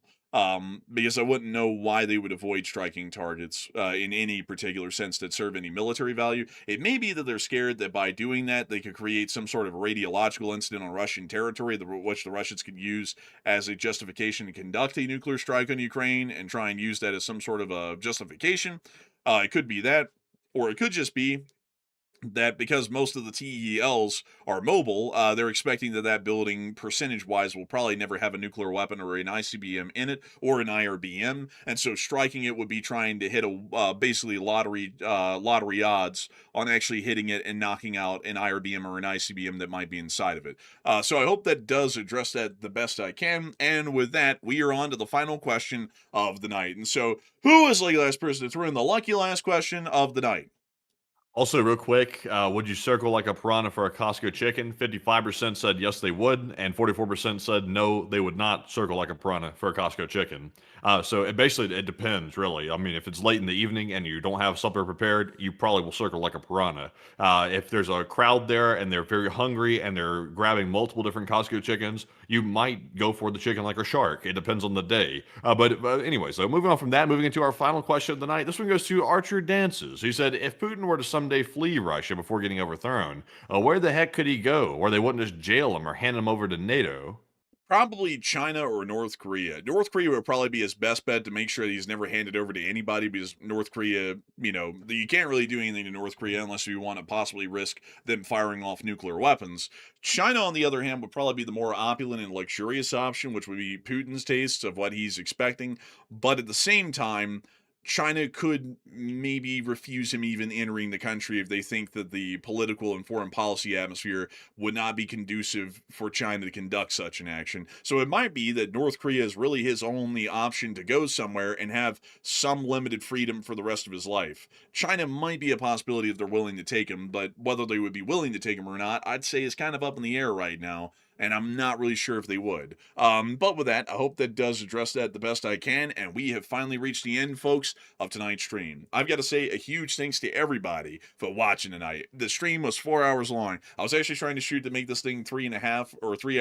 because I wouldn't know why they would avoid striking targets in any particular sense that serve any military value. It may be that they're scared that by doing that, they could create some sort of radiological incident on Russian territory, which the Russians could use as a justification to conduct a nuclear strike on Ukraine and try and use that as some sort of a justification. It could be that, or it could just be that because most of the TELs are mobile, they're expecting that building percentage-wise will probably never have a nuclear weapon or an ICBM in it or an IRBM, and so striking it would be trying to hit a basically lottery odds on actually hitting it and knocking out an IRBM or an ICBM that might be inside of it. So I hope that does address that the best I can. And with that, we are on to the final question of the night. And so, who is the lucky last person to throw in the lucky last question of the night? Also, real quick, would you circle like a piranha for a Costco chicken? 55% said yes, they would, and 44% said no, they would not circle like a piranha for a Costco chicken. So it depends, really. I mean, if it's late in the evening and you don't have supper prepared, you probably will circle like a piranha. If there's a crowd there and they're very hungry and they're grabbing multiple different Costco chickens, you might go for the chicken like a shark. It depends on the day. But anyway, so moving on from that, moving into our final question of the night. This one goes to Archer Dances. He said, if Putin were to someday flee Russia before getting overthrown, where the heck could he go? Where they wouldn't just jail him or hand him over to NATO? Probably China or North Korea. North Korea would probably be his best bet to make sure that he's never handed over to anybody, because North Korea, you can't really do anything to North Korea unless you want to possibly risk them firing off nuclear weapons. China, on the other hand, would probably be the more opulent and luxurious option, which would be Putin's taste of what he's expecting. But at the same time, China could maybe refuse him even entering the country if they think that the political and foreign policy atmosphere would not be conducive for China to conduct such an action. So it might be that North Korea is really his only option to go somewhere and have some limited freedom for the rest of his life. China might be a possibility if they're willing to take him, but whether they would be willing to take him or not, I'd say is kind of up in the air right now, and I'm not really sure if they would. But with that, I hope that does address that the best I can, and we have finally reached the end, folks, of tonight's stream. I've got to say a huge thanks to everybody for watching tonight. The stream was 4 hours long. I was actually trying to shoot to make this thing 3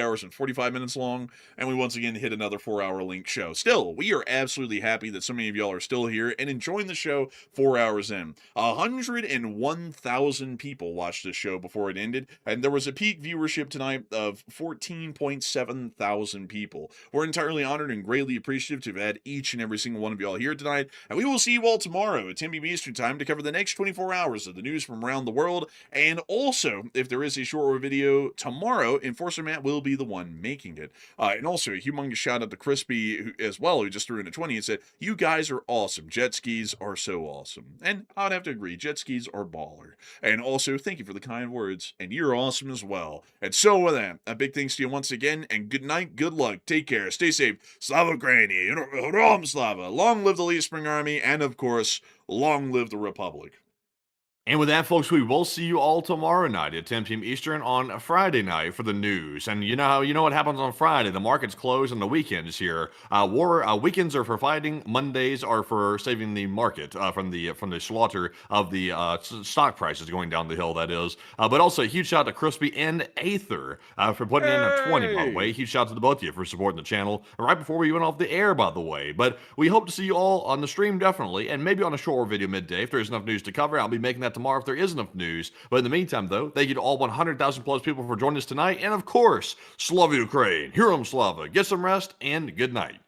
hours and 45 minutes long, and we once again hit another 4-hour link show. Still, we are absolutely happy that so many of y'all are still here and enjoying the show 4 hours in. 101,000 people watched this show before it ended, and there was a peak viewership tonight of 14.7 thousand people. We're entirely honored and greatly appreciative to have had each and every single one of y'all here tonight, and we will see you all tomorrow at 10 p.m. Eastern Time to cover the next 24 hours of the news from around the world. And also, if there is a shorter video tomorrow, Enforcer Matt will be the one making it. And also, a humongous shout out to Crispy as well, who just threw in a 20 and said, "You guys are awesome. Jet skis are so awesome." And I would have to agree, jet skis are baller. And also, thank you for the kind words, and you're awesome as well. And so with that, a big thanks to you once again, and good night, good luck, take care, stay safe, Slava Ukraini, Slava, long live the Lee Spring Army, and of course, long live the Republic. And with that, folks, we will see you all tomorrow night at 10 p.m. Eastern on Friday night for the news. And you know what happens on Friday? The markets close on the weekends here. Weekends are for fighting. Mondays are for saving the market from the slaughter of the stock prices going down the hill. That is. But also a huge shout out to Crispy and Aether for putting in a 20. By the way, huge shout out to the both of you for supporting the channel right before we went off the air. By the way, but we hope to see you all on the stream definitely, and maybe on a shorter video midday if there's enough news to cover. I'll be making that tomorrow if there is enough news. But in the meantime, though, thank you to all 100,000 plus people for joining us tonight. And of course, Slava Ukraine, Heroam Slava, get some rest, and good night.